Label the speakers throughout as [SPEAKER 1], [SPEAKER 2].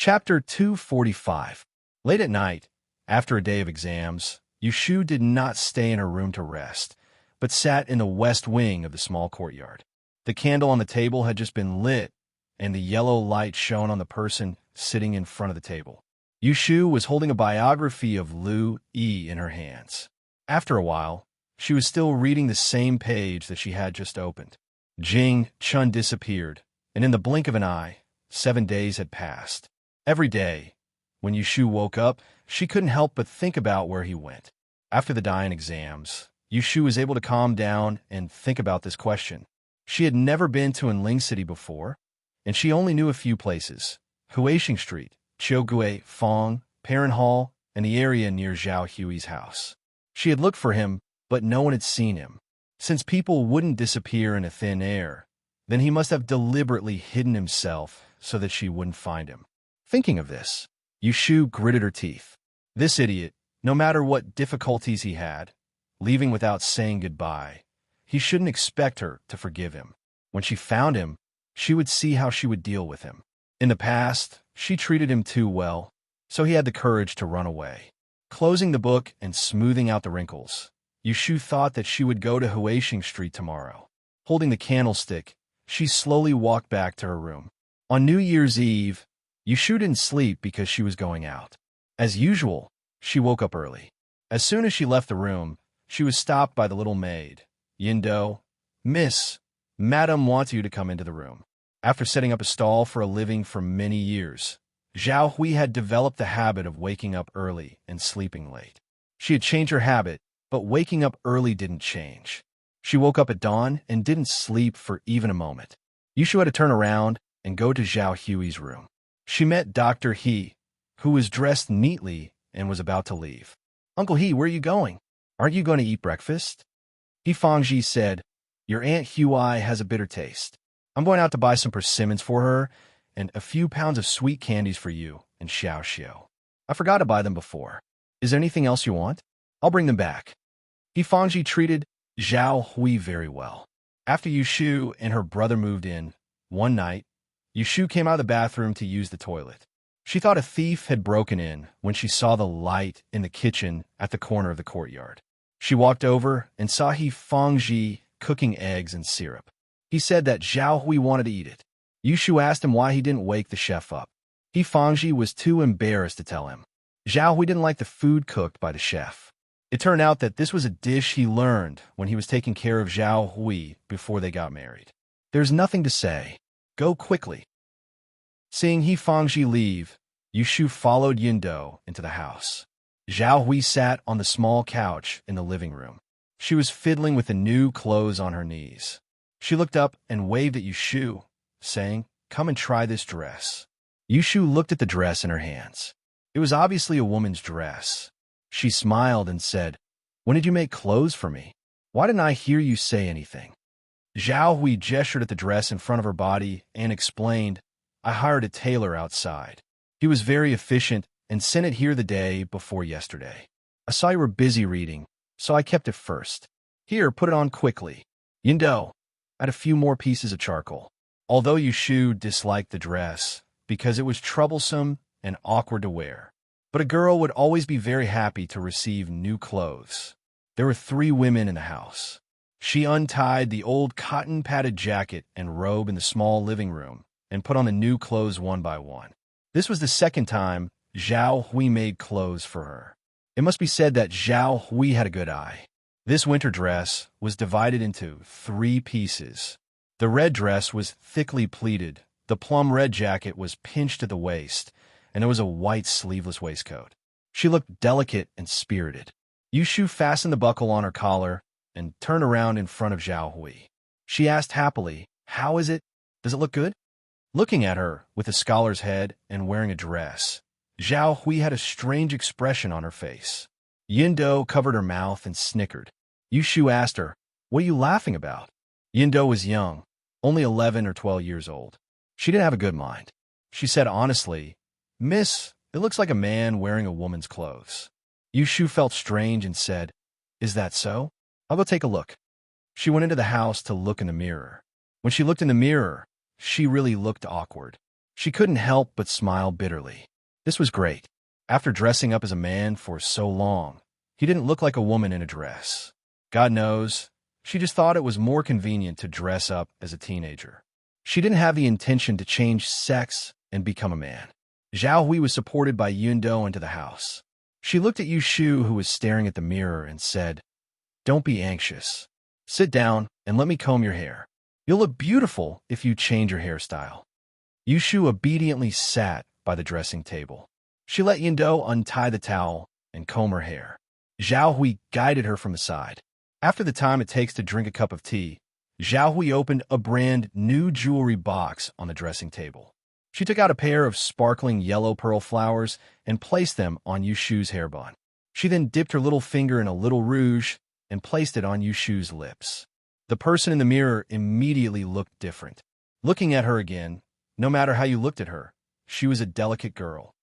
[SPEAKER 1] Chapter 245. Late at night, after a day of exams, Yushu did not stay in her room to rest, but sat in the west wing of the small courtyard. The candle on the table had just been lit, and the yellow light shone on the person sitting in front of the table. Yushu was holding a biography of Lu Yi in her hands. After a while, she was still reading the same page that she had just opened. Jing Chun disappeared, and in the blink of an eye, 7 days had passed. Every day, when Yushu woke up, she couldn't help but think about where he went. After the Dian exams, Yushu was able to calm down and think about this question. She had never been to Enling City before, and she only knew a few places: Huixing Street, Qiugue, Fong, Perrin Hall, and the area near Zhao Hui's house. She had looked for him, but no one had seen him. Since people wouldn't disappear in a thin air, then he must have deliberately hidden himself so that she wouldn't find him. Thinking of this, Yushu gritted her teeth. This idiot, no matter what difficulties he had, leaving without saying goodbye, he shouldn't expect her to forgive him. When she found him, she would see how she would deal with him. In the past, she treated him too well, so he had the courage to run away. Closing the book and smoothing out the wrinkles, Yushu thought that she would go to Huixing Street tomorrow. Holding the candlestick, she slowly walked back to her room. On New Year's Eve, Yushu didn't sleep because she was going out. As usual, she woke up early. As soon as she left the room, she was stopped by the little maid. "Yindo, Miss, Madam wants you to come into the room." After setting up a stall for a living for many years, Zhao Hui had developed the habit of waking up early and sleeping late. She had changed her habit, but waking up early didn't change. She woke up at dawn and didn't sleep for even a moment. Yushu had to turn around and go to Zhao Hui's room. She met Dr. He, who was dressed neatly and was about to leave. "Uncle He, where are you going? Aren't you going to eat breakfast?" He Fangji said, "Your Aunt Hui has a bitter taste. I'm going out to buy some persimmons for her and a few pounds of sweet candies for you and Xiao Xiao. I forgot to buy them before. Is there anything else you want? I'll bring them back." He Fangji treated Zhao Hui very well. After Yushu and her brother moved in, one night, Yushu came out of the bathroom to use the toilet. She thought a thief had broken in when she saw the light in the kitchen at the corner of the courtyard. She walked over and saw He Fangji cooking eggs and syrup. He said that Zhao Hui wanted to eat it. Yushu asked him why he didn't wake the chef up. He Fangji was too embarrassed to tell him. Zhao Hui didn't like the food cooked by the chef. It turned out that this was a dish he learned when he was taking care of Zhao Hui before they got married. "There's nothing to say. Go quickly." Seeing He Fangji leave, Yushu followed Yindo into the house. Zhao Hui sat on the small couch in the living room. She was fiddling with the new clothes on her knees. She looked up and waved at Yushu, saying, "Come and try this dress." Yushu looked at the dress in her hands. It was obviously a woman's dress. She smiled and said, "When did you make clothes for me? Why didn't I hear you say anything?" Zhao Hui gestured at the dress in front of her body and explained, "I hired a tailor outside. He was very efficient and sent it here the day before yesterday. I saw you were busy reading, so I kept it first. Here, put it on quickly." Yindo, add a few more pieces of charcoal. Although Yushu disliked the dress because it was troublesome and awkward to wear, but a girl would always be very happy to receive new clothes. There were 3 women in the house. She untied the old cotton-padded jacket and robe in the small living room and put on the new clothes one by one. This was the second time Zhao Hui made clothes for her. It must be said that Zhao Hui had a good eye. This winter dress was divided into 3 pieces. The red dress was thickly pleated, the plum red jacket was pinched at the waist, and there was a white sleeveless waistcoat. She looked delicate and spirited. Yushu fastened the buckle on her collar and turned around in front of Zhao Hui. She asked happily, "How is it? Does it look good?" Looking at her with a scholar's head and wearing a dress, Zhao Hui had a strange expression on her face. Yindo covered her mouth and snickered. Yushu asked her, "What are you laughing about?" Yindo was young, only 11 or 12 years old. She didn't have a good mind. She said honestly, "Miss, it looks like a man wearing a woman's clothes." Yushu felt strange and said, "Is that so? I'll go take a look." She went into the house to look in the mirror. When she looked in the mirror, she really looked awkward. She couldn't help but smile bitterly. This was great. After dressing up as a man for so long, he didn't look like a woman in a dress. God knows, she just thought it was more convenient to dress up as a teenager. She didn't have the intention to change sex and become a man. Zhao Hui was supported by Yundo into the house. She looked at Yu Shu, who was staring at the mirror, and said, "Don't be anxious. Sit down and let me comb your hair. You'll look beautiful if you change your hairstyle." Yu Shu obediently sat by the dressing table. She let Yundo untie the towel and comb her hair. Zhao Hui guided her from the side. After the time it takes to drink a cup of tea, Zhao Hui opened a brand new jewelry box on the dressing table. She took out a pair of sparkling yellow pearl flowers and placed them on Yu Shu's hairband. She then dipped her little finger in a little rouge and placed it on Yu Shu's lips. The person in the mirror immediately looked different. Looking at her again, no matter how you looked at her, she was a delicate girl.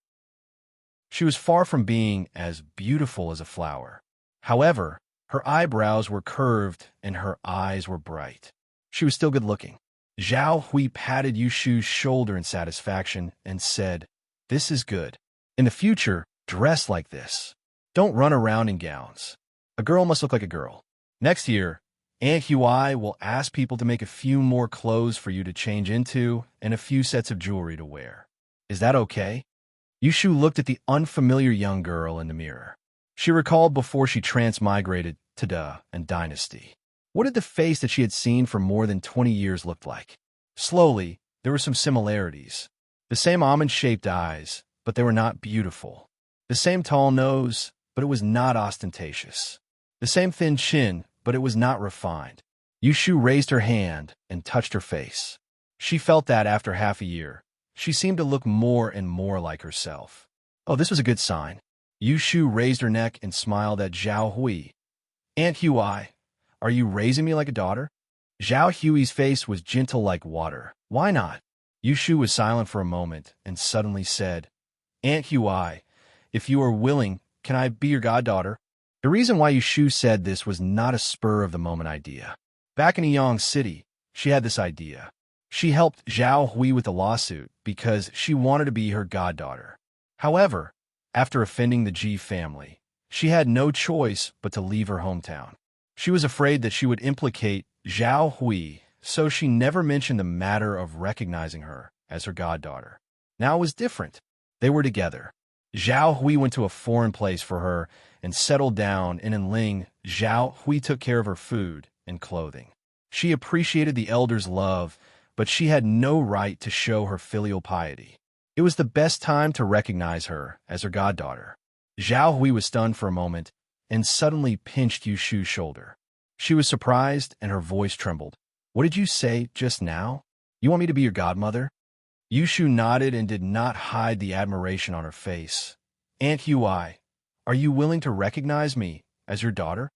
[SPEAKER 1] She was far from being as beautiful as a flower. However, her eyebrows were curved and her eyes were bright. She was still good-looking. Zhao Hui patted Yu Shu's shoulder in satisfaction and said, "This is good. In the future, dress like this. Don't run around in gowns. A girl must look like a girl. Next year, Aunt Hui will ask people to make a few more clothes for you to change into and a few sets of jewelry to wear. Is that okay?" Yu Shu looked at the unfamiliar young girl in the mirror. She recalled before she transmigrated to Da and Dynasty. What did the face that she had seen for more than 20 years look like? Slowly, there were some similarities. The same almond-shaped eyes, but they were not beautiful. The same tall nose, but it was not ostentatious. The same thin chin, but it was not refined. Yu Shu raised her hand and touched her face. She felt that after half a year, she seemed to look more and more like herself. Oh, this was a good sign. Yu Shu raised her neck and smiled at Zhao Hui. "Aunt Hui, are you raising me like a daughter?" Zhao Hui's face was gentle like water. "Why not?" Yu Shu was silent for a moment and suddenly said, "Aunt Hui, if you are willing, can I be your goddaughter?" The reason why Yu Shu said this was not a spur-of-the-moment idea. Back in Yiyang City, she had this idea. She helped Zhao Hui with the lawsuit because she wanted to be her goddaughter. However, after offending the Ji family, she had no choice but to leave her hometown. She was afraid that she would implicate Zhao Hui, so she never mentioned the matter of recognizing her as her goddaughter. Now it was different. They were together. Zhao Hui went to a foreign place for her and settled down, and in Ling, Zhao Hui took care of her food and clothing. She appreciated the elders' love, but she had no right to show her filial piety. It was the best time to recognize her as her goddaughter. Zhao Hui was stunned for a moment and suddenly pinched Yu Shu's shoulder. She was surprised and her voice trembled. "What did you say just now? You want me to be your godmother?" Yu Shu nodded and did not hide the admiration on her face. "Aunt Hui, are you willing to recognize me as your daughter?"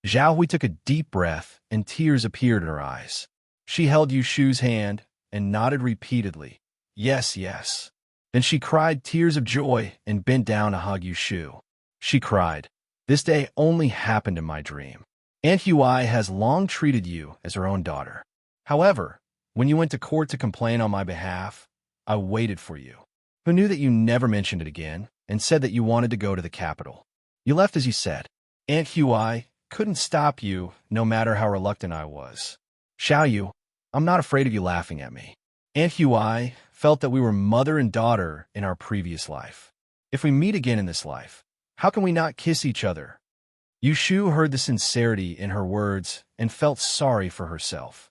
[SPEAKER 1] Zhao Hui took a deep breath and tears appeared in her eyes. She held Yu Shu's hand and nodded repeatedly. "Yes, yes." Then she cried tears of joy and bent down to hug Yu Shu. She cried, "This day only happened in my dream. Aunt Hui has long treated you as her own daughter. However, when you went to court to complain on my behalf, I waited for you. Who knew that you never mentioned it again and said that you wanted to go to the capital? You left as you said. Aunt Hui couldn't stop you no matter how reluctant I was. Xiao Yu, I'm not afraid of you laughing at me. Aunt Hui felt that we were mother and daughter in our previous life. If we meet again in this life, how can we not kiss each other?" Yu Shu heard the sincerity in her words and felt sorry for herself.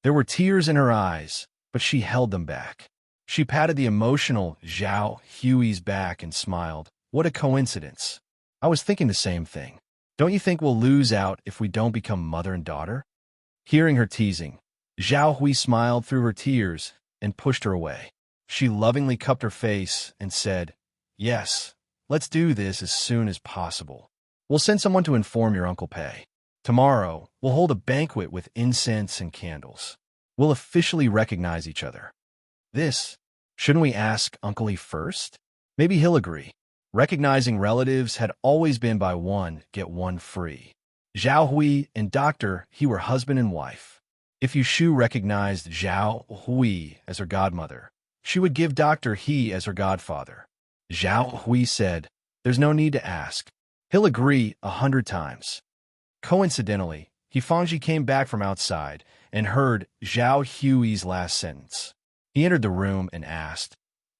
[SPEAKER 1] There were tears in her eyes, but she held them back. She patted the emotional Zhao Hui's back and smiled. "What a coincidence. I was thinking the same thing. Don't you think we'll lose out if we don't become mother and daughter?" Hearing her teasing, Zhao Hui smiled through her tears and pushed her away. She lovingly cupped her face and said, "Yes, let's do this as soon as possible. We'll send someone to inform your Uncle Pei. Tomorrow, we'll hold a banquet with incense and candles. We'll officially recognize each other." Shouldn't we ask Uncle Lee first? Maybe he'll agree. Recognizing relatives had always been buy one, get one free. Zhao Hui and Dr. He were husband and wife. If Yushu recognized Zhao Hui as her godmother, she would give Dr. He as her godfather. Zhao Hui said, "There's no need to ask. He'll agree 100 times." Coincidentally, Hifangji came back from outside and heard Zhao Hui's last sentence. He entered the room and asked,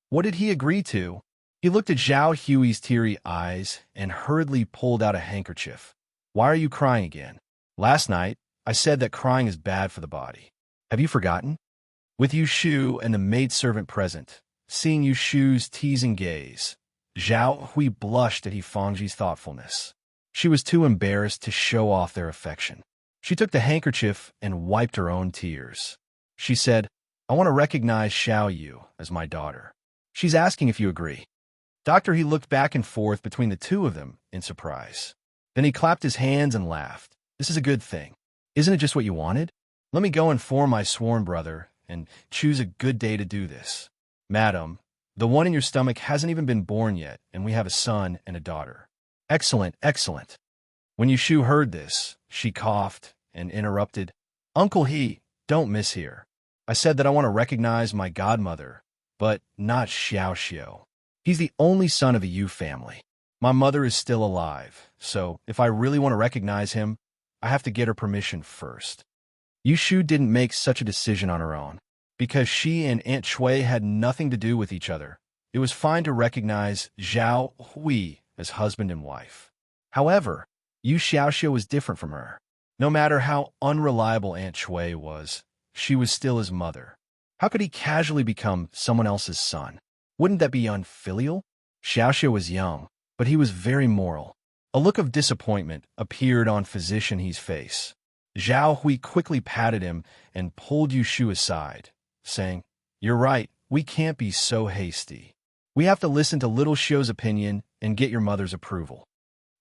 [SPEAKER 1] "What did he agree to?" He looked at Zhao Hui's teary eyes and hurriedly pulled out a handkerchief. "Why are you crying again?" "Last night, I said that crying is bad for the body. Have you forgotten?" With Yushu and the maidservant present, seeing Yushu's teasing gaze, Zhao Hui blushed at Hifangji's thoughtfulness. She was too embarrassed to show off their affection. She took the handkerchief and wiped her own tears. She said, "I want to recognize Xiao Yu as my daughter. She's asking if you agree." Dr. He looked back and forth between the two of them in surprise. Then he clapped his hands and laughed. "This is a good thing. Isn't it just what you wanted? Let me go inform my sworn brother and choose a good day to do this. Madam, the one in your stomach hasn't even been born yet, and we have a son and a daughter." "Excellent, excellent." When Yushu heard this, she coughed and interrupted, "Uncle He, don't miss here. I said that I want to recognize my godmother, but not Xiao Xiao. He's the only son of a Yu family. My mother is still alive, so if I really want to recognize him, I have to get her permission first." Yushu didn't make such a decision on her own. Because she and Aunt Shui had nothing to do with each other, it was fine to recognize Zhao Hui as husband and wife. However, Yu Xiaoxiu was different from her. No matter how unreliable Aunt Shui was, she was still his mother. How could he casually become someone else's son? Wouldn't that be unfilial? Xiaoxiu was young, but he was very moral. A look of disappointment appeared on Physician He's face. Zhao Hui quickly patted him and pulled Yushu aside, saying, "You're right, we can't be so hasty. We have to listen to little Xiu's opinion and get your mother's approval."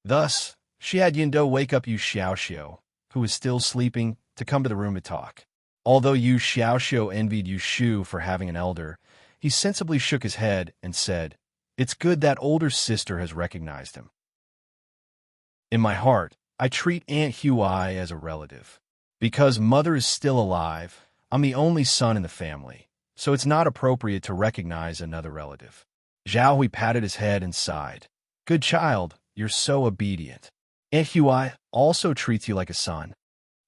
[SPEAKER 1] Thus, she had Yindo wake up Yu Xiaoxiu, who was still sleeping, to come to the room to talk. Although Yu Xiaoxiu envied Yushu for having an elder, he sensibly shook his head and said, "It's good that older sister has recognized him. In my heart, I treat Aunt Hui as a relative. Because mother is still alive, I'm the only son in the family, so it's not appropriate to recognize another relative." Zhao Hui patted his head and sighed. "Good child, you're so obedient. Aunt Hui also treats you like a son."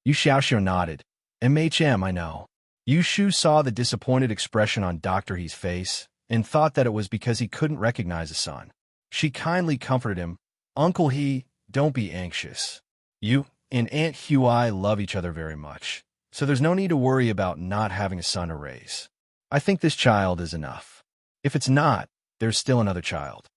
[SPEAKER 1] Yu Xiaoxiu nodded. "MHM, I know." Yushu saw the disappointed expression on Dr. He's face and thought that it was because he couldn't recognize a son. She kindly comforted him. "Uncle He, don't be anxious. You and Aunt Hui love each other very much, so there's no need to worry about not having a son to raise. I think this child is enough. If it's not, there's still another child."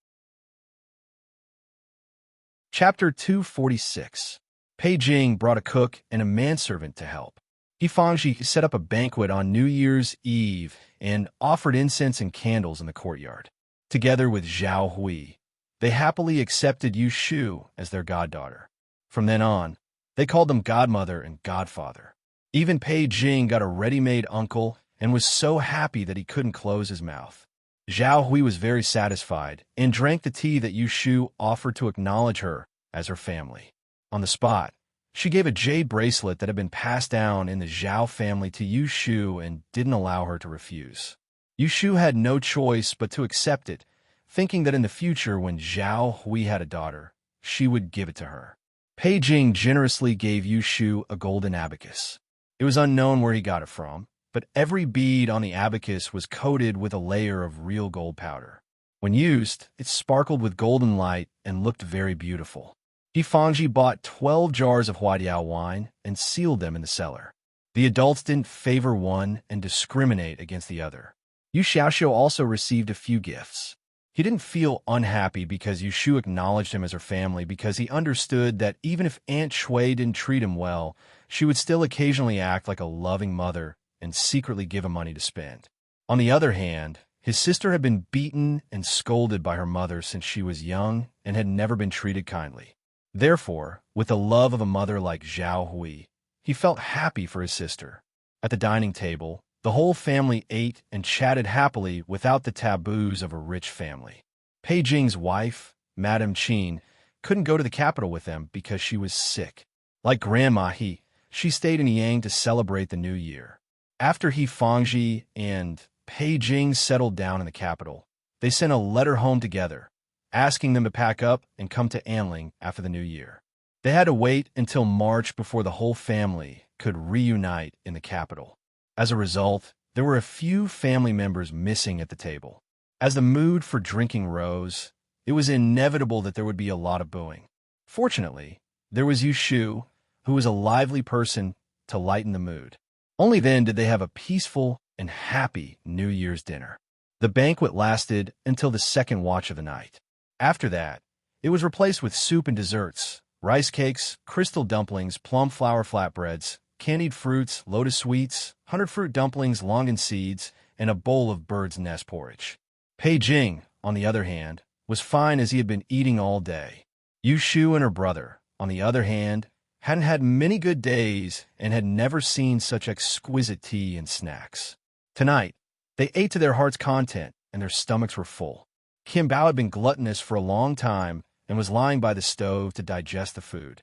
[SPEAKER 1] Chapter 246. Pei Jing brought a cook and a manservant to help. Hifangji set up a banquet on New Year's Eve and offered incense and candles in the courtyard. Together with Zhao Hui, they happily accepted Yushu as their goddaughter. From then on, they called them godmother and godfather. Even Pei Jing got a ready-made uncle and was so happy that he couldn't close his mouth. Zhao Hui was very satisfied and drank the tea that Yushu offered to acknowledge her as her family. On the spot, she gave a jade bracelet that had been passed down in the Zhao family to Yushu and didn't allow her to refuse. Yushu had no choice but to accept it, thinking that in the future when Zhao Hui had a daughter, she would give it to her. Pei Jing generously gave Yushu a golden abacus. It was unknown where he got it from, but every bead on the abacus was coated with a layer of real gold powder. When used, it sparkled with golden light and looked very beautiful. Hifangji bought 12 jars of Huadiao wine and sealed them in the cellar. The adults didn't favor one and discriminate against the other. Yu Xiaoxiu also received a few gifts. He didn't feel unhappy because Yushu acknowledged him as her family because he understood that even if Aunt Shui didn't treat him well, she would still occasionally act like a loving mother and secretly give him money to spend. On the other hand, his sister had been beaten and scolded by her mother since she was young and had never been treated kindly. Therefore, with the love of a mother like Zhao Hui, he felt happy for his sister. At the dining table, the whole family ate and chatted happily without the taboos of a rich family. Pei Jing's wife, Madame Qin, couldn't go to the capital with them because she was sick. Like Grandma He, she stayed in Yang to celebrate the new year. After He Fangji and Pei Jing settled down in the capital, they sent a letter home together, asking them to pack up and come to Anling after the new year. They had to wait until March before the whole family could reunite in the capital. As a result, there were a few family members missing at the table. As the mood for drinking rose, it was inevitable that there would be a lot of booing. Fortunately, there was Yu Shu, who was a lively person to lighten the mood. Only then did they have a peaceful and happy New Year's dinner. The banquet lasted until the second watch of the night. After that, it was replaced with soup and desserts, rice cakes, crystal dumplings, plum flour flatbreads, candied fruits, lotus sweets, 100-fruit dumplings, longan seeds, and a bowl of bird's nest porridge. Pei Jing, on the other hand, was fine as he had been eating all day. Yu Shu and her brother, on the other hand, hadn't had many good days and had never seen such exquisite tea and snacks. Tonight, they ate to their heart's content and their stomachs were full. Kim Bao had been gluttonous for a long time and was lying by the stove to digest the food.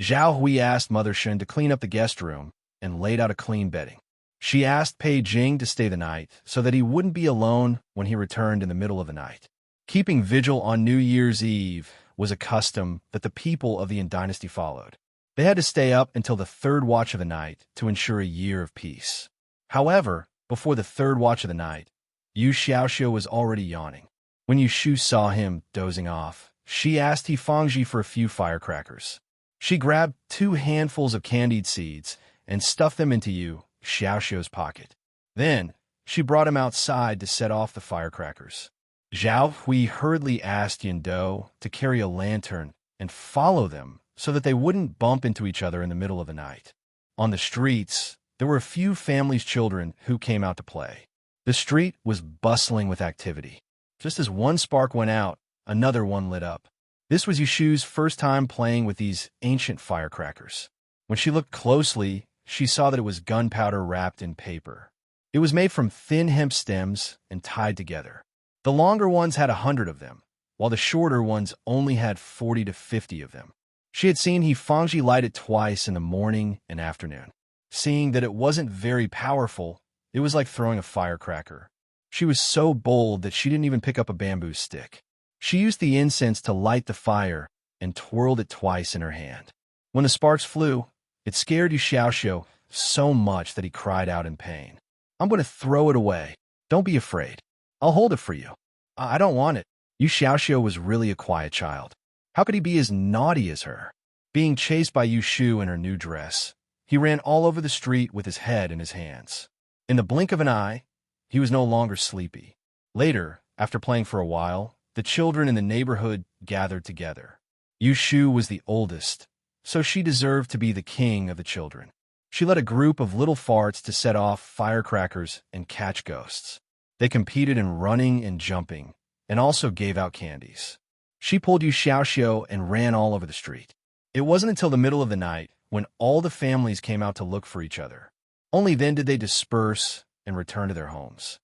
[SPEAKER 1] Zhao Hui asked Mother Shun to clean up the guest room and laid out a clean bedding. She asked Pei Jing to stay the night so that he wouldn't be alone when he returned in the middle of the night. Keeping vigil on New Year's Eve was a custom that the people of the Yin dynasty followed. They had to stay up until the third watch of the night to ensure a year of peace. However, before the third watch of the night, Yu Xiaoxiu was already yawning. When Yu Shu saw him dozing off, she asked He Fangji for a few firecrackers. She grabbed 2 handfuls of candied seeds and stuffed them into Yu Xiaoxiu's pocket. Then, she brought him outside to set off the firecrackers. Zhao Hui hurriedly asked Yin Do to carry a lantern and follow them so that they wouldn't bump into each other in the middle of the night. On the streets, there were a few families' children who came out to play. The street was bustling with activity. Just as one spark went out, another one lit up. This was Yu Shu's first time playing with these ancient firecrackers. When she looked closely, she saw that it was gunpowder wrapped in paper. It was made from thin hemp stems and tied together. The longer ones had 100 of them, while the shorter ones only had 40 to 50 of them. She had seen He Fangji light it twice in the morning and afternoon. Seeing that it wasn't very powerful, it was like throwing a firecracker. She was so bold that she didn't even pick up a bamboo stick. She used the incense to light the fire and twirled it twice in her hand. When the sparks flew, it scared Yu Xiaoxiu so much that he cried out in pain. "I'm going to throw it away. Don't be afraid. I'll hold it for you." "I don't want it." Yu Xiaoxiu was really a quiet child. How could he be as naughty as her? Being chased by Yu Shu in her new dress, he ran all over the street with his head in his hands. In the blink of an eye, he was no longer sleepy. Later, after playing for a while, the children in the neighborhood gathered together. Yu Shu was the oldest, so she deserved to be the king of the children. She led a group of little farts to set off firecrackers and catch ghosts. They competed in running and jumping, and also gave out candies. She pulled Yu Xiaoxiu and ran all over the street. It wasn't until the middle of the night when all the families came out to look for each other. Only then did they disperse and return to their homes.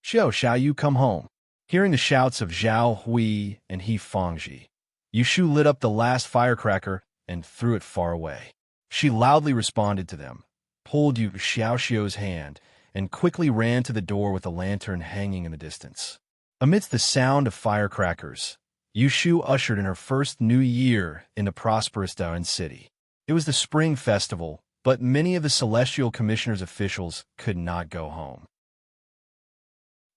[SPEAKER 1] "Xiao, shall you come home?" Hearing the shouts of Zhao Hui and He Fangji, Yu Shu lit up the last firecracker and threw it far away. She loudly responded to them, pulled Yu Xiaoxiu's hand, and quickly ran to the door with the lantern hanging in the distance. Amidst the sound of firecrackers, Yu Shu ushered in her first new year in the prosperous Daoan city. It was the spring festival, but many of the Celestial Commissioner's officials could not go home.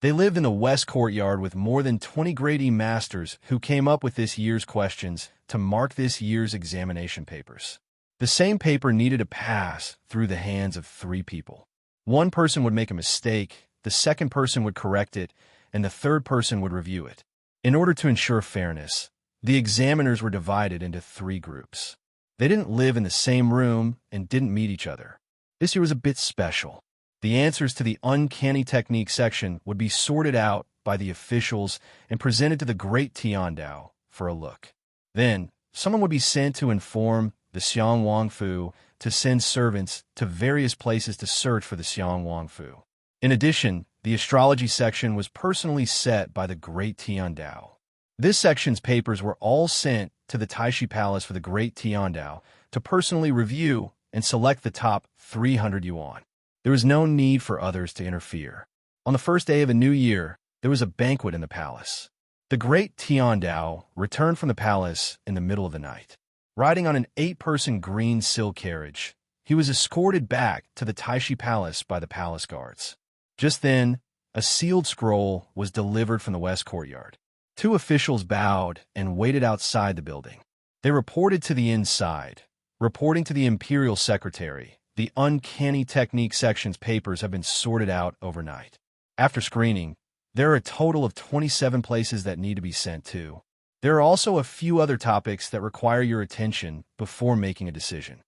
[SPEAKER 1] They lived in the West Courtyard with more than 20 grade E masters who came up with this year's questions to mark this year's examination papers. The same paper needed to pass through the hands of 3 people. One person would make a mistake, the second person would correct it, and the third person would review it. In order to ensure fairness, the examiners were divided into 3 groups. They didn't live in the same room and didn't meet each other. This year was a bit special. The answers to the uncanny technique section would be sorted out by the officials and presented to the Great Tiandao for a look. Then, someone would be sent to inform the Xiang Wang Fu to send servants to various places to search for the Xiang Wang Fu. In addition, the astrology section was personally set by the Great Tiandao. This section's papers were all sent to the Taishi Palace for the great Tiandao to personally review and select the top 300 yuan. There was no need for others to interfere. On the first day of a new year, there was a banquet in the palace. The great Tiandao returned from the palace in the middle of the night. Riding on an 8-person green silk carriage, he was escorted back to the Taishi Palace by the palace guards. Just then, a sealed scroll was delivered from the west courtyard. 2 officials bowed and waited outside the building. They reported to the inside, reporting to the imperial secretary. The uncanny technique section's papers have been sorted out overnight. After screening, there are a total of 27 places that need to be sent to. There are also a few other topics that require your attention before making a decision.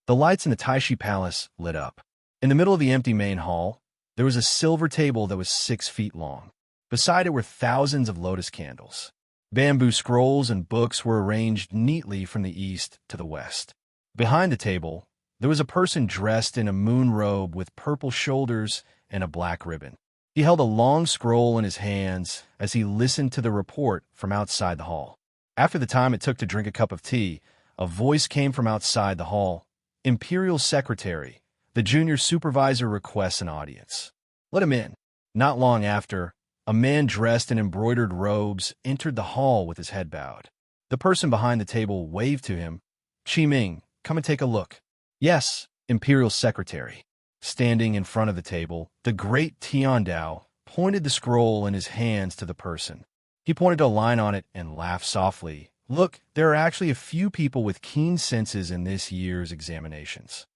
[SPEAKER 1] The lights in the Taishi Palace lit up. In the middle of the empty main hall, there was a silver table that was 6 feet long. Beside it were thousands of lotus candles. Bamboo scrolls and books were arranged neatly from the east to the west. Behind the table, there was a person dressed in a moon robe with purple shoulders and a black ribbon. He held a long scroll in his hands as he listened to the report from outside the hall. After the time it took to drink a cup of tea, a voice came from outside the hall. Imperial Secretary, the junior supervisor requests an audience. Let him in. Not long after, a man dressed in embroidered robes entered the hall with his head bowed. The person behind the table waved to him. Qi Ming, come and take a look. Yes, Imperial Secretary. Standing in front of the table, the great Tiandao pointed the scroll in his hands to the person. He pointed to a line on it and laughed softly. Look, there are actually a few people with keen senses in this year's examinations.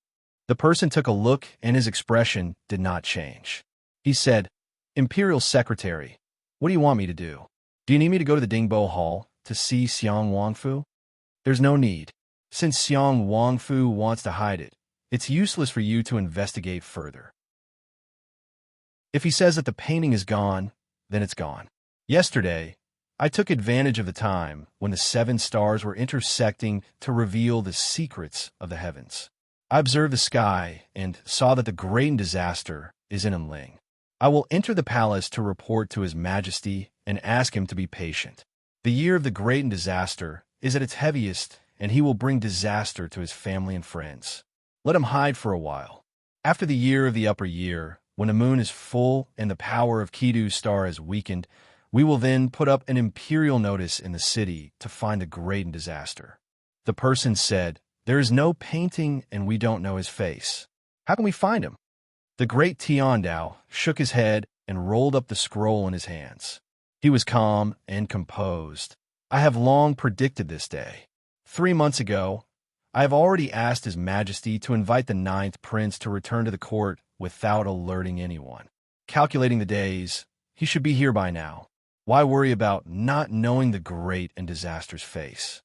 [SPEAKER 1] The person took a look and his expression did not change. He said, Imperial Secretary, what do you want me to do? Do you need me to go to the Dingbo Hall to see Xiang Wangfu? There's no need. Since Xiang Wangfu wants to hide it, it's useless for you to investigate further. If he says that the painting is gone, then it's gone. Yesterday, I took advantage of the time when the 7 stars were intersecting to reveal the secrets of the heavens. I observed the sky and saw that the great disaster is in Enling. I will enter the palace to report to His Majesty and ask him to be patient. The year of the great disaster is at its heaviest, and he will bring disaster to his family and friends. Let him hide for a while. After the year of the upper year, when the moon is full and the power of Kidu's star is weakened, we will then put up an imperial notice in the city to find the great disaster. The person said, There is no painting and we don't know his face. How can we find him? The great Tiandao shook his head and rolled up the scroll in his hands. He was calm and composed. I have long predicted this day. 3 months ago, I have already asked His Majesty to invite the 9th prince to return to the court without alerting anyone. Calculating the days, he should be here by now. Why worry about not knowing the great and disaster's face?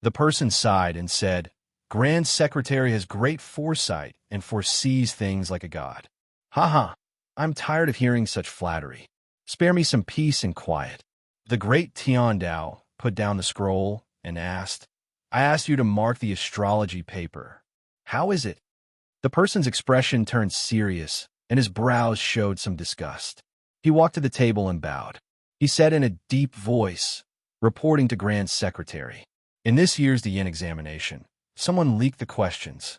[SPEAKER 1] The person sighed and said, Grand Secretary has great foresight and foresees things like a god. Ha! I'm tired of hearing such flattery. Spare me some peace and quiet. The great Tiandao put down the scroll and asked, I asked you to mark the astrology paper. How is it? The person's expression turned serious, and his brows showed some disgust. He walked to the table and bowed. He said in a deep voice, reporting to Grand Secretary, In this year's Yen examination, someone leaked the questions.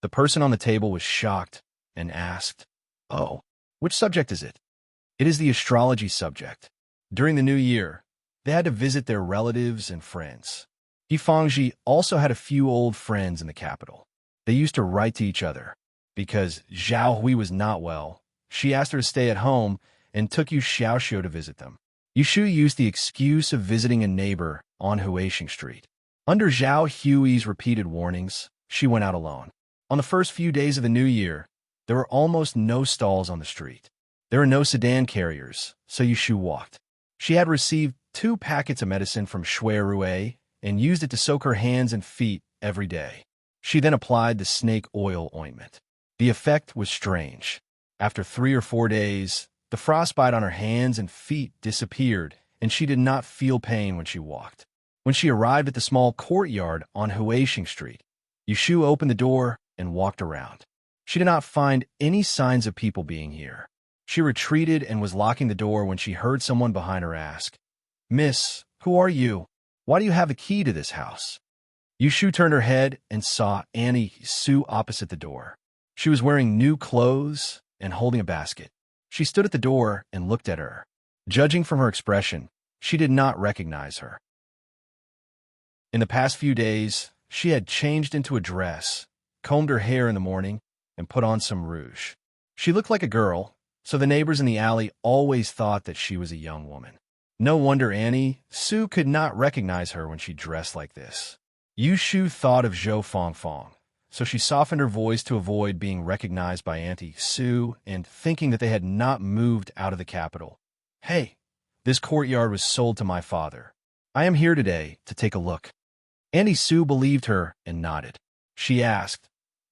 [SPEAKER 1] The person on the table was shocked and asked, Oh, which subject is it? It is the astrology subject. During the new year, they had to visit their relatives and friends. Yifangji also had a few old friends in the capital. They used to write to each other. Because Zhao Hui was not well, she asked her to stay at home and took Yu Xiaoxiu to visit them. Yushu used the excuse of visiting a neighbor on Huixing Street. Under Zhao Hui's repeated warnings, she went out alone. On the first few days of the new year, there were almost no stalls on the street. There were no sedan carriers, so Yushu walked. She had received 2 packets of medicine from Shui Rue and used it to soak her hands and feet every day. She then applied the snake oil ointment. The effect was strange. After 3 or 4 days, the frostbite on her hands and feet disappeared, and she did not feel pain when she walked. When she arrived at the small courtyard on Huixing Street, Yushu opened the door and walked around. She did not find any signs of people being here. She retreated and was locking the door when she heard someone behind her ask, Miss, Who are you? Why do you have a key to this house? Yushu turned her head and saw Annie Sue opposite the door. She was wearing new clothes and holding a basket. She stood at the door and looked at her. Judging from her expression, she did not recognize her. In the past few days, she had changed into a dress, combed her hair in the morning, and put on some rouge. She looked like a girl, so the neighbors in the alley always thought that she was a young woman. No wonder Annie Sue could not recognize her when she dressed like this. Yushu thought of Zhou Fongfong, so she softened her voice to avoid being recognized by Auntie Sue and thinking that they had not moved out of the capital. Hey, this courtyard was sold to my father. I am here today to take a look. Auntie Sue believed her and nodded. She asked,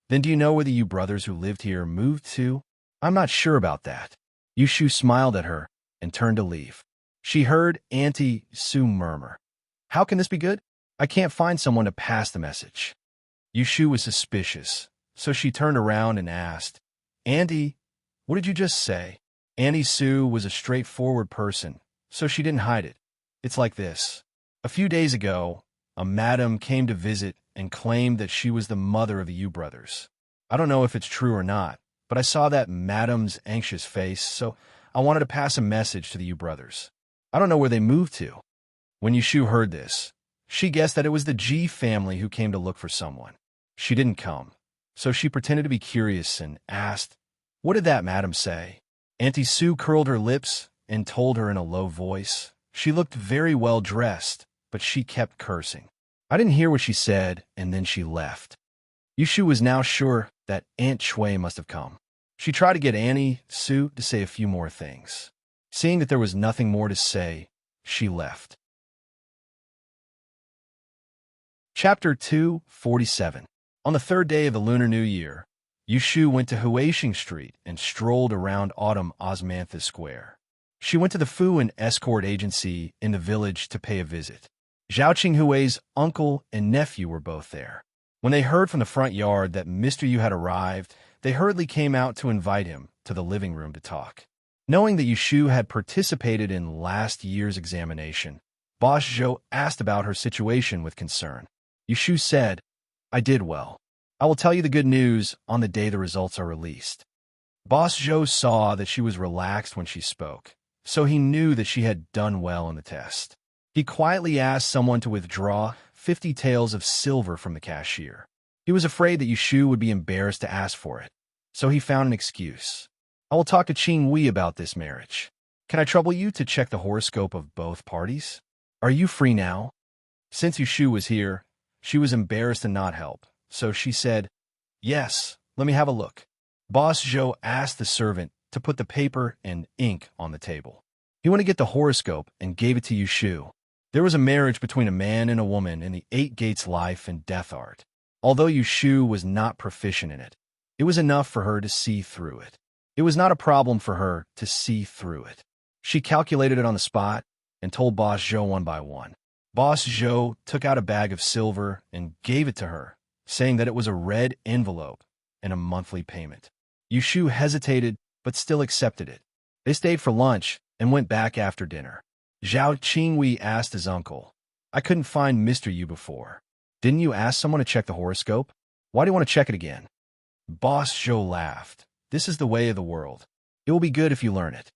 [SPEAKER 1] Then do you know where the you brothers who lived here moved to? I'm not sure about that. Yushu smiled at her and turned to leave. She heard Auntie Sue murmur, How can this be good? I can't find someone to pass the message. Yushu was suspicious, so she turned around and asked, Auntie, what did you just say? Auntie Sue was a straightforward person, so she didn't hide it. It's like this. A few days ago, a madam came to visit and claimed that she was the mother of the Yu brothers. I don't know if it's true or not, but I saw that madam's anxious face, so I wanted to pass a message to the Yu brothers. I don't know where they moved to. When Yushu heard this, she guessed that it was the Ji family who came to look for someone. She didn't come, so she pretended to be curious and asked, What did that madam say? Auntie Sue curled her lips and told her in a low voice. She looked very well dressed, but she kept cursing. I didn't hear what she said, and then she left. Yushu was now sure that Aunt Shui must have come. She tried to get Auntie Sue to say a few more things. Seeing that there was nothing more to say, she left. Chapter 247. On the third day of the Lunar New Year, Yushu went to Huaxing Street and strolled around Autumn Osmanthus Square. She went to the Fu and Escort Agency in the village to pay a visit. Zhao Qinghui's uncle and nephew were both there. When they heard from the front yard that Mr. Yu had arrived, they hurriedly came out to invite him to the living room to talk. Knowing that Yushu had participated in last year's examination, Boss Zhou asked about her situation with concern. Yushu said, I did well. I will tell you the good news on the day the results are released. Boss Zhou saw that she was relaxed when she spoke, so he knew that she had done well in the test. He quietly asked someone to withdraw 50 taels of silver from the cashier. He was afraid that Yushu would be embarrassed to ask for it, so he found an excuse. I will talk to Qing Wei about this marriage. Can I trouble you to check the horoscope of both parties? Are you free now? Since Yushu was here, she was embarrassed to not help, so she said, Yes, let me have a look. Boss Zhou asked the servant to put the paper and ink on the table. He went to get the horoscope and gave it to Yushu. There was a marriage between a man and a woman in the 8 Gates life and death art. Although Yushu was not proficient in it, it was enough for her to see through it. It was not a problem for her to see through it. She calculated it on the spot and told Boss Zhou one by one. Boss Zhou took out a bag of silver and gave it to her, saying that it was a red envelope and a monthly payment. Yushu hesitated, but still accepted it. They stayed for lunch and went back after dinner. Zhao Qingwei asked his uncle, I couldn't find Mr. Yu before. Didn't you ask someone to check the horoscope? Why do you want to check it again? Boss Zhou laughed. This is the way of the world. It will be good if you learn it.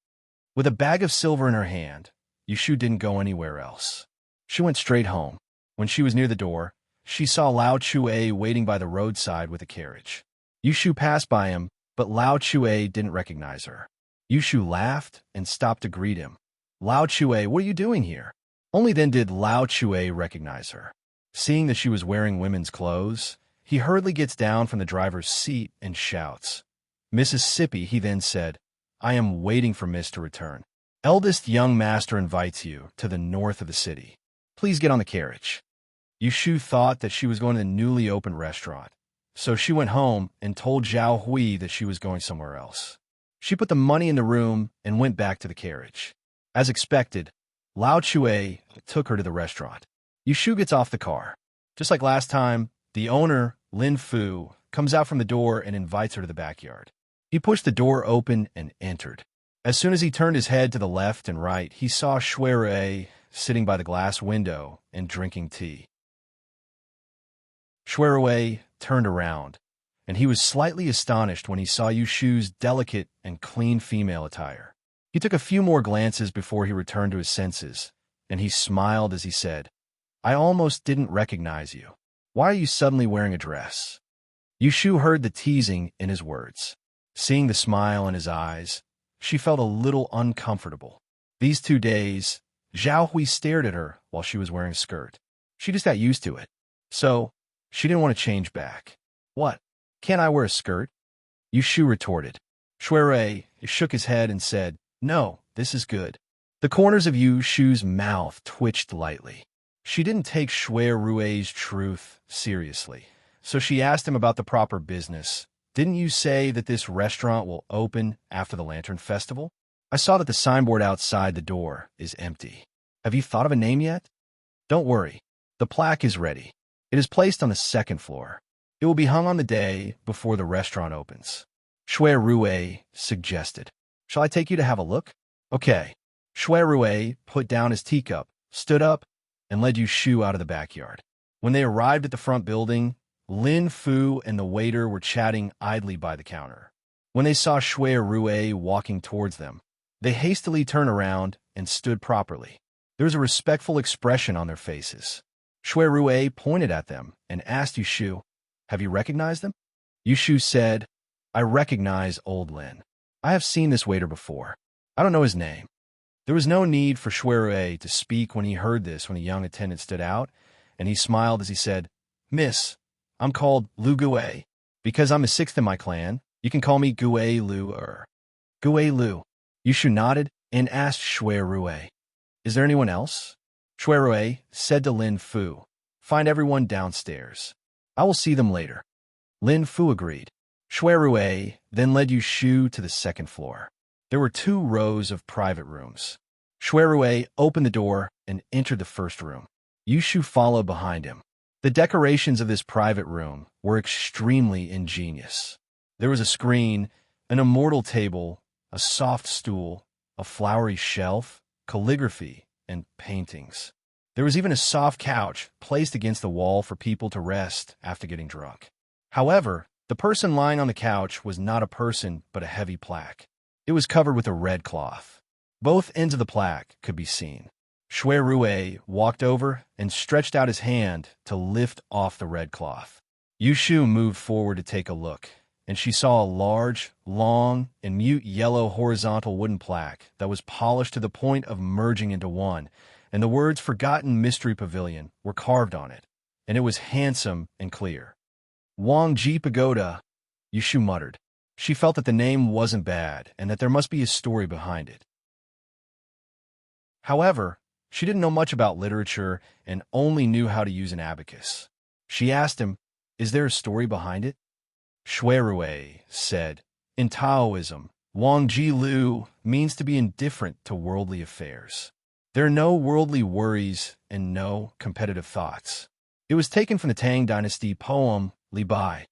[SPEAKER 1] With a bag of silver in her hand, Yushu didn't go anywhere else. She went straight home. When she was near the door, she saw Lao Chue waiting by the roadside with a carriage. Yushu passed by him, but Lao Chue didn't recognize her. Yushu laughed and stopped to greet him. Lao Chue, what are you doing here? Only then did Lao Chue recognize her. Seeing that she was wearing women's clothes, he hurriedly gets down from the driver's seat and shouts. Mississippi, he then said, I am waiting for Miss to return. Eldest young master invites you to the north of the city. Please get on the carriage. Yushu thought that she was going to the newly opened restaurant, so she went home and told Zhao Hui that she was going somewhere else. She put the money in the room and went back to the carriage. As expected, Lao Chue took her to the restaurant. Yushu gets off the car. Just like last time, the owner, Lin Fu, comes out from the door and invites her to the backyard. He pushed the door open and entered. As soon as he turned his head to the left and right, he saw Shui sitting by the glass window and drinking tea. Shui turned around, and he was slightly astonished when he saw Yu Shu's delicate and clean female attire. He took a few more glances before he returned to his senses, and he smiled as he said, "I almost didn't recognize you. Why are you suddenly wearing a dress?" Yu Shu heard the teasing in his words. Seeing the smile in his eyes, she felt a little uncomfortable. These 2 days, Zhao Hui stared at her while she was wearing a skirt. She just got used to it. So, she didn't want to change back. "What? Can't I wear a skirt?" Yu Shu retorted. Shui shook his head and said, "No, this is good." The corners of Yu Shu's mouth twitched lightly. She didn't take Shui's truth seriously, so she asked him about the proper business. "Didn't you say that this restaurant will open after the Lantern Festival? I saw that the signboard outside the door is empty. Have you thought of a name yet?" "Don't worry. The plaque is ready. It is placed on the 2nd floor. It will be hung on the day before the restaurant opens." Shui suggested. "Shall I take you to have a look?" "Okay." Shui put down his teacup, stood up, and led Yu Shu out of the backyard. When they arrived at the front building, Lin Fu and the waiter were chatting idly by the counter. When they saw Shui walking towards them, they hastily turned around and stood properly. There was a respectful expression on their faces. Shui pointed at them and asked Yu Shu, "Have you recognized them?" Yu Shu said, "I recognize old Lin. I have seen this waiter before. I don't know his name." There was no need for Shui to speak when he heard this when a young attendant stood out, and he smiled as he said, "Miss, I'm called Lu Gue. Because I'm the 6th in my clan, you can call me Gue Lu Er." "Gue Lu." Yu Shu nodded and asked Shui, "Is there anyone else?" Shui said to Lin Fu, "Find everyone downstairs. I will see them later." Lin Fu agreed. Shui then led Yu Shu to the 2nd floor. There were 2 rows of private rooms. Shui opened the door and entered the first room. Yu Shu followed behind him. The decorations of this private room were extremely ingenious. There was a screen, an immortal table, a soft stool, a flowery shelf, calligraphy, and paintings. There was even a soft couch placed against the wall for people to rest after getting drunk. However, the person lying on the couch was not a person but a heavy plaque. It was covered with a red cloth. Both ends of the plaque could be seen. Shui walked over and stretched out his hand to lift off the red cloth. Yu Shu moved forward to take a look, and she saw a large, long, and mute yellow horizontal wooden plaque that was polished to the point of merging into one, and the words "Forgotten Mystery Pavilion" were carved on it, and it was handsome and clear. "Wang Ji Pagoda," Yu Shu muttered. She felt that the name wasn't bad and that there must be a story behind it. However, she didn't know much about literature and only knew how to use an abacus. She asked him, "Is there a story behind it?" Shui said, "In Taoism, Wang Ji Lu means to be indifferent to worldly affairs. There are no worldly worries and no competitive thoughts." It was taken from the Tang Dynasty poem Li Bai.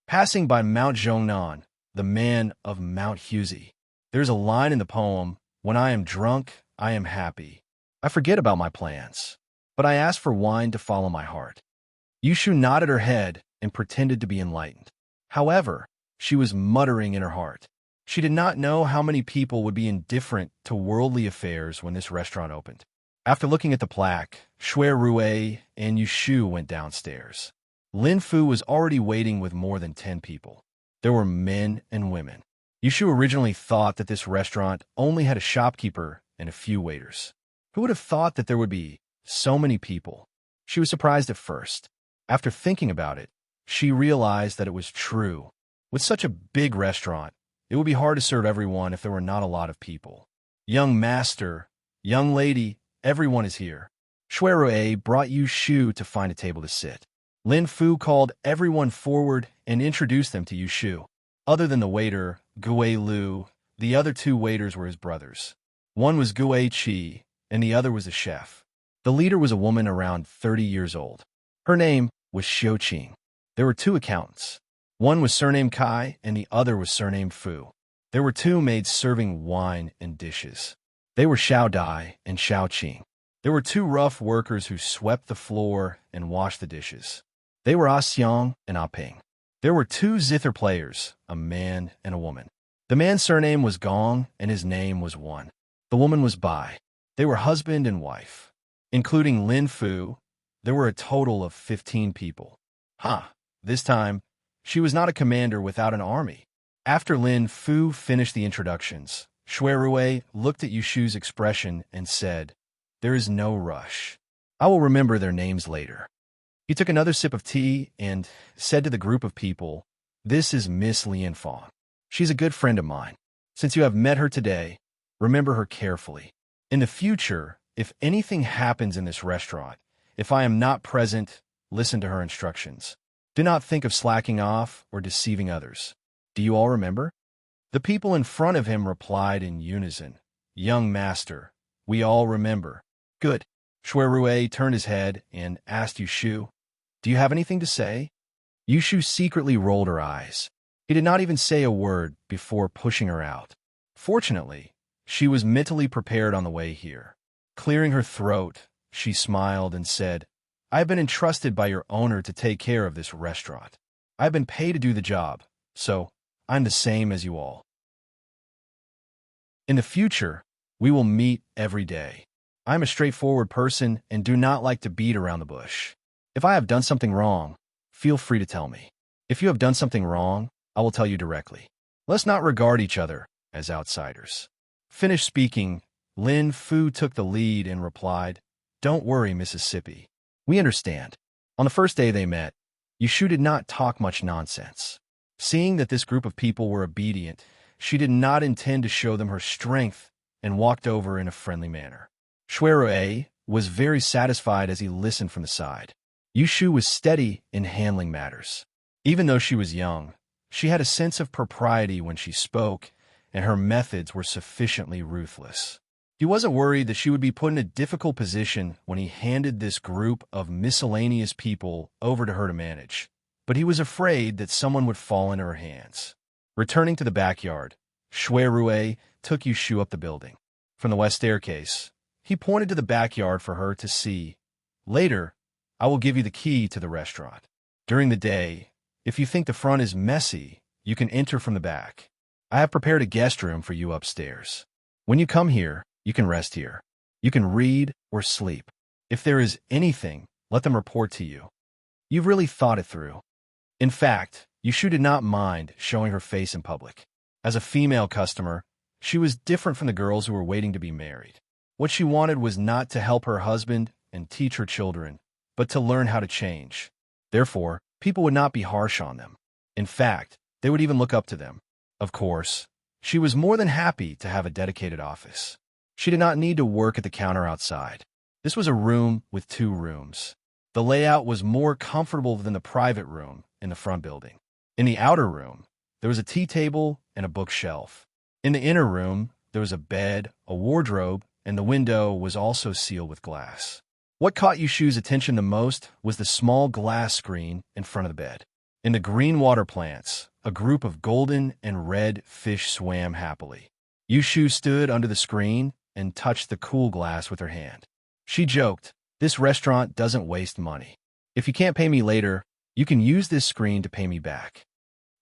[SPEAKER 1] Passing by Mount Zhongnan, the man of Mount Huzi. There's a line in the poem, "When I am drunk, I am happy. I forget about my plans, but I ask for wine to follow my heart." Yu Shu nodded her head and pretended to be enlightened. However, she was muttering in her heart. She did not know how many people would be indifferent to worldly affairs when this restaurant opened. After looking at the plaque, Shui and Yu Shu went downstairs. Lin Fu was already waiting with more than 10 people. There were men and women. Yu Shu originally thought that this restaurant only had a shopkeeper and a few waiters. Who would have thought that there would be so many people? She was surprised at first. After thinking about it, she realized that it was true. With such a big restaurant, it would be hard to serve everyone if there were not a lot of people. "Young master, young lady, everyone is here." Shui brought Yu Shu to find a table to sit. Lin Fu called everyone forward and introduced them to Yu Shu. Other than the waiter, Gue Lu, the other 2 waiters were his brothers. One was Gue Chi, and the other was the chef. The leader was a woman around 30 years old. Her name was Xiu Qing. There were 2 accountants. One was surnamed Kai, and the other was surnamed Fu. There were 2 maids serving wine and dishes. They were Xiao Dai and Xiao Qing. There were two rough workers who swept the floor and washed the dishes. They were Ah Xiang and Ah Ping. There were two zither players, a man and a woman. The man's surname was Gong, and his name was One. The woman was Bai. They were husband and wife. Including Lin Fu, there were a total of 15 people. This time, she was not a commander without an army. After Lin Fu finished the introductions, Shui Rui looked at Yushu's expression and said, "There is no rush. I will remember their names later." He took another sip of tea and said to the group of people, "This is Miss Lian Fong. She's a good friend of mine. Since you have met her today, remember her carefully. In the future, if anything happens in this restaurant, if I am not present, listen to her instructions. Do not think of slacking off or deceiving others. Do you all remember?" The people in front of him replied in unison, "Young master, we all remember." "Good." Shui Rui turned his head and asked Yushu, "Do you have anything to say?" Yushu secretly rolled her eyes. He did not even say a word before pushing her out. Fortunately, she was mentally prepared on the way here. Clearing her throat, she smiled and said, "I have been entrusted by your owner to take care of this restaurant. I have been paid to do the job, so I'm the same as you all. In the future, we will meet every day. I'm a straightforward person and do not like to beat around the bush. If I have done something wrong, feel free to tell me. If you have done something wrong, I will tell you directly. Let's not regard each other as outsiders." Finished speaking, Lin Fu took the lead and replied, "Don't worry, Mississippi. We understand." On the first day they met, Yushu did not talk much nonsense. Seeing that this group of people were obedient, she did not intend to show them her strength and walked over in a friendly manner. Shui Rui was very satisfied as he listened from the side. Yushu was steady in handling matters. Even though she was young, she had a sense of propriety when she spoke, and her methods were sufficiently ruthless. He wasn't worried that she would be put in a difficult position when he handed this group of miscellaneous people over to her to manage, but he was afraid that someone would fall into her hands. Returning to the backyard, Shui Rui took Yushu up the building. From the west staircase, he pointed to the backyard for her to see. "Later, I will give you the key to the restaurant. During the day, if you think the front is messy, you can enter from the back. I have prepared a guest room for you upstairs. When you come here, you can rest here. You can read or sleep. If there is anything, let them report to you. You've really thought it through." In fact, Yushu did not mind showing her face in public. As a female customer, she was different from the girls who were waiting to be married. What she wanted was not to help her husband and teach her children, but to learn how to change. Therefore, people would not be harsh on them. In fact, they would even look up to them. Of course, she was more than happy to have a dedicated office. She did not need to work at the counter outside. This was a room with two rooms. The layout was more comfortable than the private room in the front building. In the outer room, there was a tea table and a bookshelf. In the inner room, there was a bed, a wardrobe, and the window was also sealed with glass. What caught Yushu's attention the most was the small glass screen in front of the bed. In the green water plants, a group of golden and red fish swam happily. Yushu stood under the screen and touched the cool glass with her hand. She joked, "This restaurant doesn't waste money. If you can't pay me later, you can use this screen to pay me back."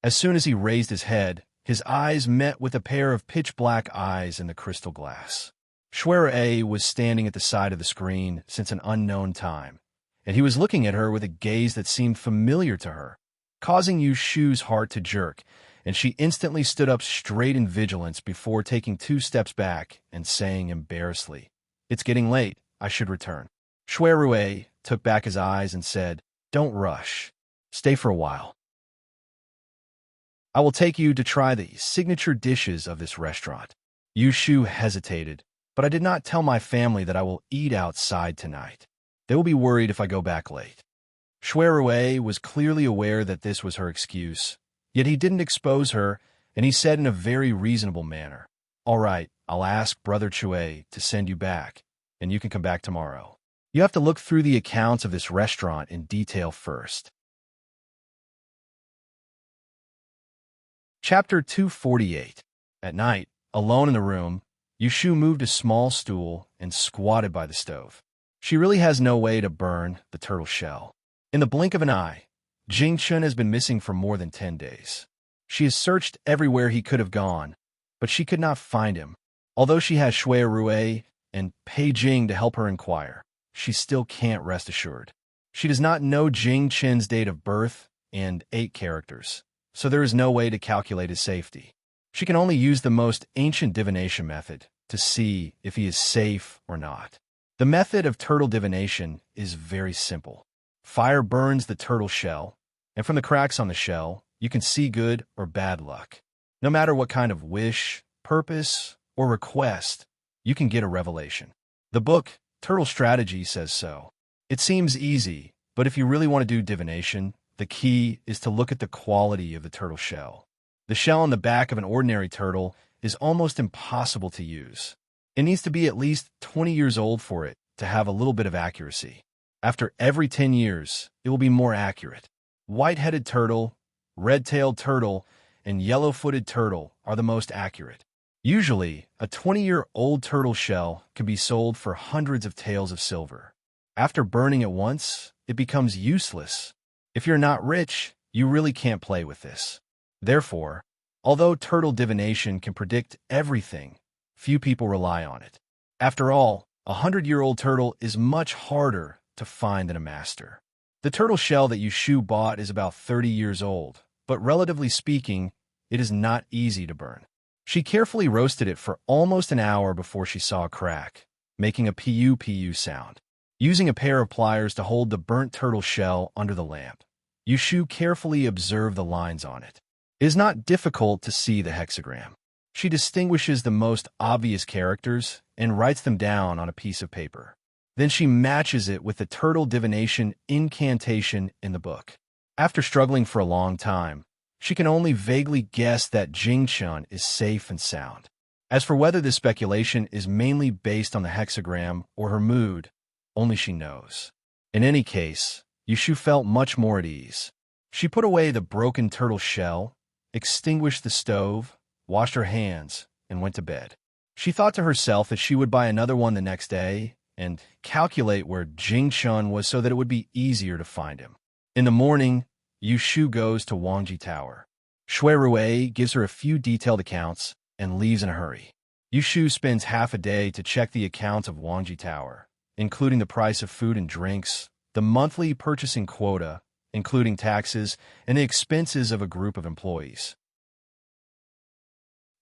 [SPEAKER 1] As soon as he raised his head, his eyes met with a pair of pitch-black eyes in the crystal glass. Shui Rui was standing at the side of the screen since an unknown time, and he was looking at her with a gaze that seemed familiar to her, causing Yushu's heart to jerk, and she instantly stood up straight in vigilance before taking 2 steps back and saying embarrassedly, "It's getting late. I should return." Shui Rui took back his eyes and said, "Don't rush. Stay for a while. I will take you to try the signature dishes of this restaurant." Yushu hesitated, "But I did not tell my family that I will eat outside tonight. They will be worried if I go back late." Shui Rui was clearly aware that this was her excuse, yet he didn't expose her, and he said in a very reasonable manner, "All right, I'll ask Brother Chui to send you back, and you can come back tomorrow. You have to look through the accounts of this restaurant in detail first." Chapter 248. At night, alone in the room, Yushu moved a small stool and squatted by the stove. She really has no way to burn the turtle shell. In the blink of an eye, Jing Chun has been missing for more than 10 days. She has searched everywhere he could have gone, but she could not find him. Although she has Shui Rue and Pei Jing to help her inquire, she still can't rest assured. She does not know Jing Chen's date of birth and 8 characters, so there is no way to calculate his safety. She can only use the most ancient divination method to see if he is safe or not. The method of turtle divination is very simple. Fire burns the turtle shell, and from the cracks on the shell, you can see good or bad luck. No matter what kind of wish, purpose, or request, you can get a revelation. The book, Turtle Strategy, says so. It seems easy, but if you really want to do divination, the key is to look at the quality of the turtle shell. The shell on the back of an ordinary turtle is almost impossible to use. It needs to be at least 20 years old for it to have a little bit of accuracy. After every 10 years, it will be more accurate. White-headed turtle, red-tailed turtle, and yellow-footed turtle are the most accurate. Usually, a 20-year-old turtle shell can be sold for hundreds of taels of silver. After burning it once, it becomes useless. If you're not rich, you really can't play with this. Therefore, although turtle divination can predict everything, few people rely on it. After all, a 100-year-old turtle is much harder to find than a master. The turtle shell that Yu Shu bought is about 30 years old, but relatively speaking, it is not easy to burn. She carefully roasted it for almost an hour before she saw a crack, making a pu-pu sound. Using a pair of pliers to hold the burnt turtle shell under the lamp, Yu Shu carefully observed the lines on it. It is not difficult to see the hexagram. She distinguishes the most obvious characters and writes them down on a piece of paper. Then she matches it with the turtle divination incantation in the book. After struggling for a long time, she can only vaguely guess that Jing Chun is safe and sound. As for whether this speculation is mainly based on the hexagram or her mood, only she knows. In any case, Yu Shu felt much more at ease. She put away the broken turtle shell, extinguished the stove, washed her hands, and went to bed. She thought to herself that she would buy another one the next day and calculate where Jing Chun was so that it would be easier to find him. In the morning, Yu Shu goes to Wangji Tower. Shui Rue gives her a few detailed accounts and leaves in a hurry. Yu Shu spends half a day to check the accounts of Wangji Tower, including the price of food and drinks, the monthly purchasing quota, including taxes, and the expenses of a group of employees.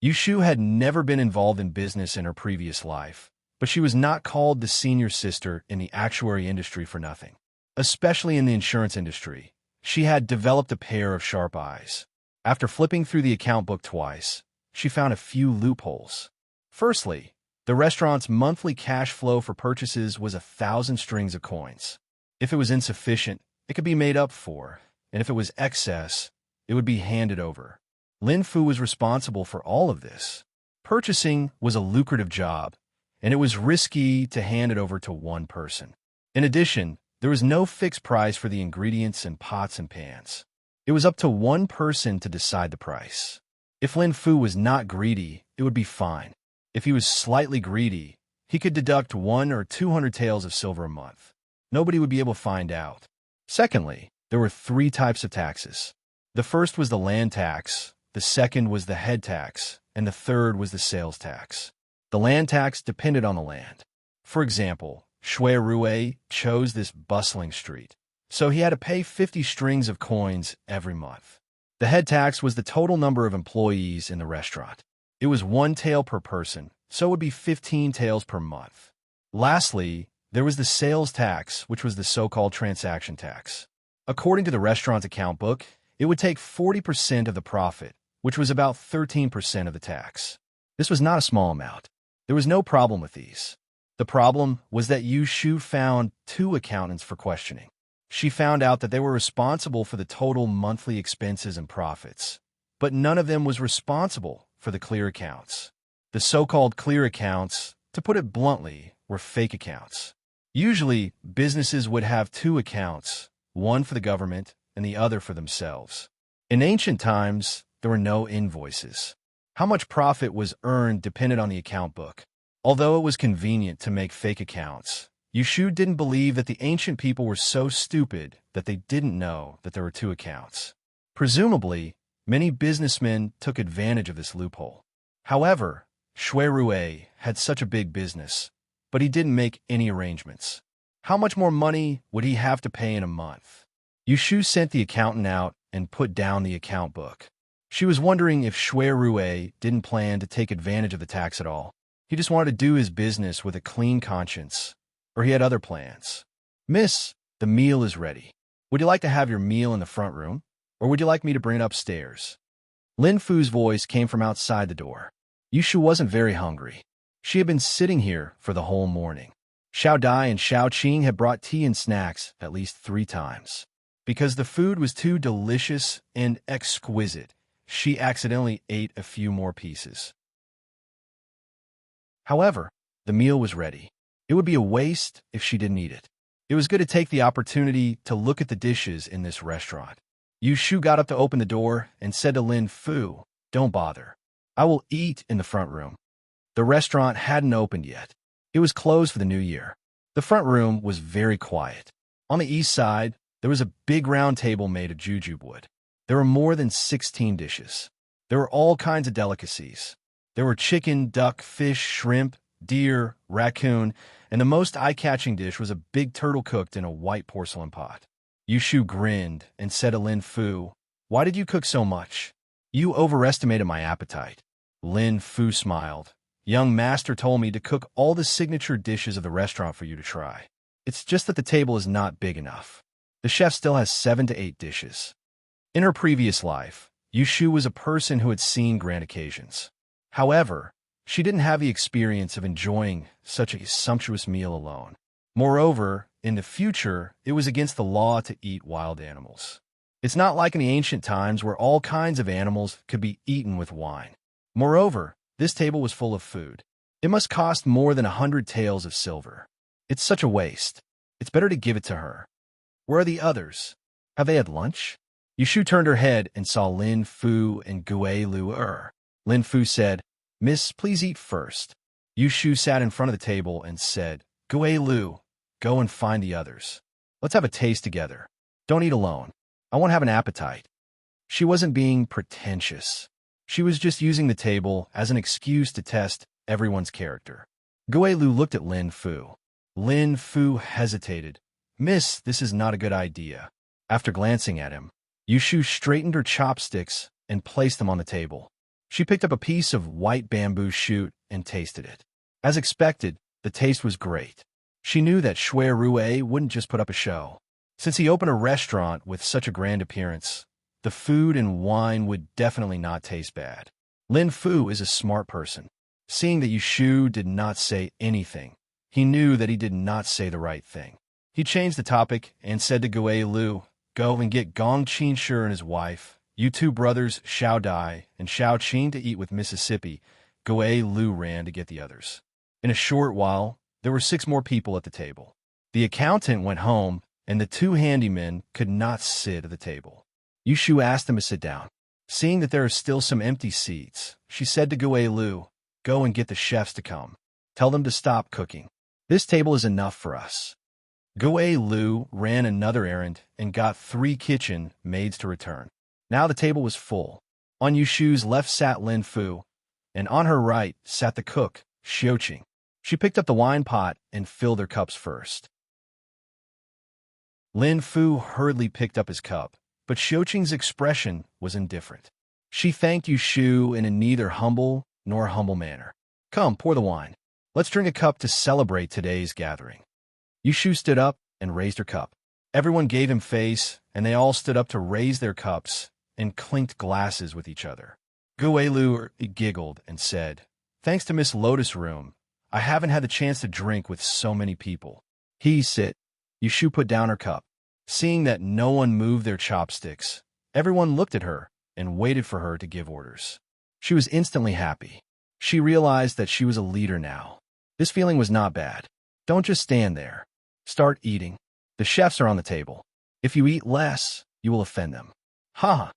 [SPEAKER 1] Yu Shu had never been involved in business in her previous life, but she was not called the senior sister in the actuary industry for nothing. Especially in the insurance industry, she had developed a pair of sharp eyes. After flipping through the account book twice, she found a few loopholes. Firstly, the restaurant's monthly cash flow for purchases was 1,000 strings of coins. If it was insufficient, it could be made up for, and if it was excess, it would be handed over. Lin Fu was responsible for all of this. Purchasing was a lucrative job, and it was risky to hand it over to one person. In addition, there was no fixed price for the ingredients and pots and pans. It was up to one person to decide the price. If Lin Fu was not greedy, it would be fine. If he was slightly greedy, he could deduct 100 or 200 taels of silver a month. Nobody would be able to find out. Secondly, there were 3 types of taxes. The first was the land tax, the second was the head tax, and the third was the sales tax. The land tax depended on the land. For example, Shui Rue chose this bustling street, so he had to pay 50 strings of coins every month. The head tax was the total number of employees in the restaurant. It was 1 tael per person, so it would be 15 taels per month. Lastly, there was the sales tax, which was the so-called transaction tax. According to the restaurant's account book, it would take 40% of the profit, which was about 13% of the tax. This was not a small amount. There was no problem with these. The problem was that Yu Shu found 2 accountants for questioning. She found out that they were responsible for the total monthly expenses and profits, but none of them was responsible for the clear accounts. The so-called clear accounts, to put it bluntly, were fake accounts. Usually, businesses would have 2 accounts, one for the government and the other for themselves. In ancient times, there were no invoices. How much profit was earned depended on the account book. Although it was convenient to make fake accounts, Yushu didn't believe that the ancient people were so stupid that they didn't know that there were two accounts. Presumably, many businessmen took advantage of this loophole. However, Shui Rue had such a big business, but he didn't make any arrangements. How much more money would he have to pay in a month? Yushu sent the accountant out and put down the account book. She was wondering if Shui Rue didn't plan to take advantage of the tax at all. He just wanted to do his business with a clean conscience, or he had other plans. Miss, the meal is ready. Would you like to have your meal in the front room, or would you like me to bring it upstairs? Lin Fu's voice came from outside the door. Yushu wasn't very hungry. She had been sitting here for the whole morning. Xiao Dai and Xiao Qing had brought tea and snacks at least 3 times. Because the food was too delicious and exquisite, she accidentally ate a few more pieces. However, the meal was ready. It would be a waste if she didn't eat it. It was good to take the opportunity to look at the dishes in this restaurant. Yushu got up to open the door and said to Lin Fu, "Don't bother. I will eat in the front room." The restaurant hadn't opened yet. It was closed for the new year. The front room was very quiet. On the east side, there was a big round table made of jujube wood. There were more than 16 dishes. There were all kinds of delicacies. There were chicken, duck, fish, shrimp, deer, raccoon, and the most eye-catching dish was a big turtle cooked in a white porcelain pot. Yushu grinned and said to Lin Fu, "Why did you cook so much? You overestimated my appetite." Lin Fu smiled. "Young master told me to cook all the signature dishes of the restaurant for you to try. It's just that the table is not big enough. The chef still has 7 to 8 dishes." In her previous life, Yushu was a person who had seen grand occasions. However, she didn't have the experience of enjoying such a sumptuous meal alone. Moreover, in the future, it was against the law to eat wild animals. It's not like in the ancient times where all kinds of animals could be eaten with wine. Moreover, this table was full of food. It must cost more than 100 taels of silver. It's such a waste. It's better to give it to her. Where are the others? Have they had lunch? Yushu turned her head and saw Lin Fu and Gue Lu. Lin Fu said, "Miss, please eat first." Yushu sat in front of the table and said, "Gue Lu, go and find the others. Let's have a taste together. Don't eat alone. I won't have an appetite." She wasn't being pretentious. She was just using the table as an excuse to test everyone's character. Gue Lu looked at Lin Fu. Lin Fu hesitated. "Miss, this is not a good idea." After glancing at him, Yushu straightened her chopsticks and placed them on the table. She picked up a piece of white bamboo shoot and tasted it. As expected, the taste was great. She knew that Shui Rue wouldn't just put up a show. Since he opened a restaurant with such a grand appearance, the food and wine would definitely not taste bad. Lin Fu is a smart person. Seeing that Yushu did not say anything, he knew that he did not say the right thing. He changed the topic and said to Gue Lu, "Go and get Gong Qin and his wife, you 2 brothers Xiao Dai and Xiao Qing to eat with Mississippi." Gue Lu ran to get the others. In a short while, there were 6 more people at the table. The accountant went home, and the 2 handymen could not sit at the table. Yushu asked them to sit down. Seeing that there are still some empty seats, she said to Gue Lu, "Go and get the chefs to come. Tell them to stop cooking. This table is enough for us." Gue Lu ran another errand and got 3 kitchen maids to return. Now the table was full. On Yushu's left sat Lin Fu, and on her right sat the cook, Xiaoqing. She picked up the wine pot and filled their cups first. Lin Fu hurriedly picked up his cup, but Xiaoqing's expression was indifferent. She thanked Yushu in a neither humble nor humble manner. "Come, pour the wine. Let's drink a cup to celebrate today's gathering." Yushu stood up and raised her cup. Everyone gave him face, and they all stood up to raise their cups and clinked glasses with each other. Gue Lu giggled and said, "Thanks to Miss Lotus Room, I haven't had the chance to drink with so many people." "He sit." Yushu put down her cup. Seeing that no one moved their chopsticks, everyone looked at her and waited for her to give orders. She was instantly happy. She realized that she was a leader now. This feeling was not bad. Don't just stand there. Start eating. The chefs are on the table. If you eat less, you will offend them. Ha!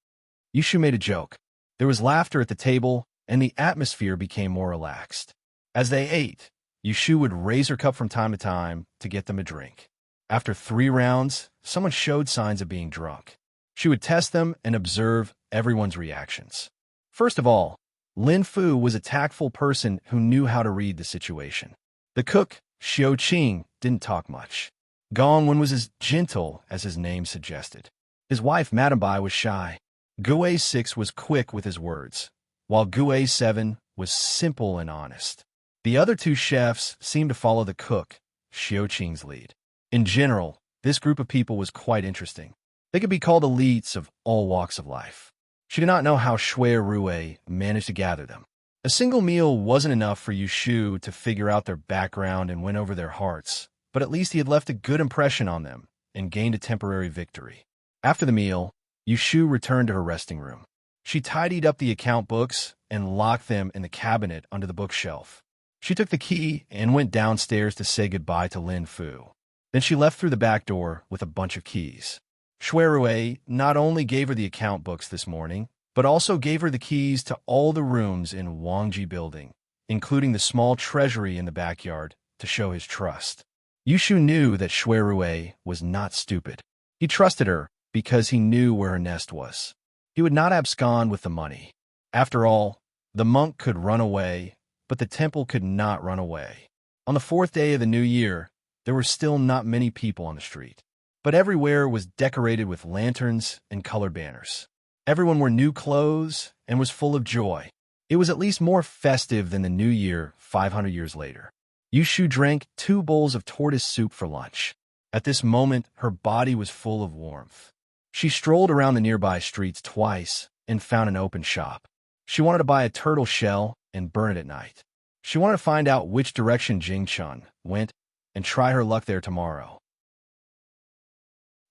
[SPEAKER 1] Yushu made a joke. There was laughter at the table, and the atmosphere became more relaxed. As they ate, Yushu would raise her cup from time to time to get them a drink. After 3 rounds, someone showed signs of being drunk. She would test them and observe everyone's reactions. First of all, Lin Fu was a tactful person who knew how to read the situation. The cook, Xiao Qing, didn't talk much. Gong Wen was as gentle as his name suggested. His wife, Madame Bai, was shy. Gue 6 was quick with his words, while Gue 7 was simple and honest. The other 2 chefs seemed to follow the cook, Xiao Qing's lead. In general, this group of people was quite interesting. They could be called elites of all walks of life. She did not know how Shui Rue managed to gather them. A single meal wasn't enough for Yushu to figure out their background and win over their hearts, but at least he had left a good impression on them and gained a temporary victory. After the meal, Yushu returned to her resting room. She tidied up the account books and locked them in the cabinet under the bookshelf. She took the key and went downstairs to say goodbye to Lin Fu. Then she left through the back door with a bunch of keys. Shui Rue not only gave her the account books this morning, but also gave her the keys to all the rooms in Wangji Building, including the small treasury in the backyard, to show his trust. Yushu knew that Shui Rue was not stupid. He trusted her because he knew where her nest was. He would not abscond with the money. After all, the monk could run away, but the temple could not run away. On the 4th day of the new year, there were still not many people on the street, but everywhere was decorated with lanterns and colored banners. Everyone wore new clothes and was full of joy. It was at least more festive than the new year 500 years later. Yushu drank 2 bowls of tortoise soup for lunch. At this moment, her body was full of warmth. She strolled around the nearby streets twice and found an open shop. She wanted to buy a turtle shell and burn it at night. She wanted to find out which direction Jingchun went and try her luck there tomorrow.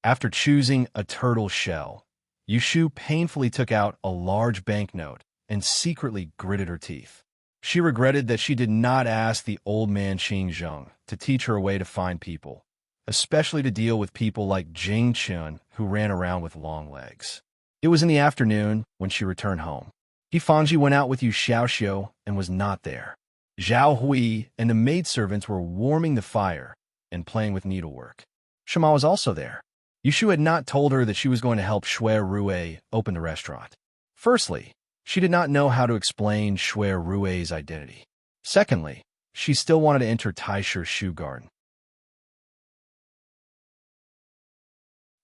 [SPEAKER 1] After choosing a turtle shell, Yushu painfully took out a large banknote and secretly gritted her teeth. She regretted that she did not ask the old man Xingzheng to teach her a way to find people, especially to deal with people like Jingchun who ran around with long legs. It was in the afternoon when she returned home. Fangji went out with Yu Xiaoxiu and was not there. Zhao Hui and the maidservants were warming the fire and playing with needlework. Shima was also there. Yushu had not told her that she was going to help Shui Rue open the restaurant. Firstly, she did not know how to explain Shui Rue's identity. Secondly, she still wanted to enter Taishi's shoe garden.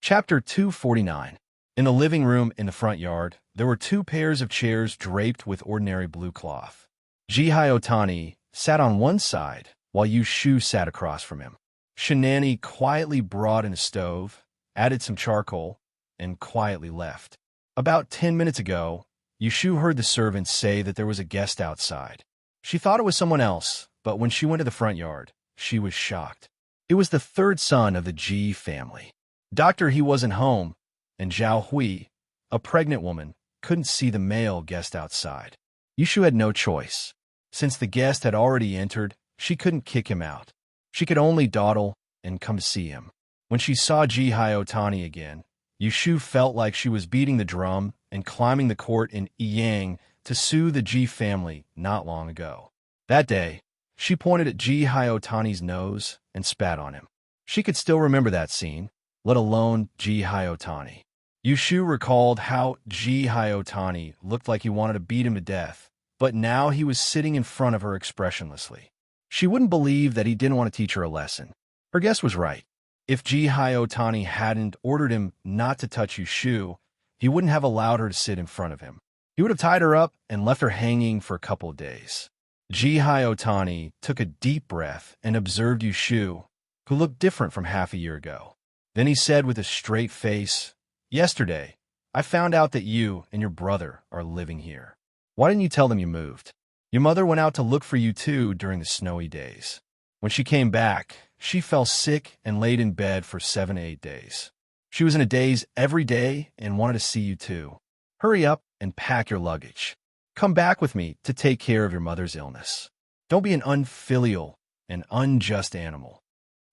[SPEAKER 1] Chapter 249. In the living room in the front yard, there were 2 pairs of chairs draped with ordinary blue cloth. Jihai Otani sat on one side, while Yushu sat across from him. Shinani quietly brought in a stove, added some charcoal, and quietly left. About 10 minutes ago, Yushu heard the servants say that there was a guest outside. She thought it was someone else, but when she went to the front yard, she was shocked. It was the 3rd son of the Ji family. Doctor He wasn't home, and Zhao Hui, a pregnant woman, couldn't see the male guest outside. Yushu had no choice. Since the guest had already entered, she couldn't kick him out. She could only dawdle and come to see him. When she saw Jihai Otani again, Yushu felt like she was beating the drum and climbing the court in Yiyang to sue the Ji family not long ago. That day, she pointed at Jihai Otani's nose and spat on him. She could still remember that scene, let alone Jihai Otani. Yushu recalled how Jihai Otani looked like he wanted to beat him to death, but now he was sitting in front of her expressionlessly. She wouldn't believe that he didn't want to teach her a lesson. Her guess was right. If Jihai Otani hadn't ordered him not to touch Yushu, he wouldn't have allowed her to sit in front of him. He would have tied her up and left her hanging for a couple of days. Jihai Otani took a deep breath and observed Yushu, who looked different from half a year ago. Then he said with a straight face, "Yesterday, I found out that you and your brother are living here. Why didn't you tell them you moved? Your mother went out to look for you too during the snowy days. When she came back, she fell sick and laid in bed for 7 to 8 days. She was in a daze every day and wanted to see you too. Hurry up and pack your luggage. Come back with me to take care of your mother's illness. Don't be an unfilial and unjust animal.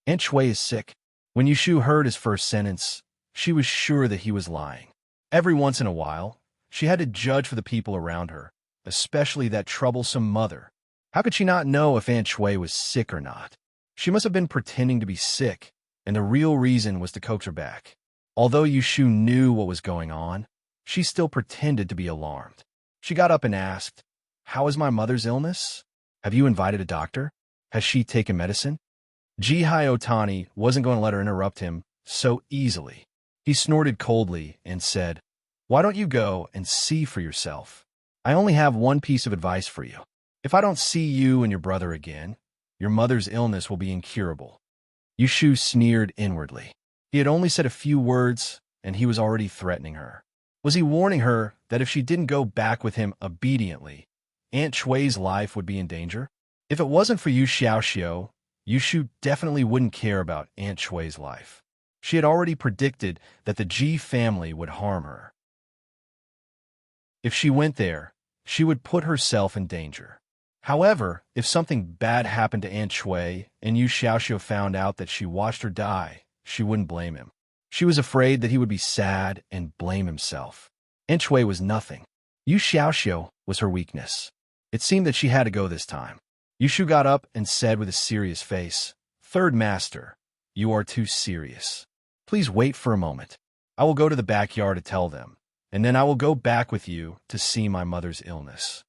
[SPEAKER 1] Aunt Shui is sick." When Yushu heard his first sentence, she was sure that he was lying. Every once in a while, she had to judge for the people around her, especially that troublesome mother. How could she not know if Aunt Shui was sick or not? She must have been pretending to be sick, and the real reason was to coax her back. Although Yushu knew what was going on, she still pretended to be alarmed. She got up and asked, "How is my mother's illness? Have you invited a doctor? Has she taken medicine?" Jihai Otani wasn't going to let her interrupt him so easily. He snorted coldly and said, "Why don't you go and see for yourself? I only have one piece of advice for you. If I don't see you and your brother again, your mother's illness will be incurable." Yushu sneered inwardly. He had only said a few words, and he was already threatening her. Was he warning her that if she didn't go back with him obediently, Aunt Shui's life would be in danger? If it wasn't for Yu Xiaoxiu, Yushu definitely wouldn't care about Aunt Shui's life. She had already predicted that the Ji family would harm her. If she went there, she would put herself in danger. However, if something bad happened to Aunt Shui and Yu Xiaoxiu found out that she watched her die, she wouldn't blame him. She was afraid that he would be sad and blame himself. Aunt Shui was nothing. Yu Xiaoxiu was her weakness. It seemed that she had to go this time. Yushu got up and said with a serious face, "Third Master, you are too serious. Please wait for a moment. I will go to the backyard to tell them, and then I will go back with you to see my mother's illness."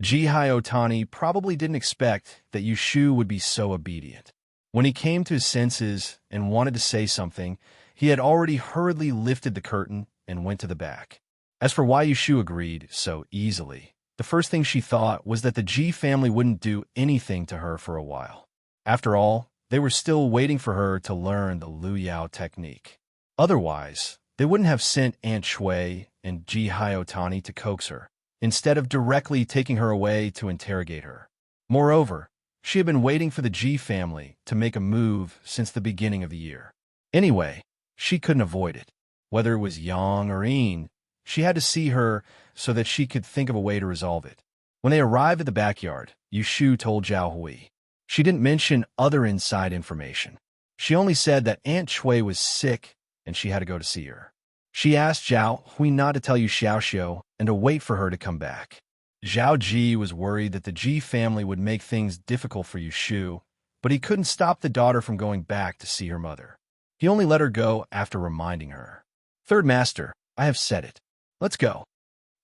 [SPEAKER 1] Jihai Otani probably didn't expect that Yushu would be so obedient. When he came to his senses and wanted to say something, he had already hurriedly lifted the curtain and went to the back. As for why Yushu agreed so easily, the first thing she thought was that the Ji family wouldn't do anything to her for a while. After all, they were still waiting for her to learn the Lu Yao technique. Otherwise, they wouldn't have sent Aunt Shui and Jihai Otani to coax her, instead of directly taking her away to interrogate her. Moreover, she had been waiting for the Ji family to make a move since the beginning of the year. Anyway, she couldn't avoid it. Whether it was Yang or Yin, she had to see her so that she could think of a way to resolve it. When they arrived at the backyard, Yushu told Zhao Hui. She didn't mention other inside information. She only said that Aunt Shui was sick and she had to go to see her. She asked Zhao Hui not to tell Yu Xiaoxiu and to wait for her to come back. Zhao Ji was worried that the Ji family would make things difficult for Yushu, but he couldn't stop the daughter from going back to see her mother. He only let her go after reminding her. "Third Master, I have said it. Let's go."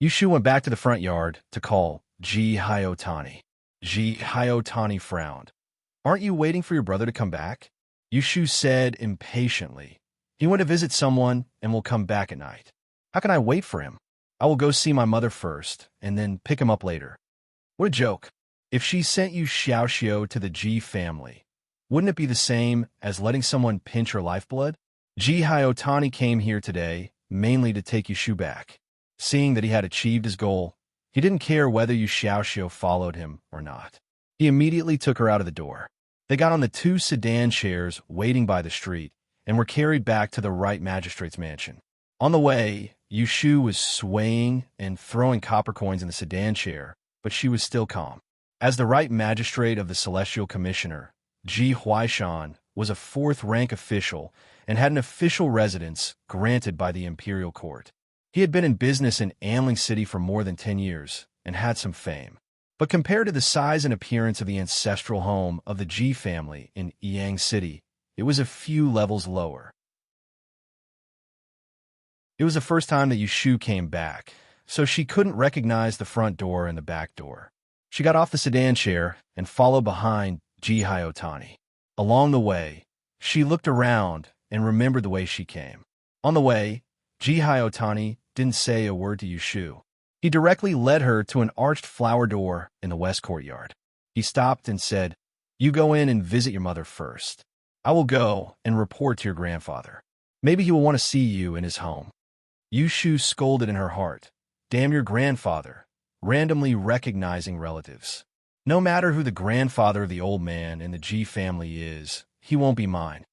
[SPEAKER 1] Yushu went back to the front yard to call Jihai Otani. Jihai Otani frowned. "Aren't you waiting for your brother to come back?" Yushu said impatiently. "He went to visit someone and will come back at night. How can I wait for him? I will go see my mother first, and then pick him up later." What a joke. If she sent Yu Xiaoxiu to the Ji family, wouldn't it be the same as letting someone pinch her lifeblood? Jihai Otani came here today mainly to take Yushu back. Seeing that he had achieved his goal, he didn't care whether Yu Xiaoxiu followed him or not. He immediately took her out of the door. They got on the 2 sedan chairs waiting by the street and were carried back to the right magistrate's mansion. On the way, Yushu was swaying and throwing copper coins in the sedan chair, but she was still calm. As the right magistrate of the Celestial Commissioner, Ji Huaishan was a 4th-rank official and had an official residence granted by the Imperial Court. He had been in business in Anling City for more than 10 years and had some fame. But compared to the size and appearance of the ancestral home of the Ji family in Yang City, it was a few levels lower. It was the first time that Yushu came back, so she couldn't recognize the front door and the back door. She got off the sedan chair and followed behind Jihai Otani. Along the way, she looked around and remembered the way she came. On the way, Jihai Otani didn't say a word to Yushu. He directly led her to an arched flower door in the west courtyard. He stopped and said, "You go in and visit your mother first. I will go and report to your grandfather. Maybe he will want to see you in his home." Yushu scolded in her heart, "Damn your grandfather," randomly recognizing relatives. No matter who the grandfather of the old man in the Ji family is, he won't be mine.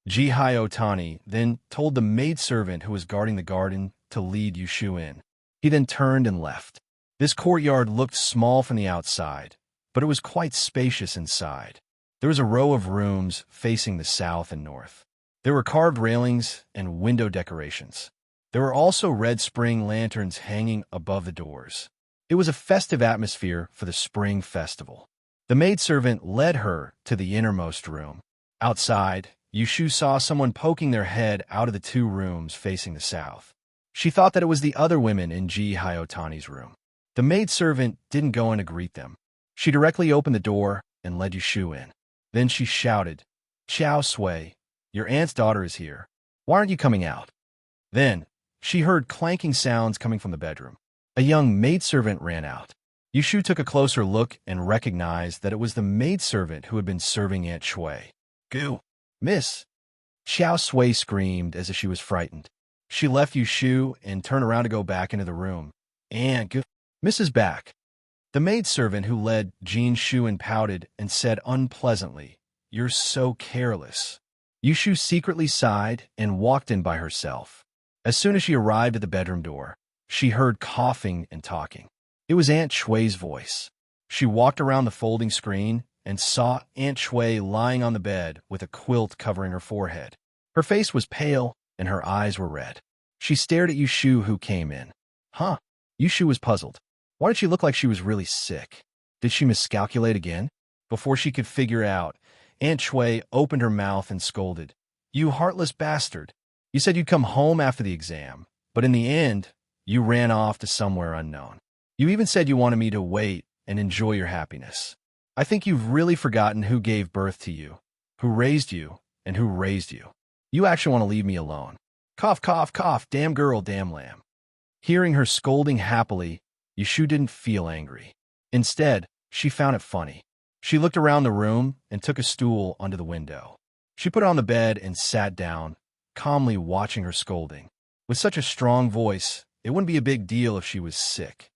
[SPEAKER 1] Jihai Otani then told the maidservant who was guarding the garden to lead Yushu in. He then turned and left. This courtyard looked small from the outside, but it was quite spacious inside. There was a row of rooms facing the south and north. There were carved railings and window decorations. There were also red spring lanterns hanging above the doors. It was a festive atmosphere for the spring festival. The maidservant led her to the innermost room. Outside, Yushu saw someone poking their head out of the two rooms facing the south. She thought that it was the other women in Ji Hyotani's room. The maidservant didn't go in to greet them. She directly opened the door and led Yushu in. Then she shouted, "Xiao Sui, your aunt's daughter is here. Why aren't you coming out?" Then, she heard clanking sounds coming from the bedroom. A young maidservant ran out. Yushu took a closer look and recognized that it was the maidservant who had been serving Aunt Shui. "Goo! Miss!" Xiao Sui screamed as if she was frightened. She left Yushu and turned around to go back into the room. "Aunt Goo! Miss is back." The maidservant who led Jean Shu pouted and said unpleasantly, "You're so careless." Yushu secretly sighed and walked in by herself. As soon as she arrived at the bedroom door, she heard coughing and talking. It was Aunt Shui's voice. She walked around the folding screen and saw Aunt Shui lying on the bed with a quilt covering her forehead. Her face was pale and her eyes were red. She stared at Yushu, who came in. Huh? Yushu was puzzled. Why did she look like she was really sick? Did she miscalculate again? Before she could figure out, Aunt Shui opened her mouth and scolded. "You heartless bastard. You said you'd come home after the exam, but in the end, you ran off to somewhere unknown. You even said you wanted me to wait and enjoy your happiness. I think you've really forgotten who gave birth to you, who raised you, and who raised you. You actually want to leave me alone. Cough, cough, cough, damn girl, damn lamb." Hearing her scolding happily, Yushu didn't feel angry. Instead, she found it funny. She looked around the room and took a stool under the window. She put it on the bed and sat down, calmly watching her scolding. With such a strong voice, it wouldn't be a big deal if she was sick.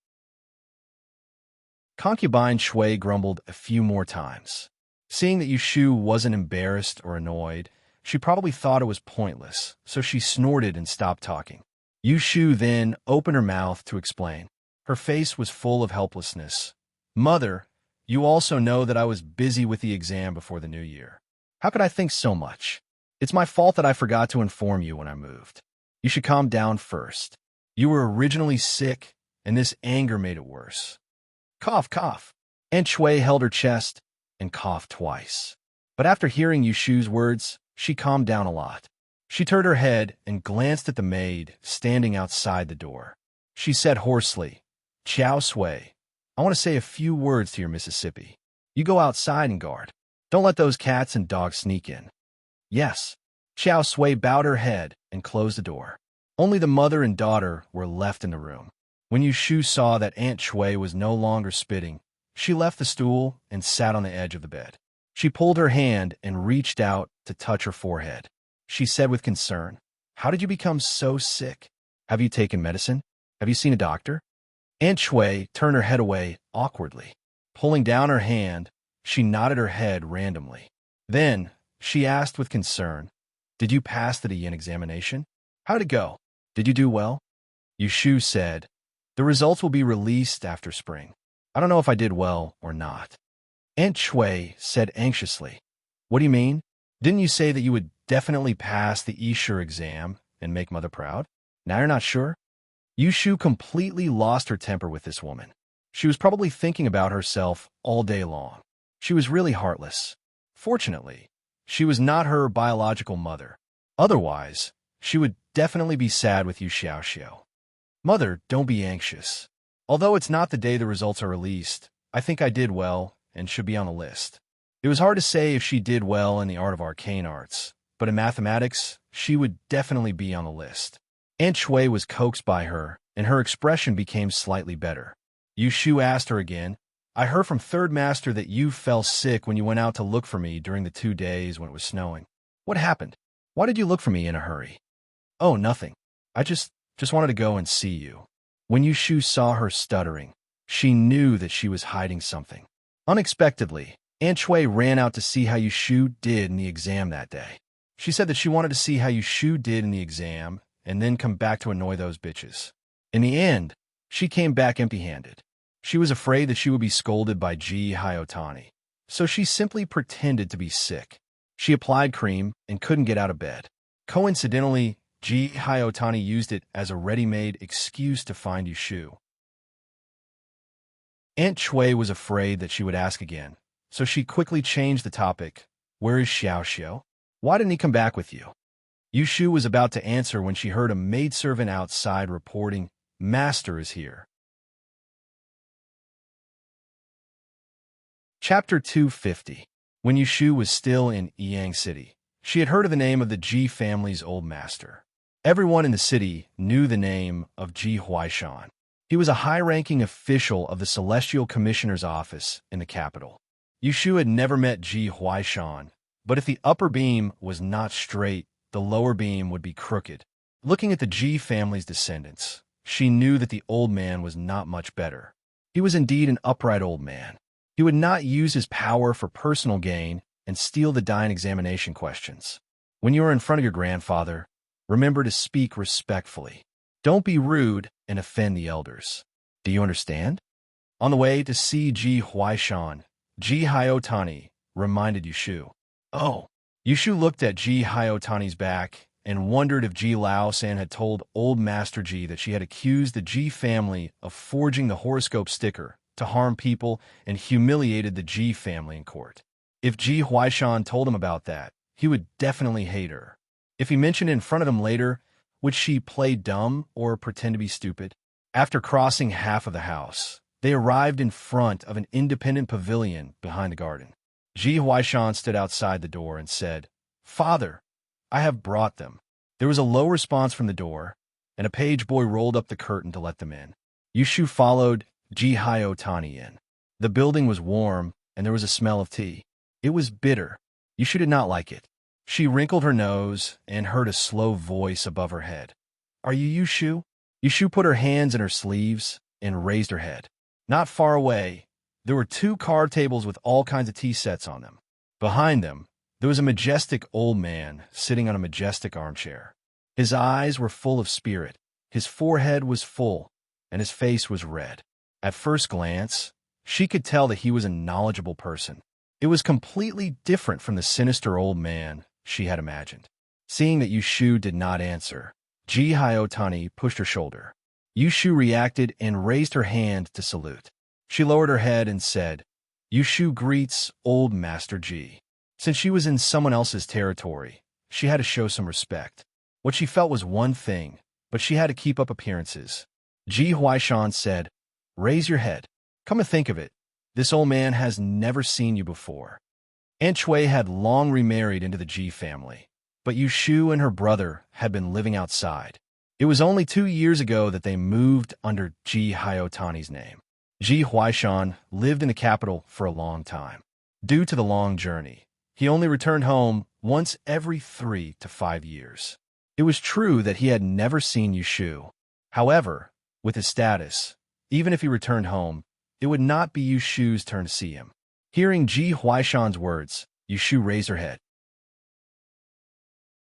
[SPEAKER 1] Concubine Shui grumbled a few more times. Seeing that Yushu wasn't embarrassed or annoyed, she probably thought it was pointless, so she snorted and stopped talking. Yushu then opened her mouth to explain. Her face was full of helplessness. "Mother, you also know that I was busy with the exam before the new year. How could I think so much? It's my fault that I forgot to inform you when I moved. You should calm down first. You were originally sick, and this anger made it worse." Cough, cough. Aunt Shui held her chest and coughed twice. But after hearing Yushu's words, she calmed down a lot. She turned her head and glanced at the maid standing outside the door. She said hoarsely, "Xiao Sui, I want to say a few words to your Mississippi. You go outside and guard. Don't let those cats and dogs sneak in." "Yes." Xiao Sui bowed her head and closed the door. Only the mother and daughter were left in the room. When Yushu saw that Aunt Shui was no longer spitting, she left the stool and sat on the edge of the bed. She pulled her hand and reached out to touch her forehead. She said with concern, "How did you become so sick? Have you taken medicine? Have you seen a doctor?" Aunt Shui turned her head away awkwardly. Pulling down her hand, she nodded her head randomly. Then, she asked with concern, "Did you pass the Yin examination? How'd it go? Did you do well?" Yushu said, "The results will be released after spring. I don't know if I did well or not." Aunt Shui said anxiously, "What do you mean? Didn't you say that you would definitely pass the Esher exam and make Mother proud? Now you're not sure?" Yushu completely lost her temper with this woman. She was probably thinking about herself all day long. She was really heartless. Fortunately, she was not her biological mother. Otherwise, she would definitely be sad with Yu Xiaoxiao. "Mother, don't be anxious. Although it's not the day the results are released, I think I did well and should be on the list." It was hard to say if she did well in the art of arcane arts, but in mathematics, she would definitely be on the list. Aunt Shui was coaxed by her, and her expression became slightly better. Yushu asked her again, "I heard from Third Master that you fell sick when you went out to look for me during the 2 days when it was snowing. What happened? Why did you look for me in a hurry?" "Oh, nothing. I just wanted to go and see you." When Yushu saw her stuttering, she knew that she was hiding something. Unexpectedly, Aunt Shui ran out to see how Yushu did in the exam that day. She said that she wanted to see how Yushu did in the exam and then come back to annoy those bitches. In the end, she came back empty-handed. She was afraid that she would be scolded by Ji Hyotani, so she simply pretended to be sick. She applied cream and couldn't get out of bed. Coincidentally, Ji Hyotani used it as a ready-made excuse to find Yushu. Aunt Shui was afraid that she would ask again, so she quickly changed the topic. Where is Xiao Xiao? Why didn't he come back with you? Yushu was about to answer when she heard a maidservant outside reporting, Master is here. Chapter 250. When Yushu was still in Yang City, she had heard of the name of the Ji family's old master. Everyone in the city knew the name of Ji Huaishan. He was a high-ranking official of the Celestial Commissioner's office in the capital. Yushu had never met Ji Huaishan, but if the upper beam was not straight, the lower beam would be crooked. Looking at the Ji family's descendants, she knew that the old man was not much better. He was indeed an upright old man. He would not use his power for personal gain and steal the dying examination questions. When you are in front of your grandfather, remember to speak respectfully. Don't be rude and offend the elders. Do you understand? On the way to see Ji Huaishan, Ji Hyotani reminded Yushu. Oh. Yushu looked at Ji Hyotani's back and wondered if Ji Lao-san had told old Master Ji that she had accused the Ji family of forging the horoscope sticker to harm people and humiliated the Ji family in court. If Ji Huaishan told him about that, he would definitely hate her. If he mentioned it in front of him later, would she play dumb or pretend to be stupid? After crossing half of the house, they arrived in front of an independent pavilion behind the garden. Ji Huaishan stood outside the door and said, Father, I have brought them. There was a low response from the door, and a page boy rolled up the curtain to let them in. Yushu followed Ji Hyotani in. The building was warm, and there was a smell of tea. It was bitter. Yushu did not like it. She wrinkled her nose and heard a slow voice above her head. Are you Yushu? Yushu put her hands in her sleeves and raised her head. Not far away, there were 2 card tables with all kinds of tea sets on them. Behind them, there was a majestic old man sitting on a majestic armchair. His eyes were full of spirit, his forehead was full, and his face was red. At first glance, she could tell that he was a knowledgeable person. It was completely different from the sinister old man she had imagined. Seeing that Yushu did not answer, Ji Hyotani pushed her shoulder. Yushu reacted and raised her hand to salute. She lowered her head and said, Yushu greets old Master Ji. Since she was in someone else's territory, she had to show some respect. What she felt was one thing, but she had to keep up appearances. Ji Huaishan said, Raise your head. Come to think of it, this old man has never seen you before. Aunt Chui had long remarried into the Ji family, but Yushu and her brother had been living outside. It was only 2 years ago that they moved under Ji Hyotani's name. Ji Huaishan lived in the capital for a long time. Due to the long journey, he only returned home once every 3 to 5 years. It was true that he had never seen Yushu. However, with his status, even if he returned home, it would not be Yushu's turn to see him. Hearing Ji Huaishan's words, Yushu raised her head.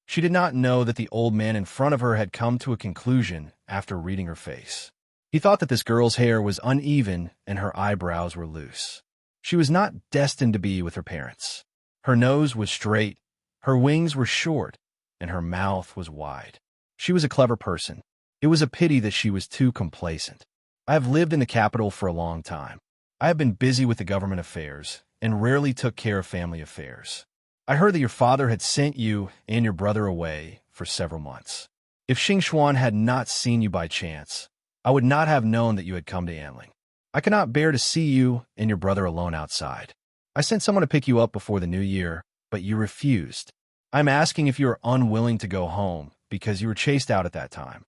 [SPEAKER 1] She did not know that the old man in front of her had come to a conclusion after reading her face. He thought that this girl's hair was uneven and her eyebrows were loose. She was not destined to be with her parents. Her nose was straight, her wings were short, and her mouth was wide. She was a clever person. It was a pity that she was too complacent. I have lived in the capital for a long time. I have been busy with the government affairs and rarely took care of family affairs. I heard that your father had sent you and your brother away for several months. If Xingxuan had not seen you by chance, I would not have known that you had come to Anling. I cannot bear to see you and your brother alone outside. I sent someone to pick you up before the new year, but you refused. I'm asking if you are unwilling to go home because you were chased out at that time.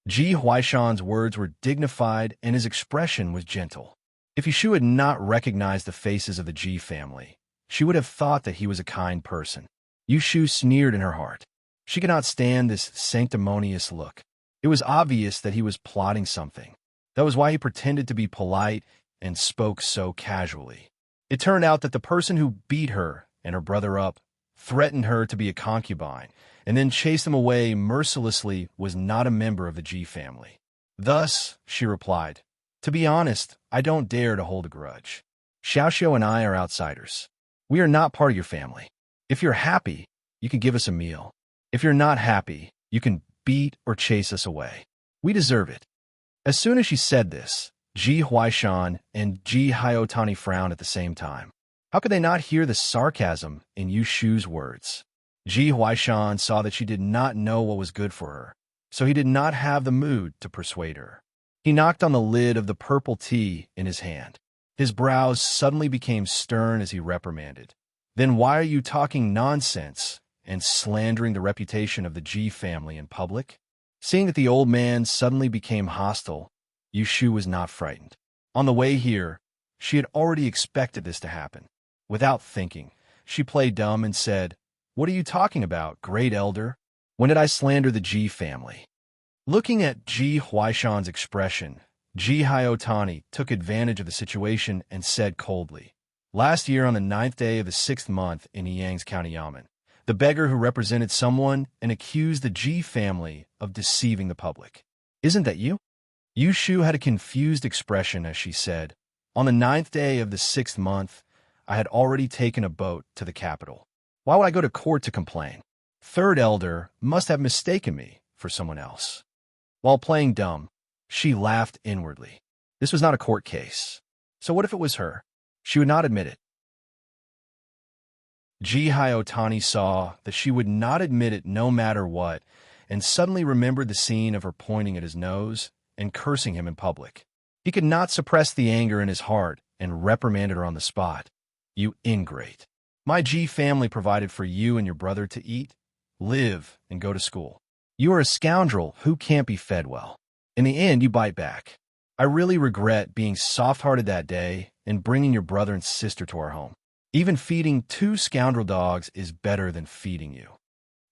[SPEAKER 1] Ji Huaishan's words were dignified and his expression was gentle. If Yushu had not recognized the faces of the Ji family, she would have thought that he was a kind person. Yushu sneered in her heart. She could not stand this sanctimonious look. It was obvious that he was plotting something. That was why he pretended to be polite and spoke so casually. It turned out that the person who beat her and her brother up, threatened her to be a concubine, and then chased them away mercilessly was not a member of the Ji family. Thus, she replied, To be honest, I don't dare to hold a grudge. Xiao Xiao and I are outsiders. We are not part of your family. If you're happy, you can give us a meal. If you're not happy, you can beat or chase us away. We deserve it. As soon as she said this, Ji Huaishan and Ji Hyotani frowned at the same time. How could they not hear the sarcasm in Yu Shu's words? Ji Huaishan saw that she did not know what was good for her, so he did not have the mood to persuade her. He knocked on the lid of the purple tea in his hand. His brows suddenly became stern as he reprimanded. Then why are you talking nonsense and slandering the reputation of the Ji family in public? Seeing that the old man suddenly became hostile, Yu Shu was not frightened. On the way here, she had already expected this to happen. Without thinking, she played dumb and said, "What are you talking about, great elder? When did I slander the Ji family?" Looking at Ji Huaishan's expression, Ji Hyotani took advantage of the situation and said coldly, "Last year on the 9th day of the 6th month in Yang's County Yamen, the beggar who represented someone and accused the Ji family of deceiving the public. Isn't that you?" Yu Shu had a confused expression as she said, "On the 9th day of the 6th month, I had already taken a boat to the capital. Why would I go to court to complain? Third elder must have mistaken me for someone else." While playing dumb, she laughed inwardly. This was not a court case. So what if it was her? She would not admit it. Ji Hyotani saw that she would not admit it no matter what, and suddenly remembered the scene of her pointing at his nose and cursing him in public. He could not suppress the anger in his heart and reprimanded her on the spot. "You ingrate. My Ji family provided for you and your brother to eat, live, and go to school. You are a scoundrel who can't be fed well. In the end, you bite back. I really regret being soft-hearted that day and bringing your brother and sister to our home. Even feeding 2 scoundrel dogs is better than feeding you."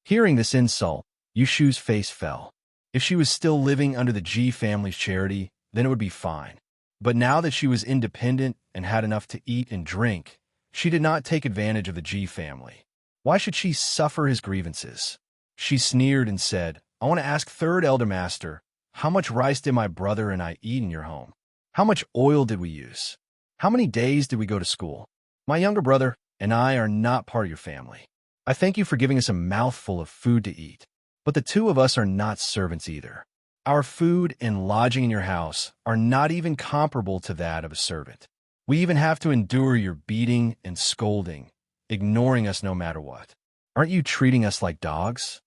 [SPEAKER 1] Hearing this insult, Yu Shu's face fell. If she was still living under the Ji family's charity, then it would be fine. But now that she was independent and had enough to eat and drink, she did not take advantage of the Ji family. Why should she suffer his grievances? She sneered and said, "I want to ask Third Elder Master, how much rice did my brother and I eat in your home? How much oil did we use? How many days did we go to school? My younger brother and I are not part of your family. I thank you for giving us a mouthful of food to eat, but the 2 of us are not servants either. Our food and lodging in your house are not even comparable to that of a servant. We even have to endure your beating and scolding, ignoring us no matter what. Aren't you treating us like dogs?"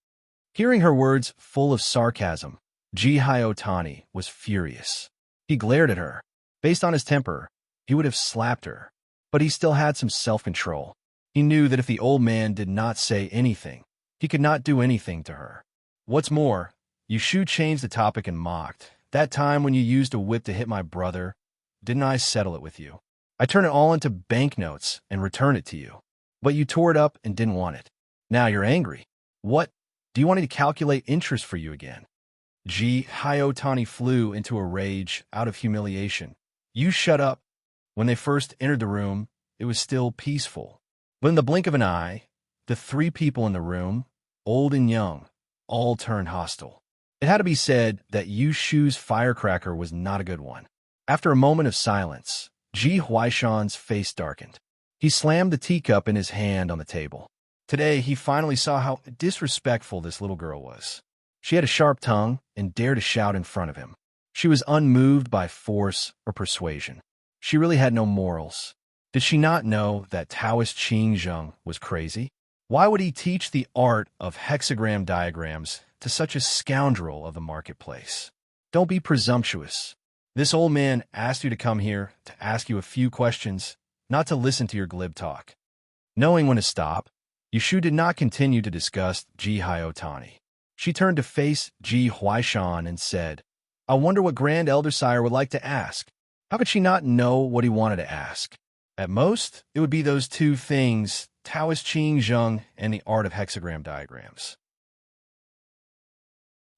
[SPEAKER 1] Hearing her words full of sarcasm, Ji Hyotani was furious. He glared at her. Based on his temper, he would have slapped her, but he still had some self-control. He knew that if the old man did not say anything, he could not do anything to her. What's more, Yu Shu changed the topic and mocked. "That time when you used a whip to hit my brother, didn't I settle it with you? I turned it all into banknotes and returned it to you. But you tore it up and didn't want it. Now you're angry. What? Do you want me to calculate interest for you again?" Ji Hyotani flew into a rage out of humiliation. "You shut up." When they first entered the room, it was still peaceful. But in the blink of an eye, the 3 people in the room, old and young, all turned hostile. It had to be said that Yu Shu's firecracker was not a good one. After a moment of silence, Ji Huaishan's face darkened. He slammed the teacup in his hand on the table. Today, he finally saw how disrespectful this little girl was. She had a sharp tongue and dared to shout in front of him. She was unmoved by force or persuasion. She really had no morals. Did she not know that Taoist Qing Zheng was crazy? Why would he teach the art of hexagram diagrams to such a scoundrel of the marketplace? Don't be presumptuous. This old man asked you to come here to ask you a few questions, not to listen to your glib talk. Knowing when to stop, Yu Shu did not continue to discuss Ji Hyotani. She turned to face Ji Huaishan and said, "I wonder what Grand Elder Sire would like to ask." How could she not know what he wanted to ask? At most, it would be those 2 things, Taoist Qing Zheng and the art of hexagram diagrams.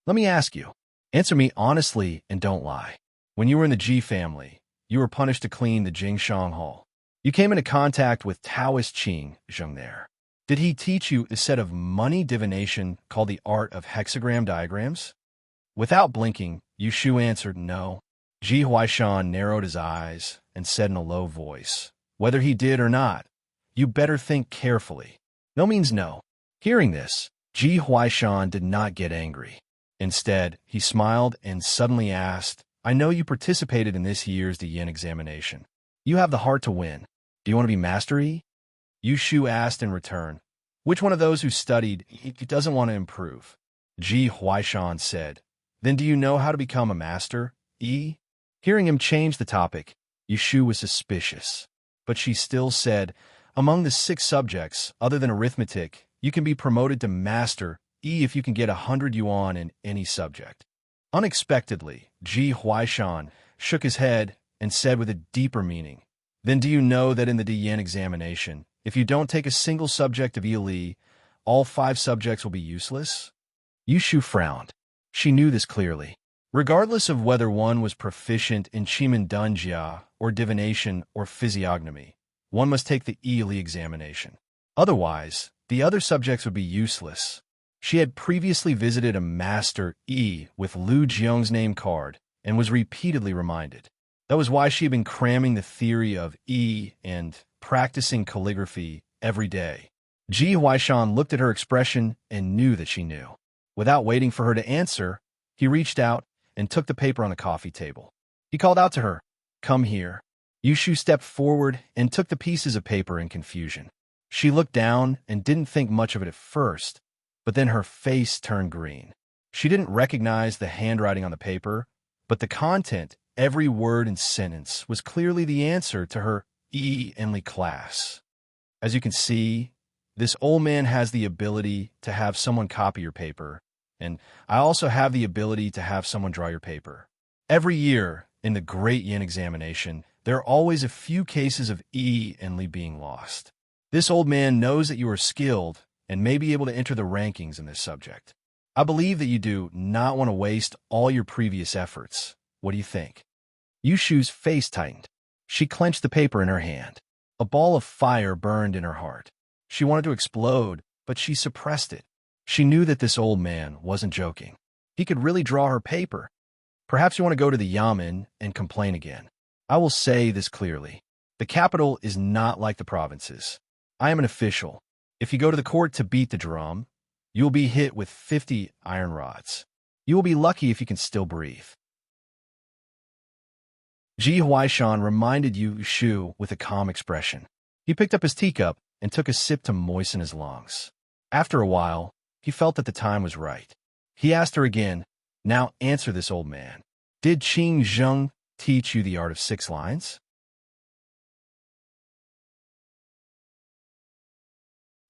[SPEAKER 1] "Let me ask you. Answer me honestly and don't lie. When you were in the Ji family, you were punished to clean the Jingshang Hall. You came into contact with Taoist Qing Zheng there. Did he teach you a set of money divination called the art of hexagram diagrams?" Without blinking, Yu Shu answered no. Ji Huaishan narrowed his eyes and said in a low voice, "Whether he did or not, you better think carefully. No means no." Hearing this, Ji Huaishan did not get angry. Instead, he smiled and suddenly asked, "I know you participated in this year's Yen examination. You have the heart to win. Do you want to be Master Yi?" Yu Shu asked in return. Which one of those who studied he doesn't want to improve? Ji Huaishan said. Then do you know how to become a master? Hearing him change the topic, Yu Shu was suspicious. But she still said, among the 6 subjects, other than arithmetic, you can be promoted to master if you can get 100 yuan in any subject. Unexpectedly, Ji Huaishan shook his head and said with a deeper meaning, then do you know that in the Diyan examination, if you don't take a single subject of Yi, all 5 subjects will be useless? Yu Shu frowned. She knew this clearly. Regardless of whether one was proficient in Qimen Dunjia or divination or physiognomy, one must take the Yi examination. Otherwise, the other subjects would be useless. She had previously visited a master with Lu Jiong's name card and was repeatedly reminded. That was why she had been cramming the theory of and practicing calligraphy every day. Ji Huaishan looked at her expression and knew that she knew. Without waiting for her to answer, he reached out and took the paper on the coffee table. He called out to her, come here. Yu Shu stepped forward and took the pieces of paper in confusion. She looked down and didn't think much of it at first, but then her face turned green. She didn't recognize the handwriting on the paper, but the content, every word and sentence, was clearly the answer to her Enli class. As you can see, this old man has the ability to have someone copy your paper, and I also have the ability to have someone draw your paper. Every year, in the Great Yin examination, there are always a few cases of Enli being lost. This old man knows that you are skilled and may be able to enter the rankings in this subject. I believe that you do not want to waste all your previous efforts. What do you think? Yu Shu's face tightened. She clenched the paper in her hand. A ball of fire burned in her heart. She wanted to explode, but she suppressed it. She knew that this old man wasn't joking. He could really draw her paper. Perhaps you want to go to the Yamen and complain again. I will say this clearly. The capital is not like the provinces. I am an official. If you go to the court to beat the drum, you will be hit with 50 iron rods. You will be lucky if you can still breathe. Ji Huaishan reminded Yu Shu with a calm expression. He picked up his teacup and took a sip to moisten his lungs. After a while, he felt that the time was right. He asked her again, now answer this old man. Did Qing Zheng teach you the art of 6 lines?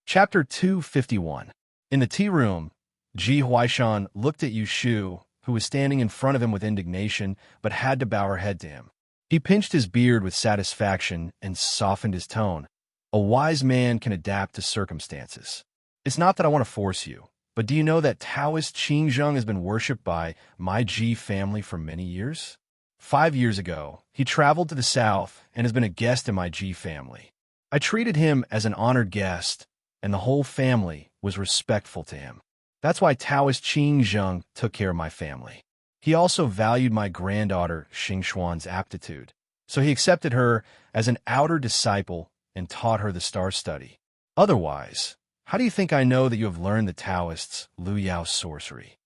[SPEAKER 1] Chapter 251. In the tea room, Ji Huaishan looked at Yu Shu, who was standing in front of him with indignation, but had to bow her head to him. He pinched his beard with satisfaction and softened his tone. A wise man can adapt to circumstances. It's not that I want to force you, but do you know that Taoist Qing Zheng has been worshipped by my Ji family for many years? 5 years ago, he traveled to the south and has been a guest in my Ji family. I treated him as an honored guest, and the whole family was respectful to him. That's why Taoist Qing Zheng took care of my family. He also valued my granddaughter Xingxuan's aptitude, so he accepted her as an outer disciple and taught her the star study. Otherwise, how do you think I know that you have learned the Taoists' Lu Yao sorcery?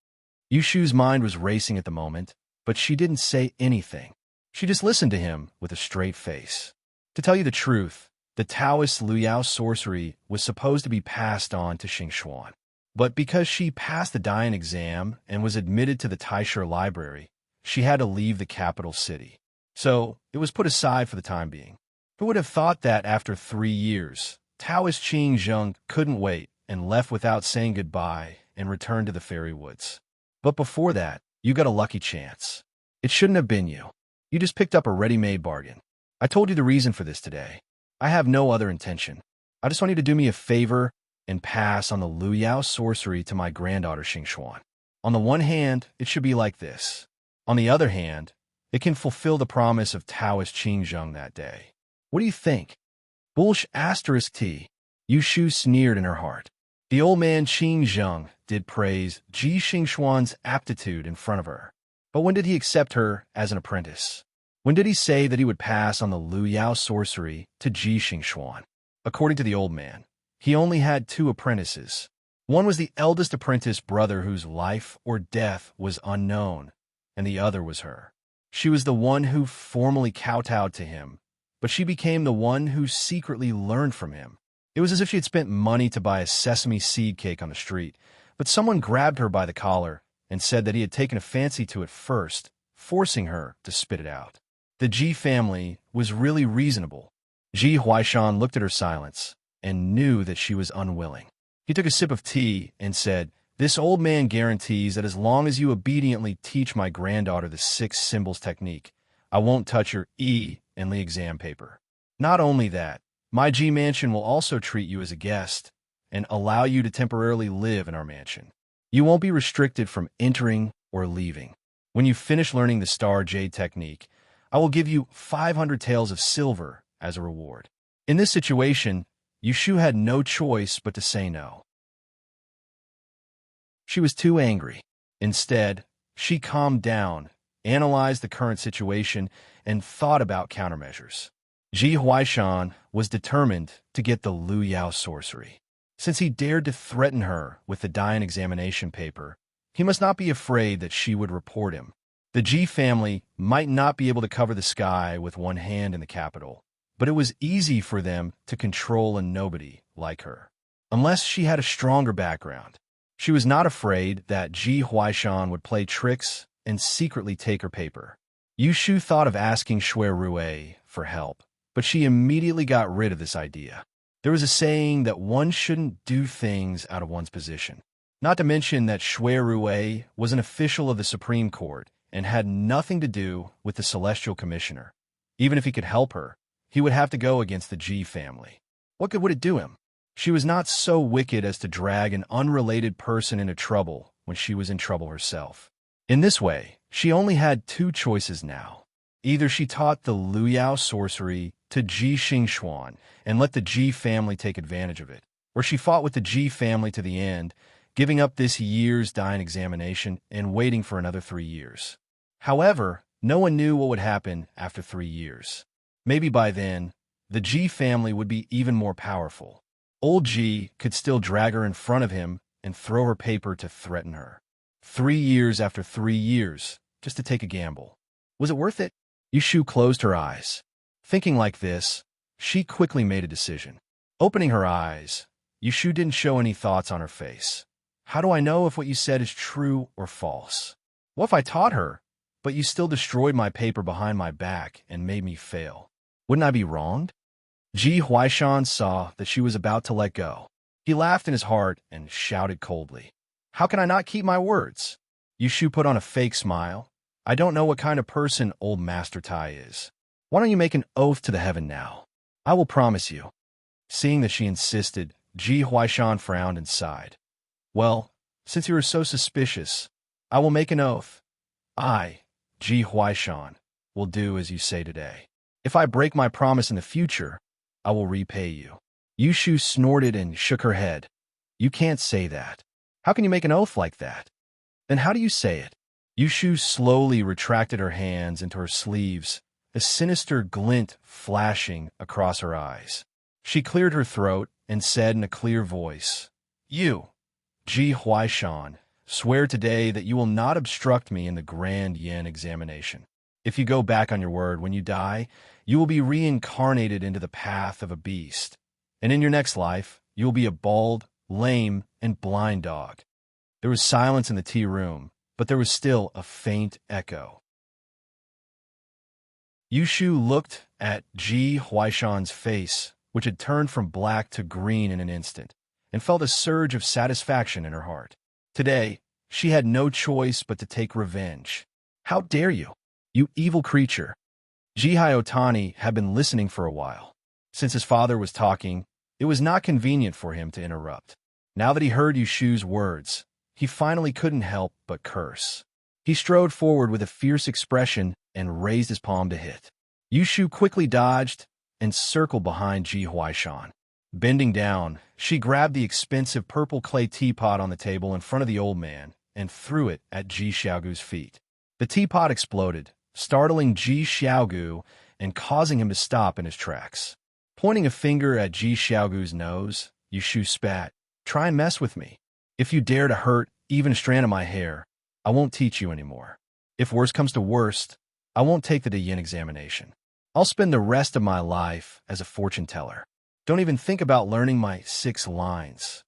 [SPEAKER 1] Yu Shu's mind was racing at the moment, but she didn't say anything. She just listened to him with a straight face. To tell you the truth, the Taoist Lu Yao sorcery was supposed to be passed on to Xingxuan. But because she passed the Dian exam and was admitted to the Taisher library, she had to leave the capital city. So it was put aside for the time being. Who would have thought that after 3 years, Taoist Qing Zheng couldn't wait and left without saying goodbye and returned to the fairy woods. But before that, you got a lucky chance. It shouldn't have been you. You just picked up a ready-made bargain. I told you the reason for this today. I have no other intention. I just want you to do me a favor and pass on the Lu Yao sorcery to my granddaughter Xingxuan. On the one hand, it should be like this. On the other hand, it can fulfill the promise of Taoist Qing Zheng that day. What do you think? Bullsh asterisk T. Yu Shu sneered in her heart. The old man Qing Zheng did praise Ji Xingxuan's aptitude in front of her. But when did he accept her as an apprentice? When did he say that he would pass on the Lu Yao sorcery to Ji Xingxuan? According to the old man, he only had 2 apprentices. One was the eldest apprentice brother whose life or death was unknown, and the other was her. She was the one who formally kowtowed to him, but she became the one who secretly learned from him. It was as if she had spent money to buy a sesame seed cake on the street, but someone grabbed her by the collar and said that he had taken a fancy to it first, forcing her to spit it out. The Ji family was really reasonable. Ji Huaishan looked at her silence and knew that she was unwilling. He took a sip of tea and said, "This old man guarantees that as long as you obediently teach my granddaughter the 6 symbols technique, I won't touch your E in the exam paper. Not only that, my G mansion will also treat you as a guest and allow you to temporarily live in our mansion. You won't be restricted from entering or leaving. When you finish learning the Star Jade technique, I will give you 500 taels of silver as a reward." In this situation, Yushu had no choice but to say no. She was too angry. Instead, she calmed down, analyzed the current situation, and thought about countermeasures. Ji Huaishan was determined to get the Lu Yao sorcery. Since he dared to threaten her with the Dian examination paper, he must not be afraid that she would report him. The Ji family might not be able to cover the sky with one hand in the capital, but it was easy for them to control a nobody like her. Unless she had a stronger background, she was not afraid that Ji Huaishan would play tricks and secretly take her paper. Yushu thought of asking Shui Rue for help, but she immediately got rid of this idea. There was a saying that one shouldn't do things out of one's position. Not to mention that Shui Rue was an official of the Supreme Court and had nothing to do with the Celestial Commissioner. Even if he could help her, he would have to go against the Ji family. What good would it do him? She was not so wicked as to drag an unrelated person into trouble when she was in trouble herself. In this way, she only had 2 choices now. Either she taught the Lu Yao sorcery to Ji Xingxuan and let the Ji family take advantage of it, or she fought with the Ji family to the end, giving up this year's Dian examination and waiting for another 3 years. However, no one knew what would happen after 3 years. Maybe by then, the Ji family would be even more powerful. Old Ji could still drag her in front of him and throw her paper to threaten her. 3 years after 3 years, just to take a gamble. Was it worth it? Yushu closed her eyes. Thinking like this, she quickly made a decision. Opening her eyes, Yushu didn't show any thoughts on her face. "How do I know if what you said is true or false? What if I taught her, but you still destroyed my paper behind my back and made me fail? Wouldn't I be wronged?" Ji Huaishan saw that she was about to let go. He laughed in his heart and shouted coldly, "How can I not keep my words?" Yushu put on a fake smile. "I don't know what kind of person old Master Tai is. Why don't you make an oath to the heaven now? I will promise you." Seeing that she insisted, Ji Huaishan frowned and sighed. "Well, since you are so suspicious, I will make an oath. I, Ji Huaishan, will do as you say today. If I break my promise in the future, I will repay you." Yushu snorted and shook her head. "You can't say that. How can you make an oath like that? Then how do you say it?" Yushu slowly retracted her hands into her sleeves, a sinister glint flashing across her eyes. She cleared her throat and said in a clear voice, "You, Ji Huaishan, swear today that you will not obstruct me in the Grand Yin examination. If you go back on your word when you die, you will be reincarnated into the path of a beast. And in your next life, you will be a bald, lame, and blind dog." There was silence in the tea room, but there was still a faint echo. Yushu looked at Ji Huaishan's face, which had turned from black to green in an instant, and felt a surge of satisfaction in her heart. Today, she had no choice but to take revenge. "How dare you, you evil creature!" Ji Hyotani had been listening for a while. Since his father was talking, it was not convenient for him to interrupt. Now that he heard Yushu's words, he finally couldn't help but curse. He strode forward with a fierce expression and raised his palm to hit. Yushu quickly dodged and circled behind Ji Huaishan. Bending down, she grabbed the expensive purple clay teapot on the table in front of the old man and threw it at Ji Xiaogu's feet. The teapot exploded, startling Ji Xiaogu and causing him to stop in his tracks. Pointing a finger at Ji Xiaogu's nose, Yushu spat, "Try and mess with me. If you dare to hurt even a strand of my hair, I won't teach you anymore. If worst comes to worst, I won't take the Yin examination. I'll spend the rest of my life as a fortune teller. Don't even think about learning my 6 lines.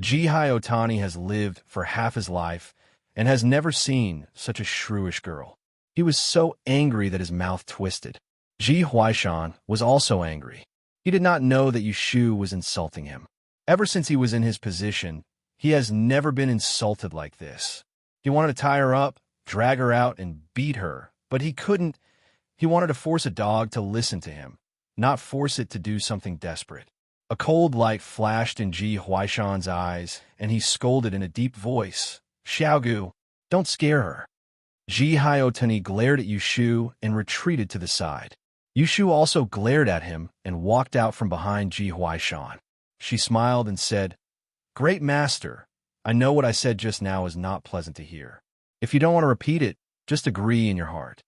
[SPEAKER 1] Jihai Otani has lived for half his life and has never seen such a shrewish girl. He was so angry that his mouth twisted. Ji Huaishan was also angry. He did not know that Yushu was insulting him. Ever since he was in his position, he has never been insulted like this. He wanted to tie her up, drag her out, and beat her, but he couldn't. He wanted to force a dog to listen to him, not force it to do something desperate. A cold light flashed in Ji Huaishan's eyes, and he scolded in a deep voice, "Xiaogu, don't scare her." Ji Otani glared at Yushu and retreated to the side. Yushu also glared at him and walked out from behind Ji Huaishan. She smiled and said, "Great master, I know what I said just now is not pleasant to hear. If you don't want to repeat it, just agree in your heart.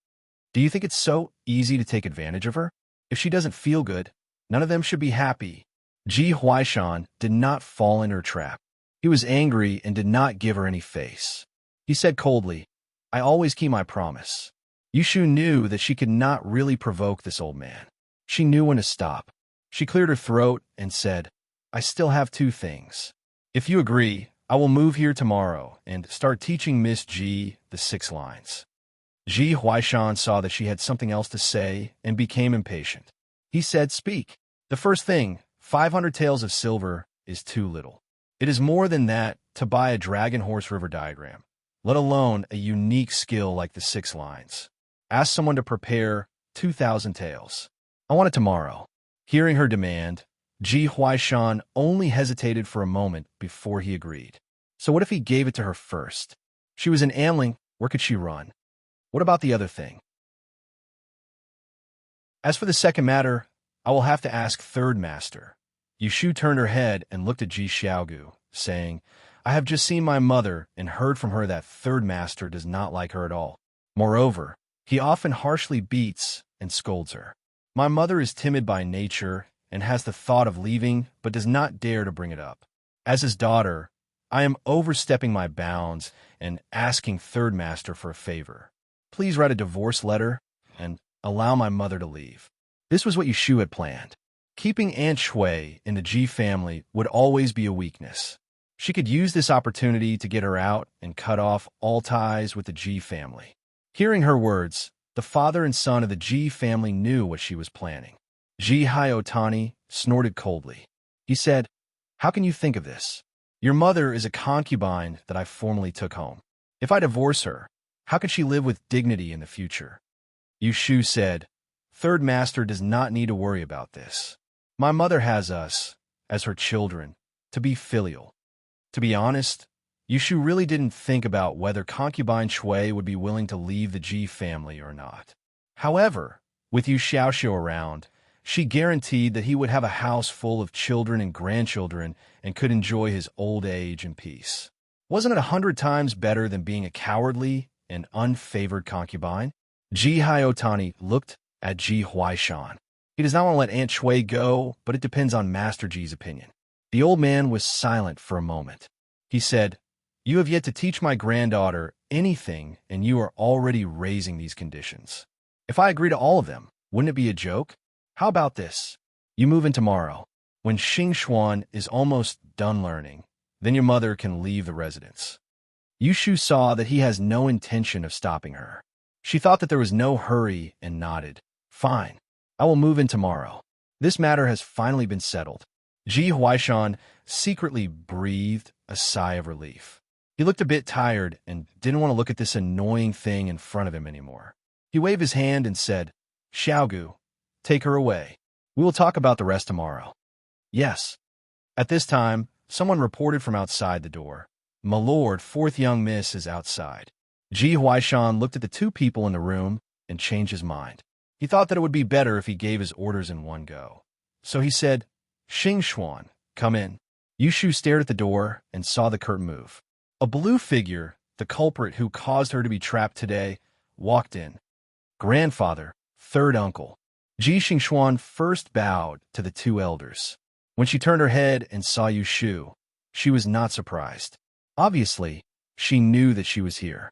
[SPEAKER 1] Do you think it's so easy to take advantage of her? If she doesn't feel good, none of them should be happy." Ji Huaishan did not fall in her trap. He was angry and did not give her any face. He said coldly, "I always keep my promise." Yushu knew that she could not really provoke this old man. She knew when to stop. She cleared her throat and said, "I still have 2 things. If you agree, I will move here tomorrow and start teaching Miss Ji the 6 lines." Ji Huaishan saw that she had something else to say and became impatient. He said, "Speak. The first thing, 500 taels of silver, is too little. It is more than that to buy a dragon horse river diagram, let alone a unique skill like the 6 lines. Ask someone to prepare 2,000 taels. I want it tomorrow." Hearing her demand, Ji Huaishan only hesitated for a moment before he agreed. So what if he gave it to her first? She was an Amling, where could she run? What about the other thing? As for the second matter, I will have to ask Third Master. Yushu turned her head and looked at Ji Xiaogu, saying, "I have just seen my mother and heard from her that Third Master does not like her at all. Moreover, he often harshly beats and scolds her. My mother is timid by nature and has the thought of leaving but does not dare to bring it up. As his daughter, I am overstepping my bounds and asking Third Master for a favor. Please write a divorce letter and allow my mother to leave." This was what Yushu had planned. Keeping Aunt Shui in the Ji family would always be a weakness. She could use this opportunity to get her out and cut off all ties with the Ji family. Hearing her words, the father and son of the Ji family knew what she was planning. Jihai Otani snorted coldly. He said, "How can you think of this? Your mother is a concubine that I formerly took home. If I divorce her, how can she live with dignity in the future?" Yushu said, "Third Master does not need to worry about this. My mother has us, as her children, to be filial." To be honest, Yushu really didn't think about whether concubine Shui would be willing to leave the Ji family or not. However, with Yu Xiaoxiu around, she guaranteed that he would have a house full of children and grandchildren and could enjoy his old age in peace. Wasn't it 100 times better than being a cowardly and unfavored concubine? Jihai Otani looked at Ji Huaishan. He does not want to let Aunt Shui go, but it depends on Master Ji's opinion. The old man was silent for a moment. He said, "You have yet to teach my granddaughter anything, and you are already raising these conditions. If I agree to all of them, wouldn't it be a joke? How about this? You move in tomorrow. When Xing Xuan is almost done learning, then your mother can leave the residence." Yushu saw that he has no intention of stopping her. She thought that there was no hurry and nodded. "Fine. I will move in tomorrow. This matter has finally been settled." Ji Huaishan secretly breathed a sigh of relief. He looked a bit tired and didn't want to look at this annoying thing in front of him anymore. He waved his hand and said, "Xiaogu, take her away. We will talk about the rest tomorrow." "Yes." At this time, someone reported from outside the door. "My lord, 4th young miss is outside." Ji Huaishan looked at the 2 people in the room and changed his mind. He thought that it would be better if he gave his orders in one go. So he said, "Xing Xuan, come in." Yushu stared at the door and saw the curtain move. A blue figure, the culprit who caused her to be trapped today, walked in. "Grandfather, 3rd uncle." Ji Xingxuan first bowed to the 2 elders. When she turned her head and saw Yushu, she was not surprised. Obviously, she knew that she was here.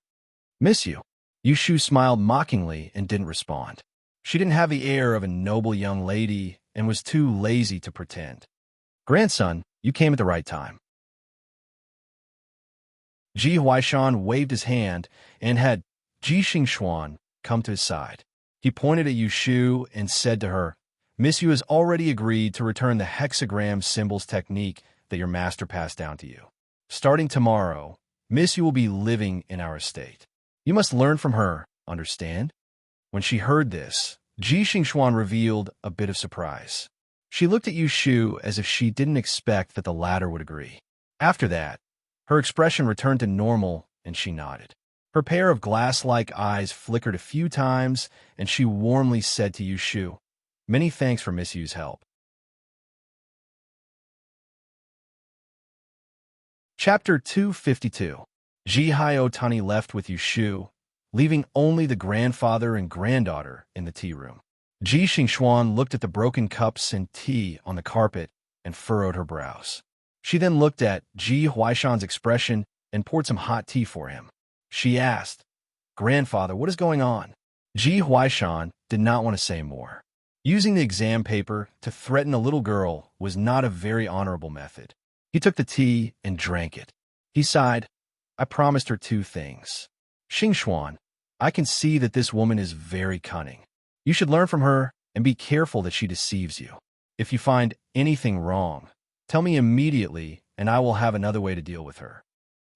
[SPEAKER 1] "Miss you." Yushu smiled mockingly and didn't respond. She didn't have the air of a noble young lady and was too lazy to pretend. "Grandson, you came at the right time." Ji Huaishan waved his hand and had Ji Xingxuan come to his side. He pointed at Yu Shu and said to her, "Miss Yu has already agreed to return the hexagram symbols technique that your master passed down to you. Starting tomorrow, Miss Yu will be living in our estate. You must learn from her, understand?" When she heard this, Ji Xingxuan revealed a bit of surprise. She looked at Yu Shu as if she didn't expect that the latter would agree. After that, her expression returned to normal and she nodded. Her pair of glass-like eyes flickered a few times and she warmly said to Yu Shu, "Many thanks for Miss Yu's help." Chapter 252. Ji Tani left with Yu Shu, leaving only the grandfather and granddaughter in the tea room. Ji Xingxuan looked at the broken cups and tea on the carpet and furrowed her brows. She then looked at Ji Huaishan's expression and poured some hot tea for him. She asked, "Grandfather, what is going on?" Ji Huaishan did not want to say more. Using the exam paper to threaten a little girl was not a very honorable method. He took the tea and drank it. He sighed, "I promised her 2 things. Xingxuan, I can see that this woman is very cunning. You should learn from her and be careful that she deceives you. If you find anything wrong, tell me immediately and I will have another way to deal with her."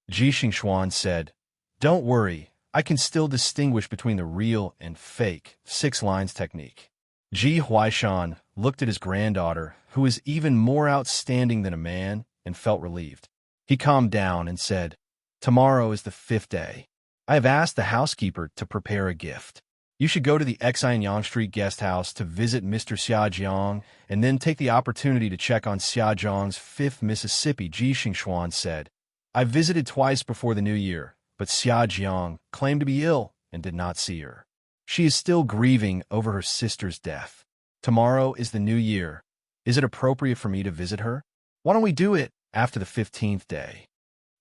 [SPEAKER 1] Ji Xingxuan said, "Don't worry, I can still distinguish between the real and fake 6 lines technique." Ji Huaishan looked at his granddaughter, who was even more outstanding than a man, and felt relieved. He calmed down and said, "Tomorrow is the 5th day. I have asked the housekeeper to prepare a gift. You should go to the Xianyang Street guest house to visit Mr. Xiajiang and then take the opportunity to check on Xiajiang's 5th Mississippi," Ji Xingxuan said. "I visited twice before the new year, but Xiajiang claimed to be ill and did not see her. She is still grieving over her sister's death. Tomorrow is the new year. Is it appropriate for me to visit her? Why don't we do it after the 15th day?"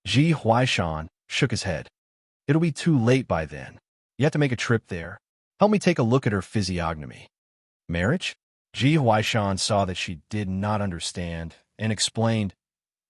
[SPEAKER 1] Ji Huaishan shook his head. "It'll be too late by then. You have to make a trip there. Help me take a look at her physiognomy." "Marriage?" Ji Huaishan saw that she did not understand and explained,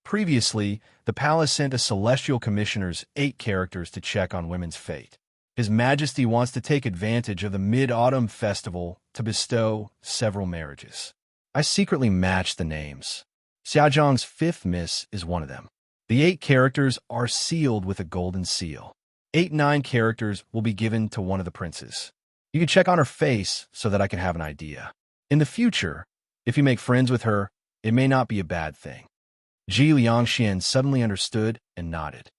[SPEAKER 1] "Previously, the palace sent a celestial commissioner's 8 characters to check on women's fate. His Majesty wants to take advantage of the Mid-Autumn Festival to bestow several marriages. I secretly matched the names. Xiajiang's 5th miss is one of them. The 8 characters are sealed with a golden seal. 9 characters will be given to one of the princes. You can check on her face so that I can have an idea. In the future, if you make friends with her, it may not be a bad thing." Ji Liangxian suddenly understood and nodded.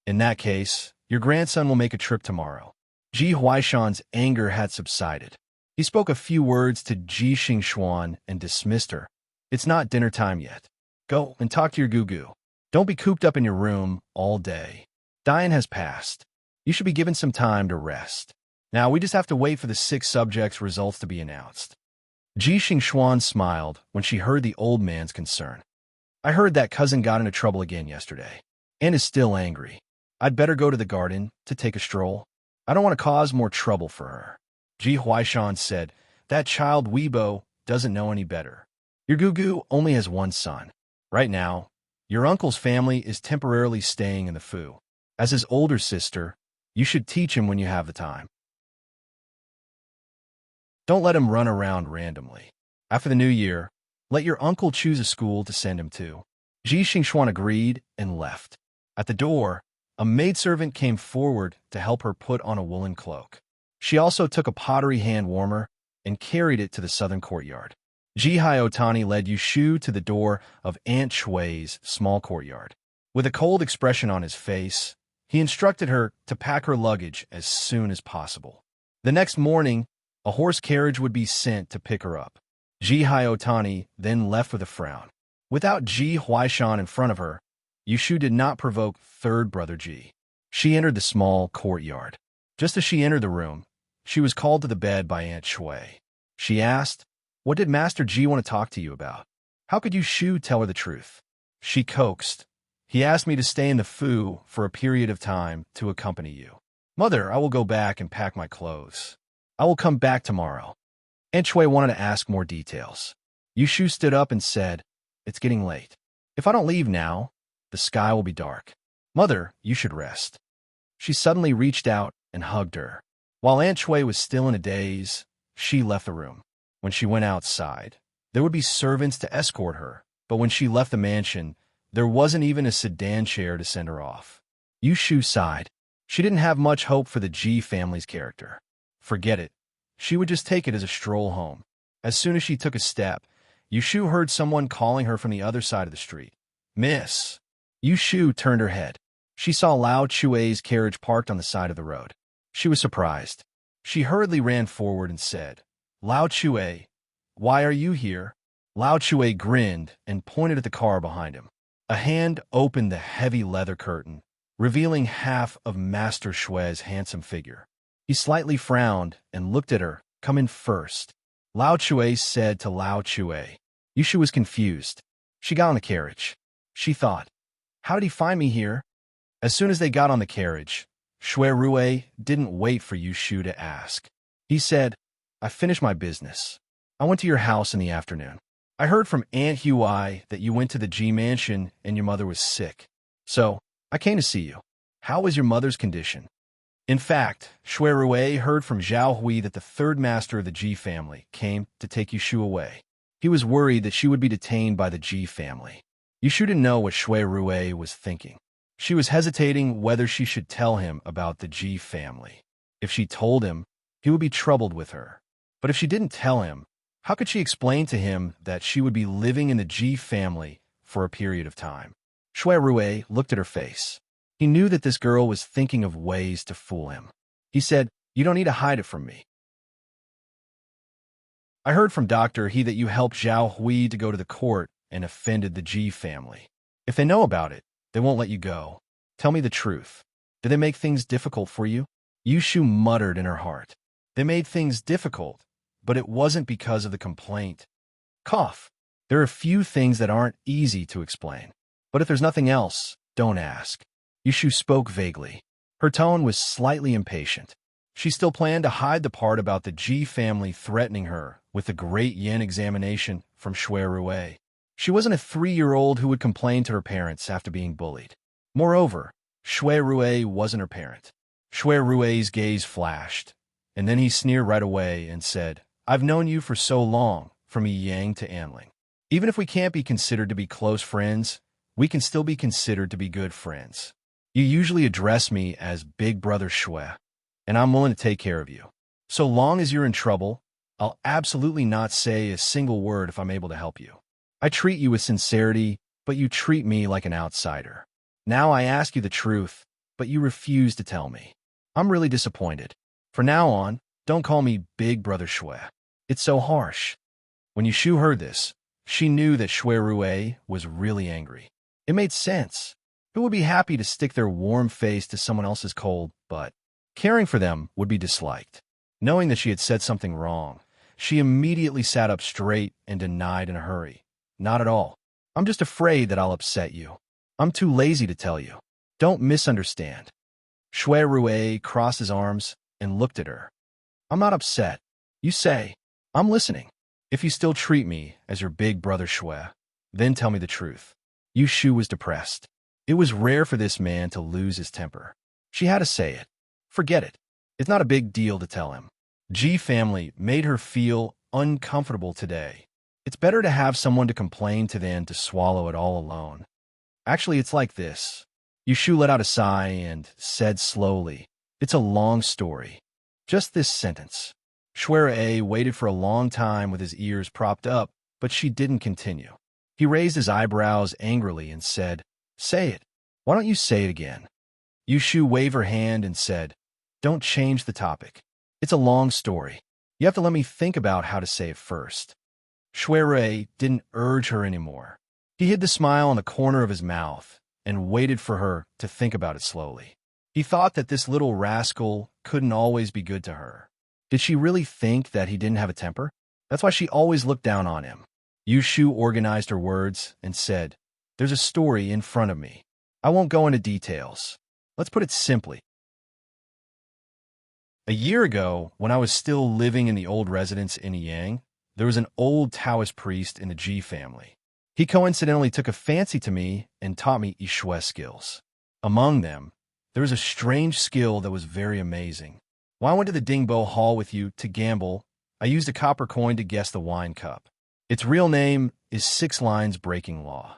[SPEAKER 1] "In that case, your grandson will make a trip tomorrow." Ji Huaishan's anger had subsided. He spoke a few words to Ji Xingxuan and dismissed her. "It's not dinner time yet. Go and talk to your gugu. Don't be cooped up in your room all day. Dian has passed. You should be given some time to rest. Now we just have to wait for the 6 subjects' results to be announced." Ji Xingxuan smiled when she heard the old man's concern. "I heard that cousin got into trouble again yesterday, and is still angry. I'd better go to the garden to take a stroll. I don't want to cause more trouble for her." Ji Huaishan said, "That child Weibo doesn't know any better. Your gugu only has 1 son. Right now, your uncle's family is temporarily staying in the Fu. As his older sister, you should teach him when you have the time. Don't let him run around randomly. After the new year, let your uncle choose a school to send him to." Ji Xingxuan agreed and left. At the door, a maidservant came forward to help her put on a woolen cloak. She also took a pottery hand warmer and carried it to the southern courtyard. Ji Tani led Yu Shu to the door of Aunt Shui's small courtyard. With a cold expression on his face, he instructed her to pack her luggage as soon as possible. The next morning, a horse carriage would be sent to pick her up. Ji Tani then left with a frown. Without Ji Huaishan in front of her, Yu Shu did not provoke third brother Ji. She entered the small courtyard. Just as she entered the room, she was called to the bed by Aunt Shui. She asked, "What did Master Ji want to talk to you about? How could Yu Shu tell her the truth?" She coaxed, "He asked me to stay in the Fu for a period of time to accompany you." "Mother, I will go back and pack my clothes. I will come back tomorrow." Aunt Shui wanted to ask more details. Yushu stood up and said, "It's getting late. If I don't leave now, the sky will be dark. Mother, you should rest." She suddenly reached out and hugged her. While Aunt Shui was still in a daze, she left the room. When she went outside, there would be servants to escort her, but when she left the mansion, there wasn't even a sedan chair to send her off. Yushu sighed. She didn't have much hope for the Ji family's character. Forget it. She would just take it as a stroll home. As soon as she took a step, Yushu heard someone calling her from the other side of the street. "Miss." Yushu turned her head. She saw Lao Chue's carriage parked on the side of the road. She was surprised. She hurriedly ran forward and said, "Lao Chue, why are you here?" Lao Chue grinned and pointed at the car behind him. A hand opened the heavy leather curtain, revealing half of Master Shue's handsome figure. He slightly frowned and looked at her. "Come in first," Lao Chue said to Lao Chue. Yushu was confused. She got on the carriage. She thought, "How did he find me here?" As soon as they got on the carriage, Shui Rue didn't wait for Yushu to ask. He said, "I finished my business. I went to your house in the afternoon. I heard from Aunt Hui that you went to the Ji mansion and your mother was sick. So, I came to see you. How was your mother's condition?" In fact, Shui Rue heard from Zhao Hui that the third master of the Ji family came to take Yushu away. He was worried that she would be detained by the Ji family. Yushu didn't know what Shui Rue was thinking. She was hesitating whether she should tell him about the Ji family. If she told him, he would be troubled with her. But if she didn't tell him, how could she explain to him that she would be living in the Ji family for a period of time? Shui Rue looked at her face. He knew that this girl was thinking of ways to fool him. He said, "You don't need to hide it from me. I heard from Dr. He that you helped Zhao Hui to go to the court and offended the Ji family. If they know about it, they won't let you go. Tell me the truth. Did they make things difficult for you?" Yushu muttered in her heart. They made things difficult, but it wasn't because of the complaint. Cough. There are few things that aren't easy to explain. But if there's nothing else, don't ask. Yushu spoke vaguely. Her tone was slightly impatient. She still planned to hide the part about the Ji family threatening her with the Great Yin examination from Shui Rue. She wasn't a 3-year-old who would complain to her parents after being bullied. Moreover, Shui Rue wasn't her parent. Shui Rue's gaze flashed, and then he sneered right away and said, "I've known you for so long, from Yang to Anling. Even if we can't be considered to be close friends, we can still be considered to be good friends. You usually address me as Big Brother Shui, and I'm willing to take care of you. So long as you're in trouble, I'll absolutely not say a single word if I'm able to help you. I treat you with sincerity, but you treat me like an outsider. Now I ask you the truth, but you refuse to tell me. I'm really disappointed. From now on, don't call me Big Brother Shui. It's so harsh." When Yushu heard this, she knew that Shui Rue was really angry. It made sense. Who would be happy to stick their warm face to someone else's cold butt? Caring for them would be disliked. Knowing that she had said something wrong, she immediately sat up straight and denied in a hurry. "Not at all. I'm just afraid that I'll upset you. I'm too lazy to tell you. Don't misunderstand." Shui Rue crossed his arms and looked at her. "I'm not upset. You say. I'm listening. If you still treat me as your Big Brother Shui, then tell me the truth." Yushu was depressed. It was rare for this man to lose his temper. She had to say it. Forget it. It's not a big deal to tell him. Ji family made her feel uncomfortable today. It's better to have someone to complain to than to swallow it all alone. Actually, it's like this. Yushu let out a sigh and said slowly, "It's a long story. Just this sentence." Shui waited for a long time with his ears propped up, but she didn't continue. He raised his eyebrows angrily and said, "Say it. Why don't you say it again?" Yushu waved her hand and said, "Don't change the topic. It's a long story. You have to let me think about how to say it first." Shui didn't urge her anymore. He hid the smile on the corner of his mouth and waited for her to think about it slowly. He thought that this little rascal couldn't always be good to her. Did she really think that he didn't have a temper? That's why she always looked down on him. Yushu organized her words and said, "There's a story in front of me. I won't go into details. Let's put it simply. A year ago, when I was still living in the old residence in Yang, there was an old Taoist priest in the Ji family. He coincidentally took a fancy to me and taught me Yishui skills. Among them, there was a strange skill that was very amazing. When I went to the Dingbo Hall with you to gamble, I used a copper coin to guess the wine cup. Its real name is 6 Lines Breaking Law.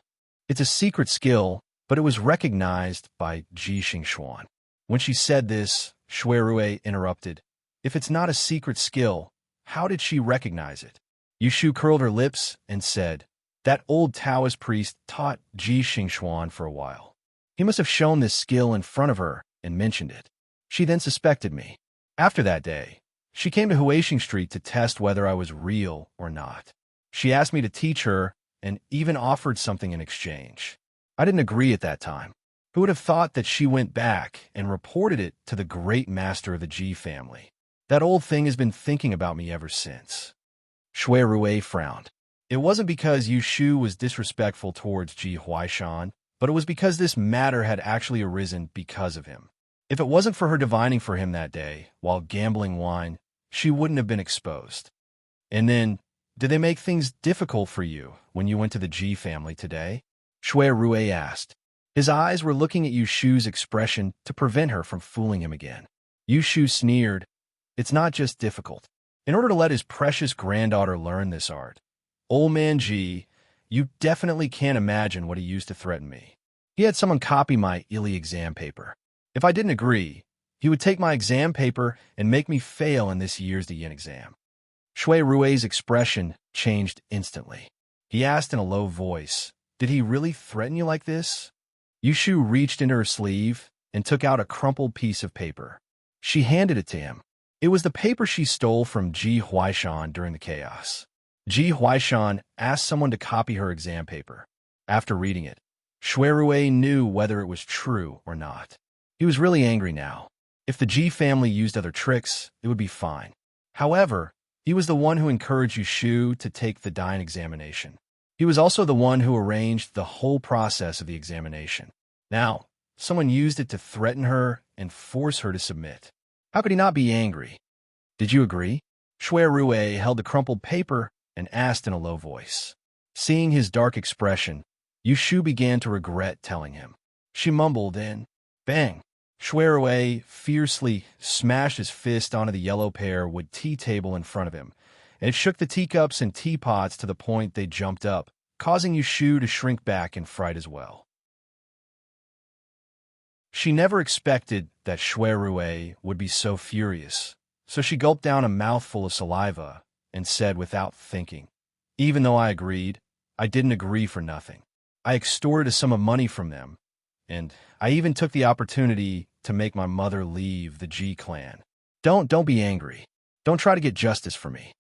[SPEAKER 1] It's a secret skill, but it was recognized by Ji Xingxuan. When she said this, Shui Rui interrupted. If it's not a secret skill, how did she recognize it? Yushu curled her lips and said, that old Taoist priest taught Ji Xingxuan for a while. He must have shown this skill in front of her and mentioned it. She then suspected me. After that day, she came to Huixing Street to test whether I was real or not. She asked me to teach her and even offered something in exchange. I didn't agree at that time. Who would have thought that she went back and reported it to the great master of the Ji family? That old thing has been thinking about me ever since. Shui Rui frowned. It wasn't because Yushu was disrespectful towards Ji Huaishan, but it was because this matter had actually arisen because of him. If it wasn't for her divining for him that day, while gambling wine, she wouldn't have been exposed. And then, did they make things difficult for you when you went to the Ji family today? Shui Rui asked. His eyes were looking at Yushu's expression to prevent her from fooling him again. Yushu sneered. It's not just difficult. In order to let his precious granddaughter learn this art, old man Ji, you definitely can't imagine what he used to threaten me. He had someone copy my Ili exam paper. If I didn't agree, he would take my exam paper and make me fail in this year's Yin exam. Shui Rui's expression changed instantly. He asked in a low voice, did he really threaten you like this? Yushu reached into her sleeve and took out a crumpled piece of paper. She handed it to him. It was the paper she stole from Ji Huaishan during the chaos. Ji Huaishan asked someone to copy her exam paper. After reading it, Shui Rui knew whether it was true or not. He was really angry now. If the Ji family used other tricks, it would be fine. However, he was the one who encouraged Yushu to take the Dine examination. He was also the one who arranged the whole process of the examination. Now, someone used it to threaten her and force her to submit. How could he not be angry? Did you agree? Shui Rui held the crumpled paper and asked in a low voice. Seeing his dark expression, Yushu began to regret telling him. She mumbled and, bang! Shui Rui fiercely smashed his fist onto the yellow pear wood tea table in front of him, and it shook the teacups and teapots to the point they jumped up, causing Yushu to shrink back in fright as well. She never expected that Shui Rui would be so furious, so she gulped down a mouthful of saliva and said without thinking, even though I agreed, I didn't agree for nothing. I extorted a sum of money from them, and I even took the opportunity to make my mother leave the Ji clan. Don't be angry. Don't try to get justice for me.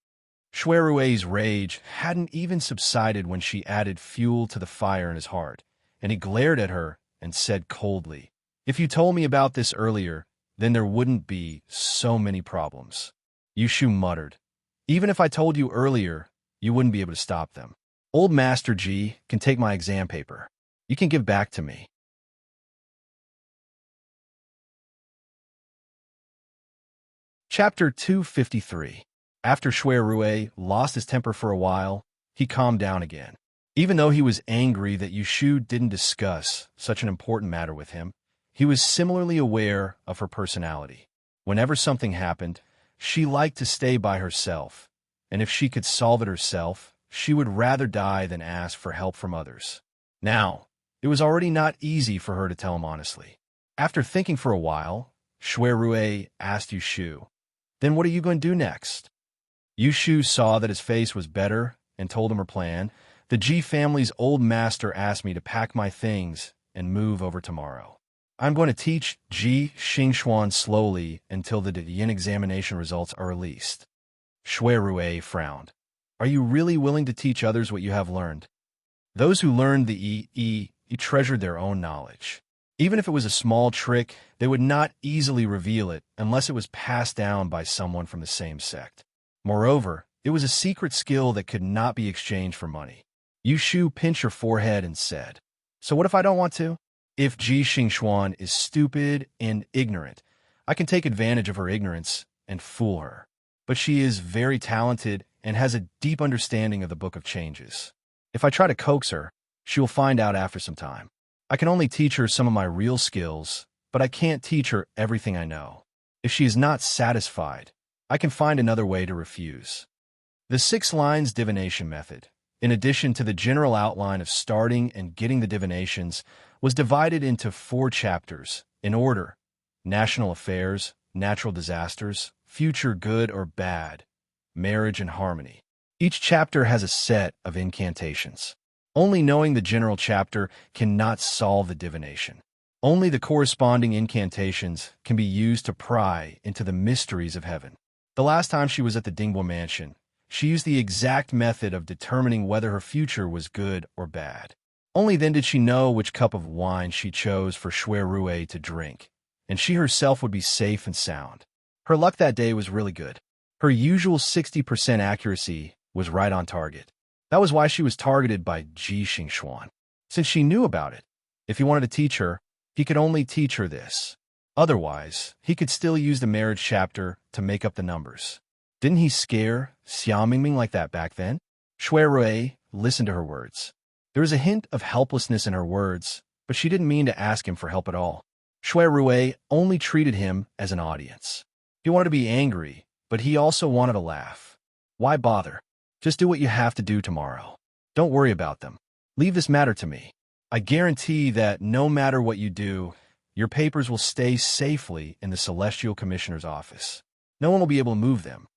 [SPEAKER 1] Shui Rui's rage hadn't even subsided when she added fuel to the fire in his heart, and he glared at her and said coldly, if you told me about this earlier, then there wouldn't be so many problems. Yushu muttered, even if I told you earlier, you wouldn't be able to stop them. Old Master Ji can take my exam paper. You can give back to me. Chapter 253. After Shui Rui lost his temper for a while, he calmed down again. Even though he was angry that Yushu didn't discuss such an important matter with him, he was similarly aware of her personality. Whenever something happened, she liked to stay by herself, and if she could solve it herself, she would rather die than ask for help from others. Now, it was already not easy for her to tell him honestly. After thinking for a while, Shui Rui asked Yushu, then what are you going to do next? Yushu saw that his face was better and told him her plan. The Ji family's old master asked me to pack my things and move over tomorrow. I'm going to teach Ji Xingxuan slowly until the Yin examination results are released. Shui Rui frowned. Are you really willing to teach others what you have learned? Those who learned the treasured their own knowledge. Even if it was a small trick, they would not easily reveal it unless it was passed down by someone from the same sect. Moreover, it was a secret skill that could not be exchanged for money. Yushu pinched her forehead and said, so what if I don't want to? If Ji Xingxuan is stupid and ignorant, I can take advantage of her ignorance and fool her. But she is very talented and has a deep understanding of the Book of Changes. If I try to coax her, she will find out after some time. I can only teach her some of my real skills, but I can't teach her everything I know. If she is not satisfied, I can find another way to refuse. The 6 lines divination method, in addition to the general outline of starting and getting the divinations, was divided into 4 chapters, in order: national affairs, natural disasters, future good or bad, marriage and harmony. Each chapter has a set of incantations. Only knowing the general chapter cannot solve the divination. Only the corresponding incantations can be used to pry into the mysteries of heaven. The last time she was at the Dingbo mansion, she used the exact method of determining whether her future was good or bad. Only then did she know which cup of wine she chose for Shui Rue to drink, and she herself would be safe and sound. Her luck that day was really good. Her usual 60% accuracy was right on target. That was why she was targeted by Ji Xingxuan. Since she knew about it, if he wanted to teach her, he could only teach her this. Otherwise, he could still use the marriage chapter to make up the numbers. Didn't he scare Xiao Mingming like that back then? Shui Rue listened to her words. There was a hint of helplessness in her words, but she didn't mean to ask him for help at all. Shui Rue only treated him as an audience. He wanted to be angry, but he also wanted to laugh. Why bother? Just do what you have to do tomorrow. Don't worry about them. Leave this matter to me. I guarantee that no matter what you do, your papers will stay safely in the Celestial Commissioner's office. No one will be able to move them.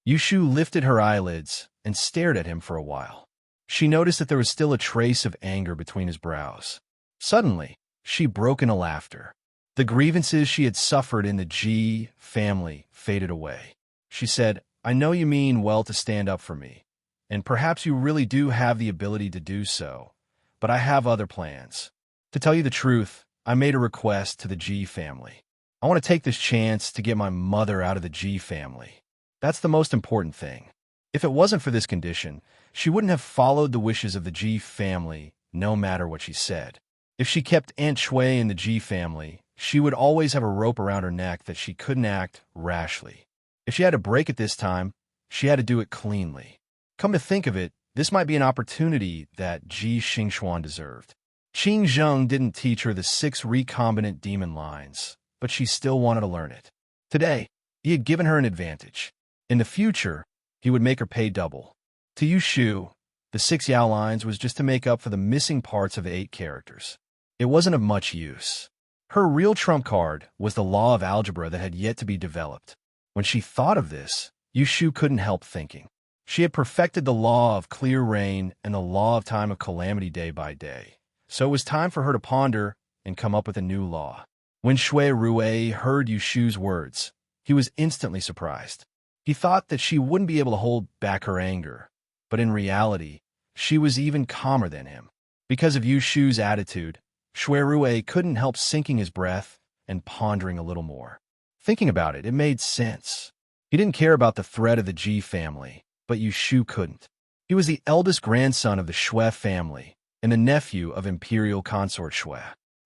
[SPEAKER 1] Yushu lifted her eyelids and stared at him for a while. She noticed that there was still a trace of anger between his brows. Suddenly, she broke into laughter. The grievances she had suffered in the Ji family faded away. She said, "I know you mean well to stand up for me, and perhaps you really do have the ability to do so, but I have other plans. To tell you the truth, I made a request to the Ji family. I want to take this chance to get my mother out of the Ji family. That's the most important thing. If it wasn't for this condition, she wouldn't have followed the wishes of the Ji family, no matter what she said. If she kept Aunt Shui in the Ji family, she would always have a rope around her neck that she couldn't act rashly. If she had to break it this time, she had to do it cleanly. Come to think of it, this might be an opportunity that Ji Xingxuan deserved. Qing Zheng didn't teach her the 6 recombinant demon lines, but she still wanted to learn it. Today, he had given her an advantage. In the future, he would make her pay double. To Yushu, the 6 Yao lines was just to make up for the missing parts of 8 characters. It wasn't of much use. Her real trump card was the law of algebra that had yet to be developed. When she thought of this, Yushu couldn't help thinking. She had perfected the law of clear rain and the law of time of calamity day by day. So it was time for her to ponder and come up with a new law. When Shui Rue heard Yushu's words, he was instantly surprised. He thought that she wouldn't be able to hold back her anger, but in reality, she was even calmer than him. Because of Yushu's attitude, Shui Rue couldn't help sinking his breath and pondering a little more. Thinking about it, it made sense. He didn't care about the threat of the Ji family, but Yushu couldn't. He was the eldest grandson of the Shui family and the nephew of Imperial Consort Shui.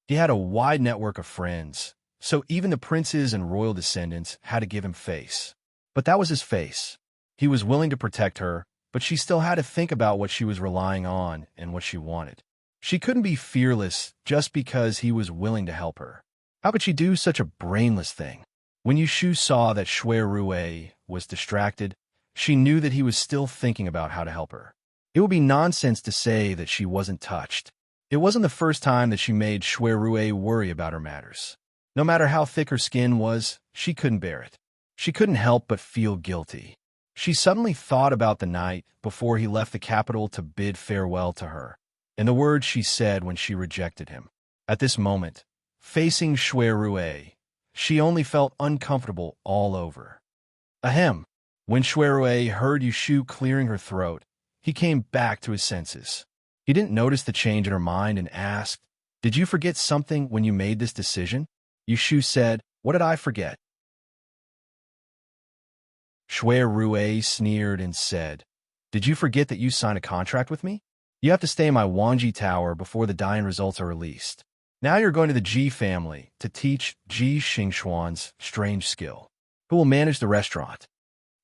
[SPEAKER 1] He had a wide network of friends, so even the princes and royal descendants had to give him face. But that was his face. He was willing to protect her, but she still had to think about what she was relying on and what she wanted. She couldn't be fearless just because he was willing to help her. How could she do such a brainless thing? When Yushu saw that Shui Rue was distracted, she knew that he was still thinking about how to help her. It would be nonsense to say that she wasn't touched. It wasn't the first time that she made Shui Rue worry about her matters. No matter how thick her skin was, she couldn't bear it. She couldn't help but feel guilty. She suddenly thought about the night before he left the capital to bid farewell to her, and the words she said when she rejected him. At this moment, facing Shui Rue, she only felt uncomfortable all over. Ahem! When Shui Rue heard Yushu clearing her throat, he came back to his senses. He didn't notice the change in her mind and asked, "Did you forget something when you made this decision?" Yushu said, "What did I forget?" Shui Rue sneered and said, "Did you forget that you signed a contract with me? You have to stay in my Wangji Tower before the dying results are released. Now you're going to the Ji family to teach Ji Xingxuan's strange skill, who will manage the restaurant.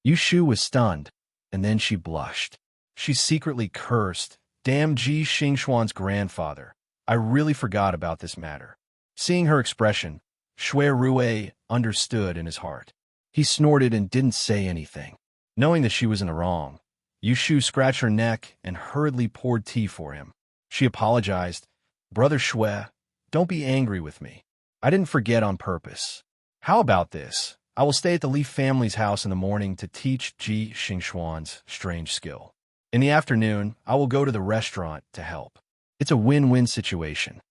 [SPEAKER 1] Yushu was stunned, and then she blushed. She secretly cursed, "Damn Ji Xingxuan's grandfather. I really forgot about this matter." Seeing her expression, Shui Rue understood in his heart. He snorted and didn't say anything. Knowing that she was in the wrong, Yushu scratched her neck and hurriedly poured tea for him. She apologized. "Brother Shui, don't be angry with me. I didn't forget on purpose. How about this? I will stay at the Li family's house in the morning to teach Ji Xingxuan's strange skill. In the afternoon, I will go to the restaurant to help. It's a win-win situation."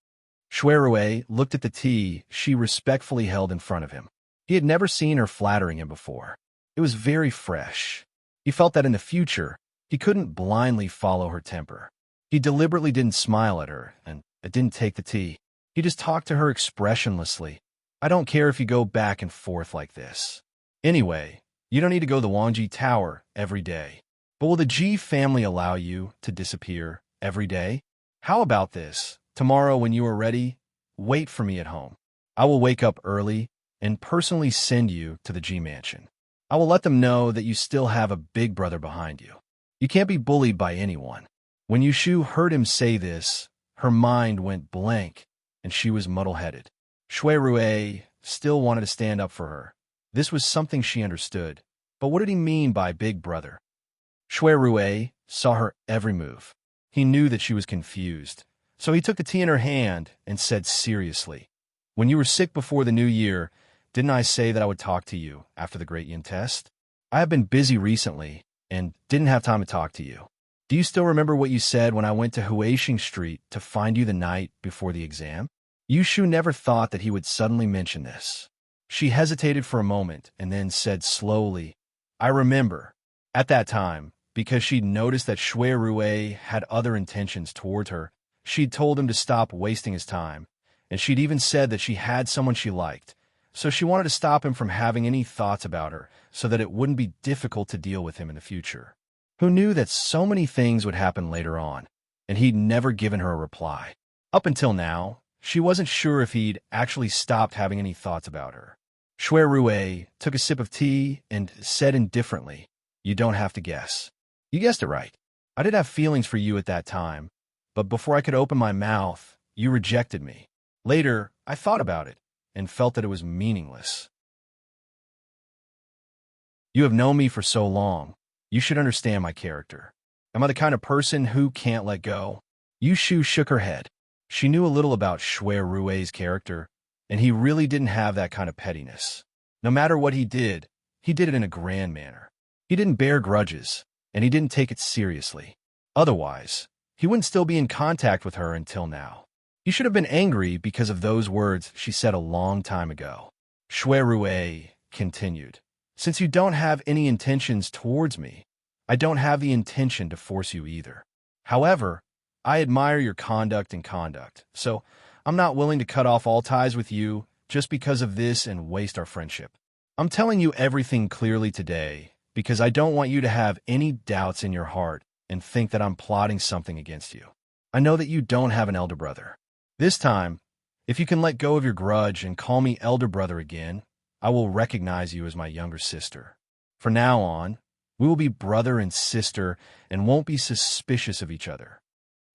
[SPEAKER 1] Shui Rue looked at the tea she respectfully held in front of him. He had never seen her flattering him before. It was very fresh. He felt that in the future, he couldn't blindly follow her temper. He deliberately didn't smile at her and didn't take the tea. He just talked to her expressionlessly. "I don't care if you go back and forth like this. Anyway, you don't need to go to the Wangji Tower every day. But will the Ji family allow you to disappear every day? How about this? Tomorrow when you are ready, wait for me at home. I will wake up early and personally send you to the Ji mansion. I will let them know that you still have a big brother behind you. You can't be bullied by anyone." When Yushu heard him say this, her mind went blank, and she was muddle-headed. Shui Rue still wanted to stand up for her. This was something she understood. But what did he mean by big brother? Shui Rue saw her every move. He knew that she was confused. So he took the tea in her hand and said seriously, "When you were sick before the new year, didn't I say that I would talk to you after the Great Yin test? I have been busy recently and didn't have time to talk to you. Do you still remember what you said when I went to Huixing Street to find you the night before the exam?" Yushu never thought that he would suddenly mention this. She hesitated for a moment and then said slowly, "I remember." At that time, because she'd noticed that Shui Rue had other intentions toward her, she'd told him to stop wasting his time, and she'd even said that she had someone she liked, so she wanted to stop him from having any thoughts about her so that it wouldn't be difficult to deal with him in the future. Who knew that so many things would happen later on, and he'd never given her a reply. Up until now, she wasn't sure if he'd actually stopped having any thoughts about her. Shui Rue took a sip of tea and said indifferently, "You don't have to guess. You guessed it right. I did have feelings for you at that time, but before I could open my mouth, you rejected me. Later, I thought about it and felt that it was meaningless. You have known me for so long. You should understand my character. Am I the kind of person who can't let go?" Yushu shook her head. She knew a little about Shui Rue's character, and he really didn't have that kind of pettiness. No matter what he did it in a grand manner. He didn't bear grudges, and he didn't take it seriously. Otherwise, he wouldn't still be in contact with her until now. He should have been angry because of those words she said a long time ago. Shui Rue continued, "Since you don't have any intentions towards me, I don't have the intention to force you either. However, I admire your conduct, so I'm not willing to cut off all ties with you just because of this and waste our friendship. I'm telling you everything clearly today because I don't want you to have any doubts in your heart and think that I'm plotting something against you. I know that you don't have an elder brother. This time, if you can let go of your grudge and call me elder brother again, I will recognize you as my younger sister. From now on, we will be brother and sister and won't be suspicious of each other."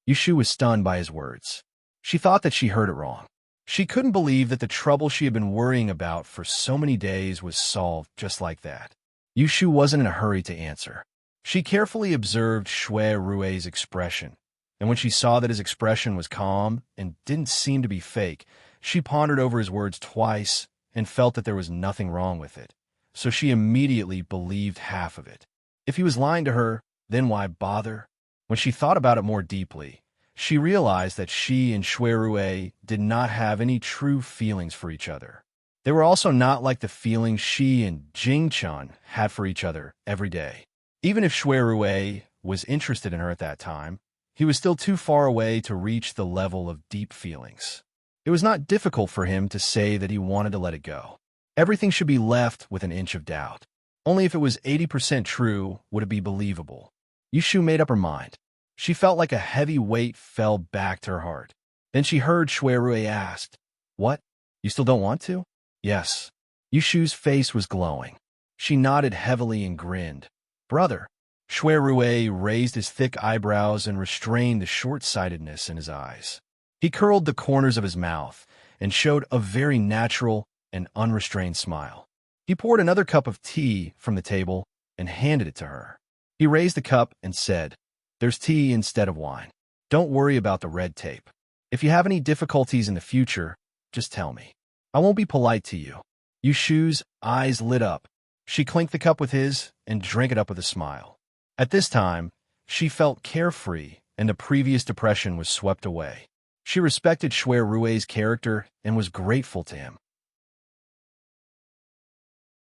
[SPEAKER 1] Yushu was stunned by his words. She thought that she heard it wrong. She couldn't believe that the trouble she had been worrying about for so many days was solved just like that. Yushu wasn't in a hurry to answer. She carefully observed Shui Rue's expression, and when she saw that his expression was calm and didn't seem to be fake, she pondered over his words twice and felt that there was nothing wrong with it, so she immediately believed half of it. If he was lying to her, then why bother? When she thought about it more deeply, she realized that she and Shui Rue did not have any true feelings for each other. They were also not like the feelings she and Jingchun had for each other every day. Even if Shui Rue was interested in her at that time, he was still too far away to reach the level of deep feelings. It was not difficult for him to say that he wanted to let it go. Everything should be left with an inch of doubt. Only if it was 80% true would it be believable. Yushu made up her mind. She felt like a heavy weight fell back to her heart. Then she heard Shui Rue ask, "What? You still don't want to?" "Yes." Yushu's face was glowing. She nodded heavily and grinned. Brother. Shui Rue raised his thick eyebrows and restrained the short-sightedness in his eyes. He curled the corners of his mouth and showed a very natural and unrestrained smile. He poured another cup of tea from the table and handed it to her. He raised the cup and said, "There's tea instead of wine. Don't worry about the red tape. If you have any difficulties in the future, just tell me. I won't be polite to you." Yushu's eyes lit up. She clinked the cup with his and drank it up with a smile. At this time, she felt carefree and the previous depression was swept away. She respected Shui Rue's character and was grateful to him.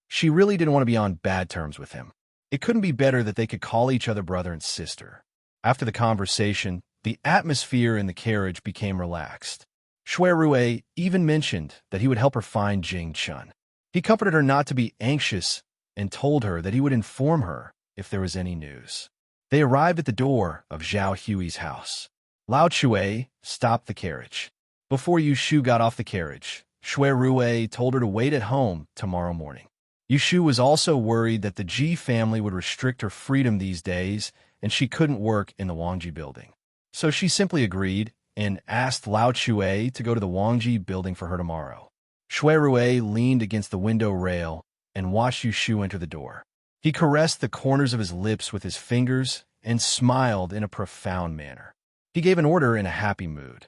[SPEAKER 1] She really didn't want to be on bad terms with him. It couldn't be better that they could call each other brother and sister. After the conversation, the atmosphere in the carriage became relaxed. Shui Rue even mentioned that he would help her find Jing Chun. He comforted her not to be anxious and told her that he would inform her if there was any news. They arrived at the door of Zhao Hui's house. Lao Chui stopped the carriage. Before Yushu got off the carriage, Shui Rue told her to wait at home tomorrow morning. Yushu was also worried that the Ji family would restrict her freedom these days and she couldn't work in the Wangji building. So she simply agreed and asked Lao Chui to go to the Wangji building for her tomorrow. Shui Rue leaned against the window rail and watched Yushu enter the door. He caressed the corners of his lips with his fingers and smiled in a profound manner. He gave an order in a happy mood.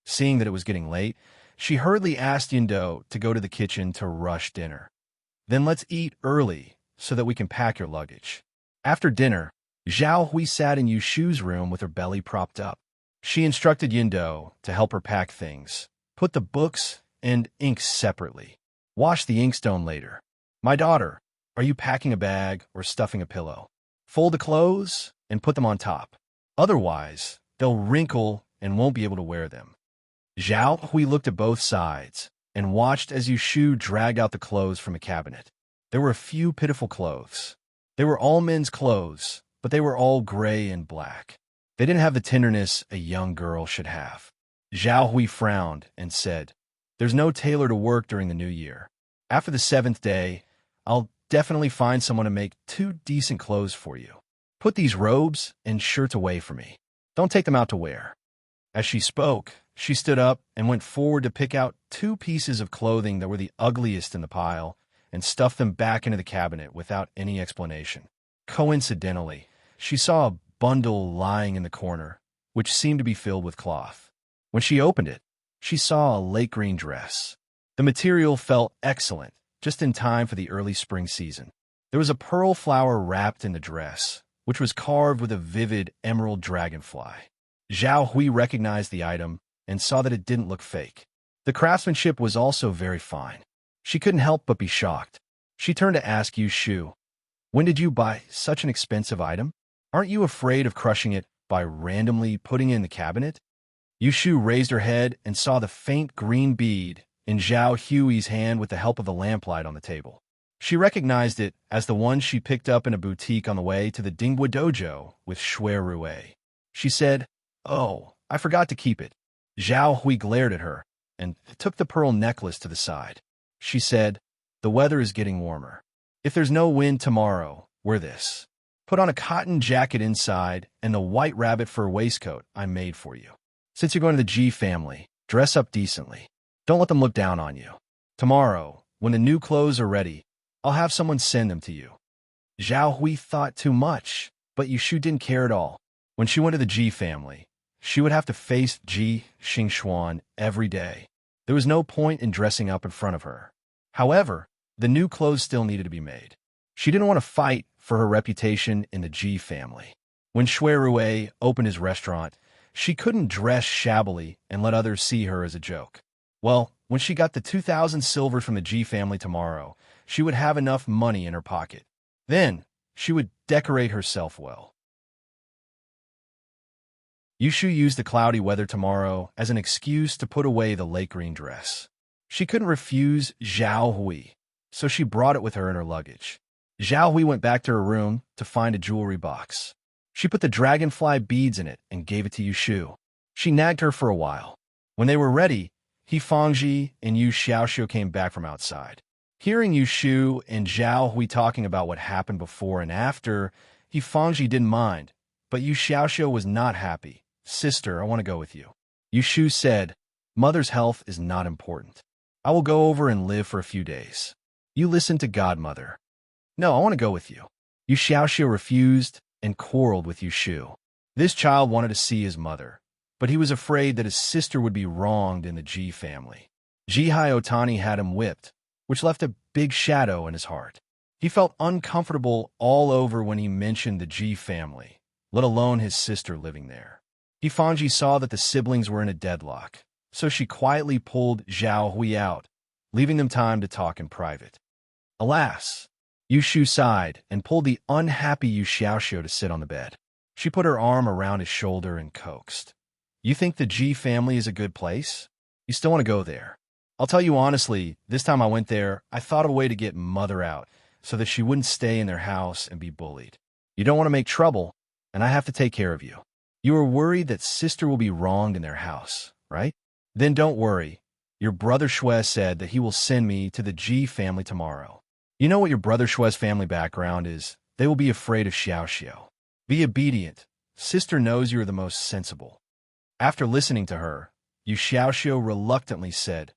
[SPEAKER 1] Seeing that it was getting late, she hurriedly asked Yindo to go to the kitchen to rush dinner. "Then let's eat early so that we can pack your luggage." After dinner, Zhao Hui sat in Yushu's room with her belly propped up. She instructed Yindo to help her pack things, put the books and ink separately, wash the inkstone later. "My daughter, are you packing a bag or stuffing a pillow? Fold the clothes and put them on top. Otherwise, they'll wrinkle and won't be able to wear them." Zhao Hui looked at both sides and watched as Yushu dragged out the clothes from a cabinet. There were a few pitiful clothes. They were all men's clothes, but they were all gray and black. They didn't have the tenderness a young girl should have. Zhao Hui frowned and said, "There's no tailor to work during the new year. After the 7th day, I'll definitely find someone to make 2 decent clothes for you. Put these robes and shirts away for me. Don't take them out to wear." As she spoke, she stood up and went forward to pick out 2 pieces of clothing that were the ugliest in the pile and stuff them back into the cabinet without any explanation. Coincidentally, she saw a bundle lying in the corner, which seemed to be filled with cloth. When she opened it, she saw a lake green dress. The material felt excellent, just in time for the early spring season. There was a pearl flower wrapped in the dress, which was carved with a vivid emerald dragonfly. Zhao Hui recognized the item and saw that it didn't look fake. The craftsmanship was also very fine. She couldn't help but be shocked. She turned to ask Yushu, "When did you buy such an expensive item? Aren't you afraid of crushing it by randomly putting it in the cabinet?" Yushu raised her head and saw the faint green bead in Zhao Hui's hand with the help of the lamplight on the table. She recognized it as the one she picked up in a boutique on the way to the Dinghua dojo with Shui Rue. She said, "Oh, I forgot to keep it." Zhao Hui glared at her and took the pearl necklace to the side. She said, "The weather is getting warmer. If there's no wind tomorrow, wear this. Put on a cotton jacket inside and the white rabbit fur waistcoat I made for you. Since you're going to the Ji family, dress up decently. Don't let them look down on you. Tomorrow, when the new clothes are ready, I'll have someone send them to you." Zhao Hui thought too much, but Yushu didn't care at all. When she went to the Ji family, she would have to face Ji Xingxuan every day. There was no point in dressing up in front of her. However, the new clothes still needed to be made. She didn't want to fight for her reputation in the Ji family. When Shui Rue opened his restaurant, she couldn't dress shabbily and let others see her as a joke. Well, when she got the 2,000 silver from the Ji family tomorrow, she would have enough money in her pocket. Then, she would decorate herself well. Yushu used the cloudy weather tomorrow as an excuse to put away the lake green dress. She couldn't refuse Zhao Hui, so she brought it with her in her luggage. Zhao Hui went back to her room to find a jewelry box. She put the dragonfly beads in it and gave it to Yushu. She nagged her for a while. When they were ready, He Fangji and Yu Xiaoxiu came back from outside. Hearing Yushu and Zhao Hui talking about what happened before and after, He Fangji didn't mind, but Yu Xiaoxiu was not happy. Sister, I want to go with you. Yushu said, Mother's health is not important. I will go over and live for a few days. You listen to Godmother. No, I want to go with you. Yu Xiaoxiu refused and quarreled with Yushu. This child wanted to see his mother, but he was afraid that his sister would be wronged in the Ji family. Jihai Otani had him whipped, which left a big shadow in his heart. He felt uncomfortable all over when he mentioned the Ji family, let alone his sister living there. Hifangji saw that the siblings were in a deadlock, so she quietly pulled Zhao Hui out, leaving them time to talk in private. Alas, Yushu sighed and pulled the unhappy Yu Xiaoxiu to sit on the bed. She put her arm around his shoulder and coaxed. You think the Ji family is a good place? You still want to go there? I'll tell you honestly, this time I went there, I thought of a way to get Mother out so that she wouldn't stay in their house and be bullied. You don't want to make trouble, and I have to take care of you. You are worried that sister will be wronged in their house, right? Then don't worry. Your brother Shui said that he will send me to the Ji family tomorrow. You know what your brother Shui's family background is? They will be afraid of Xiaoxiu. Be obedient. Sister knows you are the most sensible. After listening to her, Yu Xiaoxiu reluctantly said,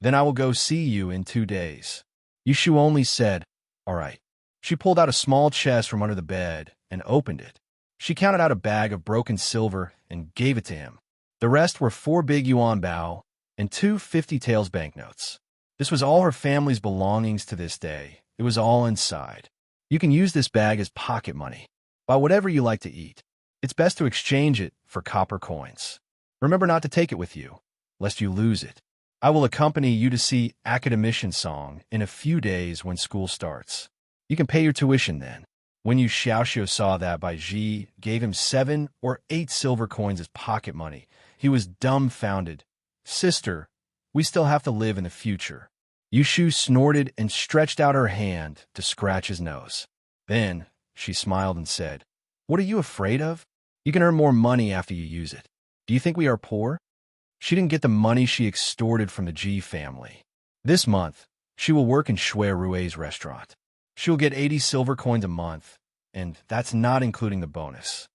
[SPEAKER 1] Then I will go see you in 2 days. Yushu only said, All right. She pulled out a small chest from under the bed and opened it. She counted out a bag of broken silver and gave it to him. The rest were 4 big yuan bao and 2 50 taels banknotes. This was all her family's belongings to this day. It was all inside. You can use this bag as pocket money. Buy whatever you like to eat. It's best to exchange it for copper coins. Remember not to take it with you, lest you lose it. I will accompany you to see Academician Song in a few days when school starts. You can pay your tuition then. When Yu Xiaoxiu saw that Bai Ji gave him 7 or 8 silver coins as pocket money, he was dumbfounded. Sister, we still have to live in the future. Yushu snorted and stretched out her hand to scratch his nose. Then she smiled and said, What are you afraid of? You can earn more money after you use it. Do you think we are poor? She didn't get the money she extorted from the Ji family. This month, she will work in Shui Rui's restaurant. She will get 80 silver coins a month, and that's not including the bonus.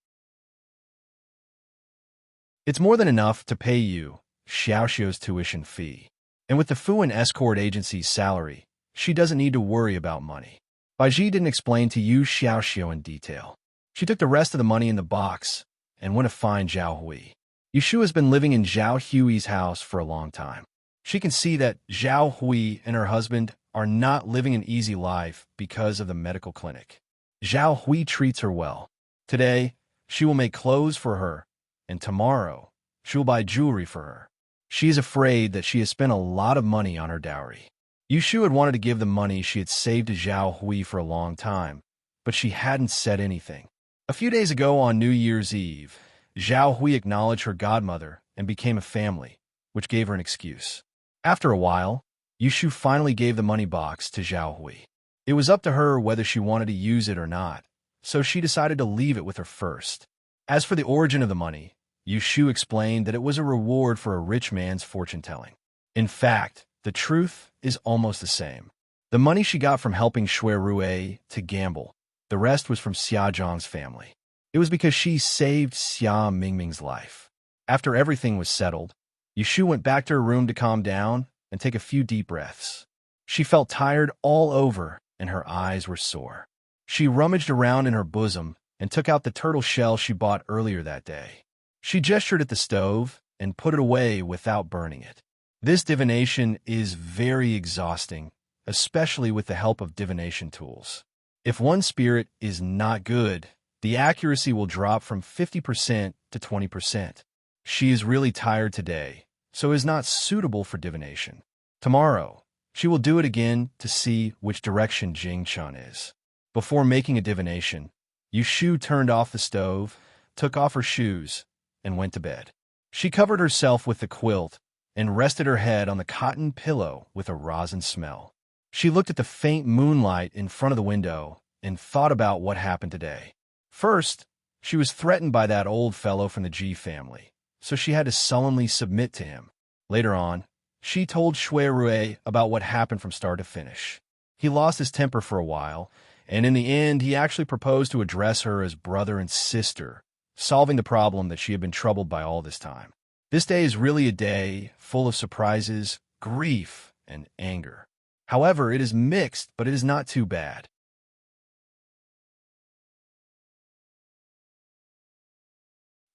[SPEAKER 1] It's more than enough to pay you Xiaoxiu's tuition fee. And with the Fu and escort agency's salary, she doesn't need to worry about money. Bai Ji didn't explain to Yu Xiaoxiu in detail. She took the rest of the money in the box and went to find Zhao Hui. Yushu has been living in Zhao Hui's house for a long time. She can see that Zhao Hui and her husband are not living an easy life because of the medical clinic. Zhao Hui treats her well. Today, she will make clothes for her, and tomorrow, she will buy jewelry for her. She is afraid that she has spent a lot of money on her dowry. Yushu had wanted to give the money she had saved to Zhao Hui for a long time, but she hadn't said anything. A few days ago on New Year's Eve, Zhao Hui acknowledged her godmother and became a family, which gave her an excuse. After a while, Yushu finally gave the money box to Zhao Hui. It was up to her whether she wanted to use it or not, so she decided to leave it with her first. As for the origin of the money, Yushu explained that it was a reward for a rich man's fortune-telling. In fact, the truth is almost the same. The money she got from helping Shui Rui to gamble. The rest was from Xia Zhang's family. It was because she saved Xia Mingming's life. After everything was settled, Yushu went back to her room to calm down and take a few deep breaths. She felt tired all over and her eyes were sore. She rummaged around in her bosom and took out the turtle shell she bought earlier that day. She gestured at the stove and put it away without burning it. This divination is very exhausting, especially with the help of divination tools. If one spirit is not good, the accuracy will drop from 50% to 20%. She is really tired today, so is not suitable for divination. Tomorrow, she will do it again to see which direction Jing Chun is. Before making a divination, Yushu turned off the stove, took off her shoes, and went to bed. She covered herself with the quilt and rested her head on the cotton pillow with a rosin smell. She looked at the faint moonlight in front of the window and thought about what happened today. First, she was threatened by that old fellow from the G family, so she had to sullenly submit to him. Later on, she told Shui Rue about what happened from start to finish. He lost his temper for a while, and in the end, he actually proposed to address her as brother and sister, solving the problem that she had been troubled by all this time. This day is really a day full of surprises, grief, and anger. However, it is mixed, but it is not too bad.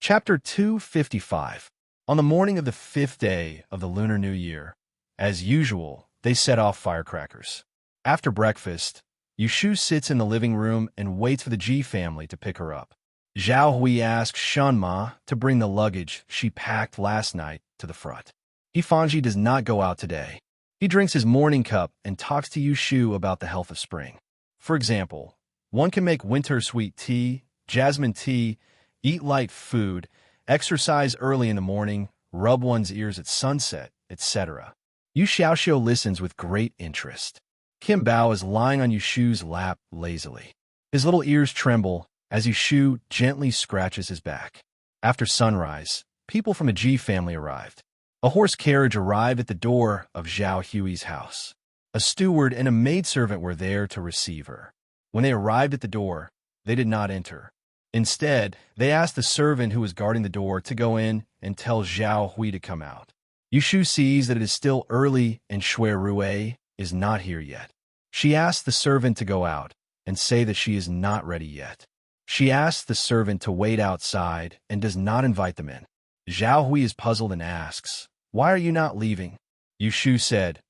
[SPEAKER 1] Chapter 255. On the morning of the 5th day of the Lunar New Year, as usual, they set off firecrackers. After breakfast, Yushu sits in the living room and waits for the Ji family to pick her up. Zhao Hui asks Shanma to bring the luggage she packed last night to the front. Yifanji does not go out today. He drinks his morning cup and talks to Yushu about the health of spring. For example, one can make winter sweet tea, jasmine tea, eat light food, exercise early in the morning, rub one's ears at sunset, etc. Yu Xiaoxiu listens with great interest. Kim Bao is lying on Yushu's lap lazily. His little ears tremble as Yushu gently scratches his back. After sunrise, people from the Ji family arrived. A horse carriage arrived at the door of Zhao Hui's house. A steward and a maidservant were there to receive her. When they arrived at the door, they did not enter. Instead, they asked the servant who was guarding the door to go in and tell Zhao Hui to come out. Yushu sees that it is still early and Shui Rue is not here yet. She asks the servant to go out and say that she is not ready yet. She asks the servant to wait outside and does not invite them in. Zhao Hui is puzzled and asks, "Why are you not leaving?" Yushu said,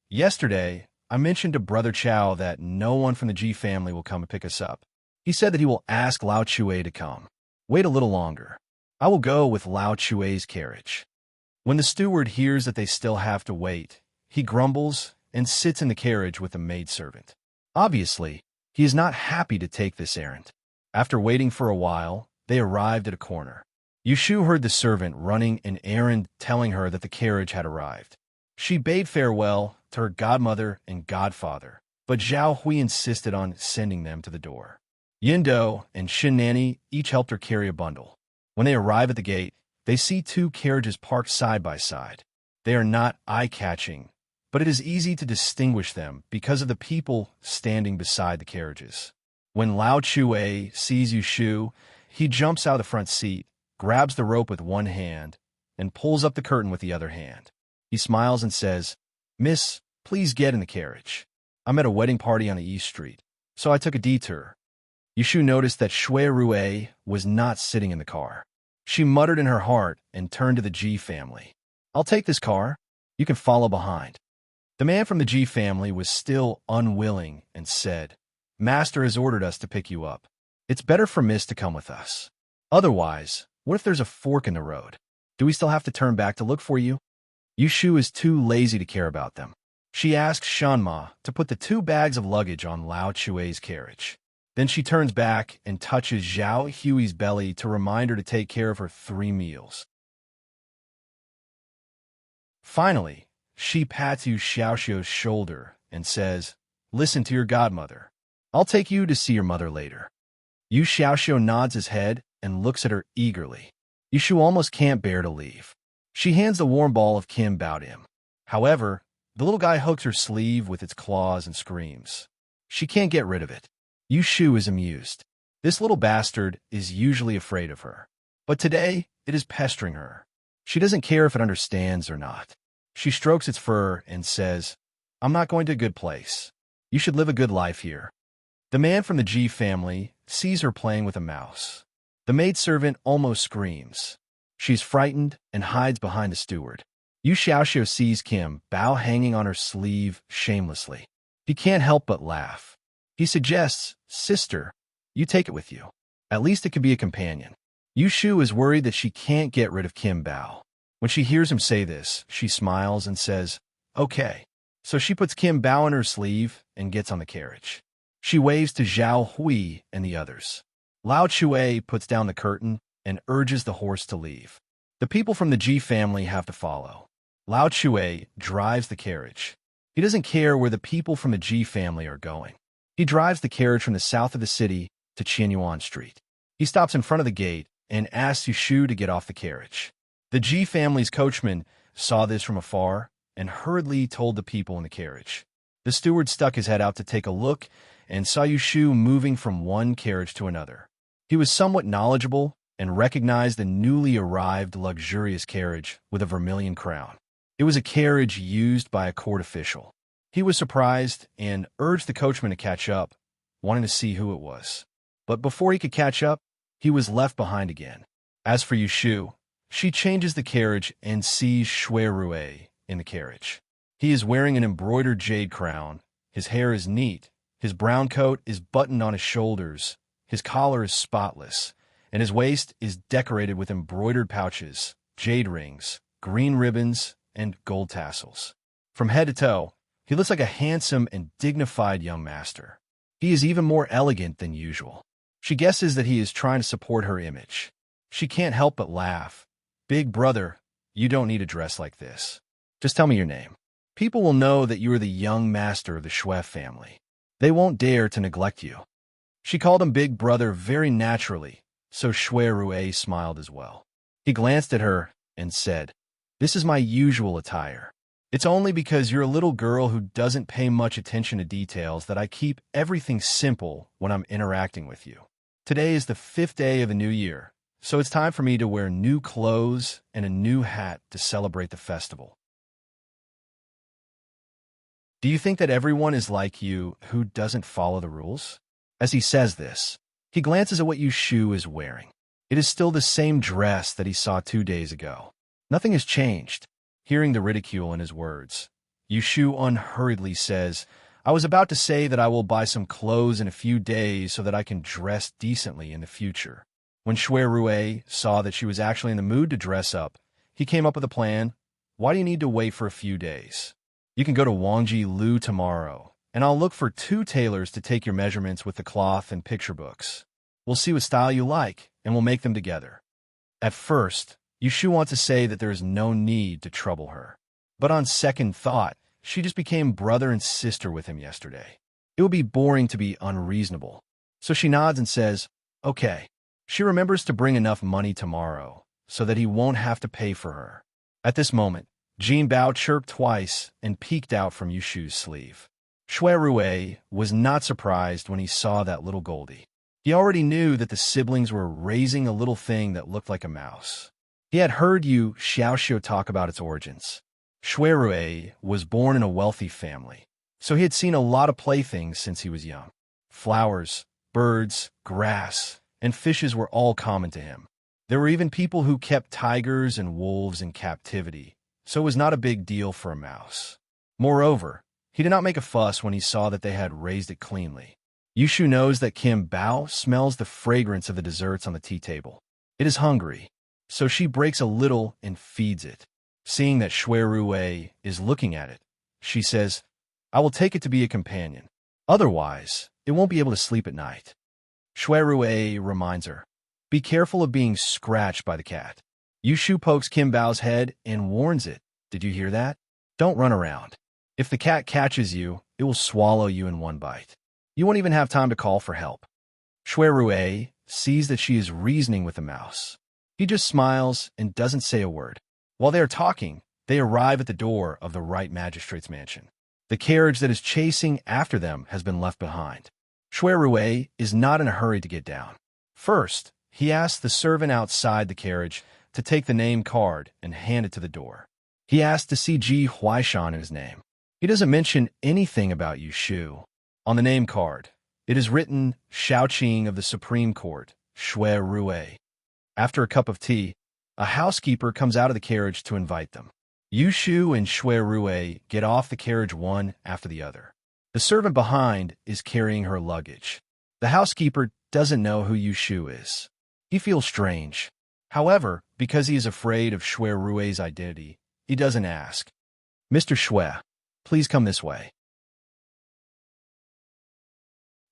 [SPEAKER 1] "Yesterday, I mentioned to Brother Chow that no one from the Ji family will come and pick us up. He said that he will ask Lao Chue to come. Wait a little longer. I will go with Lao Chue's carriage." When the steward hears that they still have to wait, he grumbles and sits in the carriage with the maidservant. Obviously, he is not happy to take this errand. After waiting for a while, they arrived at a corner. Yushu heard the servant running an errand telling her that the carriage had arrived. She bade farewell to her godmother and godfather, but Zhao Hui insisted on sending them to the door. Yindo and Shin Nanny each helped her carry a bundle. When they arrive at the gate, they see two carriages parked side by side. They are not eye-catching, but it is easy to distinguish them because of the people standing beside the carriages. When Lao Chue sees Yushu, he jumps out of the front seat, grabs the rope with one hand, and pulls up the curtain with the other hand. He smiles and says, "Miss, please get in the carriage. I'm at a wedding party on the East Street, so I took a detour." Yushu noticed that Shui Rue was not sitting in the car. She muttered in her heart and turned to the Ji family. "I'll take this car. You can follow behind." The man from the Ji family was still unwilling and said, "Master has ordered us to pick you up. It's better for Miss to come with us. Otherwise, what if there's a fork in the road? Do we still have to turn back to look for you?" Yushu is too lazy to care about them. She asks Shanma to put the 2 bags of luggage on Lao Chue's carriage. Then she turns back and touches Zhao Hui's belly to remind her to take care of her 3 meals. Finally, she pats Yu Xiaoxiu's shoulder and says, "Listen to your godmother. I'll take you to see your mother later." Yu Xiaoxiu nods his head and looks at her eagerly. Yushu almost can't bear to leave. She hands the warm ball of Kim Bao to him. However, the little guy hooks her sleeve with its claws and screams. She can't get rid of it. Yushu is amused. This little bastard is usually afraid of her, but today it is pestering her. She doesn't care if it understands or not. She strokes its fur and says, "I'm not going to a good place. You should live a good life here." The man from the Ji family sees her playing with a mouse. The maidservant almost screams. She's frightened and hides behind the steward. Yu Xiaoxiu sees Kim Bao hanging on her sleeve shamelessly. He can't help but laugh. He suggests, "Sister, you take it with you. At least it could be a companion." Yushu is worried that she can't get rid of Kim Bao. When she hears him say this, she smiles and says, "Okay." So she puts Kim Bao in her sleeve and gets on the carriage. She waves to Zhao Hui and the others. Lao Chue puts down the curtain and urges the horse to leave. The people from the Ji family have to follow. Lao Chue drives the carriage. He doesn't care where the people from the Ji family are going. He drives the carriage from the south of the city to Qianyuan Street. He stops in front of the gate and asks Yushu to get off the carriage. The Ji family's coachman saw this from afar and hurriedly told the people in the carriage. The steward stuck his head out to take a look and saw Yushu moving from one carriage to another. He was somewhat knowledgeable and recognized the newly arrived luxurious carriage with a vermilion crown. It was a carriage used by a court official. He was surprised and urged the coachman to catch up, wanting to see who it was. But before he could catch up, he was left behind again. As for Yushu, she changes the carriage and sees Shui Rue in the carriage. He is wearing an embroidered jade crown, his hair is neat, his brown coat is buttoned on his shoulders, his collar is spotless, and his waist is decorated with embroidered pouches, jade rings, green ribbons, and gold tassels. From head to toe, he looks like a handsome and dignified young master. He is even more elegant than usual. She guesses that he is trying to support her image. She can't help but laugh. "Big brother, you don't need a dress like this. Just tell me your name. People will know that you are the young master of the Shui family. They won't dare to neglect you." She called him Big Brother very naturally, so Shui Rue smiled as well. He glanced at her and said, "This is my usual attire. It's only because you're a little girl who doesn't pay much attention to details that I keep everything simple when I'm interacting with you. Today is the 5th day of the new year, so it's time for me to wear new clothes and a new hat to celebrate the festival. Do you think that everyone is like you who doesn't follow the rules?" As he says this, he glances at what Yushu is wearing. It is still the same dress that he saw 2 days ago. Nothing has changed. Hearing the ridicule in his words, Yushu unhurriedly says, "I was about to say that I will buy some clothes in a few days so that I can dress decently in the future." When Shui Rue saw that she was actually in the mood to dress up, he came up with a plan. "Why do you need to wait for a few days? You can go to Wangji Lu tomorrow, and I'll look for 2 tailors to take your measurements with the cloth and picture books. We'll see what style you like, and we'll make them together." At first, Yushu wants to say that there is no need to trouble her. But on second thought, she just became brother and sister with him yesterday. It would be boring to be unreasonable. So she nods and says, "Okay." She remembers to bring enough money tomorrow so that he won't have to pay for her. At this moment, Jean Bao chirped twice and peeked out from Yushu's sleeve. Shui Rue was not surprised when he saw that little Goldie. He already knew that the siblings were raising a little thing that looked like a mouse. He had heard Yu Xiaoxiu talk about its origins. Shui Rue was born in a wealthy family, so he had seen a lot of playthings since he was young. Flowers, birds, grass, and fishes were all common to him. There were even people who kept tigers and wolves in captivity, so it was not a big deal for a mouse. Moreover, he did not make a fuss when he saw that they had raised it cleanly. Yushu knows that Kim Bao smells the fragrance of the desserts on the tea table. It is hungry, so she breaks a little and feeds it. Seeing that Shui Rue is looking at it, she says, "I will take it to be a companion. Otherwise, it won't be able to sleep at night." Shui Rue reminds her, "Be careful of being scratched by the cat." Yushu pokes Kim Bao's head and warns it, "Did you hear that? Don't run around. If the cat catches you, it will swallow you in one bite. You won't even have time to call for help." Shui Rue sees that she is reasoning with the mouse. He just smiles and doesn't say a word. While they are talking, they arrive at the door of the right magistrate's mansion. The carriage that is chasing after them has been left behind. Shui Rue is not in a hurry to get down. First, he asks the servant outside the carriage to take the name card and hand it to the door. He asks to see Ji Huaishan in his name. He doesn't mention anything about Yushu. On the name card, it is written Shaoqing of the Supreme Court, Shui Rue. After a cup of tea, a housekeeper comes out of the carriage to invite them. Yushu and Shui Rue get off the carriage one after the other. The servant behind is carrying her luggage. The housekeeper doesn't know who Yushu is. He feels strange. However, because he is afraid of Shui Rue's identity, he doesn't ask. "Mr. Shui, please come this way."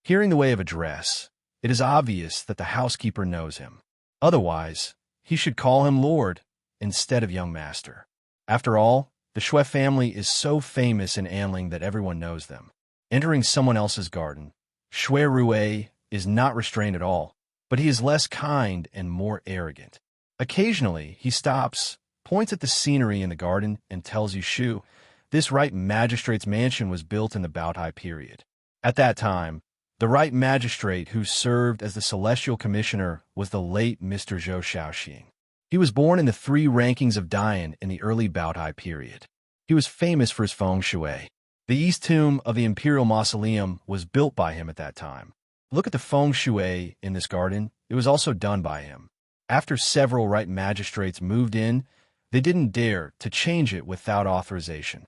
[SPEAKER 1] Hearing the way of address, it is obvious that the housekeeper knows him. Otherwise, he should call him Lord instead of young master. After all, the Shui family is so famous in Anling that everyone knows them. Entering someone else's garden, Shui Rui is not restrained at all, but he is less kind and more arrogant. Occasionally, he stops, points at the scenery in the garden, and tells you Shu, this right magistrate's mansion was built in the Baotai period. At that time, the right magistrate who served as the celestial commissioner was the late Mr. Zhou Shaoxing. He was born in the 3 rankings of Dian in the early Baotai period. He was famous for his feng shui. The east tomb of the imperial mausoleum was built by him at that time. Look at the feng shui in this garden. It was also done by him. After several right magistrates moved in, they didn't dare to change it without authorization.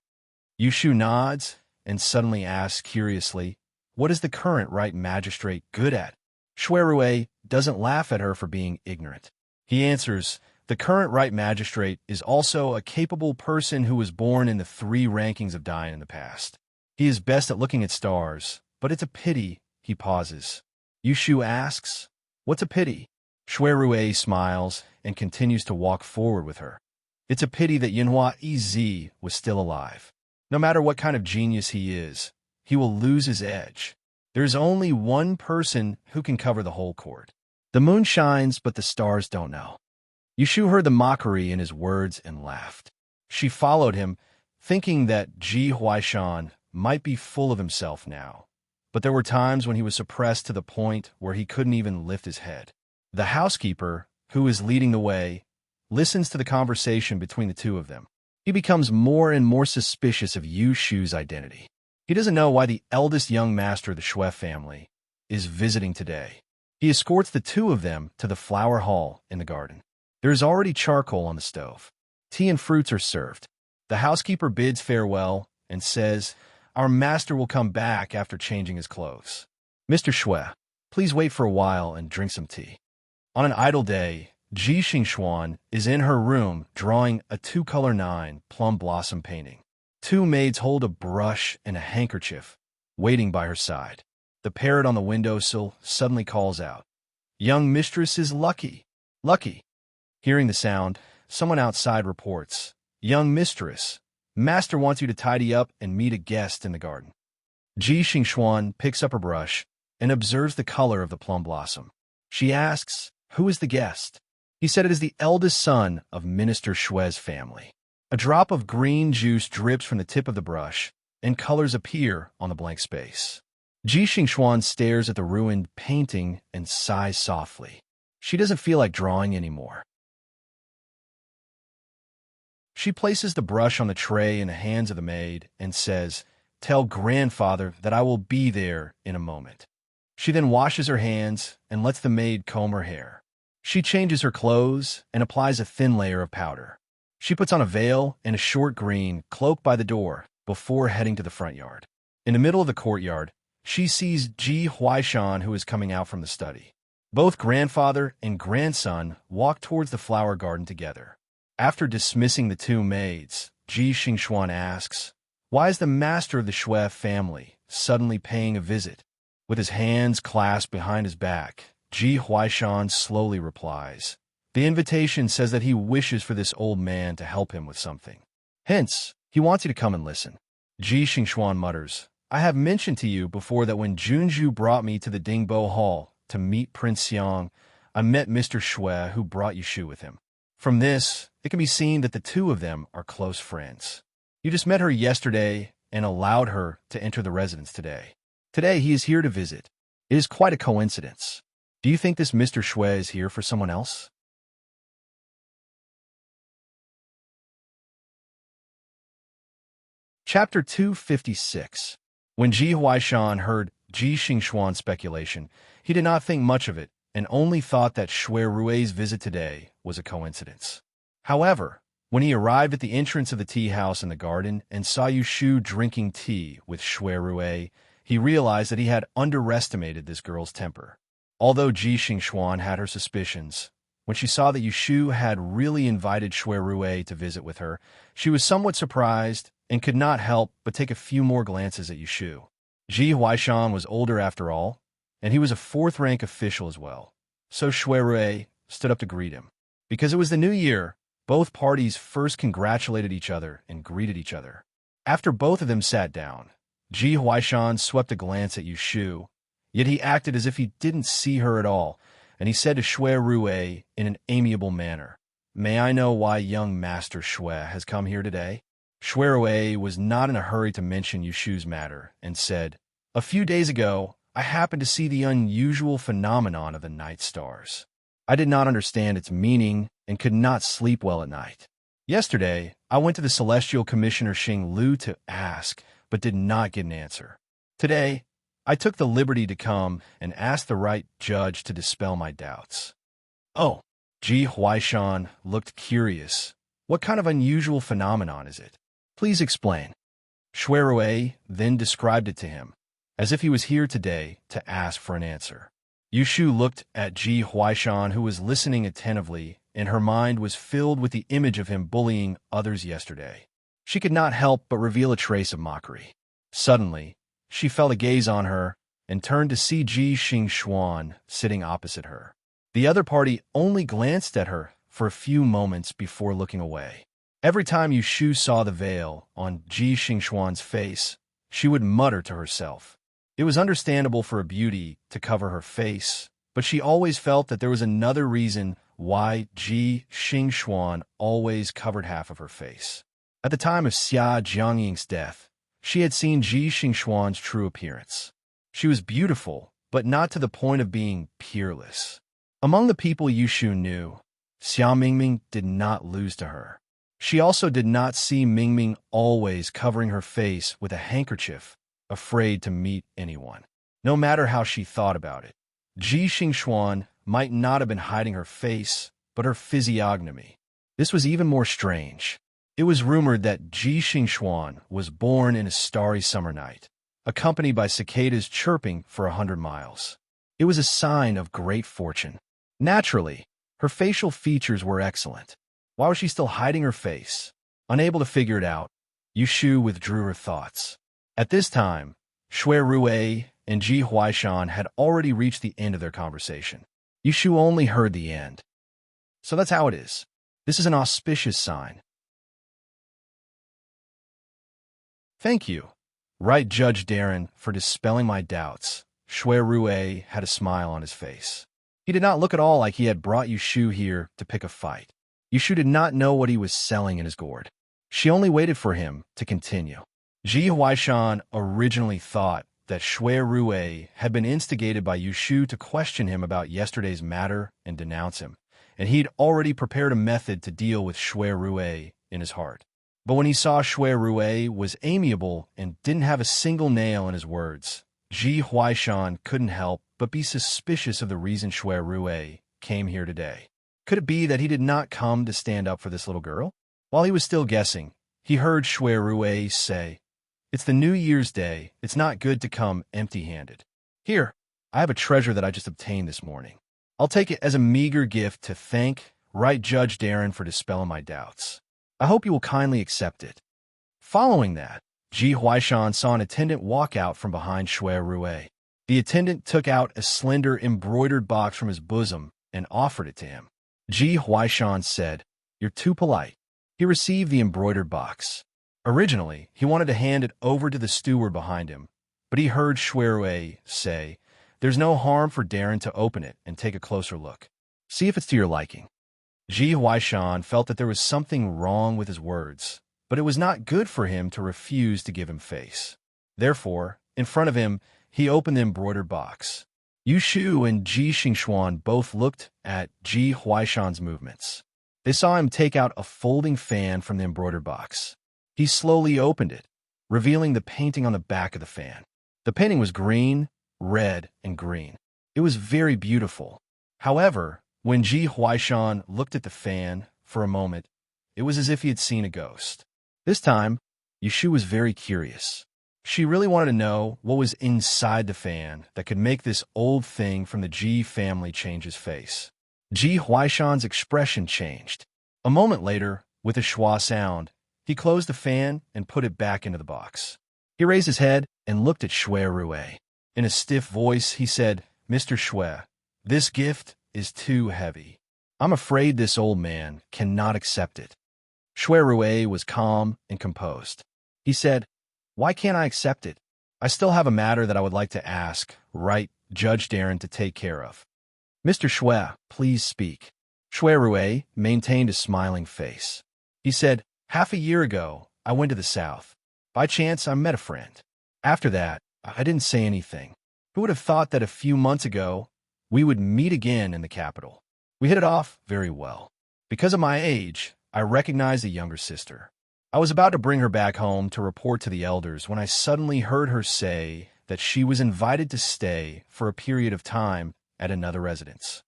[SPEAKER 1] Yushu nods and suddenly asks curiously, what is the current right magistrate good at? Shui Rui doesn't laugh at her for being ignorant. He answers, the current right magistrate is also a capable person who was born in the 3 rankings of Dian in the past. He is best at looking at stars, but it's a pity. He pauses. Yushu asks, what's a pity? Shui Rui smiles and continues to walk forward with her. It's a pity that Yinhua Ez was still alive. No matter what kind of genius he is, he will lose his edge. There's only one person who can cover the whole court. The moon shines, but the stars don't know. Yushu heard the mockery in his words and laughed. She followed him, thinking that Ji Huaishan might be full of himself now. But there were times when he was suppressed to the point where he couldn't even lift his head. The housekeeper, who is leading the way, listens to the conversation between the two of them. He becomes more and more suspicious of Yushu's identity. He doesn't know why the eldest young master of the Shui family is visiting today. He escorts the two of them to the flower hall in the garden. There is already charcoal on the stove. Tea and fruits are served. The housekeeper bids farewell and says, our master will come back after changing his clothes. Mr. Shui, please wait for a while and drink some tea. On an idle day, Ji Xingxuan is in her room drawing a 2-color 9 plum blossom painting. 2 maids hold a brush and a handkerchief, waiting by her side. The parrot on the windowsill suddenly calls out, young mistress is lucky. Lucky. Hearing the sound, someone outside reports, young mistress, master wants you to tidy up and meet a guest in the garden. Ji Xingxuan picks up her brush and observes the color of the plum blossom. She asks, who is the guest? He said it is the eldest son of Minister Shui's family. A drop of green juice drips from the tip of the brush, and colors appear on the blank space. Ji Xingxuan stares at the ruined painting and sighs softly. She doesn't feel like drawing anymore. She places the brush on the tray in the hands of the maid and says, tell grandfather that I will be there in a moment. She then washes her hands and lets the maid comb her hair. She changes her clothes and applies a thin layer of powder. She puts on a veil and a short green cloak by the door before heading to the front yard. In the middle of the courtyard, she sees Ji Huaishan, who is coming out from the study. Both grandfather and grandson walk towards the flower garden together. After dismissing the 2 maids, Ji Xingxuan asks, why is the master of the Shui family suddenly paying a visit? With his hands clasped behind his back, Ji Huaishan slowly replies, the invitation says that he wishes for this old man to help him with something. Hence, he wants you to come and listen. Ji Xingxuan mutters, I have mentioned to you before that when Junju brought me to the Dingbo Hall to meet Prince Xiang, I met Mr. Shui who brought Yushu with him. From this, it can be seen that the 2 of them are close friends. You just met her yesterday and allowed her to enter the residence today. Today he is here to visit. It is quite a coincidence. Do you think this Mr. Shui is here for someone else? Chapter 256. When Ji Huaishan heard Ji Xingxuan's speculation, he did not think much of it and only thought that Shui Rui's visit today was a coincidence. However, when he arrived at the entrance of the tea house in the garden and saw Yushu drinking tea with Shui Rui, he realized that he had underestimated this girl's temper. Although Ji Xingxuan had her suspicions, when she saw that Yushu had really invited Shui Rui to visit with her, she was somewhat surprised and could not help but take a few more glances at Yushu. Ji Huaishan was older after all, and he was a 4th-rank official as well. So Shui Rui stood up to greet him. Because it was the new year, both parties first congratulated each other and greeted each other. After both of them sat down, Ji Huaishan swept a glance at Yushu. Yet he acted as if he didn't see her at all, and he said to Shui Rue in an amiable manner, "May I know why young Master Shui has come here today?" Shui Rue was not in a hurry to mention Yushu's matter, and said, "A few days ago, I happened to see the unusual phenomenon of the night stars. I did not understand its meaning and could not sleep well at night. Yesterday, I went to the Celestial Commissioner Xing Lu to ask, but did not get an answer. Today, I took the liberty to come and ask the right judge to dispel my doubts." "Oh," Ji Huaishan looked curious. "What kind of unusual phenomenon is it? Please explain." Shui Rue then described it to him, as if he was here today to ask for an answer. Yushu looked at Ji Huaishan, who was listening attentively, and her mind was filled with the image of him bullying others yesterday. She could not help but reveal a trace of mockery. Suddenly, she felt a gaze on her and turned to see Ji Xingxuan sitting opposite her. The other party only glanced at her for a few moments before looking away. Every time Yushu saw the veil on Ji Xingxuan's face, she would mutter to herself. It was understandable for a beauty to cover her face, but she always felt that there was another reason why Ji Xingxuan always covered half of her face. At the time of Xia Jiangying's death, she had seen Ji Xingxuan's true appearance. She was beautiful, but not to the point of being peerless. Among the people Yushu knew, Xia Mingming did not lose to her. She also did not see Mingming always covering her face with a handkerchief, afraid to meet anyone, no matter how she thought about it. Ji Xingxuan might not have been hiding her face, but her physiognomy. This was even more strange. It was rumored that Ji Xingxuan was born in a starry summer night, accompanied by cicadas chirping for 100 miles. It was a sign of great fortune. Naturally, her facial features were excellent. Why was she still hiding her face? Unable to figure it out, Yushu withdrew her thoughts. At this time, Shui Rue and Ji Huaishan had already reached the end of their conversation. Yushu only heard the end. So that's how it is. This is an auspicious sign. Thank you, Right Judge Darren, for dispelling my doubts. Shui Rue had a smile on his face. He did not look at all like he had brought Yushu here to pick a fight. Yushu did not know what he was selling in his gourd. She only waited for him to continue. Ji Huaishan originally thought that Shui Rue had been instigated by Yushu to question him about yesterday's matter and denounce him, and he'd already prepared a method to deal with Shui Rue in his heart. But when he saw Shui Rue was amiable and didn't have a single nail in his words, Ji Huaishan couldn't help but be suspicious of the reason Shui Rue came here today. Could it be that he did not come to stand up for this little girl? While he was still guessing, he heard Shui Rue say, "It's the New Year's Day. It's not good to come empty-handed. Here, I have a treasure that I just obtained this morning. I'll take it as a meager gift to thank Right Judge Darren for dispelling my doubts. I hope you will kindly accept it." Following that, Ji Huaishan saw an attendant walk out from behind Shui Rue. The attendant took out a slender embroidered box from his bosom and offered it to him. Ji Huaishan said, "You're too polite." He received the embroidered box. Originally, he wanted to hand it over to the steward behind him, but he heard Shui Rue say, "There's no harm for Darren to open it and take a closer look. See if it's to your liking." Ji Huaishan felt that there was something wrong with his words, but it was not good for him to refuse to give him face. Therefore, in front of him, he opened the embroidered box. Yushu and Ji Xingxuan both looked at Ji Huaishan's movements. They saw him take out a folding fan from the embroidered box. He slowly opened it, revealing the painting on the back of the fan. The painting was green, red, and green. It was very beautiful. However, when Ji Huaishan looked at the fan for a moment, it was as if he had seen a ghost. This time, Yushu was very curious. She really wanted to know what was inside the fan that could make this old thing from the Ji family change his face. Ji Huaishan's expression changed. A moment later, with a schwa sound, he closed the fan and put it back into the box. He raised his head and looked at Shui Rue. In a stiff voice, he said, "Mr. Shui, this gift is too heavy. I'm afraid this old man cannot accept it." Shui Rue was calm and composed. He said, "Why can't I accept it? I still have a matter that I would like to ask Right Judge Darren to take care of. Mr. Shui, please speak. Shui Rui maintained a smiling face. He said, half a year ago, I went to the south. By chance, I met a friend. After that, I didn't say anything. Who would have thought that a few months ago, we would meet again in the capital? We hit it off very well. Because of my age, I recognized a younger sister. I was about to bring her back home to report to the elders when I suddenly heard her say that she was invited to stay for a period of time at another residence.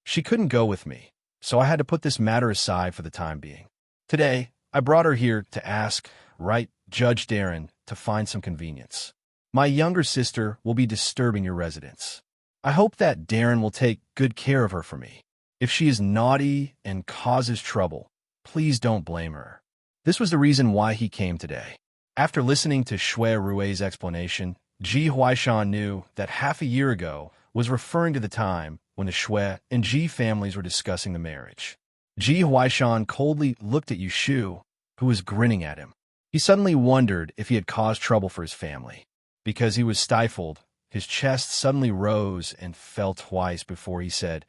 [SPEAKER 1] She couldn't go with me, so I had to put this matter aside for the time being. Today, I brought her here to ask, right, Judge Darren, to find some convenience. My younger sister will be disturbing your residence. I hope that Darren will take good care of her for me. If she is naughty and causes trouble, please don't blame her. This was the reason why he came today. After listening to Shui Rui's explanation, Ji Huaishan knew that half a year ago was referring to the time when the Shui and Ji families were discussing the marriage. Ji Huaishan coldly looked at Yushu, who was grinning at him. He suddenly wondered if he had caused trouble for his family. Because he was stifled, his chest suddenly rose and fell twice before he said,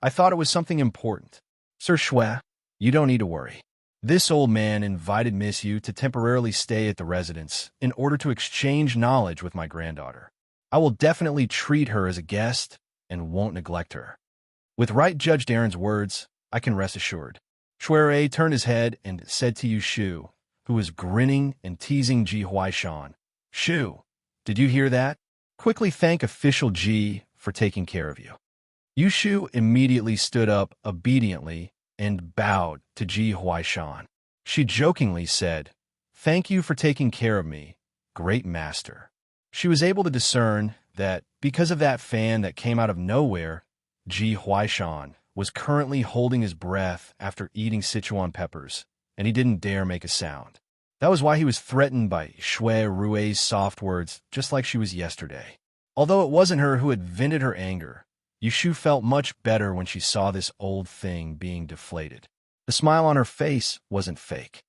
[SPEAKER 1] I thought it was something important. Sir Shui, you don't need to worry. This old man invited Miss Yu to temporarily stay at the residence in order to exchange knowledge with my granddaughter. I will definitely treat her as a guest and won't neglect her. With right Judge Darren's words, I can rest assured. Shui turned his head and said to Yushu, who was grinning and teasing Ji Huaishan, Shu, did you hear that? Quickly thank official Ji for taking care of you. Yushu immediately stood up obediently and bowed to Ji Huaishan. She jokingly said, Thank you for taking care of me, great master. She was able to discern that because of that fan that came out of nowhere, Ji Huaishan was currently holding his breath after eating Sichuan peppers, and he didn't dare make a sound. That was why he was threatened by Shui Rui's soft words, just like she was yesterday. Although it wasn't her who had vented her anger, Yushu felt much better when she saw this old thing being deflated. The smile on her face wasn't fake.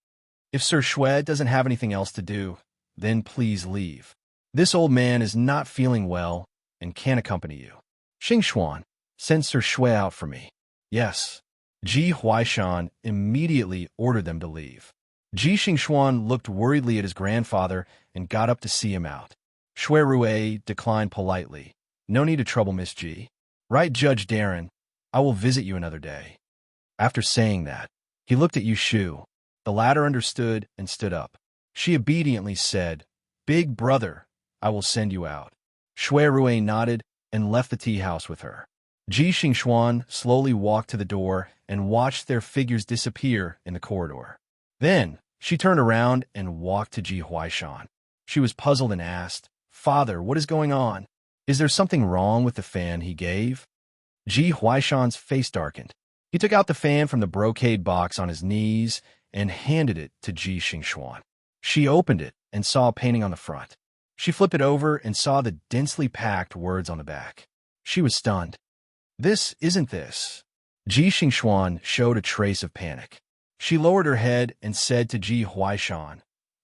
[SPEAKER 1] If Sir Shui doesn't have anything else to do, then please leave. This old man is not feeling well and can't accompany you. Xing Xuan, send Sir Shui out for me. Yes. Ji Huaishan immediately ordered them to leave. Ji Xingxuan looked worriedly at his grandfather and got up to see him out. Shui Rui declined politely. No need to trouble Miss Ji. Right, Judge Darren, I will visit you another day. After saying that, he looked at Yushu. The latter understood and stood up. She obediently said, Big brother, I will send you out. Shui Rui nodded and left the tea house with her. Ji Xingxuan slowly walked to the door and watched their figures disappear in the corridor. Then, she turned around and walked to Ji Huaishan. She was puzzled and asked, Father, what is going on? Is there something wrong with the fan he gave? Ji Huaishan's face darkened. He took out the fan from the brocade box on his knees and handed it to Ji Xingxuan. She opened it and saw a painting on the front. She flipped it over and saw the densely packed words on the back. She was stunned. This isn't this. Ji Xingxuan showed a trace of panic. She lowered her head and said to Ji Huaishan,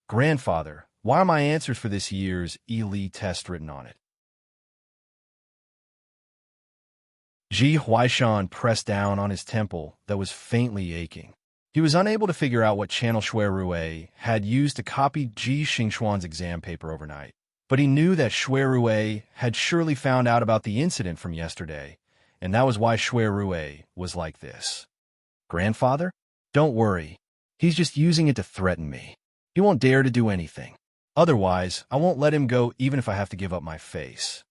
[SPEAKER 1] Grandfather, why are my answers for this year's Li test written on it? Ji Huaishan pressed down on his temple that was faintly aching. He was unable to figure out what channel Shui Rui had used to copy Ji Xingxuan's exam paper overnight, but he knew that Shui Rui had surely found out about the incident from yesterday, and that was why Shui Rui was like this. Grandfather? Don't worry. He's just using it to threaten me. He won't dare to do anything. Otherwise, I won't let him go even if I have to give up my face.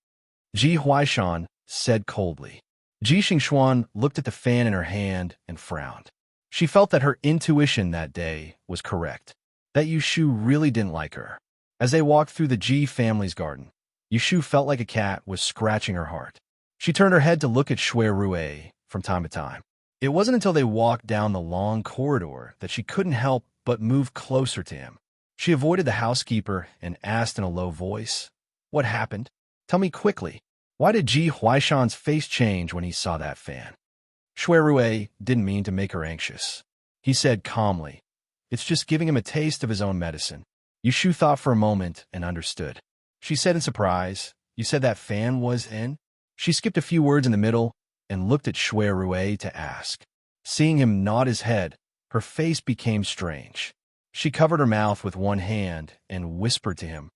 [SPEAKER 1] Ji Huaishan said coldly. Ji Xingxuan looked at the fan in her hand and frowned. She felt that her intuition that day was correct, that Yushu really didn't like her. As they walked through the Ji family's garden, Yushu felt like a cat was scratching her heart. She turned her head to look at Shui Rui from time to time. It wasn't until they walked down the long corridor that she couldn't help but move closer to him. She avoided the housekeeper and asked in a low voice, What happened? Tell me quickly. Why did Ji Huaishan's face change when he saw that fan? Shui Rui didn't mean to make her anxious. He said calmly, It's just giving him a taste of his own medicine. Yushu thought for a moment and understood. she said in surprise. You said that fan was in? She skipped a few words in the middle and looked at Shui Rui to ask. Seeing him nod his head, her face became strange. She covered her mouth with one hand and whispered to him,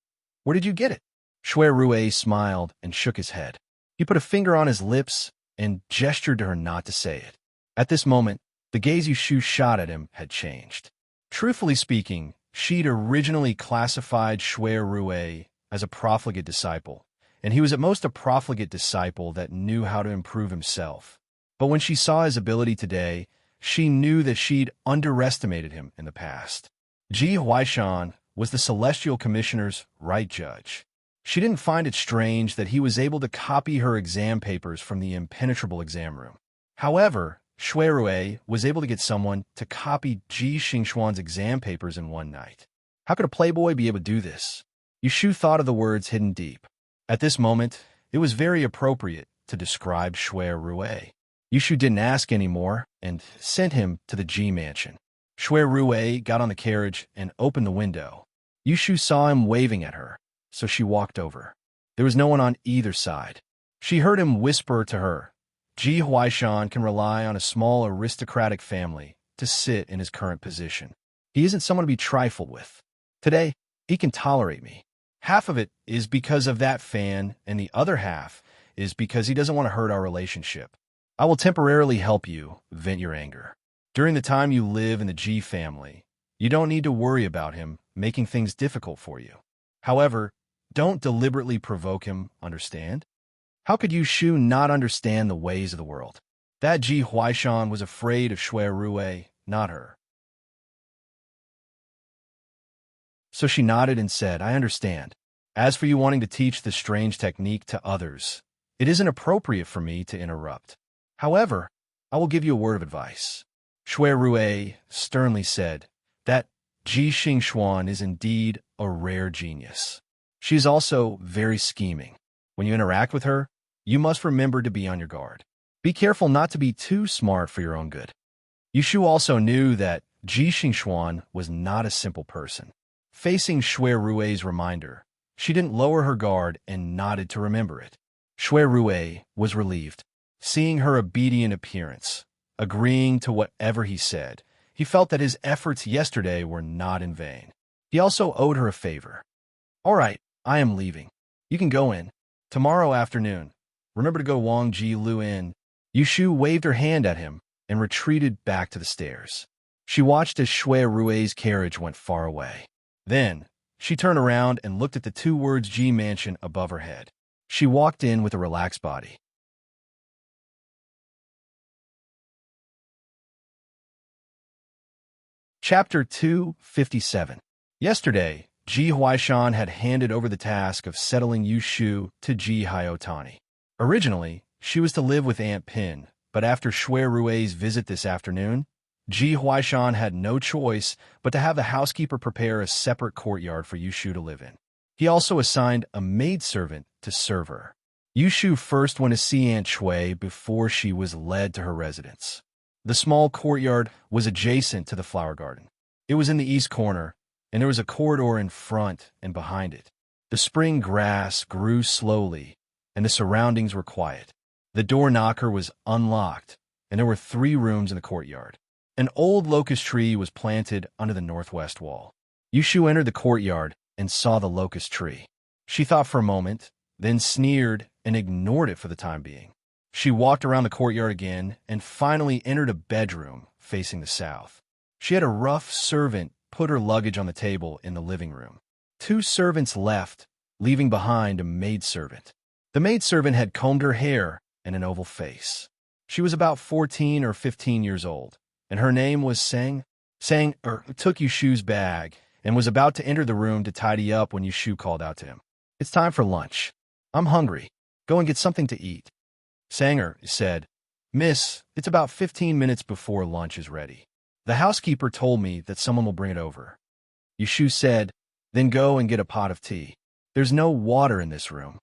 [SPEAKER 1] "Where did you get it?" Shui Rui smiled and shook his head. He put a finger on his lips and gestured to her not to say it. At this moment, the gaze Yushu shot at him had changed. Truthfully speaking, she'd originally classified Shui Rui as a profligate disciple, and he was at most a profligate disciple that knew how to improve himself. But when she saw his ability today, she knew that she'd underestimated him in the past. Ji Huaishan was the Celestial Commissioner's right judge. She didn't find it strange that he was able to copy her exam papers from the impenetrable exam room. However, Shui Rui was able to get someone to copy Ji Xingxuan's exam papers in one night. How could a playboy be able to do this? Yushu thought of the words hidden deep. At this moment, it was very appropriate to describe Shui Rui. Yushu didn't ask anymore and sent him to the Ji mansion. Shui Rui got on the carriage and opened the window. Yushu saw him waving at her, so she walked over. There was no one on either side. She heard him whisper to her, "Ji Huaishan can rely on a small aristocratic family to sit in his current position. He isn't someone to be trifled with. Today, he can tolerate me. Half of it is because of that fan, and the other half is because he doesn't want to hurt our relationship. I will temporarily help you vent your anger. During the time you live in the Ji family, you don't need to worry about him making things difficult for you. However, don't deliberately provoke him, understand? How could Yushu not understand the ways of the world? That Ji Huaishan was afraid of Shui Rui, not her. So she nodded and said, "I understand. As for you wanting to teach this strange technique to others, it isn't appropriate for me to interrupt. However, I will give you a word of advice." Shui Rui sternly said that Ji Xingxuan is indeed a rare genius. She is also very scheming. When you interact with her, you must remember to be on your guard. Be careful not to be too smart for your own good. Yushu also knew that Ji Xingxuan was not a simple person. Facing Shui Rui's reminder, she didn't lower her guard and nodded to remember it. Shui Rui was relieved. Seeing her obedient appearance, agreeing to whatever he said, he felt that his efforts yesterday were not in vain. He also owed her a favor. "All right, I am leaving. You can go in. Tomorrow afternoon, remember to go Wang Ji Lu Inn." Yushu waved her hand at him and retreated back to the stairs. She watched as Shui Rui's carriage went far away. Then, she turned around and looked at the two words Ji Mansion above her head. She walked in with a relaxed body. Chapter 257. Yesterday, Ji Huaishan had handed over the task of settling Yushu to Ji Hyotani. Originally, she was to live with Aunt Pin, but after Shui Rui's visit this afternoon, Ji Huaishan had no choice but to have the housekeeper prepare a separate courtyard for Yushu to live in. He also assigned a maidservant to serve her. Yushu first went to see Aunt Shui before she was led to her residence. The small courtyard was adjacent to the flower garden. It was in the east corner, and there was a corridor in front and behind it. The spring grass grew slowly, and the surroundings were quiet. The door knocker was unlocked, and there were 3 rooms in the courtyard. An old locust tree was planted under the northwest wall. Yushu entered the courtyard and saw the locust tree. She thought for a moment, then sneered and ignored it for the time being. She walked around the courtyard again and finally entered a bedroom facing the south. She had a rough servant put her luggage on the table in the living room. 2 servants left, leaving behind a maidservant. The maidservant had combed her hair and an oval face. She was about 14 or 15 years old, and her name was Sang took Yushu's bag and was about to enter the room to tidy up when Yushu called out to him. "It's time for lunch. I'm hungry. Go and get something to eat." Sanger said, "Miss, it's about 15 minutes before lunch is ready. The housekeeper told me that someone will bring it over." Yushu said, "Then go and get a pot of tea. There's no water in this room."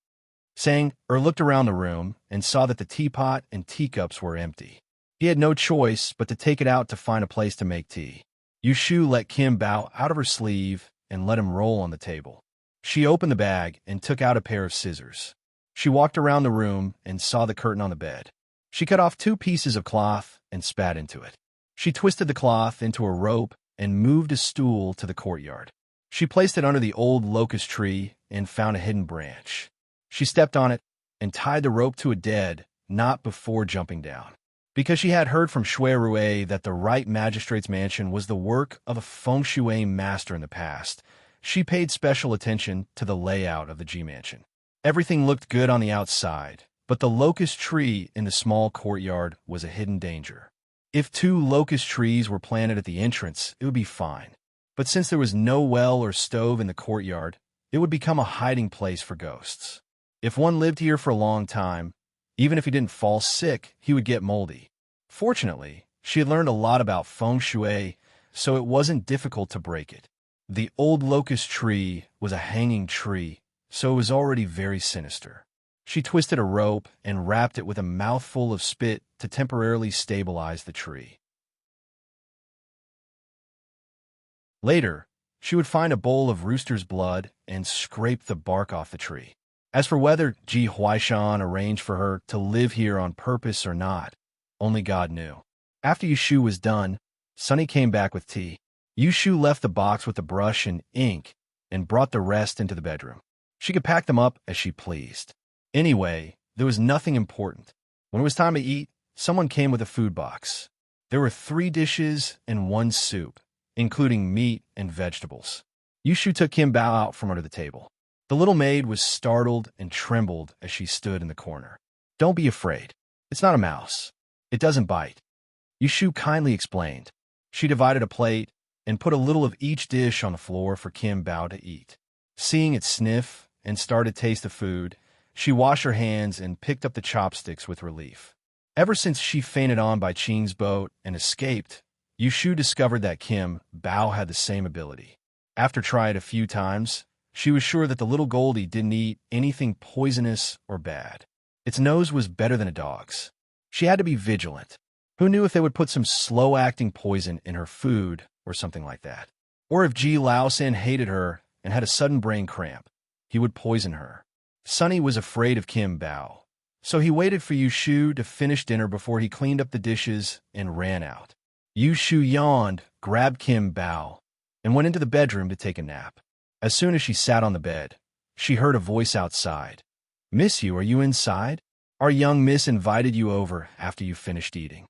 [SPEAKER 1] Sanger looked around the room and saw that the teapot and teacups were empty. He had no choice but to take it out to find a place to make tea. Yushu let Kim bow out of her sleeve and let him roll on the table. She opened the bag and took out a pair of scissors. She walked around the room and saw the curtain on the bed. She cut off 2 pieces of cloth and spat into it. She twisted the cloth into a rope and moved a stool to the courtyard. She placed it under the old locust tree and found a hidden branch. She stepped on it and tied the rope to a dead, not before jumping down. Because she had heard from Shui Rue that the right magistrate's mansion was the work of a feng shui master in the past, she paid special attention to the layout of the G mansion. Everything looked good on the outside, but the locust tree in the small courtyard was a hidden danger. If 2 locust trees were planted at the entrance, it would be fine. But since there was no well or stove in the courtyard, it would become a hiding place for ghosts. If one lived here for a long time, even if he didn't fall sick, he would get moldy. Fortunately, she had learned a lot about feng shui, so it wasn't difficult to break it. The old locust tree was a hanging tree, so it was already very sinister. She twisted a rope and wrapped it with a mouthful of spit to temporarily stabilize the tree. Later, she would find a bowl of rooster's blood and scrape the bark off the tree. As for whether Ji Huaishan arranged for her to live here on purpose or not, only God knew. After Yushu was done, Sunny came back with tea. Yushu left the box with the brush and ink and brought the rest into the bedroom. She could pack them up as she pleased. Anyway, there was nothing important. When it was time to eat, someone came with a food box. There were 3 dishes and 1 soup, including meat and vegetables. Yushu took Kim Bao out from under the table. The little maid was startled and trembled as she stood in the corner. "Don't be afraid. It's not a mouse. It doesn't bite," Yushu kindly explained. She divided a plate and put a little of each dish on the floor for Kim Bao to eat. Seeing it sniff and start to taste the food, she washed her hands and picked up the chopsticks with relief. Ever since she fainted on by Qing's boat and escaped, Yushu discovered that Kim Bao had the same ability. After trying it a few times, she was sure that the little Goldie didn't eat anything poisonous or bad. Its nose was better than a dog's. She had to be vigilant. Who knew if they would put some slow-acting poison in her food or something like that? Or if Ji Laosan hated her and had a sudden brain cramp, he would poison her. Sunny was afraid of Kim Bao, so he waited for Yushu to finish dinner before he cleaned up the dishes and ran out. Yushu yawned, grabbed Kim Bao, and went into the bedroom to take a nap. As soon as she sat on the bed, she heard a voice outside. "Miss you, are you inside? Our young miss invited you over after you finished eating."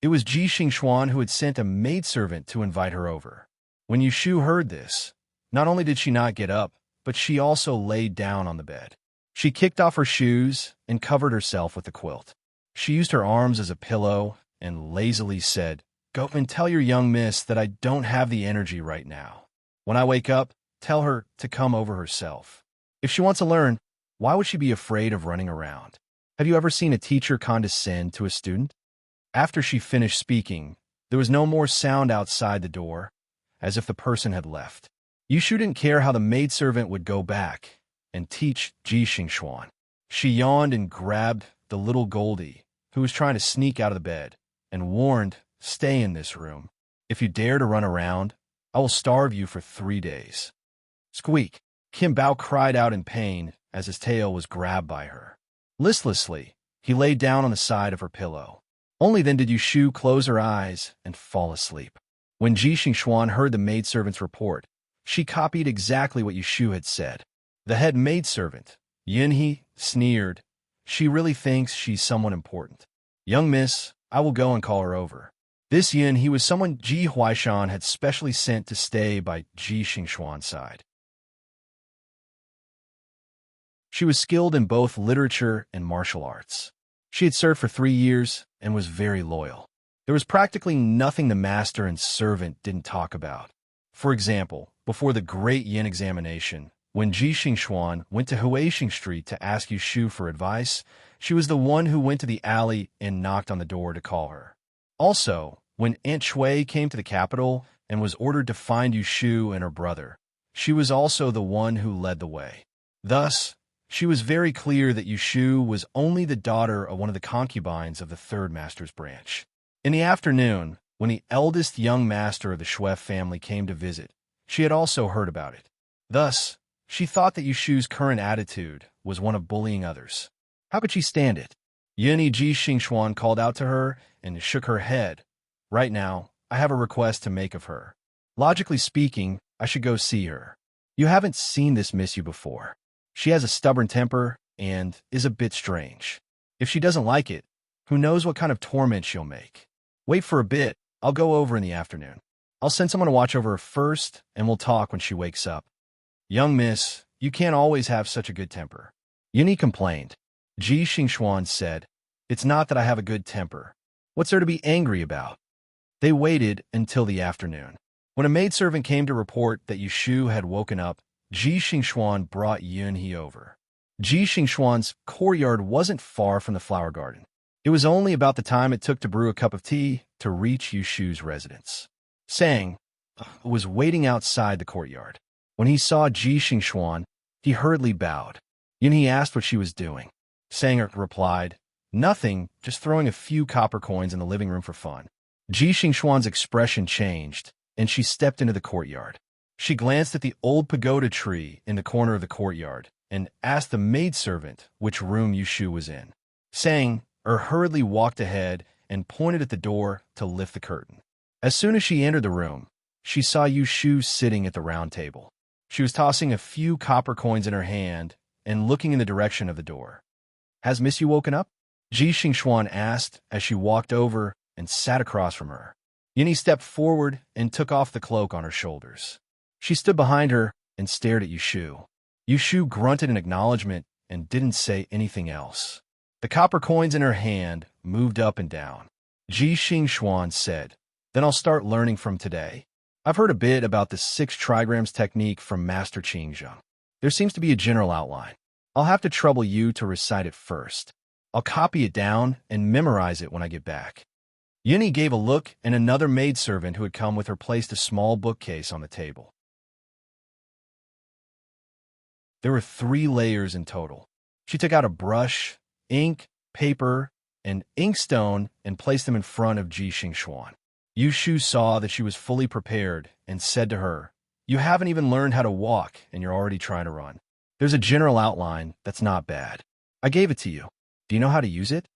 [SPEAKER 1] It was Ji Xingxuan who had sent a maidservant to invite her over. When Yushu heard this, not only did she not get up, but she also laid down on the bed. She kicked off her shoes and covered herself with a quilt. She used her arms as a pillow and lazily said, "Go and tell your young miss that I don't have the energy right now. When I wake up, tell her to come over herself. If she wants to learn, why would she be afraid of running around? Have you ever seen a teacher condescend to a student?" After she finished speaking, there was no more sound outside the door, as if the person had left. Yushu didn't care how the maidservant would go back and teach Ji Xingxuan. She yawned and grabbed the little Goldie, who was trying to sneak out of the bed, and warned, "Stay in this room. If you dare to run around, I will starve you for 3 days." Squeak! Kim Bao cried out in pain as his tail was grabbed by her. Listlessly, he lay down on the side of her pillow. Only then did Yushu close her eyes and fall asleep. When Ji Xingxuan heard the maidservant's report, she copied exactly what Yushu had said. The head maidservant, Yinhe, sneered. "She really thinks she's someone important. Young miss, I will go and call her over." This Yinhe was someone Ji Huaishan had specially sent to stay by Ji Xingxuan's side. She was skilled in both literature and martial arts. She had served for 3 years and was very loyal. There was practically nothing the master and servant didn't talk about. For example, before the Great Yin examination, when Ji Xingxuan went to Huaixing Street to ask Yushu for advice, she was the one who went to the alley and knocked on the door to call her. Also, when Aunt Shui came to the capital and was ordered to find Yushu and her brother, she was also the one who led the way. Thus, she was very clear that Yushu was only the daughter of one of the concubines of the third master's branch. In the afternoon, when the eldest young master of the Shui family came to visit, she had also heard about it. Thus, She thought that Yushu's current attitude was one of bullying others. How could she stand it? Yunyi Ji Xingxuan called out to her and shook her head. Right now, I have a request to make of her. Logically speaking, I should go see her. You haven't seen this Miss Yu before. She has a stubborn temper and is a bit strange. If she doesn't like it, who knows what kind of torment she'll make. Wait for a bit. I'll go over in the afternoon. I'll send someone to watch over her first, and we'll talk when she wakes up. Young miss, you can't always have such a good temper. Yunyi complained. Ji Xingxuan said, It's not that I have a good temper. What's there to be angry about? They waited until the afternoon. When a maidservant came to report that Yushu had woken up, Ji Xingxuan brought Yunyi over. Ji Xingxuan's courtyard wasn't far from the flower garden. It was only about the time it took to brew a cup of tea to reach Yushu's residence. Sang was waiting outside the courtyard. When he saw Ji Xingxuan, he hurriedly bowed. Yunyi asked what she was doing. Sang replied, Nothing, just throwing a few copper coins in the living room for fun. Ji Xingxuan's expression changed, and she stepped into the courtyard. She glanced at the old pagoda tree in the corner of the courtyard and asked the maidservant which room Yushu was in. Sang hurriedly walked ahead and pointed at the door to lift the curtain. As soon as she entered the room, she saw Yushu sitting at the round table. She was tossing a few copper coins in her hand and looking in the direction of the door. Has Miss Yu woken up? Ji Xingxuan asked as she walked over and sat across from her. Yunyi stepped forward and took off the cloak on her shoulders. She stood behind her and stared at Yushu. Yushu grunted in acknowledgement and didn't say anything else. The copper coins in her hand moved up and down. Ji Xingxuan said, Then I'll start learning from today. I've heard a bit about the 6 trigrams technique from Master Qingzheng. There seems to be a general outline. I'll have to trouble you to recite it first. I'll copy it down and memorize it when I get back. Yunyi gave a look, and another maidservant who had come with her placed a small bookcase on the table. There were 3 layers in total. She took out a brush, ink, paper, and inkstone and placed them in front of Ji Xingxuan. Yushu saw that she was fully prepared and said to her, You haven't even learned how to walk, and you're already trying to run. There's a general outline that's not bad. I gave it to you. Do you know how to use it?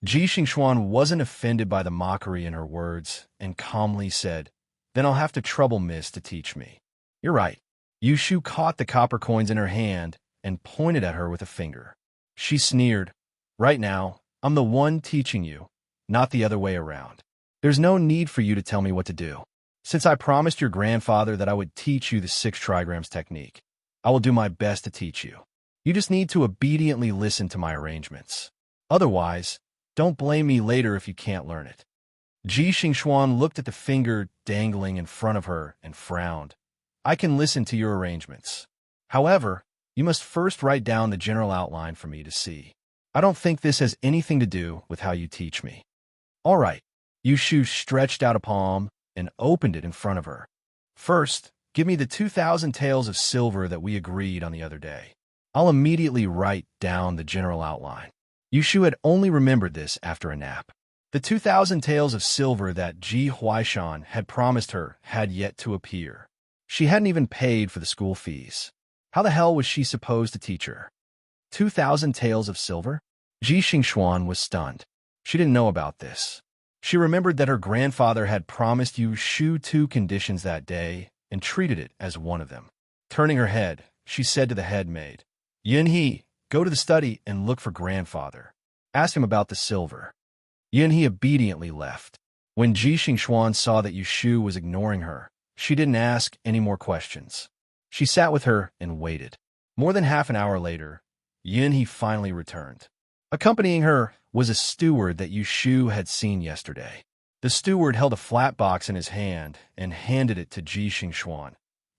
[SPEAKER 1] Ji Xingxuan wasn't offended by the mockery in her words and calmly said, Then I'll have to trouble Miss to teach me. You're right. Yushu caught the copper coins in her hand and pointed at her with a finger. She sneered, Right now, I'm the one teaching you, not the other way around. There's no need for you to tell me what to do. Since I promised your grandfather that I would teach you the 6 trigrams technique, I will do my best to teach you. You just need to obediently listen to my arrangements. Otherwise, don't blame me later if you can't learn it. Ji Xingxuan looked at the finger dangling in front of her and frowned. I can listen to your arrangements. However, you must first write down the general outline for me to see. I don't think this has anything to do with how you teach me. All right. Yushu stretched out a palm and opened it in front of her. First, give me the 2,000 taels of silver that we agreed on the other day. I'll immediately write down the general outline. Yushu had only remembered this after a nap. The 2,000 taels of silver that Ji Huaishan had promised her had yet to appear. She hadn't even paid for the school fees. How the hell was she supposed to teach her? 2,000 taels of silver? Ji Xingxuan was stunned. She didn't know about this. She remembered that her grandfather had promised Yushu 2 conditions that day and treated it as one of them. Turning her head, she said to the head maid, Yunyi, go to the study and look for grandfather. Ask him about the silver. Yunyi obediently left. When Ji Xingxuan saw that Yushu was ignoring her, she didn't ask any more questions. She sat with her and waited. More than half an hour later, Yunyi finally returned. Accompanying her was a steward that Yushu had seen yesterday. The steward held a flat box in his hand and handed it to Ji Xingxuan.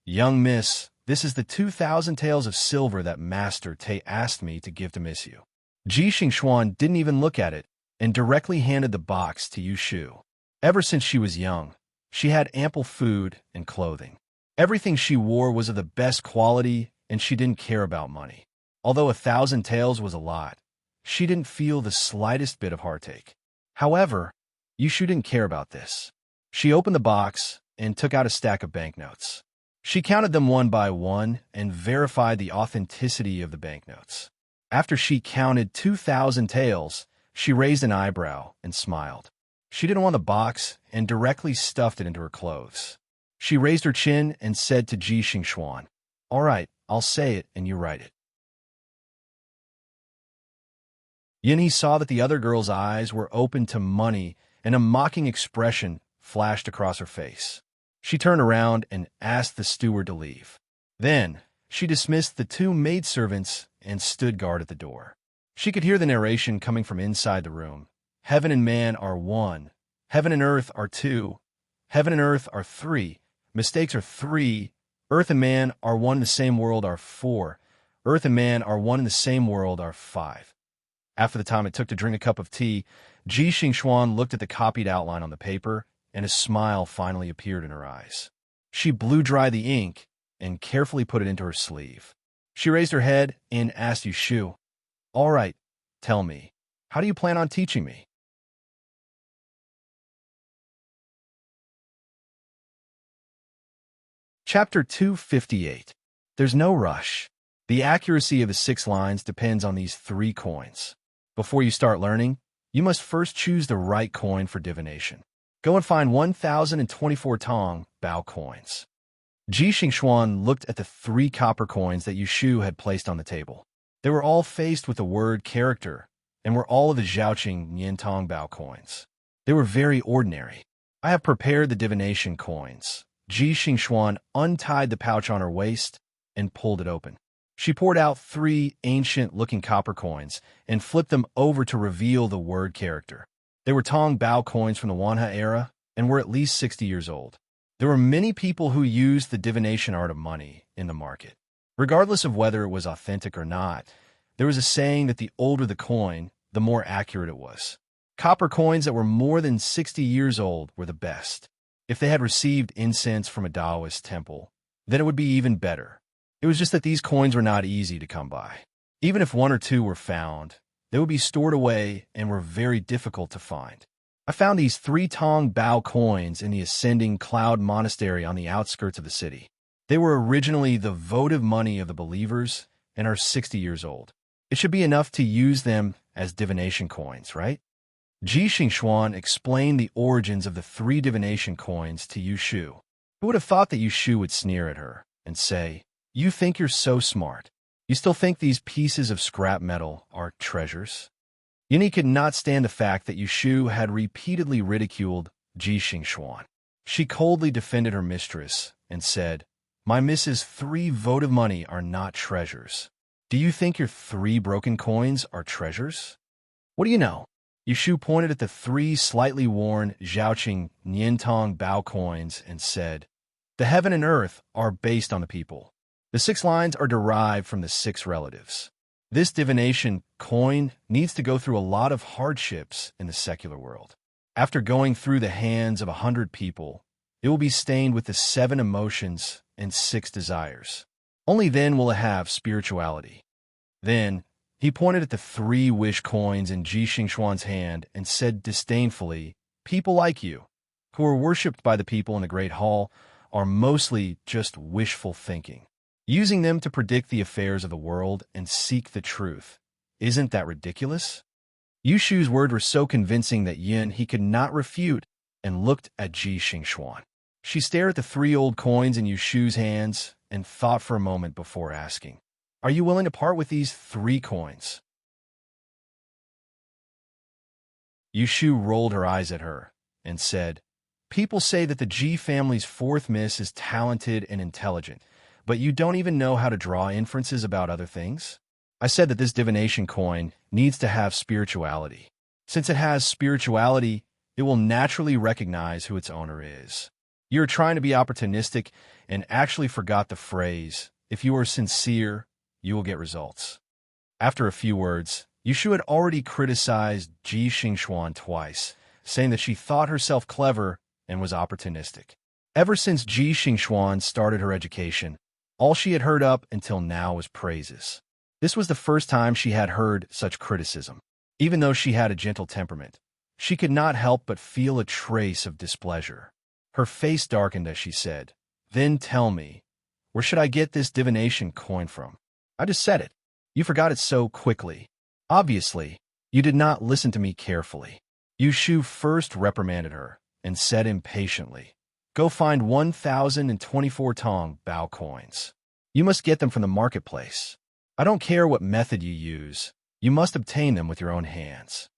[SPEAKER 1] Young miss, this is the 2,000 taels of silver that Master Te asked me to give to Miss Yu. Ji Xingxuan didn't even look at it and directly handed the box to Yushu. Ever since she was young, she had ample food and clothing. Everything she wore was of the best quality, and she didn't care about money. Although 1,000 taels was a lot, she didn't feel the slightest bit of heartache. However, Yushu didn't care about this. She opened the box and took out a stack of banknotes. She counted them one by one and verified the authenticity of the banknotes. After she counted 2,000 taels, she raised an eyebrow and smiled. She didn't want the box and directly stuffed it into her clothes. She raised her chin and said to Ji Xingxuan, "All right, I'll say it and you write it." Yinhe saw that the other girl's eyes were open to money and a mocking expression flashed across her face. She turned around and asked the steward to leave. Then, she dismissed the two maidservants and stood guard at the door. She could hear the narration coming from inside the room. Heaven and man are one. Heaven and earth are two. Heaven and earth are three. Mistakes are three. Earth and man are one in the same world are four. Earth and man are one in the same world are five. After the time it took to drink a cup of tea, Ji Xingxuan looked at the copied outline on the paper, and a smile finally appeared in her eyes. She blew dry the ink and carefully put it into her sleeve. She raised her head and asked Yushu, "All right, tell me, how do you plan on teaching me?" Chapter 258. There's no rush. The accuracy of the 6 lines depends on these 3 coins. Before you start learning, you must first choose the right coin for divination. Go and find 1,024 Tong Bao coins. Ji Xingxuan looked at the 3 copper coins that Yushu had placed on the table. They were all faced with the word character and were all of the Zhaoqing Nian Tong Bao coins. They were very ordinary. I have prepared the divination coins. Ji Xingxuan untied the pouch on her waist and pulled it open. She poured out 3 ancient-looking copper coins and flipped them over to reveal the word character. They were Tong Bao coins from the Wanha era and were at least 60 years old. There were many people who used the divination art of money in the market. Regardless of whether it was authentic or not, there was a saying that the older the coin, the more accurate it was. Copper coins that were more than 60 years old were the best. If they had received incense from a Taoist temple, then it would be even better. It was just that these coins were not easy to come by. Even if 1 or 2 were found, they would be stored away and were very difficult to find. I found these 3 Tong Bao coins in the Ascending Cloud Monastery on the outskirts of the city. They were originally the votive money of the believers and are 60 years old. It should be enough to use them as divination coins, right? Ji Xingxuan explained the origins of the 3 divination coins to Yushu. Who would have thought that Yushu would sneer at her and say, "You think you're so smart. You still think these pieces of scrap metal are treasures?" Yinhe could not stand the fact that Yushu had repeatedly ridiculed Ji Xingxuan. She coldly defended her mistress and said, "My Mrs. 3 votive money are not treasures. Do you think your 3 broken coins are treasures?" "What do you know?" Yushu pointed at the 3 slightly worn Zhaoqing Niantong Bao coins and said, "The heaven and earth are based on the people. The 6 lines are derived from the 6 relatives. This divination coin needs to go through a lot of hardships in the secular world. After going through the hands of 100 people, it will be stained with the 7 emotions and 6 desires. Only then will it have spirituality." Then, he pointed at the 3 wish coins in Ji Xingxuan's hand and said disdainfully, "People like you, who are worshipped by the people in the Great Hall, are mostly just wishful thinking. Using them to predict the affairs of the world and seek the truth. Isn't that ridiculous?" Yushu's words were so convincing that he could not refute and looked at Ji Xingxuan. She stared at the 3 old coins in Yushu's hands and thought for a moment before asking, "Are you willing to part with these 3 coins?" Yushu rolled her eyes at her and said, "People say that the Ji family's 4th miss is talented and intelligent, but you don't even know how to draw inferences about other things? I said that this divination coin needs to have spirituality. Since it has spirituality, it will naturally recognize who its owner is. You're trying to be opportunistic and actually forgot the phrase, 'If you are sincere, you will get results.'" After a few words, Yushu had already criticized Ji Xingxuan twice, saying that she thought herself clever and was opportunistic. Ever since Ji Xingxuan started her education, all she had heard up until now was praises. This was the first time she had heard such criticism. Even though she had a gentle temperament, she could not help but feel a trace of displeasure. Her face darkened as she said, "Then tell me, Where should I get this divination coin from? I just said it. You forgot it so quickly. Obviously, you did not listen to me carefully. Yu Shu first reprimanded her and said impatiently, "Go find 1,024 Tong Bao coins. You must get them from the marketplace. I don't care what method you use. You must obtain them with your own hands."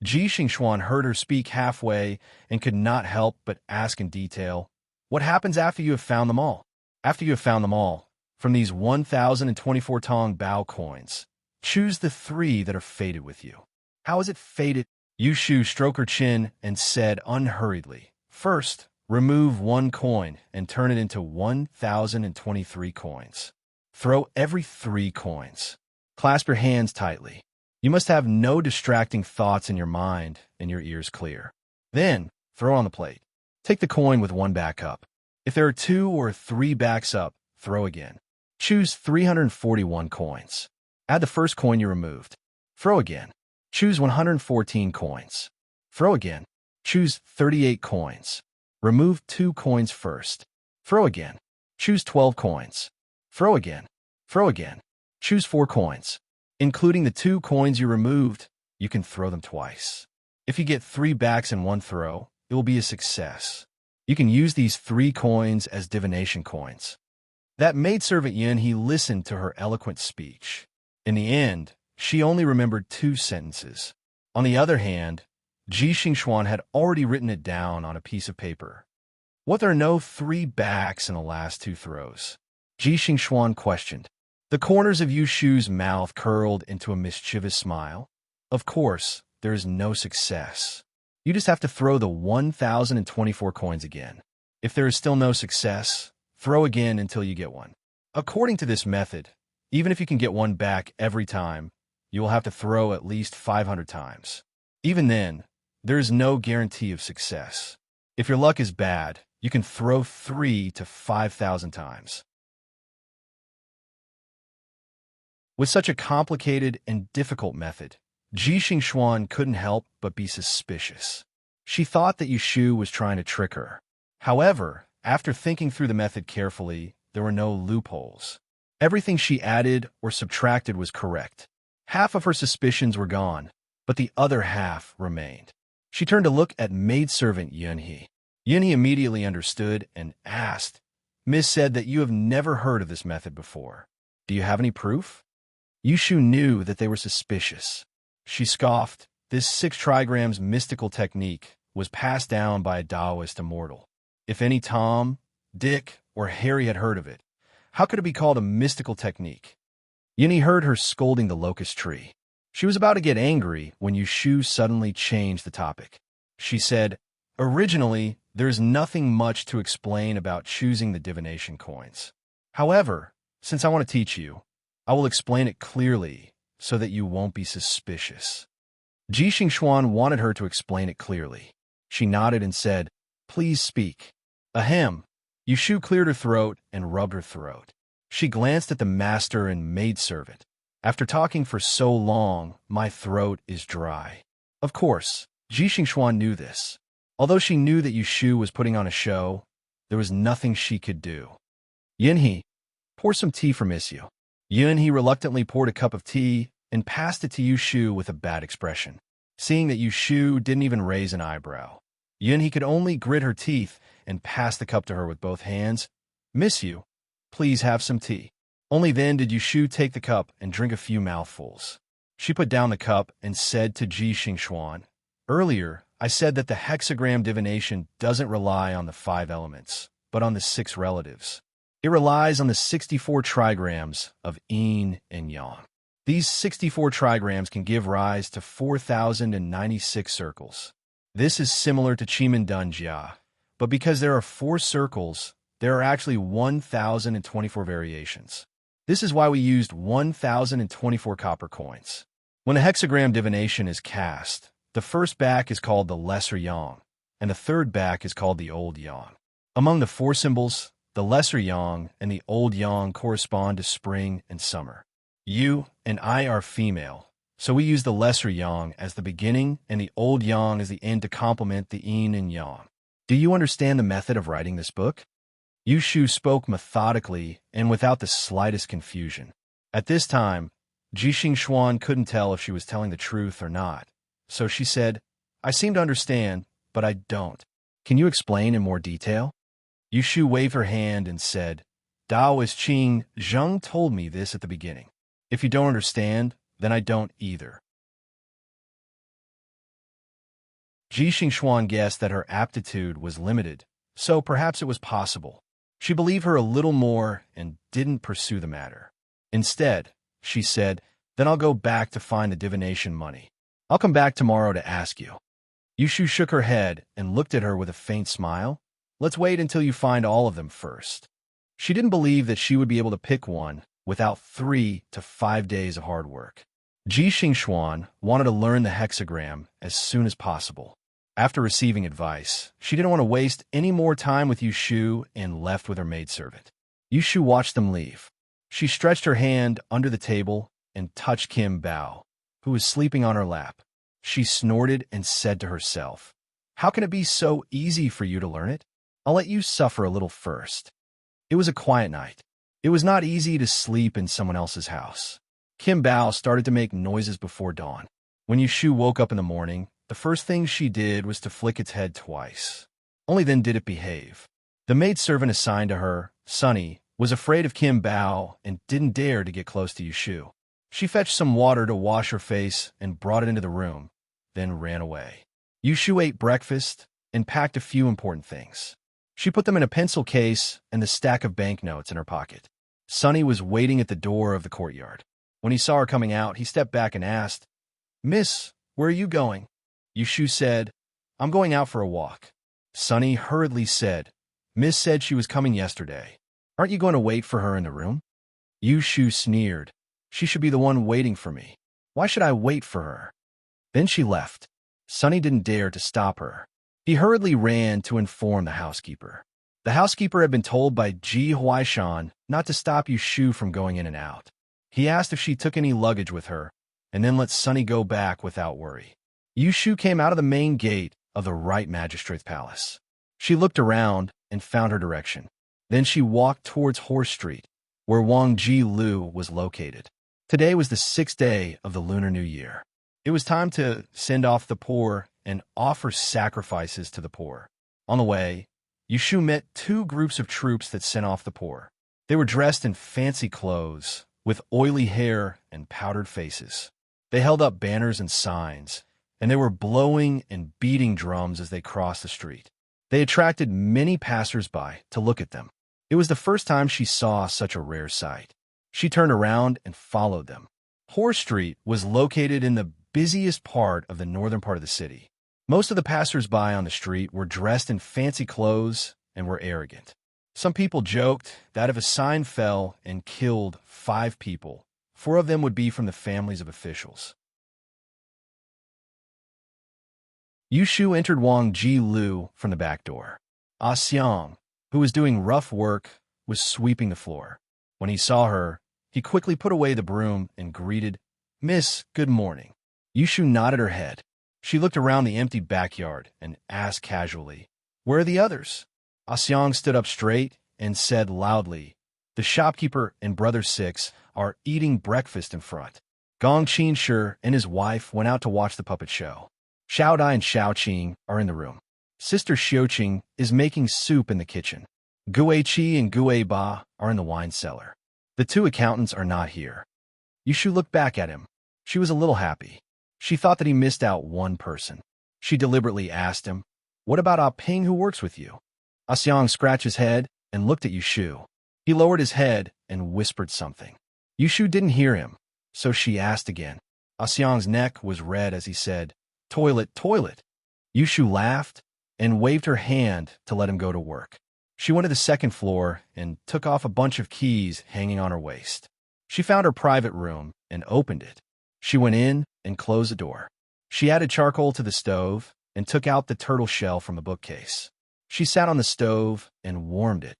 [SPEAKER 1] Ji Xingxuan heard her speak halfway and could not help but ask in detail, "What happens after you have found them all?" "After you have found them all, from these 1,024 Tong Bao coins, choose the 3 that are fated with you." "How is it fated?" Yu Shu stroked her chin and said unhurriedly, "First, remove 1 coin and turn it into 1,023 coins. Throw every 3 coins. Clasp your hands tightly. You must have no distracting thoughts in your mind and your ears clear. Then, throw on the plate. Take the coin with 1 back up. If there are 2 or 3 backs up, throw again. Choose 341 coins. Add the first coin you removed. Throw again. Choose 114 coins. Throw again. Choose 38 coins. Remove 2 coins first. Throw again. Choose 12 coins. Throw again. Throw again. Choose 4 coins. Including the 2 coins you removed, you can throw them twice. If you get 3 backs in 1 throw, it will be a success. You can use these 3 coins as divination coins." That maidservant Yunhe listened to her eloquent speech. In the end, she only remembered 2 sentences. On the other hand, Ji Xingxuan had already written it down on a piece of paper. "What, there are no 3 backs in the last 2 throws?" Ji Xingxuan questioned. The corners of Yu Shu's mouth curled into a mischievous smile. "Of course, there is no success. You just have to throw the 1,024 coins again. If there is still no success, throw again until you get 1. According to this method, even if you can get 1 back every time, you will have to throw at least 500 times. Even then, there is no guarantee of success. If your luck is bad, you can throw 3 to 5,000 times." With such a complicated and difficult method, Ji Xingxuan couldn't help but be suspicious. She thought that Yu Shu was trying to trick her. However, after thinking through the method carefully, there were no loopholes. Everything she added or subtracted was correct. Half of her suspicions were gone, but the other half remained. She turned to look at maidservant Yunhe. Yunhe immediately understood and asked, "Miss said that you have never heard of this method before. Do you have any proof?" Yu Shu knew that they were suspicious. She scoffed. This 6 trigrams mystical technique was passed down by a Taoist immortal. If any Tom, Dick, or Harry had heard of it, how could it be called a mystical technique? Yunhe heard her scolding the locust tree. She was about to get angry when Yu Shu suddenly changed the topic. She said, "Originally, there is nothing much to explain about choosing the divination coins. However, since I want to teach you, I will explain it clearly so that you won't be suspicious." Ji Xingxuan wanted her to explain it clearly. She nodded and said, "Please speak." Ahem. Yu Shu cleared her throat and rubbed her throat. She glanced at the master and maidservant. "After talking for so long, my throat is dry." Of course, Ji Xingxuan knew this. Although she knew that Yu Shu was putting on a show, there was nothing she could do. "Yunhe, pour some tea for Miss Yu." Yunhe reluctantly poured a cup of tea and passed it to Yu Shu with a bad expression. Seeing that Yu Shu didn't even raise an eyebrow, Yunhe could only grit her teeth and pass the cup to her with both hands. "Miss Yu, please have some tea." Only then did Yu Shu take the cup and drink a few mouthfuls. She put down the cup and said to Ji Xingxuan, "Earlier, I said that the hexagram divination doesn't rely on the 5 elements, but on the 6 relatives. It relies on the 64 trigrams of yin and yang. These 64 trigrams can give rise to 4,096 circles. This is similar to Chimen Jia, but because there are 4 circles, there are actually 1,024 variations. This is why we used 1,024 copper coins. When a hexagram divination is cast, the first back is called the lesser yang, and the third back is called the old yang. Among the 4 symbols, the lesser yang and the old yang correspond to spring and summer. You and I are female, so we use the lesser yang as the beginning and the old yang as the end to complement the yin and yang. Do you understand the method of writing this book? Yushu spoke methodically and without the slightest confusion. At this time, Jixing Xuan couldn't tell if she was telling the truth or not, so she said, I seem to understand, but I don't. Can you explain in more detail? Yushu waved her hand and said, Daoist Qing Zheng told me this at the beginning. If you don't understand, then I don't either. Jixing Xuan guessed that her aptitude was limited, so perhaps it was possible. She believed her a little more and didn't pursue the matter. Instead, she said, then I'll go back to find the divination money. I'll come back tomorrow to ask you. Yushu shook her head and looked at her with a faint smile. Let's wait until you find all of them first. She didn't believe that she would be able to pick one without 3 to 5 days of hard work. Jixing Xuan wanted to learn the hexagram as soon as possible. After receiving advice, she didn't want to waste any more time with Yushu and left with her maidservant. Yushu watched them leave. She stretched her hand under the table and touched Kim Bao, who was sleeping on her lap. She snorted and said to herself, How can it be so easy for you to learn it? I'll let you suffer a little first. It was a quiet night. It was not easy to sleep in someone else's house. Kim Bao started to make noises before dawn. When Yushu woke up in the morning, the first thing she did was to flick its head twice. Only then did it behave. The maidservant assigned to her, Sunny, was afraid of Kim Bao and didn't dare to get close to Yushu. She fetched some water to wash her face and brought it into the room, then ran away. Yushu ate breakfast and packed a few important things. She put them in a pencil case and the stack of banknotes in her pocket. Sunny was waiting at the door of the courtyard. When he saw her coming out, he stepped back and asked, Miss, where are you going? Yushu said, I'm going out for a walk. Sunny hurriedly said, Miss said she was coming yesterday. Aren't you going to wait for her in the room? Yushu sneered. She should be the one waiting for me. Why should I wait for her? Then she left. Sunny didn't dare to stop her. He hurriedly ran to inform the housekeeper. The housekeeper had been told by Ji Huaishan not to stop Yushu from going in and out. He asked if she took any luggage with her, and then let Sunny go back without worry. Yushu came out of the main gate of the right magistrate's palace. She looked around and found her direction. Then she walked towards Horse Street, where Wang Ji Lu was located. Today was the 6th day of the Lunar New Year. It was time to send off the poor and offer sacrifices to the poor. On the way, Yushu met 2 groups of troops that sent off the poor. They were dressed in fancy clothes, with oily hair and powdered faces. They held up banners and signs, and they were blowing and beating drums as they crossed the street. They attracted many passers-by to look at them. It was the first time she saw such a rare sight. She turned around and followed them. Horse Street was located in the busiest part of the northern part of the city. Most of the passers-by on the street were dressed in fancy clothes and were arrogant. Some people joked that if a sign fell and killed 5 people, 4 of them would be from the families of officials. Yushu entered Wang Ji Lu from the back door. Ah Xiang, who was doing rough work, was sweeping the floor. When he saw her, he quickly put away the broom and greeted, Miss, good morning. Yushu nodded her head. She looked around the empty backyard and asked casually, Where are the others? Ah Xiang stood up straight and said loudly, The shopkeeper and brother 6 are eating breakfast in front. Gong Qinshi and his wife went out to watch the puppet show. Xiao Dai and Xiao Qing are in the room. Sister Xiuqing is making soup in the kitchen. Gue Qi and Gue Ba are in the wine cellar. The 2 accountants are not here. Yushu looked back at him. She was a little happy. She thought that he missed out one person. She deliberately asked him, What about Ah Ping who works with you? Ah Xiang scratched his head and looked at Yushu. He lowered his head and whispered something. Yushu didn't hear him, so she asked again. Ah Xiang's neck was red as he said, Toilet, toilet. Yushu laughed and waved her hand to let him go to work. She went to the 2nd floor and took off a bunch of keys hanging on her waist. She found her private room and opened it. She went in and closed the door. She added charcoal to the stove and took out the turtle shell from a bookcase. She sat on the stove and warmed it.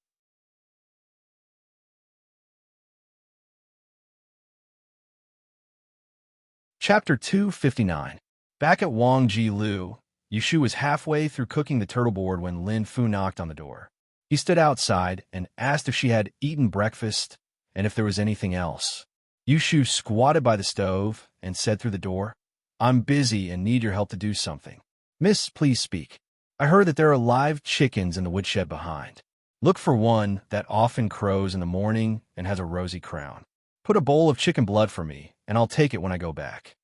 [SPEAKER 1] Chapter 259. Back at Wang Ji Lu, Yushu was halfway through cooking the turtle board when Lin Fu knocked on the door. He stood outside and asked if she had eaten breakfast and if there was anything else. Yushu squatted by the stove and said through the door, "I'm busy and need your help to do something. Miss, please speak. I heard that there are live chickens in the woodshed behind. Look for one that often crows in the morning and has a rosy crown. Put a bowl of chicken blood for me, and I'll take it when I go back."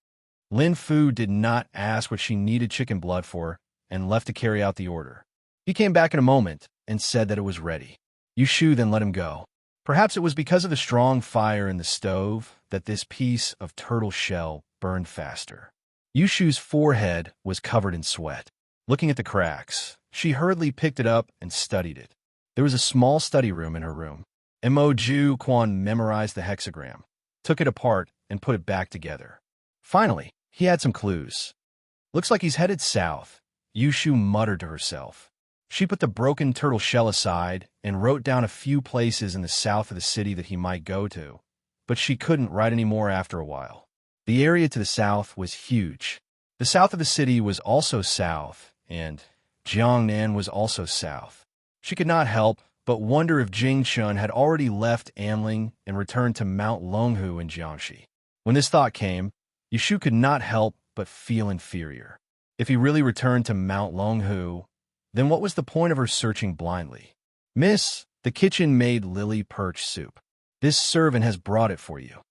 [SPEAKER 1] Lin Fu did not ask what she needed chicken blood for and left to carry out the order. He came back in a moment and said that it was ready. Yushu then let him go. Perhaps it was because of the strong fire in the stove that this piece of turtle shell burned faster. Yushu's forehead was covered in sweat. Looking at the cracks, she hurriedly picked it up and studied it. There was a small study room in her room. Mo Ju Quan memorized the hexagram, took it apart, and put it back together. Finally, he had some clues. "Looks like he's headed south," Yushu muttered to herself. She put the broken turtle shell aside and wrote down a few places in the south of the city that he might go to, but she couldn't write any more after a while. The area to the south was huge. The south of the city was also south, and Jiangnan was also south. She could not help but wonder if Jing Chun had already left Amling and returned to Mount Longhu in Jiangxi. When this thought came, Yushu could not help but feel inferior. If he really returned to Mount Longhu, then what was the point of her searching blindly? "Miss, the kitchen made lily perch soup. This servant has brought it for you."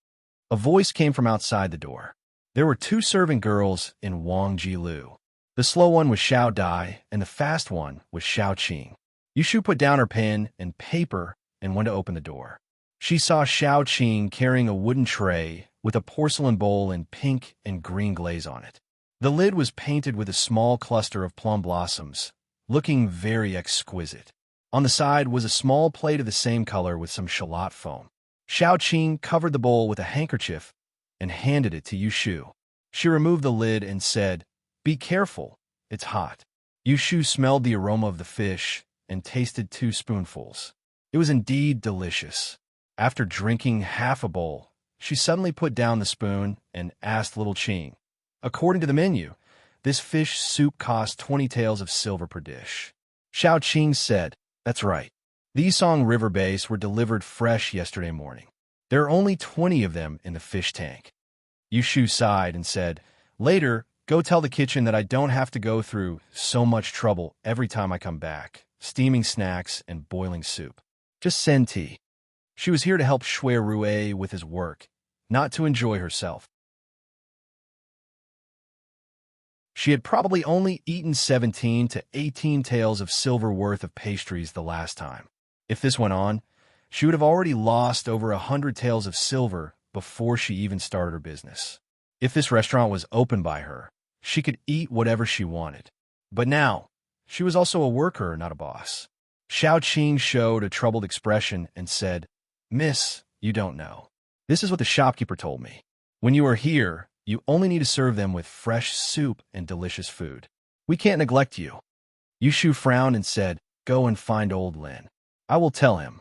[SPEAKER 1] A voice came from outside the door. There were two servant girls in Wang Jilu. The slow one was Xiao Dai, and the fast one was Xiao Qing. Yushu put down her pen and paper and went to open the door. She saw Xiao Qing carrying a wooden tray with a porcelain bowl in pink and green glaze on it. The lid was painted with a small cluster of plum blossoms, looking very exquisite. On the side was a small plate of the same color with some shallot foam. Xiao Qing covered the bowl with a handkerchief and handed it to Yushu. She removed the lid and said, "Be careful, it's hot." Yushu smelled the aroma of the fish and tasted 2 spoonfuls. It was indeed delicious. After drinking half a bowl, she suddenly put down the spoon and asked little Qing, "According to the menu, this fish soup cost 20 taels of silver per dish." Xiao Qing said, "That's right. These Song River bass were delivered fresh yesterday morning. There are only 20 of them in the fish tank." Yushu sighed and said, "Later, go tell the kitchen that I don't have to go through so much trouble every time I come back, steaming snacks and boiling soup. Just send tea." She was here to help Shui Rue with his work, not to enjoy herself. She had probably only eaten 17 to 18 taels of silver worth of pastries the last time. If this went on, she would have already lost over 100 taels of silver before she even started her business. If this restaurant was opened by her, she could eat whatever she wanted. But now, she was also a worker, not a boss. Xiao Qing showed a troubled expression and said, "Miss, you don't know. This is what the shopkeeper told me. When you are here, you only need to serve them with fresh soup and delicious food. We can't neglect you." Yushu frowned and said, "Go and find old Lin. I will tell him."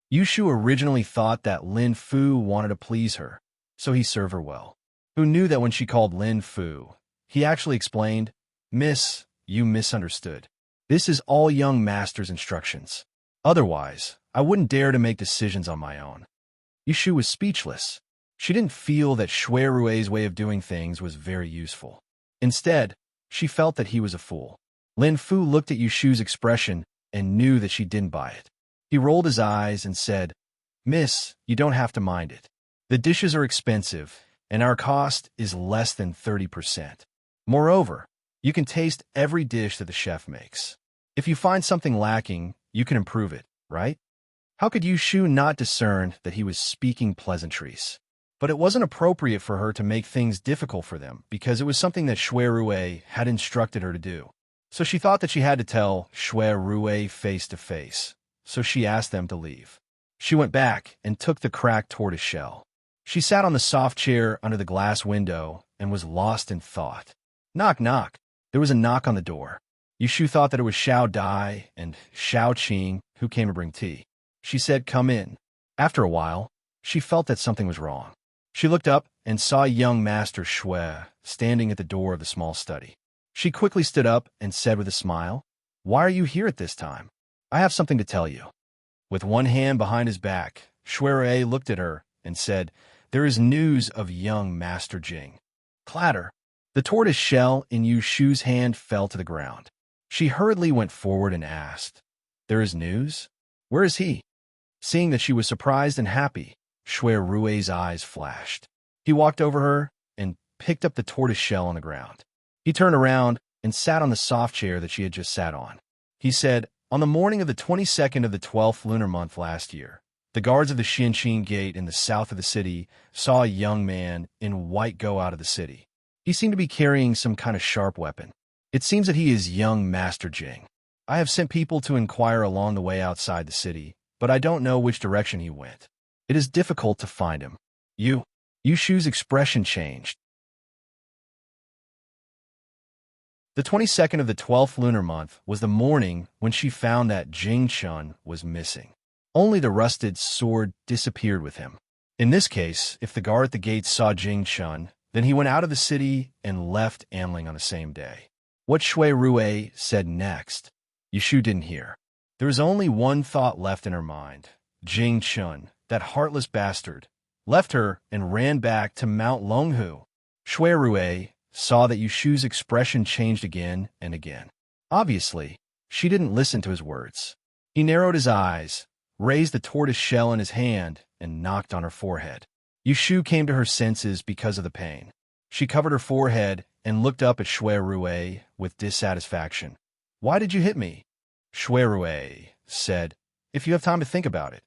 [SPEAKER 1] Yushu originally thought that Lin Fu wanted to please her, so he served her well. Who knew that when she called Lin Fu, he actually explained, "Miss, you misunderstood. This is all young master's instructions. Otherwise, I wouldn't dare to make decisions on my own." Yushu was speechless. She didn't feel that Shui Rue's way of doing things was very useful. Instead, she felt that he was a fool. Lin Fu looked at Yushu's expression and knew that she didn't buy it. He rolled his eyes and said, "Miss, you don't have to mind it. The dishes are expensive, and our cost is less than 30%. Moreover, you can taste every dish that the chef makes. If you find something lacking, you can improve it, right?" How could Yushu not discern that he was speaking pleasantries? But it wasn't appropriate for her to make things difficult for them because it was something that Shui Rue had instructed her to do. So she thought that she had to tell Shui Rue face to face. So she asked them to leave. She went back and took the cracked tortoise shell. She sat on the soft chair under the glass window and was lost in thought. Knock, knock. There was a knock on the door. Yushu thought that it was Xiao Dai and Xiao Qing who came to bring tea. She said, "Come in." After a while, she felt that something was wrong. She looked up and saw young Master Shui standing at the door of the small study. She quickly stood up and said with a smile, "Why are you here at this time?" I have something to tell you. With one hand behind his back, Shui looked at her and said, there is news of young Master Jing. Clatter. The tortoise shell in Yu Shu's hand fell to the ground. She hurriedly went forward and asked, there is news? Where is he? Seeing that she was surprised and happy, Shui Rui's eyes flashed. He walked over her and picked up the tortoise shell on the ground. He turned around and sat on the soft chair that she had just sat on. He said, on the morning of the 22nd of the 12th lunar month last year, the guards of the Xianqing Gate in the south of the city saw a young man in white go out of the city. He seemed to be carrying some kind of sharp weapon. It seems that he is young Master Jing. I have sent people to inquire along the way outside the city, but I don't know which direction he went. It is difficult to find him. Yu Shu's expression changed. The 22nd of the 12th lunar month was the morning when she found that Jing Chun was missing. Only the rusted sword disappeared with him. In this case, if the guard at the gate saw Jing Chun, then he went out of the city and left Anling on the same day. What Shui Rui said next, Yu Shu didn't hear. There was only one thought left in her mind. Jing Chun, that heartless bastard, left her and ran back to Mount Longhu. Shui Rui saw that Yu Shu's expression changed again and again. Obviously, she didn't listen to his words. He narrowed his eyes, raised the tortoise shell in his hand, and knocked on her forehead. Yu Shu came to her senses because of the pain. She covered her forehead and looked up at Shui Rui with dissatisfaction. Why did you hit me? Shui Rui said, if you have time to think about it,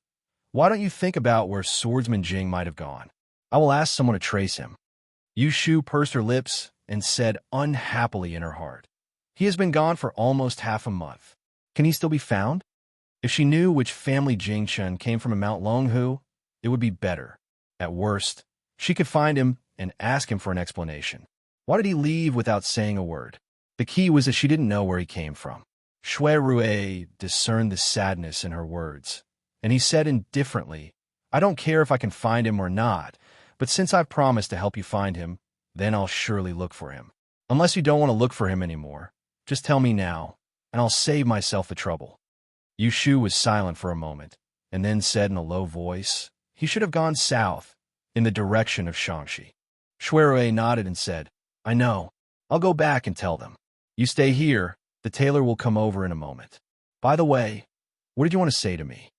[SPEAKER 1] why don't you think about where swordsman Jing might have gone? I will ask someone to trace him. Yu Shu pursed her lips and said unhappily in her heart, he has been gone for almost half a month. Can he still be found? If she knew which family Jing Chun came from in Mount Longhu, it would be better. At worst, she could find him and ask him for an explanation. Why did he leave without saying a word? The key was that she didn't know where he came from. Shui Rui discerned the sadness in her words, and he said indifferently, I don't care if I can find him or not, but since I've promised to help you find him, then I'll surely look for him. Unless you don't want to look for him anymore, just tell me now, and I'll save myself the trouble. Yu Shu was silent for a moment, and then said in a low voice, he should have gone south, in the direction of Shangxi. Shui Rui nodded and said, I know. I'll go back and tell them. You stay here, the tailor will come over in a moment. By the way, what did you want to say to me?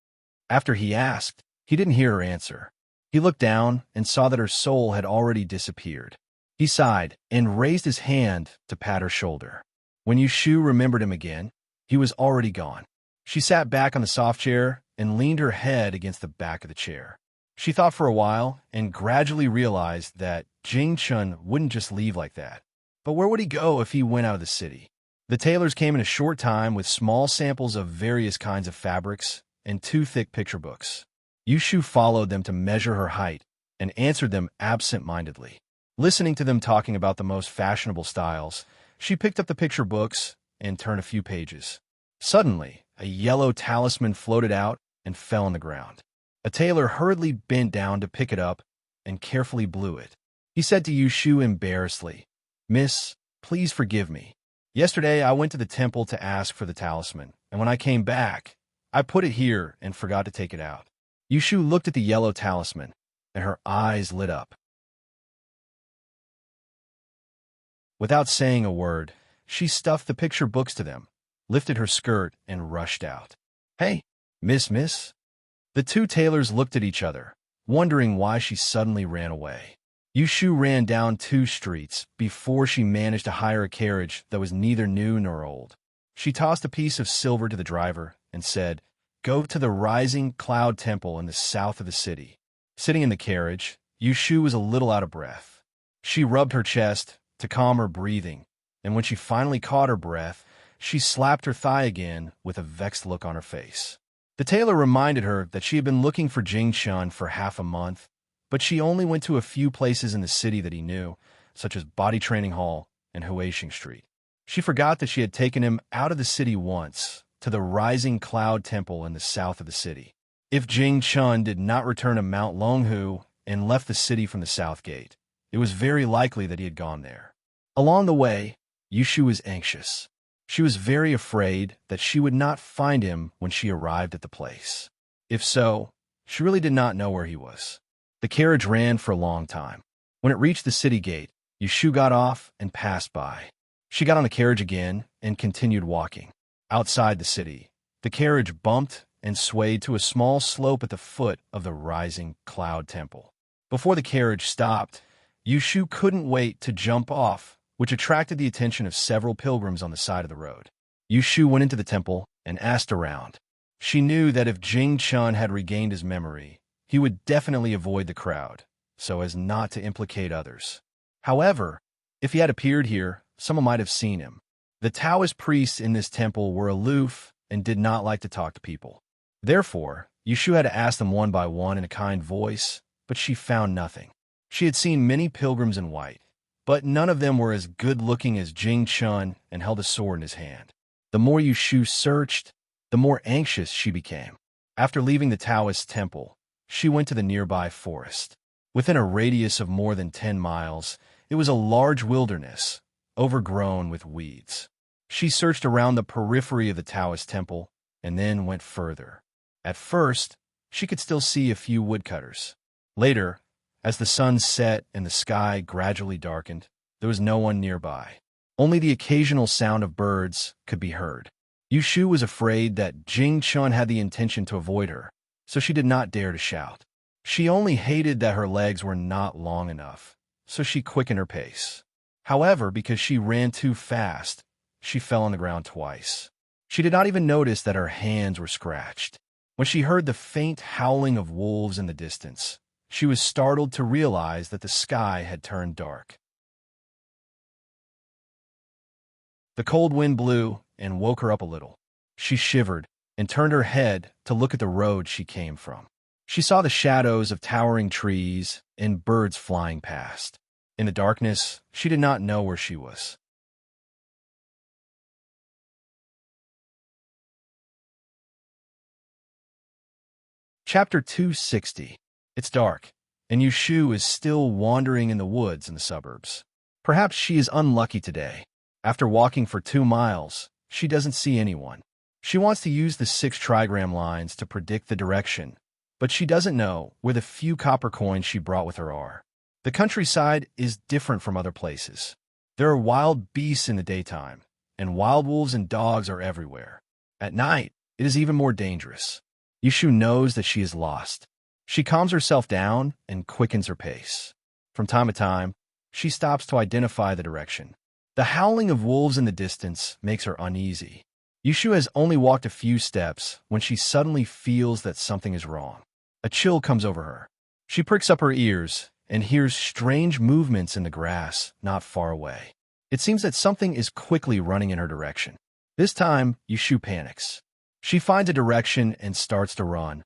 [SPEAKER 1] After he asked, he didn't hear her answer. He looked down and saw that her soul had already disappeared. He sighed and raised his hand to pat her shoulder. When Yu Shu remembered him again, he was already gone. She sat back on the soft chair and leaned her head against the back of the chair. She thought for a while and gradually realized that Jing Chun wouldn't just leave like that. But where would he go if he went out of the city? The tailors came in a short time with small samples of various kinds of fabrics and 2 thick picture books. Yu Shu followed them to measure her height and answered them absent-mindedly. Listening to them talking about the most fashionable styles, she picked up the picture books and turned a few pages. Suddenly, a yellow talisman floated out and fell on the ground. A tailor hurriedly bent down to pick it up and carefully blew it. He said to Yu Shu embarrassedly, Miss, please forgive me. Yesterday I went to the temple to ask for the talisman, and when I came back, I put it here and forgot to take it out. Yu Shu looked at the yellow talisman, and her eyes lit up. Without saying a word, she stuffed the picture books to them, lifted her skirt, and rushed out. Hey, miss. The 2 tailors looked at each other, wondering why she suddenly ran away. Yu Shu ran down 2 streets before she managed to hire a carriage that was neither new nor old. She tossed a piece of silver to the driver and said, Go to the Rising Cloud Temple in the south of the city. Sitting in the carriage, Yu Shu was a little out of breath. She rubbed her chest to calm her breathing, and when she finally caught her breath, she slapped her thigh again with a vexed look on her face. The tailor reminded her that she had been looking for Jing Chun for half a month, but she only went to a few places in the city that he knew, such as Body Training Hall and Huaxing Street. She forgot that she had taken him out of the city once, to the Rising Cloud Temple in the south of the city. If Jing Chun did not return to Mount Longhu and left the city from the south gate, it was very likely that he had gone there. Along the way, Yu Shu was anxious. She was very afraid that she would not find him when she arrived at the place. If so, she really did not know where he was. The carriage ran for a long time. When it reached the city gate, Yushu got off and passed by. She got on the carriage again and continued walking. Outside the city, the carriage bumped and swayed to a small slope at the foot of the rising cloud temple. Before the carriage stopped, Yushu couldn't wait to jump off, which attracted the attention of several pilgrims on the side of the road. Yushu went into the temple and asked around. She knew that if Jing Chun had regained his memory, he would definitely avoid the crowd, so as not to implicate others. However, if he had appeared here, someone might have seen him. The Taoist priests in this temple were aloof and did not like to talk to people. Therefore, Yushu had to ask them one by one in a kind voice, but she found nothing. She had seen many pilgrims in white, but none of them were as good-looking as Jing Chun and held a sword in his hand. The more Yushu searched, the more anxious she became. After leaving the Taoist temple, she went to the nearby forest. Within a radius of more than 10 miles, it was a large wilderness, overgrown with weeds. She searched around the periphery of the Taoist temple and then went further. At first, she could still see a few woodcutters. Later, as the sun set and the sky gradually darkened, there was no one nearby. Only the occasional sound of birds could be heard. Yushu was afraid that Jing Chun had the intention to avoid her, so she did not dare to shout. She only hated that her legs were not long enough, so she quickened her pace. However, because she ran too fast, she fell on the ground twice. She did not even notice that her hands were scratched. When she heard the faint howling of wolves in the distance, she was startled to realize that the sky had turned dark. The cold wind blew and woke her up a little. She shivered and turned her head to look at the road she came from. She saw the shadows of towering trees and birds flying past. In the darkness, she did not know where she was. Chapter 260. It's dark, and Yushu is still wandering in the woods in the suburbs. Perhaps she is unlucky today. After walking for 2 miles, she doesn't see anyone. She wants to use the 6 trigram lines to predict the direction, but she doesn't know where the few copper coins she brought with her are. The countryside is different from other places. There are wild beasts in the daytime, and wild wolves and dogs are everywhere. At night, it is even more dangerous. Yushu knows that she is lost. She calms herself down and quickens her pace. From time to time, she stops to identify the direction. The howling of wolves in the distance makes her uneasy. Yushu has only walked a few steps when she suddenly feels that something is wrong. A chill comes over her. She pricks up her ears and hears strange movements in the grass not far away. It seems that something is quickly running in her direction. This time, Yushu panics. She finds a direction and starts to run,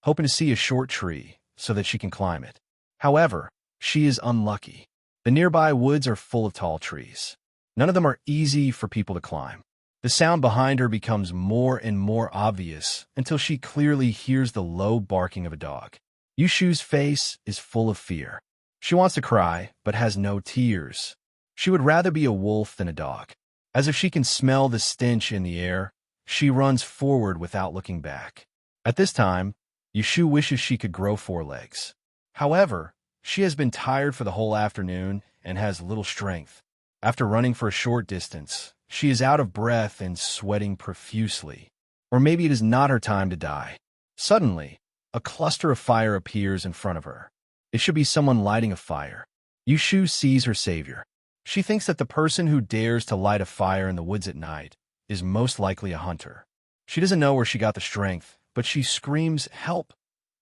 [SPEAKER 1] hoping to see a short tree so that she can climb it. However, she is unlucky. The nearby woods are full of tall trees. None of them are easy for people to climb. The sound behind her becomes more and more obvious until she clearly hears the low barking of a dog. Yushu's face is full of fear. She wants to cry, but has no tears. She would rather be a wolf than a dog. As if she can smell the stench in the air, she runs forward without looking back. At this time, Yushu wishes she could grow 4 legs. However, she has been tired for the whole afternoon and has little strength. After running for a short distance, she is out of breath and sweating profusely. Or maybe it is not her time to die. Suddenly, a cluster of fire appears in front of her. It should be someone lighting a fire. Yushu sees her savior. She thinks that the person who dares to light a fire in the woods at night is most likely a hunter. She doesn't know where she got the strength, but she screams, "Help!"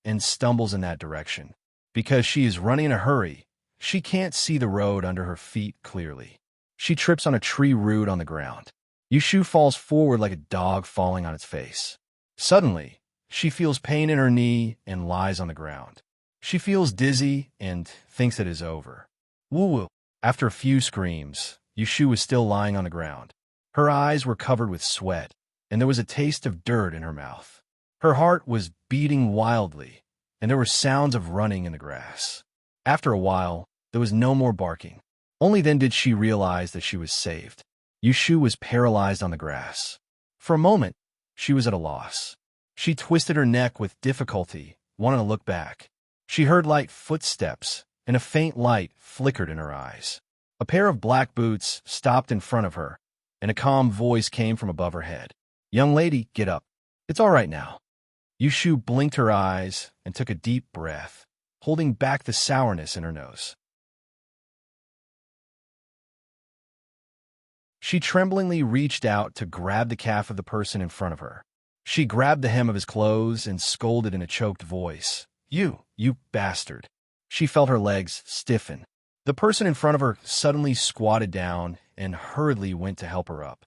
[SPEAKER 1] and stumbles in that direction. Because she is running in a hurry, she can't see the road under her feet clearly. She trips on a tree root on the ground. Yushu falls forward like a dog falling on its face. Suddenly, she feels pain in her knee and lies on the ground. She feels dizzy and thinks it is over. Woo-woo. After a few screams, Yushu was still lying on the ground. Her eyes were covered with sweat, and there was a taste of dirt in her mouth. Her heart was beating wildly, and there were sounds of running in the grass. After a while, there was no more barking. Only then did she realize that she was saved. Yushu was paralyzed on the grass. For a moment, she was at a loss. She twisted her neck with difficulty, wanting to look back. She heard light footsteps, and a faint light flickered in her eyes. A pair of black boots stopped in front of her, and a calm voice came from above her head. "Young lady, get up. It's all right now." Yushu blinked her eyes and took a deep breath, holding back the sourness in her nose. She tremblingly reached out to grab the calf of the person in front of her. She grabbed the hem of his clothes and scolded in a choked voice, You bastard." She felt her legs stiffen. The person in front of her suddenly squatted down and hurriedly went to help her up.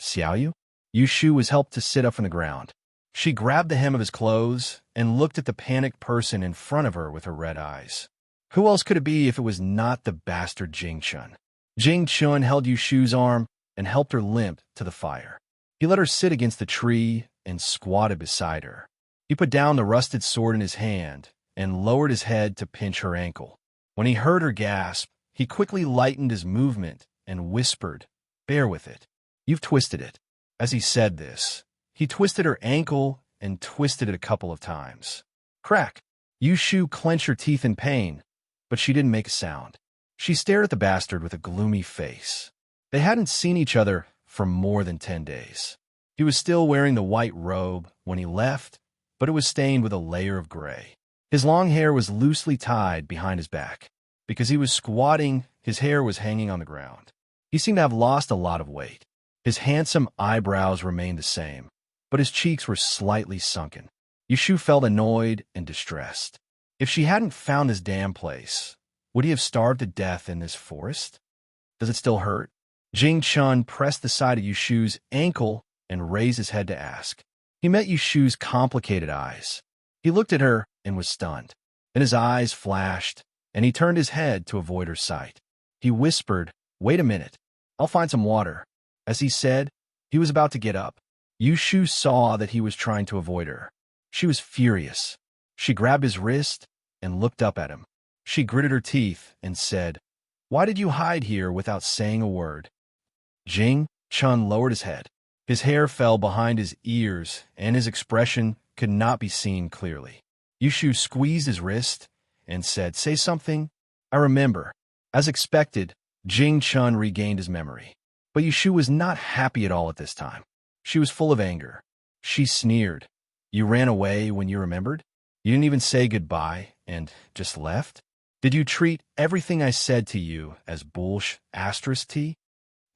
[SPEAKER 1] "Xiaoyu?" Yushu was helped to sit up from the ground. She grabbed the hem of his clothes and looked at the panicked person in front of her with her red eyes. Who else could it be if it was not the bastard Jing Chun? Jing Chun held Yushu's arm and helped her limp to the fire. He let her sit against the tree and squatted beside her. He put down the rusted sword in his hand and lowered his head to pinch her ankle. When he heard her gasp, he quickly lightened his movement and whispered, "Bear with it. You've twisted it." As he said this, he twisted her ankle and twisted it a couple of times. Crack! Yushu clenched her teeth in pain, but she didn't make a sound. She stared at the bastard with a gloomy face. They hadn't seen each other for more than 10 days. He was still wearing the white robe when he left, but it was stained with a layer of gray. His long hair was loosely tied behind his back. Because he was squatting, his hair was hanging on the ground. He seemed to have lost a lot of weight. His handsome eyebrows remained the same, but his cheeks were slightly sunken. Yushu felt annoyed and distressed. If she hadn't found this damn place, would he have starved to death in this forest? Does it still hurt? Jing Chun pressed the side of Yushu's ankle and raised his head to ask. He met Yushu's complicated eyes. He looked at her and was stunned. Then his eyes flashed, and he turned his head to avoid her sight. He whispered, "Wait a minute. I'll find some water." As he said, he was about to get up. Yushu saw that he was trying to avoid her. She was furious. She grabbed his wrist and looked up at him. She gritted her teeth and said, "Why did you hide here without saying a word?" Jing Chun lowered his head. His hair fell behind his ears, and his expression could not be seen clearly. Yushu squeezed his wrist and said, "Say something." "I remember." As expected, Jing Chun regained his memory. But Yushu was not happy at all at this time. She was full of anger. She sneered. "You ran away when you remembered? You didn't even say goodbye and just left? Did you treat everything I said to you as bullsh asterisk tea?"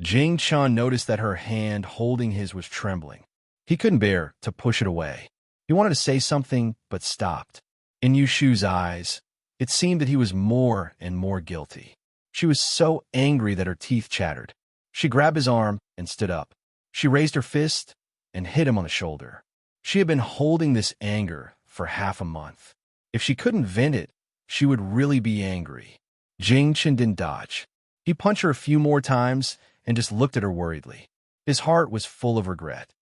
[SPEAKER 1] Jing Chun noticed that her hand holding his was trembling. He couldn't bear to push it away. He wanted to say something, but stopped. In Yushu's eyes, it seemed that he was more and more guilty. She was so angry that her teeth chattered. She grabbed his arm and stood up. She raised her fist and hit him on the shoulder. She had been holding this anger for half a month. If she couldn't vent it, she would really be angry. Jing Chun didn't dodge. He punched her a few more times and just looked at her worriedly. His heart was full of regret.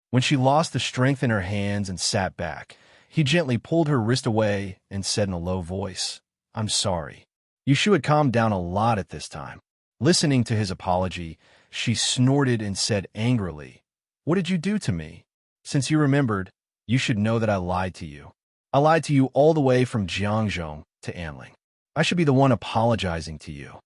[SPEAKER 1] When she lost the strength in her hands and sat back, he gently pulled her wrist away and said in a low voice, "I'm sorry." Yushu had calmed down a lot at this time. Listening to his apology, she snorted and said angrily, "What did you do to me? Since you remembered, you should know that I lied to you. I lied to you all the way from Jiangzhou to Anling. I should be the one apologizing to you."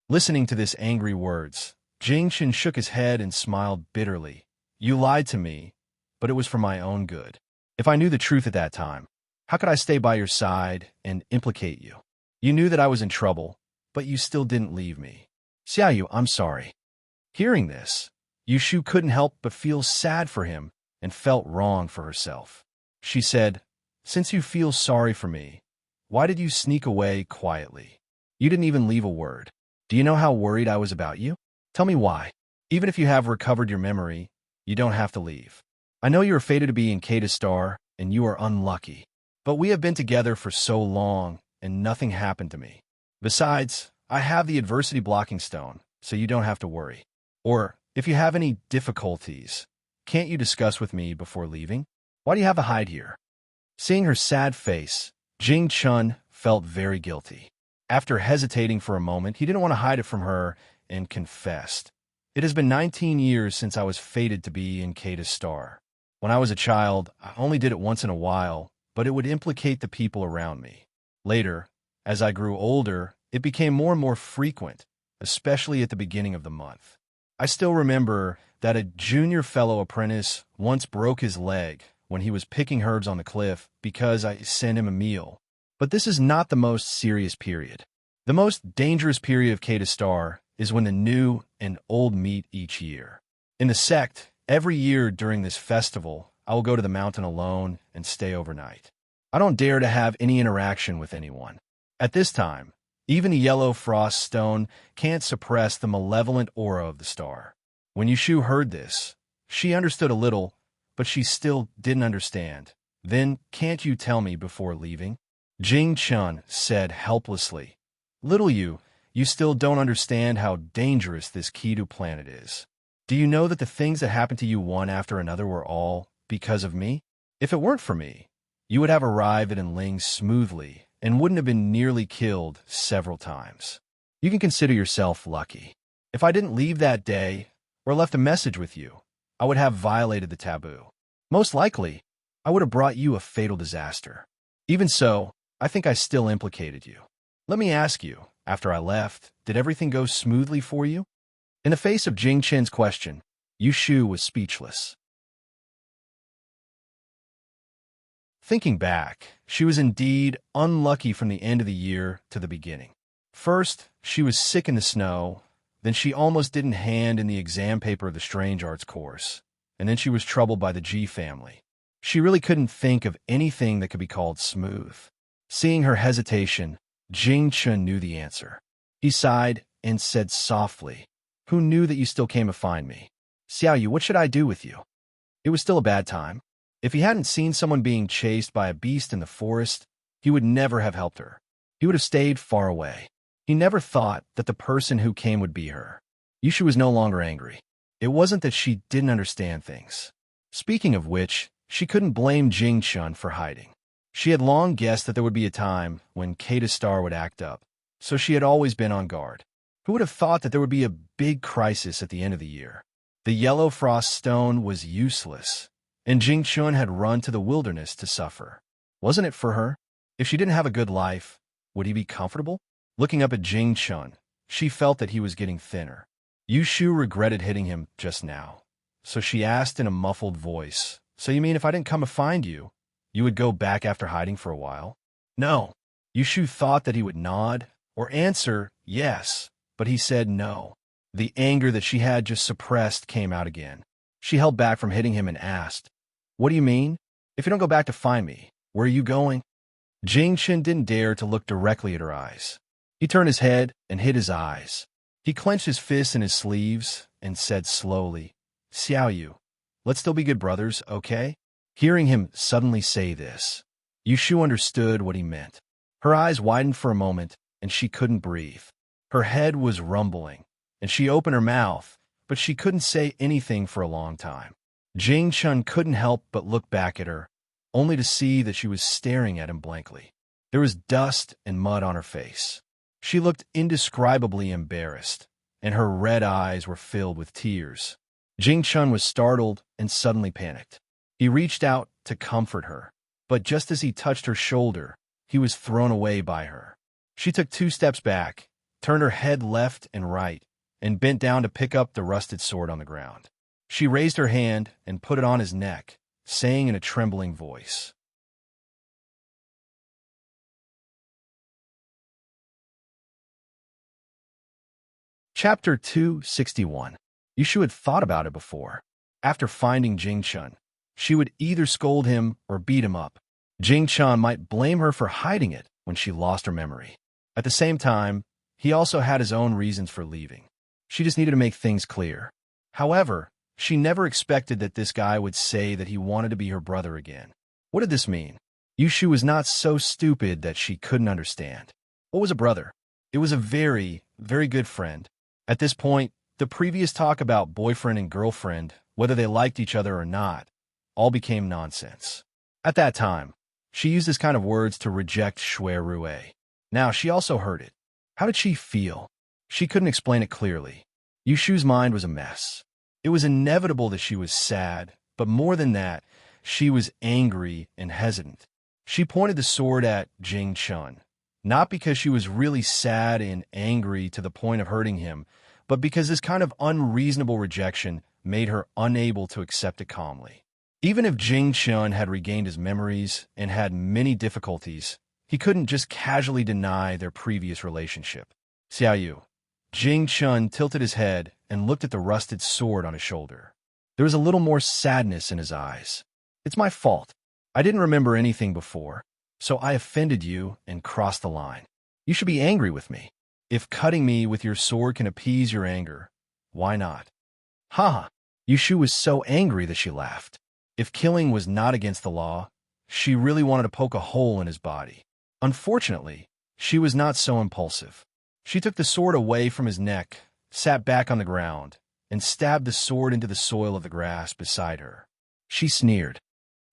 [SPEAKER 1] Listening to this angry words, Jing Chun shook his head and smiled bitterly. "You lied to me, but it was for my own good. If I knew the truth at that time, how could I stay by your side and implicate you? You knew that I was in trouble, but you still didn't leave me. Xiaoyu, I'm sorry." Hearing this, Yushu couldn't help but feel sad for him and felt wrong for herself. She said, "Since you feel sorry for me, why did you sneak away quietly? You didn't even leave a word. Do you know how worried I was about you? Tell me why. Even if you have recovered your memory, you don't have to leave. I know you are fated to be in Kata Star, and you are unlucky. But we have been together for so long, and nothing happened to me. Besides, I have the adversity blocking stone, so you don't have to worry. Or, if you have any difficulties, can't you discuss with me before leaving? Why do you have to hide here?" Seeing her sad face, Jing Chun felt very guilty. After hesitating for a moment, he didn't want to hide it from her and confessed. It has been 19 years since I was fated to be in Kata's star. When I was a child, I only did it once in a while, but it would implicate the people around me. Later, as I grew older, it became more and more frequent, especially at the beginning of the month. I still remember that a junior fellow apprentice once broke his leg when he was picking herbs on the cliff because I sent him a meal. But this is not the most serious period. The most dangerous period of Kata's star is when the new and old meet each year. In the sect, every year during this festival, I will go to the mountain alone and stay overnight. I don't dare to have any interaction with anyone. At this time, even the yellow frost stone can't suppress the malevolent aura of the star. When Yushu heard this, she understood a little, but she still didn't understand. Then, can't you tell me before leaving? Jing Chun said helplessly. Little you still don't understand how dangerous this Kidu planet is. Do you know that the things that happened to you one after another were all because of me? If it weren't for me, you would have arrived at Enling smoothly and wouldn't have been nearly killed several times. You can consider yourself lucky. If I didn't leave that day or left a message with you, I would have violated the taboo. Most likely, I would have brought you a fatal disaster. Even so, I think I still implicated you. Let me ask you, after I left, did everything go smoothly for you? In the face of Jing Chen's question, Yushu was speechless. Thinking back, she was indeed unlucky from the end of the year to the beginning. First, she was sick in the snow, then she almost didn't hand in the exam paper of the Strange Arts course, and then she was troubled by the G family. She really couldn't think of anything that could be called smooth. Seeing her hesitation, Jing Chun knew the answer. He sighed and said softly, "Who knew that you still came to find me? Xiaoyu, what should I do with you?" It was still a bad time. If he hadn't seen someone being chased by a beast in the forest, he would never have helped her. He would have stayed far away. He never thought that the person who came would be her. Yushu was no longer angry. It wasn't that she didn't understand things. Speaking of which, she couldn't blame Jing Chun for hiding. She had long guessed that there would be a time when Kata's star would act up, so she had always been on guard. Who would have thought that there would be a big crisis at the end of the year? The yellow frost stone was useless, and Jing Chun had run to the wilderness to suffer. Wasn't it for her? If she didn't have a good life, would he be comfortable? Looking up at Jing Chun, she felt that he was getting thinner. Yushu regretted hitting him just now, so she asked in a muffled voice, "So you mean if I didn't come to find you, you would go back after hiding for a while?" No. Yushu thought that he would nod or answer yes, but he said no. The anger that she had just suppressed came out again. She held back from hitting him and asked, "What do you mean? If you don't go back to find me, where are you going?" Jing Chen didn't dare to look directly at her eyes. He turned his head and hid his eyes. He clenched his fists in his sleeves and said slowly, "Xiaoyu, let's still be good brothers, okay?" Hearing him suddenly say this, Yushu understood what he meant. Her eyes widened for a moment, and she couldn't breathe. Her head was rumbling, and she opened her mouth, but she couldn't say anything for a long time. Jing Chun couldn't help but look back at her, only to see that she was staring at him blankly. There was dust and mud on her face. She looked indescribably embarrassed, and her red eyes were filled with tears. Jing Chun was startled and suddenly panicked. He reached out to comfort her, but just as he touched her shoulder, he was thrown away by her. She took 2 steps back, turned her head left and right, and bent down to pick up the rusted sword on the ground. She raised her hand and put it on his neck, saying in a trembling voice, Chapter 261. Yushu had thought about it before. After finding Jing Chun, she would either scold him or beat him up. Jing Chun might blame her for hiding it when she lost her memory. At the same time, he also had his own reasons for leaving. She just needed to make things clear. However, she never expected that this guy would say that he wanted to be her brother again. What did this mean? Yushu was not so stupid that she couldn't understand. What was a brother? It was a very, very good friend. At this point, the previous talk about boyfriend and girlfriend, whether they liked each other or not, all became nonsense. At that time, she used this kind of words to reject Shui Rue. Now she also heard it. How did she feel? She couldn't explain it clearly. Yushu's mind was a mess. It was inevitable that she was sad, but more than that, she was angry and hesitant. She pointed the sword at Jing Chun, not because she was really sad and angry to the point of hurting him, but because this kind of unreasonable rejection made her unable to accept it calmly. Even if Jing Chun had regained his memories and had many difficulties, he couldn't just casually deny their previous relationship. Xiaoyu. Jing Chun tilted his head and looked at the rusted sword on his shoulder. There was a little more sadness in his eyes. It's my fault. I didn't remember anything before, so I offended you and crossed the line. You should be angry with me. If cutting me with your sword can appease your anger, why not? Ha! Yushu was so angry that she laughed. If killing was not against the law, she really wanted to poke a hole in his body. Unfortunately, she was not so impulsive. She took the sword away from his neck, sat back on the ground, and stabbed the sword into the soil of the grass beside her. She sneered.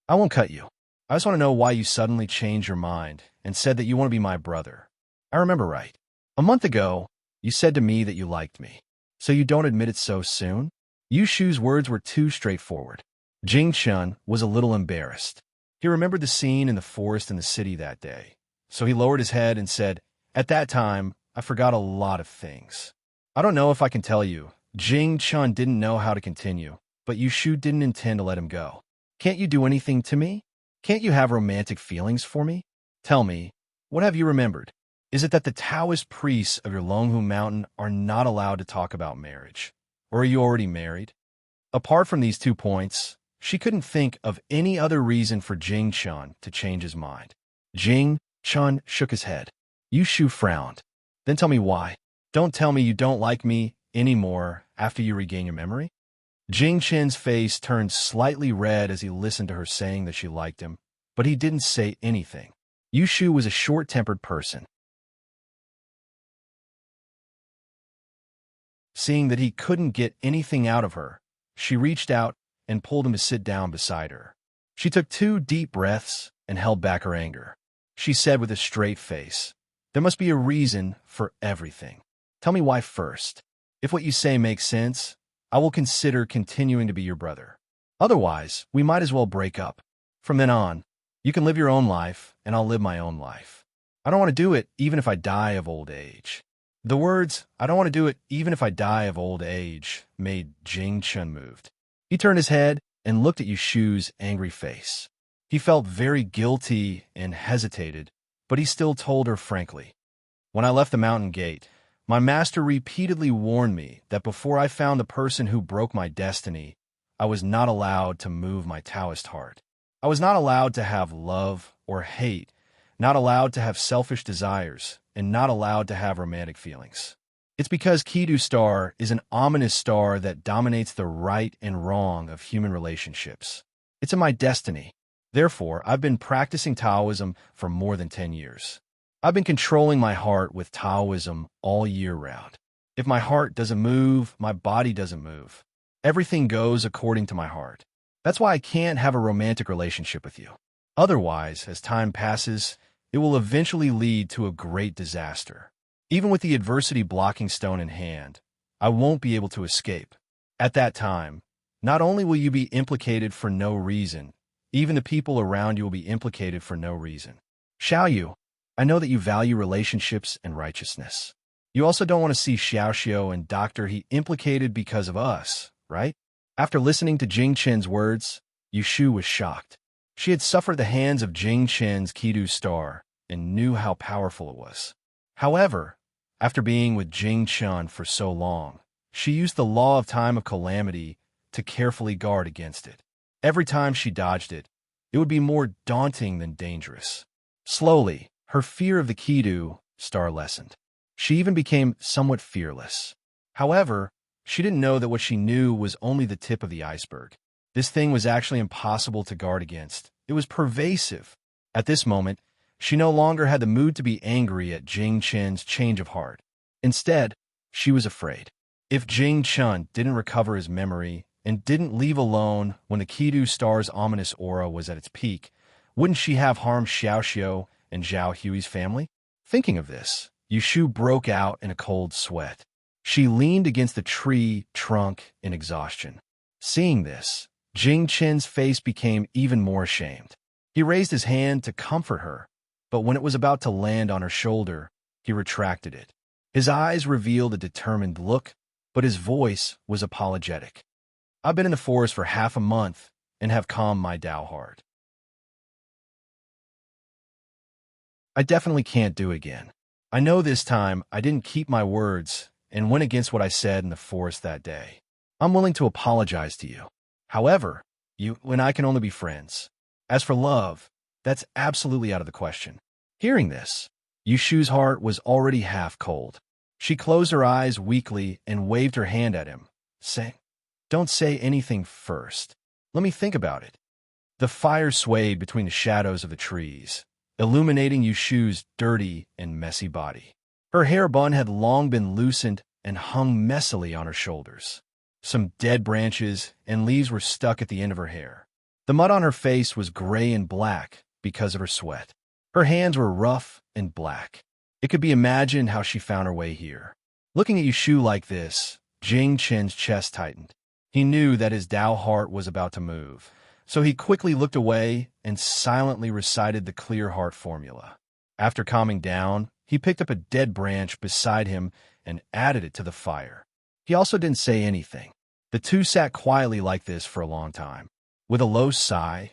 [SPEAKER 1] I won't cut you. I just want to know why you suddenly changed your mind and said that you want to be my brother. I remember right. A month ago, you said to me that you liked me. So you don't admit it so soon? Yushu's words were too straightforward. Jing Chun was a little embarrassed. He remembered the scene in the forest in the city that day. So he lowered his head and said, At that time, I forgot a lot of things. I don't know if I can tell you. Jing Chun didn't know how to continue, but Yushu didn't intend to let him go. Can't you do anything to me? Can't you have romantic feelings for me? Tell me, what have you remembered? Is it that the Taoist priests of your Longhu Mountain are not allowed to talk about marriage? Or are you already married? Apart from these 2 points, she couldn't think of any other reason for Jing Chun to change his mind. Jing Chun shook his head. Yushu frowned. Then tell me why. Don't tell me you don't like me anymore after you regain your memory? Jing Chun's face turned slightly red as he listened to her saying that she liked him, but he didn't say anything. Yushu was a short-tempered person. Seeing that he couldn't get anything out of her, she reached out and pulled him to sit down beside her. She took 2 deep breaths and held back her anger. She said with a straight face, There must be a reason for everything. Tell me why first. If what you say makes sense, I will consider continuing to be your brother. Otherwise, we might as well break up. From then on, you can live your own life, and I'll live my own life. I don't want to do it even if I die of old age. The words, I don't want to do it even if I die of old age, made Jing Chun moved. He turned his head and looked at Yushu's angry face. He felt very guilty and hesitated, but he still told her frankly. When I left the mountain gate, my master repeatedly warned me that before I found the person who broke my destiny, I was not allowed to move my Taoist heart. I was not allowed to have love or hate, not allowed to have selfish desires, and not allowed to have romantic feelings. It's because Kidu Star is an ominous star that dominates the right and wrong of human relationships. It's in my destiny. Therefore, I've been practicing Taoism for more than 10 years. I've been controlling my heart with Taoism all year round. If my heart doesn't move, my body doesn't move. Everything goes according to my heart. That's why I can't have a romantic relationship with you. Otherwise, as time passes, it will eventually lead to a great disaster. Even with the adversity blocking stone in hand, I won't be able to escape. At that time, not only will you be implicated for no reason, even the people around you will be implicated for no reason. Xiaoyu, I know that you value relationships and righteousness. You also don't want to see Xiaoxiu and Dr. He implicated because of us, right? After listening to Jing Chen's words, Yushu was shocked. She had suffered the hands of Jing Chen's Kidu Star and knew how powerful it was. However, after being with Jing Chun for so long, she used the law of time of calamity to carefully guard against it. Every time she dodged it, it would be more daunting than dangerous. Slowly, her fear of the Kidu Star lessened. She even became somewhat fearless. However, she didn't know that what she knew was only the tip of the iceberg. This thing was actually impossible to guard against. It was pervasive. At this moment, she no longer had the mood to be angry at Jing Chen's change of heart. Instead, she was afraid. If Jing Chun didn't recover his memory and didn't leave alone when the Kidu Star's ominous aura was at its peak, wouldn't she have harmed Xiaoxiu and Zhao Hui's family? Thinking of this, Yushu broke out in a cold sweat. She leaned against the tree trunk in exhaustion. Seeing this, Jing Chen's face became even more ashamed. He raised his hand to comfort her, but when it was about to land on her shoulder, he retracted it. His eyes revealed a determined look, but his voice was apologetic. I've been in the forest for half a month and have calmed my Tao heart. I definitely can't do it again. I know this time I didn't keep my words and went against what I said in the forest that day. I'm willing to apologize to you. However, you and I can only be friends. As for love, that's absolutely out of the question. Hearing this, Yushu's heart was already half cold. She closed her eyes weakly and waved her hand at him, saying, "Don't say anything first. Let me think about it." The fire swayed between the shadows of the trees, illuminating Yushu's dirty and messy body. Her hair bun had long been loosened and hung messily on her shoulders. Some dead branches and leaves were stuck at the end of her hair. The mud on her face was gray and black because of her sweat. Her hands were rough and black. It could be imagined how she found her way here. Looking at Yushu like this, Jing Chen's chest tightened. He knew that his Tao heart was about to move, so he quickly looked away and silently recited the clear heart formula. After calming down, he picked up a dead branch beside him and added it to the fire. He also didn't say anything. The two sat quietly like this for a long time. With a low sigh,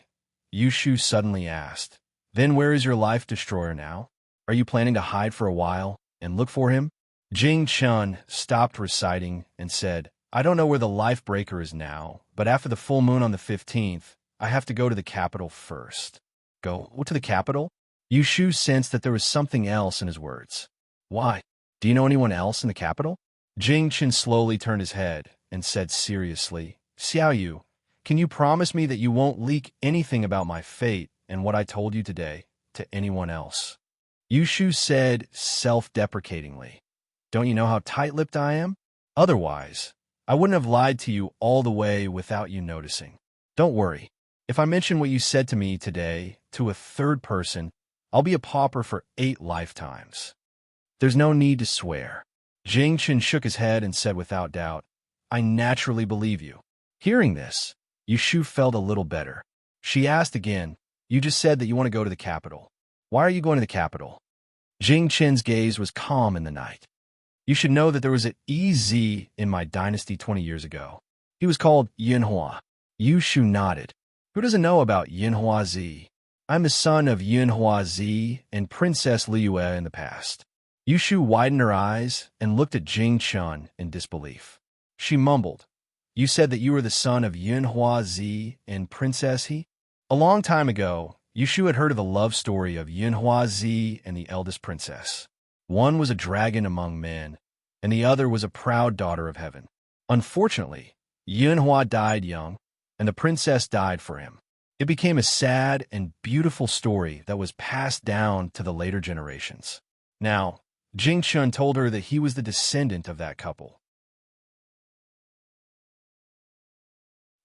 [SPEAKER 1] Yushu suddenly asked, "Then where is your life destroyer now? Are you planning to hide for a while and look for him?" Jing Chen stopped reciting and said, "I don't know where the life breaker is now, but after the full moon on the 15th, I have to go to the capital first." "Go to the capital?" Yushu sensed that there was something else in his words. "Why? Do you know anyone else in the capital?" Jing Chen slowly turned his head and said seriously, "Xiao Yu, can you promise me that you won't leak anything about my fate and what I told you today to anyone else?" Yushu said self-deprecatingly, "Don't you know how tight-lipped I am? Otherwise, I wouldn't have lied to you all the way without you noticing. Don't worry. If I mention what you said to me today to a third person, I'll be a pauper for 8 lifetimes. There's no need to swear." Jing Chen shook his head and said without doubt, "I naturally believe you." Hearing this, Yushu felt a little better. She asked again, "You just said that you want to go to the capital. Why are you going to the capital?" Jing Chen's gaze was calm in the night. "You should know that there was an EZ in my dynasty 20 years ago. He was called Yinhua." Yushu nodded. "Who doesn't know about Yinhua Z? I'm the son of Yinhua Z and Princess Liyue in the past." Yushu widened her eyes and looked at Jing Chen in disbelief. She mumbled, "You said that you were the son of Yinhua Z and Princess He?" A long time ago, Yushu had heard of the love story of Yinhua Z and the eldest princess. One was a dragon among men, and the other was a proud daughter of heaven. Unfortunately, Yinhua died young, and the princess died for him. It became a sad and beautiful story that was passed down to the later generations. Now, Jing Chen told her that he was the descendant of that couple.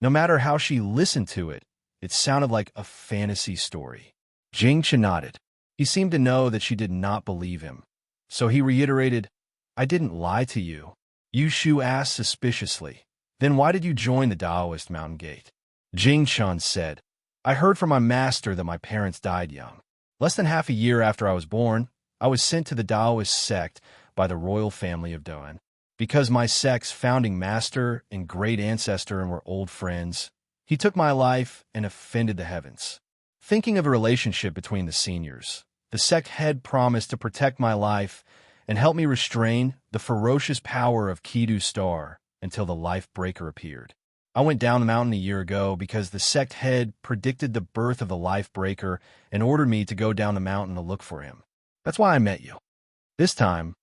[SPEAKER 1] No matter how she listened to it, it sounded like a fantasy story. Jing Chen nodded. He seemed to know that she did not believe him. So he reiterated, "I didn't lie to you." Yushu asked suspiciously, "Then why did you join the Taoist Mountain Gate?" Jing Chen said, "I heard from my master that my parents died young. Less than half a year after I was born, I was sent to the Taoist sect by the royal family of Doan. Because my sect's founding master and great ancestor were old friends, he took my life and offended the heavens. Thinking of a relationship between the seniors, the sect head promised to protect my life and help me restrain the ferocious power of Kidu Star until the life breaker appeared. I went down the mountain a year ago because the sect head predicted the birth of the life breaker and ordered me to go down the mountain to look for him. That's why I met you." This time,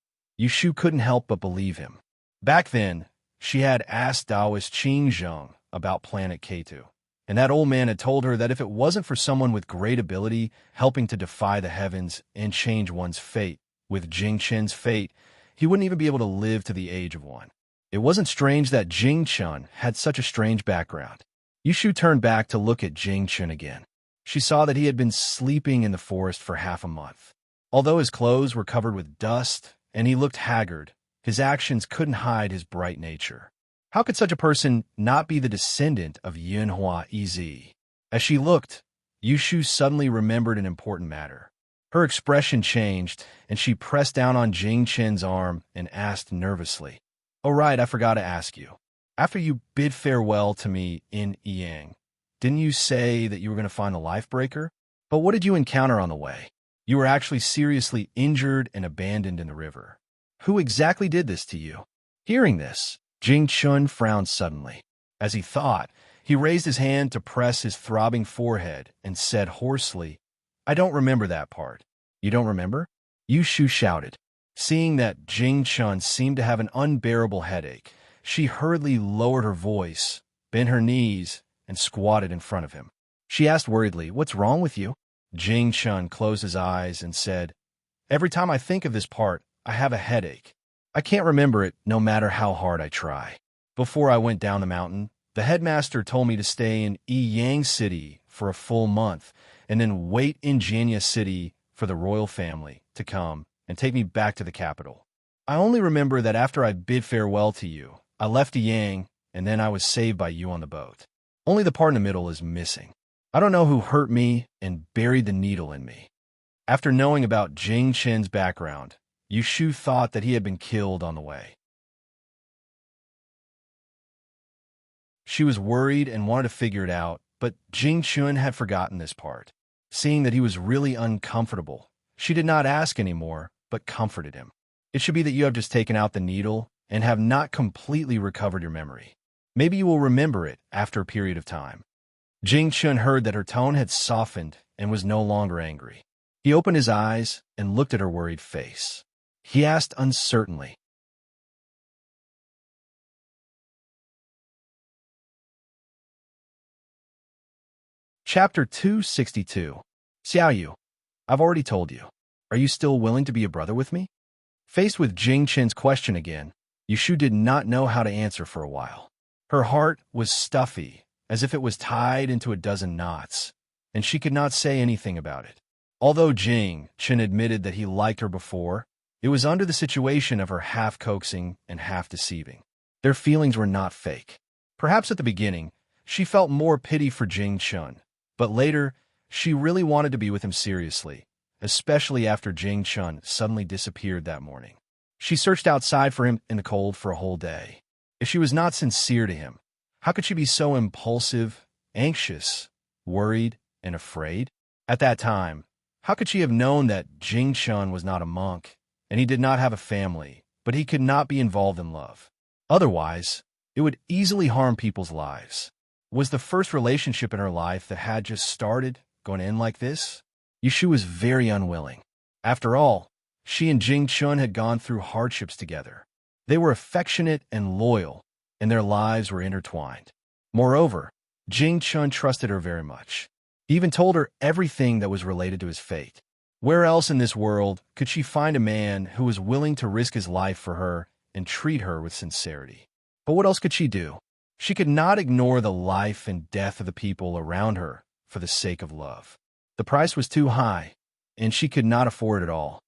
[SPEAKER 1] Yushu couldn't help but believe him. Back then, she had asked Taoist Qing Zheng about planet Ketu, and that old man had told her that if it wasn't for someone with great ability helping to defy the heavens and change one's fate, with Jing Chen's fate, he wouldn't even be able to live to the age of 1. It wasn't strange that Jing Chen had such a strange background. Yushu turned back to look at Jing Chen again. She saw that he had been sleeping in the forest for half a month. Although his clothes were covered with dust and he looked haggard. His actions couldn't hide his bright nature. How could such a person not be the descendant of Yunhua Ez? As she looked, Yushu suddenly remembered an important matter. Her expression changed, and she pressed down on Jing Chen's arm and asked nervously, "Oh right, I forgot to ask you. After you bid farewell to me in Yang, didn't you say that you were going to find the life breaker? But what did you encounter on the way? You were actually seriously injured and abandoned in the river. Who exactly did this to you?" Hearing this, Jing Chun frowned suddenly. As he thought, he raised his hand to press his throbbing forehead and said hoarsely, "I don't remember that part." "You don't remember?" Yu Shu shouted. Seeing that Jing Chun seemed to have an unbearable headache, she hurriedly lowered her voice, bent her knees, and squatted in front of him. She asked worriedly, "What's wrong with you?" Jing Chun closed his eyes and said, "Every time I think of this part, I have a headache. I can't remember it no matter how hard I try. Before I went down the mountain, the headmaster told me to stay in Yiyang City for a full month and then wait in Jianya City for the royal family to come and take me back to the capital. I only remember that after I bid farewell to you, I left Yang and then I was saved by you on the boat. Only the part in the middle is missing. I don't know who hurt me and buried the needle in me." After knowing about Jing Chen's background, Yu Shu thought that he had been killed on the way. She was worried and wanted to figure it out, but Jing Chun had forgotten this part. Seeing that he was really uncomfortable, she did not ask anymore, but comforted him. "It should be that you have just taken out the needle and have not completely recovered your memory. Maybe you will remember it after a period of time." Jing Chun heard that her tone had softened and was no longer angry. He opened his eyes and looked at her worried face. He asked uncertainly, Chapter 262. Xiaoyu, I've already told you. Are you still willing to be a brother with me? Faced with Jing Chen's question again, Yushu did not know how to answer for a while. Her heart was stuffy, as if it was tied into a dozen knots, and she could not say anything about it. Although Jing Chen admitted that he liked her before, it was under the situation of her half-coaxing and half-deceiving. Their feelings were not fake. Perhaps at the beginning, she felt more pity for Jing Chun, but later, she really wanted to be with him seriously, especially after Jing Chun suddenly disappeared that morning. She searched outside for him in the cold for a whole day. If she was not sincere to him, how could she be so impulsive, anxious, worried, and afraid? At that time, how could she have known that Jing Chun was not a monk, and he did not have a family, but he could not be involved in love? Otherwise, it would easily harm people's lives. Was the first relationship in her life that had just started going to end like this? Yushu was very unwilling. After all, she and Jing Chun had gone through hardships together. They were affectionate and loyal, and their lives were intertwined. Moreover, Jing Chun trusted her very much. He even told her everything that was related to his fate. Where else in this world could she find a man who was willing to risk his life for her and treat her with sincerity? But what else could she do? She could not ignore the life and death of the people around her for the sake of love. The price was too high, and she could not afford it all.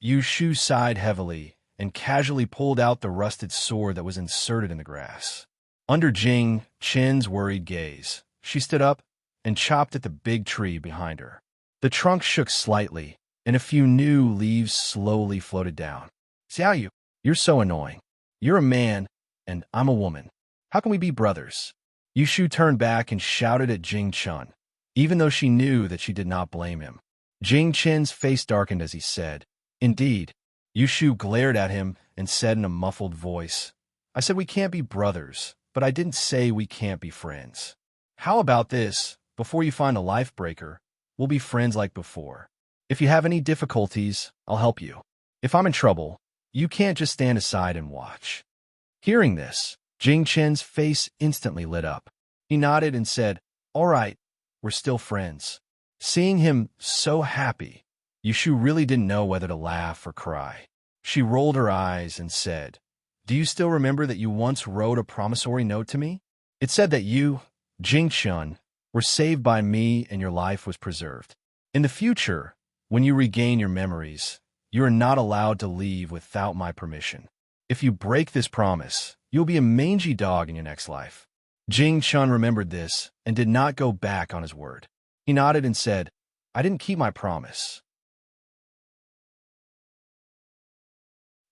[SPEAKER 1] Yu Shu sighed heavily and casually pulled out the rusted sword that was inserted in the grass. Under Jing Chen's worried gaze, she stood up and chopped at the big tree behind her. The trunk shook slightly, and a few new leaves slowly floated down. "Xiaoyu, you're so annoying. You're a man, and I'm a woman. How can we be brothers?" Yushu turned back and shouted at Jing Chun, even though she knew that she did not blame him. Jing Chen's face darkened as he said, "Indeed." Yushu glared at him and said in a muffled voice, "I said we can't be brothers, but I didn't say we can't be friends. How about this? Before you find a life breaker, we'll be friends like before. If you have any difficulties, I'll help you. If I'm in trouble, you can't just stand aside and watch." Hearing this, Jing Chen's face instantly lit up. He nodded and said, "All right, we're still friends." Seeing him so happy, Yushu really didn't know whether to laugh or cry. She rolled her eyes and said, "Do you still remember that you once wrote a promissory note to me? It said that you, Jing Chun, were saved by me and your life was preserved. In the future, when you regain your memories, You are not allowed to leave without my permission. If you break this promise, you'll be a mangy dog in your next life." Jing Chun remembered this and did not go back on his word. He nodded and said, "I didn't keep my promise."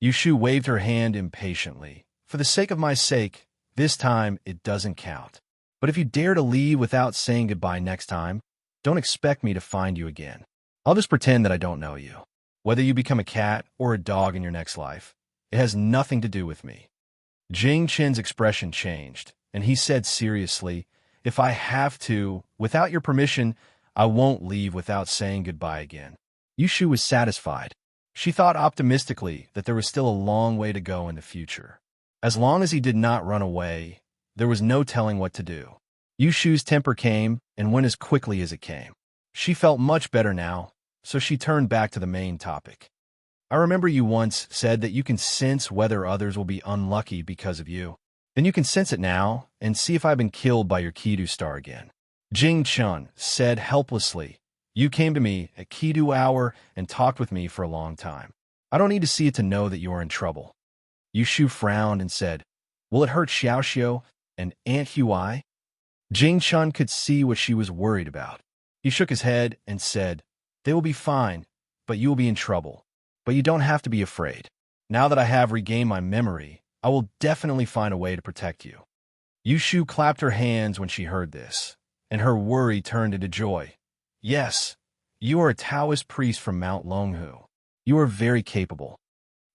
[SPEAKER 1] Yushu waved her hand impatiently. "For the sake of my sake, this time it doesn't count. But if you dare to leave without saying goodbye next time, don't expect me to find you again. I'll just pretend that I don't know you. Whether you become a cat or a dog in your next life, it has nothing to do with me." Jing Chen's expression changed, and he said seriously, "If I have to, without your permission, I won't leave without saying goodbye again." Yushu was satisfied. She thought optimistically that there was still a long way to go in the future. As long as he did not run away, there was no telling what to do. Yushu's temper came and went as quickly as it came. She felt much better now, so she turned back to the main topic. "I remember you once said that you can sense whether others will be unlucky because of you. Then you can sense it now and see if I've been killed by your Kidu star again." Jing Chun said helplessly, "You came to me at Kidu hour and talked with me for a long time. I don't need to see it to know that you are in trouble." Yushu frowned and said, "Will it hurt Xiao Xiao and Aunt Huai?" Jing Chun could see what she was worried about. He shook his head and said, "They will be fine, but you will be in trouble. But you don't have to be afraid. Now that I have regained my memory, I will definitely find a way to protect you." Yushu clapped her hands when she heard this, and her worry turned into joy. "Yes, you are a Taoist priest from Mount Longhu. You are very capable."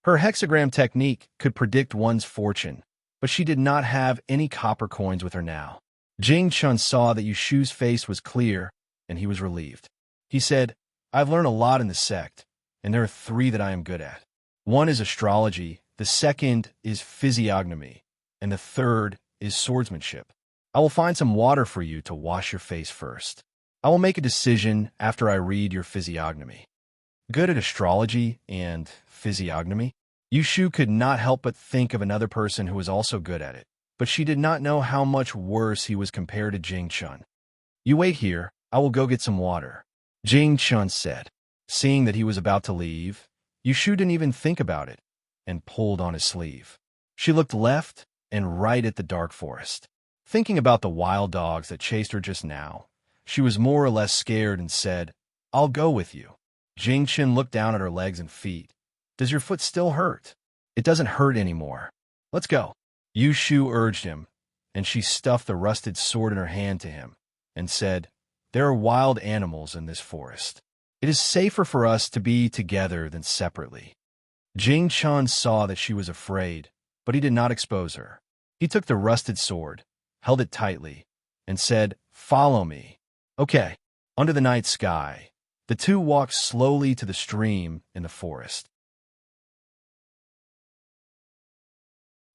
[SPEAKER 1] Her hexagram technique could predict one's fortune, but she did not have any copper coins with her now. Jing Chun saw that Yushu's face was clear, and he was relieved. He said, "I've learned a lot in the sect, and there are 3 that I am good at. One is astrology, the second is physiognomy, and the third is swordsmanship. I will find some water for you to wash your face first. I will make a decision after I read your physiognomy." Good at astrology and physiognomy? Yushu could not help but think of another person who was also good at it, but she did not know how much worse he was compared to Jing Chun. "You wait here, I will go get some water," Jing Chun said. Seeing that he was about to leave, Yushu didn't even think about it, and pulled on his sleeve. She looked left and right at the dark forest. Thinking about the wild dogs that chased her just now, she was more or less scared and said, "I'll go with you." Jing Chun looked down at her legs and feet. "Does your foot still hurt?" "It doesn't hurt anymore. Let's go." Yushu urged him, and she stuffed the rusted sword in her hand to him, and said, "There are wild animals in this forest. It is safer for us to be together than separately." Jing Chun saw that she was afraid, but he did not expose her. He took the rusted sword, held it tightly, and said, "Follow me." "Okay." Under the night sky, the two walked slowly to the stream in the forest.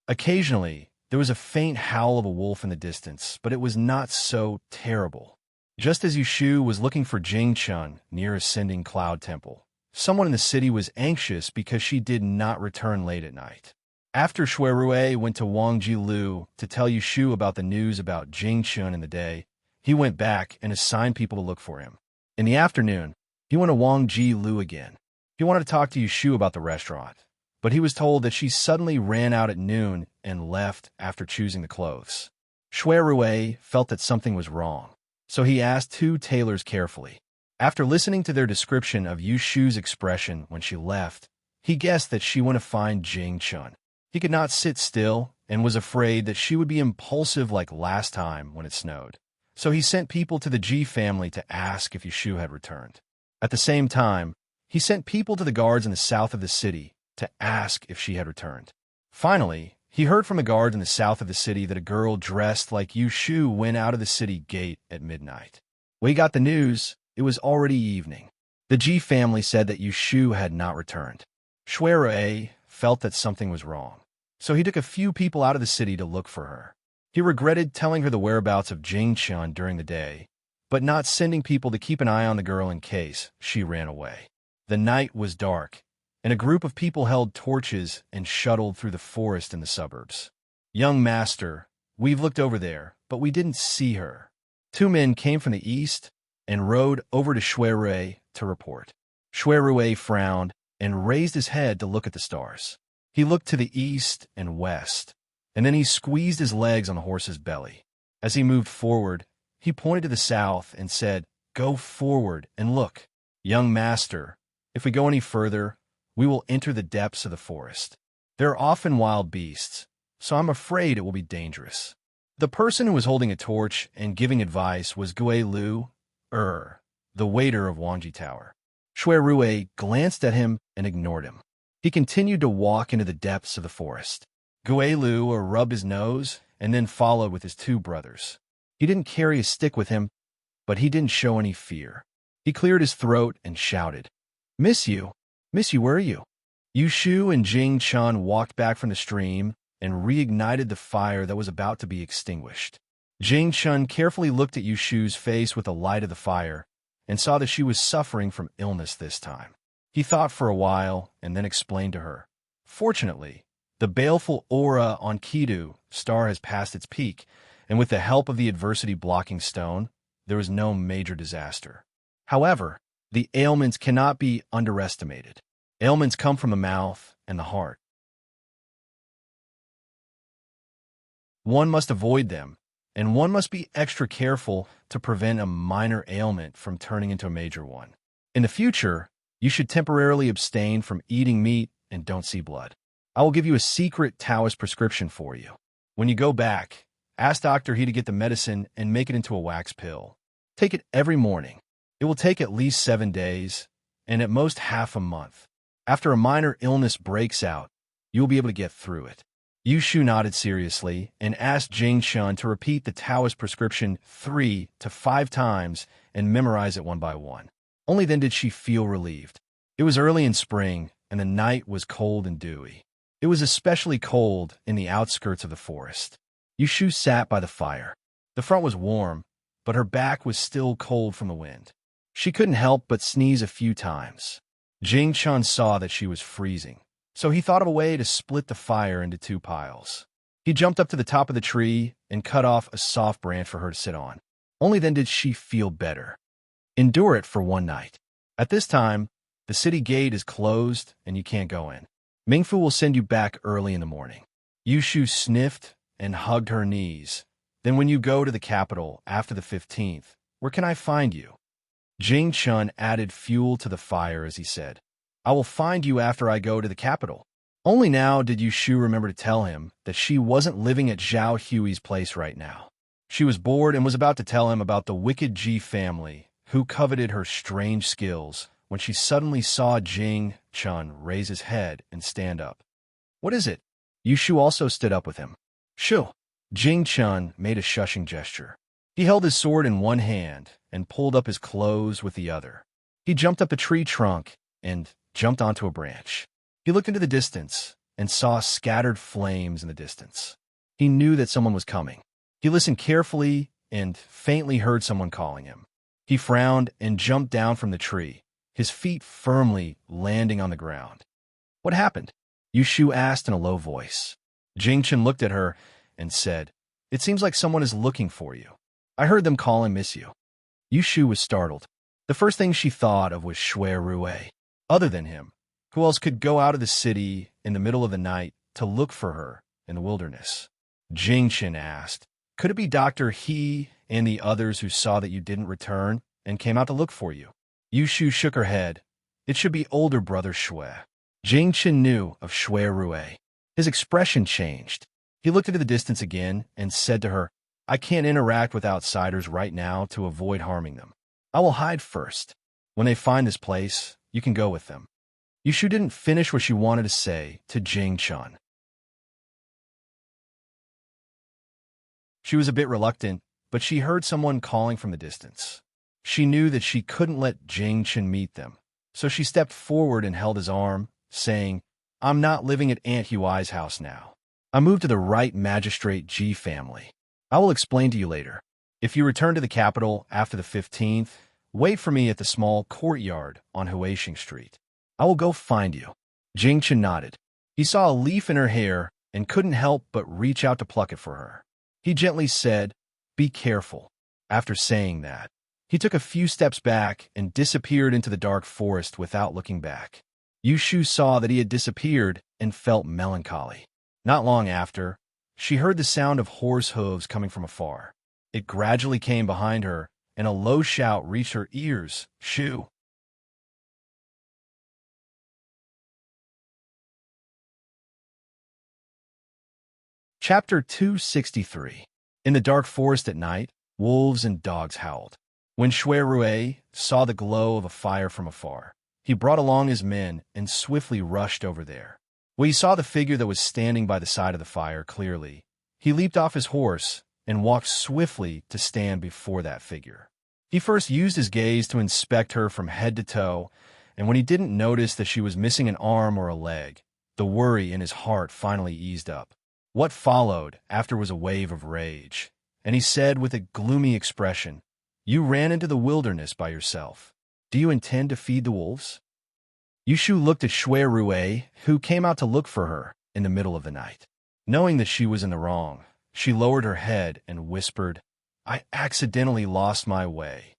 [SPEAKER 1] Occasionally, there was a faint howl of a wolf in the distance, but it was not so terrible. Just as Yushu was looking for Jing Chun near Ascending Cloud Temple, someone in the city was anxious because she did not return late at night. After Shuirue went to Wangji Lu to tell Yushu about the news about Jing Chun in the day, he went back and assigned people to look for him. In the afternoon, he went to Wangji Lu again. He wanted to talk to Yushu about the restaurant, but he was told that she suddenly ran out at noon and left after choosing the clothes. Shuirue felt that something was wrong, so he asked 2 tailors carefully. After listening to their description of Yushu's expression when she left, he guessed that she went to find Jing Chun. He could not sit still and was afraid that she would be impulsive like last time when it snowed. So he sent people to the Ji family to ask if Yushu had returned. At the same time, he sent people to the guards in the south of the city to ask if she had returned. Finally, he heard from the guards in the south of the city that a girl dressed like Yushu went out of the city gate at midnight. When he got the news, it was already evening. The Ji family said that Yushu had not returned. Shuirue felt that something was wrong, so he took a few people out of the city to look for her. He regretted telling her the whereabouts of Jing Chun during the day, but not sending people to keep an eye on the girl in case she ran away. The night was dark, and a group of people held torches and shuttled through the forest in the suburbs. "Young master, we've looked over there, but we didn't see her." 2 men came from the east and rode over to Shuirue to report. Shuirue frowned and raised his head to look at the stars. He looked to the east and west, and then he squeezed his legs on the horse's belly. As he moved forward, he pointed to the south and said, "Go forward and look. Young master, if we go any further, we will enter the depths of the forest. There are often wild beasts, so I'm afraid it will be dangerous." The person who was holding a torch and giving advice was Gui Lu, the waiter of Wangji Tower. Shui Rui glanced at him and ignored him. He continued to walk into the depths of the forest. Gui Lu rubbed his nose and then followed with his two brothers. He didn't carry a stick with him, but he didn't show any fear. He cleared his throat and shouted, Miss you, where are you?" Yu Shu and Jing Chun walked back from the stream and reignited the fire that was about to be extinguished. Jing Chun carefully looked at Yu Shu's face with the light of the fire and saw that she was suffering from illness this time. He thought for a while and then explained to her, "Fortunately, the baleful aura on Kidu star has passed its peak, and with the help of the adversity-blocking stone, there was no major disaster. However, the ailments cannot be underestimated. Ailments come from the mouth and the heart. One must avoid them, and one must be extra careful to prevent a minor ailment from turning into a major one. In the future, you should temporarily abstain from eating meat and don't see blood. I will give you a secret Taoist prescription for you. When you go back, ask Dr. He to get the medicine and make it into a wax pill. Take it every morning. It will take at least 7 days, and at most half a month. After a minor illness breaks out, you will be able to get through it." Yu Shu nodded seriously and asked Jing Shun to repeat the Taoist prescription 3 to 5 times and memorize it one by one. Only then did she feel relieved. It was early in spring, and the night was cold and dewy. It was especially cold in the outskirts of the forest. Yu Shu sat by the fire. The front was warm, but her back was still cold from the wind. She couldn't help but sneeze a few times. Jing Chun saw that she was freezing, so he thought of a way to split the fire into 2 piles. He jumped up to the top of the tree and cut off a soft branch for her to sit on. Only then did she feel better. Endure it for 1 night. At this time, the city gate is closed and you can't go in. Mingfu will send you back early in the morning. Yu Shu sniffed and hugged her knees. Then when you go to the capital after the 15th, where can I find you? Jing Chun added fuel to the fire as he said, I will find you after I go to the capital. Only now did Yu Shu remember to tell him that she wasn't living at Zhao Hui's place right now. She was bored and was about to tell him about the wicked Ji family who coveted her strange skills when she suddenly saw Jing Chun raise his head and stand up. What is it? Yu Shu also stood up with him. Shoo! Jing Chun made a shushing gesture. He held his sword in one hand and pulled up his clothes with the other. He jumped up a tree trunk and jumped onto a branch. He looked into the distance and saw scattered flames in the distance. He knew that someone was coming. He listened carefully and faintly heard someone calling him. He frowned and jumped down from the tree, his feet firmly landing on the ground. What happened? Yu Shu asked in a low voice. Jing Chen looked at her and said, It seems like someone is looking for you. I heard them call and miss you. Yu Shu was startled. The first thing she thought of was Shui Rui. Other than him, who else could go out of the city in the middle of the night to look for her in the wilderness? Jing Chen asked, Could it be Dr. He and the others who saw that you didn't return and came out to look for you? Yu Shu shook her head. It should be older brother Shui. Jing Chen knew of Shui Rui. His expression changed. He looked into the distance again and said to her, I can't interact with outsiders right now to avoid harming them. I will hide first. When they find this place, you can go with them. Yu Shu didn't finish what she wanted to say to Jing Chun. She was a bit reluctant, but she heard someone calling from the distance. She knew that she couldn't let Jing Chen meet them, so she stepped forward and held his arm, saying, I'm not living at Aunt Hui's house now. I moved to the right magistrate Ji family. I will explain to you later. If you return to the capital after the 15th, wait for me at the small courtyard on Huixing Street. I will go find you. Jing Chen nodded. He saw a leaf in her hair and couldn't help but reach out to pluck it for her. He gently said, Be careful. After saying that, he took a few steps back and disappeared into the dark forest without looking back. Yushu saw that he had disappeared and felt melancholy. Not long after, she heard the sound of horse hooves coming from afar. It gradually came behind her, and a low shout reached her ears. Shu! Chapter 263. In the dark forest at night, wolves and dogs howled. When Rue saw the glow of a fire from afar, he brought along his men and swiftly rushed over there. When he saw the figure that was standing by the side of the fire clearly, he leaped off his horse and walked swiftly to stand before that figure. He first used his gaze to inspect her from head to toe, and when he didn't notice that she was missing an arm or a leg, the worry in his heart finally eased up. What followed after was a wave of rage, and he said with a gloomy expression, "You ran into the wilderness by yourself. Do you intend to feed the wolves?" Yushu looked at Rue, who came out to look for her in the middle of the night. Knowing that she was in the wrong, she lowered her head and whispered, "I accidentally lost my way."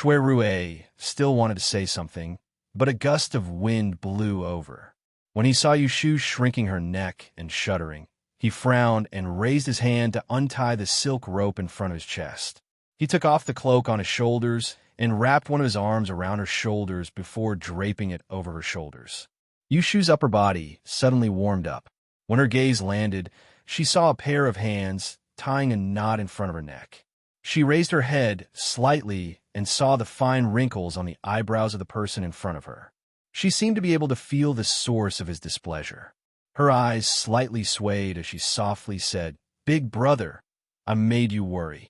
[SPEAKER 1] Rue still wanted to say something, but a gust of wind blew over. When he saw Yushu shrinking her neck and shuddering, he frowned and raised his hand to untie the silk rope in front of his chest. He took off the cloak on his shoulders and wrapped one of his arms around her shoulders before draping it over her shoulders. Yushu's upper body suddenly warmed up. When her gaze landed, she saw a pair of hands tying a knot in front of her neck. She raised her head slightly and saw the fine wrinkles on the eyebrows of the person in front of her. She seemed to be able to feel the source of his displeasure. Her eyes slightly swayed as she softly said, "Big brother, I made you worry."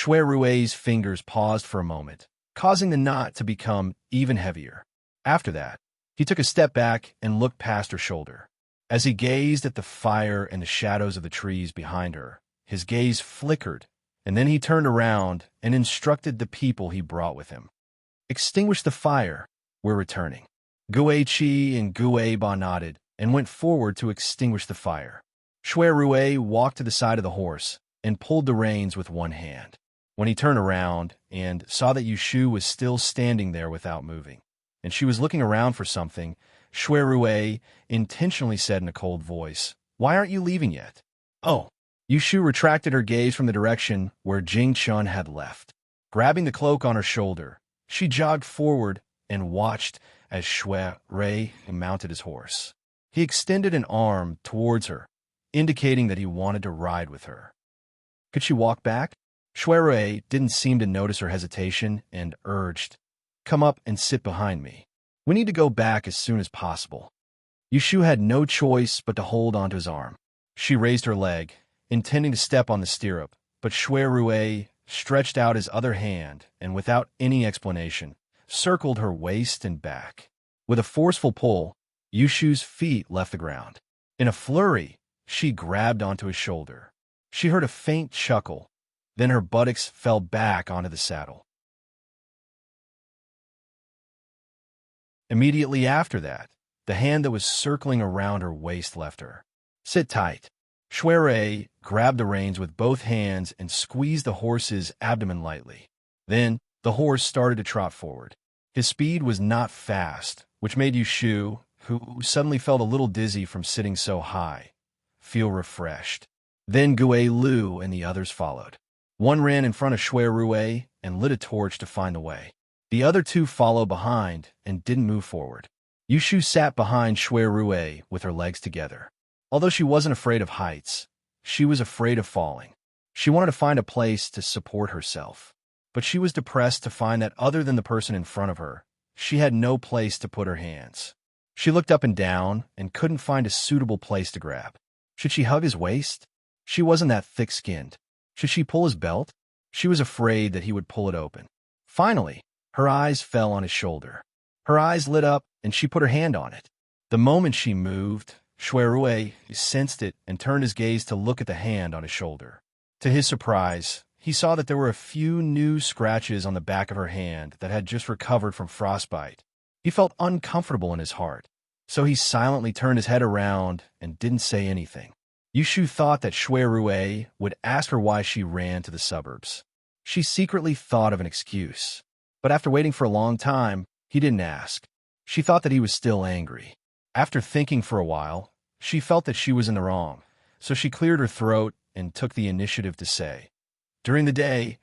[SPEAKER 1] Rue's fingers paused for a moment, causing the knot to become even heavier. After that, he took a step back and looked past her shoulder. As he gazed at the fire and the shadows of the trees behind her, his gaze flickered, and then he turned around and instructed the people he brought with him. "Extinguish the fire. We're returning." Gue Chi and Gue Ba nodded and went forward to extinguish the fire. Rue walked to the side of the horse and pulled the reins with one hand. When he turned around and saw that Yushu was still standing there without moving, and she was looking around for something, Rue intentionally said in a cold voice, "Why aren't you leaving yet?" "Oh." Yushu retracted her gaze from the direction where Jing Chun had left. Grabbing the cloak on her shoulder, she jogged forward and watched as Rue mounted his horse. He extended an arm towards her, indicating that he wanted to ride with her. Could she walk back? Rue didn't seem to notice her hesitation and urged, "Come up and sit behind me. We need to go back as soon as possible." Yushu had no choice but to hold onto his arm. She raised her leg, intending to step on the stirrup, but Rue stretched out his other hand and, without any explanation, circled her waist and back. With a forceful pull, Yushu's feet left the ground. In a flurry, she grabbed onto his shoulder. She heard a faint chuckle, then her buttocks fell back onto the saddle. Immediately after that, the hand that was circling around her waist left her. "Sit tight." Rue grabbed the reins with both hands and squeezed the horse's abdomen lightly. Then, the horse started to trot forward. His speed was not fast, which made Yushu, who suddenly felt a little dizzy from sitting so high, feel refreshed. Then Gue Lu and the others followed. One ran in front of Rue and lit a torch to find the way. The other two followed behind and didn't move forward. Yushu sat behind Rue with her legs together. Although she wasn't afraid of heights, she was afraid of falling. She wanted to find a place to support herself, but she was depressed to find that other than the person in front of her, she had no place to put her hands. She looked up and down and couldn't find a suitable place to grab. Should she hug his waist? She wasn't that thick-skinned. Should she pull his belt? She was afraid that he would pull it open. Finally, her eyes fell on his shoulder. Her eyes lit up and she put her hand on it. The moment she moved, Rue sensed it and turned his gaze to look at the hand on his shoulder. To his surprise, he saw that there were a few new scratches on the back of her hand that had just recovered from frostbite. He felt uncomfortable in his heart, so he silently turned his head around and didn't say anything. Yushu thought that Rue would ask her why she ran to the suburbs. She secretly thought of an excuse, but after waiting for a long time, he didn't ask. She thought that he was still angry. After thinking for a while, she felt that she was in the wrong, so she cleared her throat and took the initiative to say, "During the day,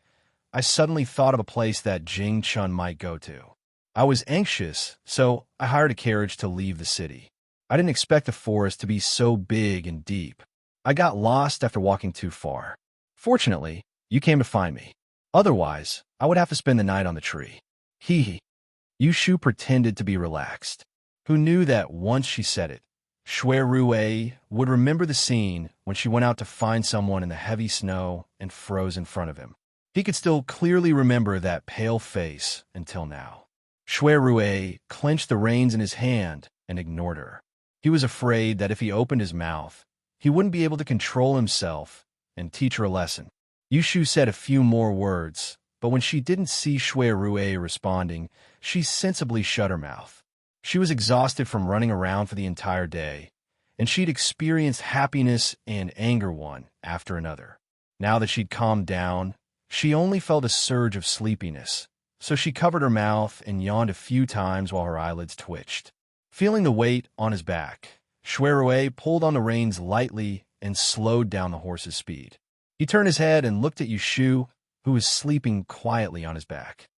[SPEAKER 1] I suddenly thought of a place that Jing Chun might go to. I was anxious, so I hired a carriage to leave the city. I didn't expect the forest to be so big and deep. I got lost after walking too far. Fortunately, you came to find me. Otherwise, I would have to spend the night on the tree." Hee hee. Yushu pretended to be relaxed. Who knew that once she said it, Shui Rue would remember the scene when she went out to find someone in the heavy snow and froze in front of him. He could still clearly remember that pale face until now. Shui Rue clenched the reins in his hand and ignored her. He was afraid that if he opened his mouth, he wouldn't be able to control himself and teach her a lesson. Yushu said a few more words, but when she didn't see Shui Rue responding, she sensibly shut her mouth. She was exhausted from running around for the entire day, and she'd experienced happiness and anger one after another. Now that she'd calmed down, she only felt a surge of sleepiness, so she covered her mouth and yawned a few times while her eyelids twitched. Feeling the weight on his back, Shui Rue pulled on the reins lightly and slowed down the horse's speed. He turned his head and looked at Yushu, who was sleeping quietly on his back.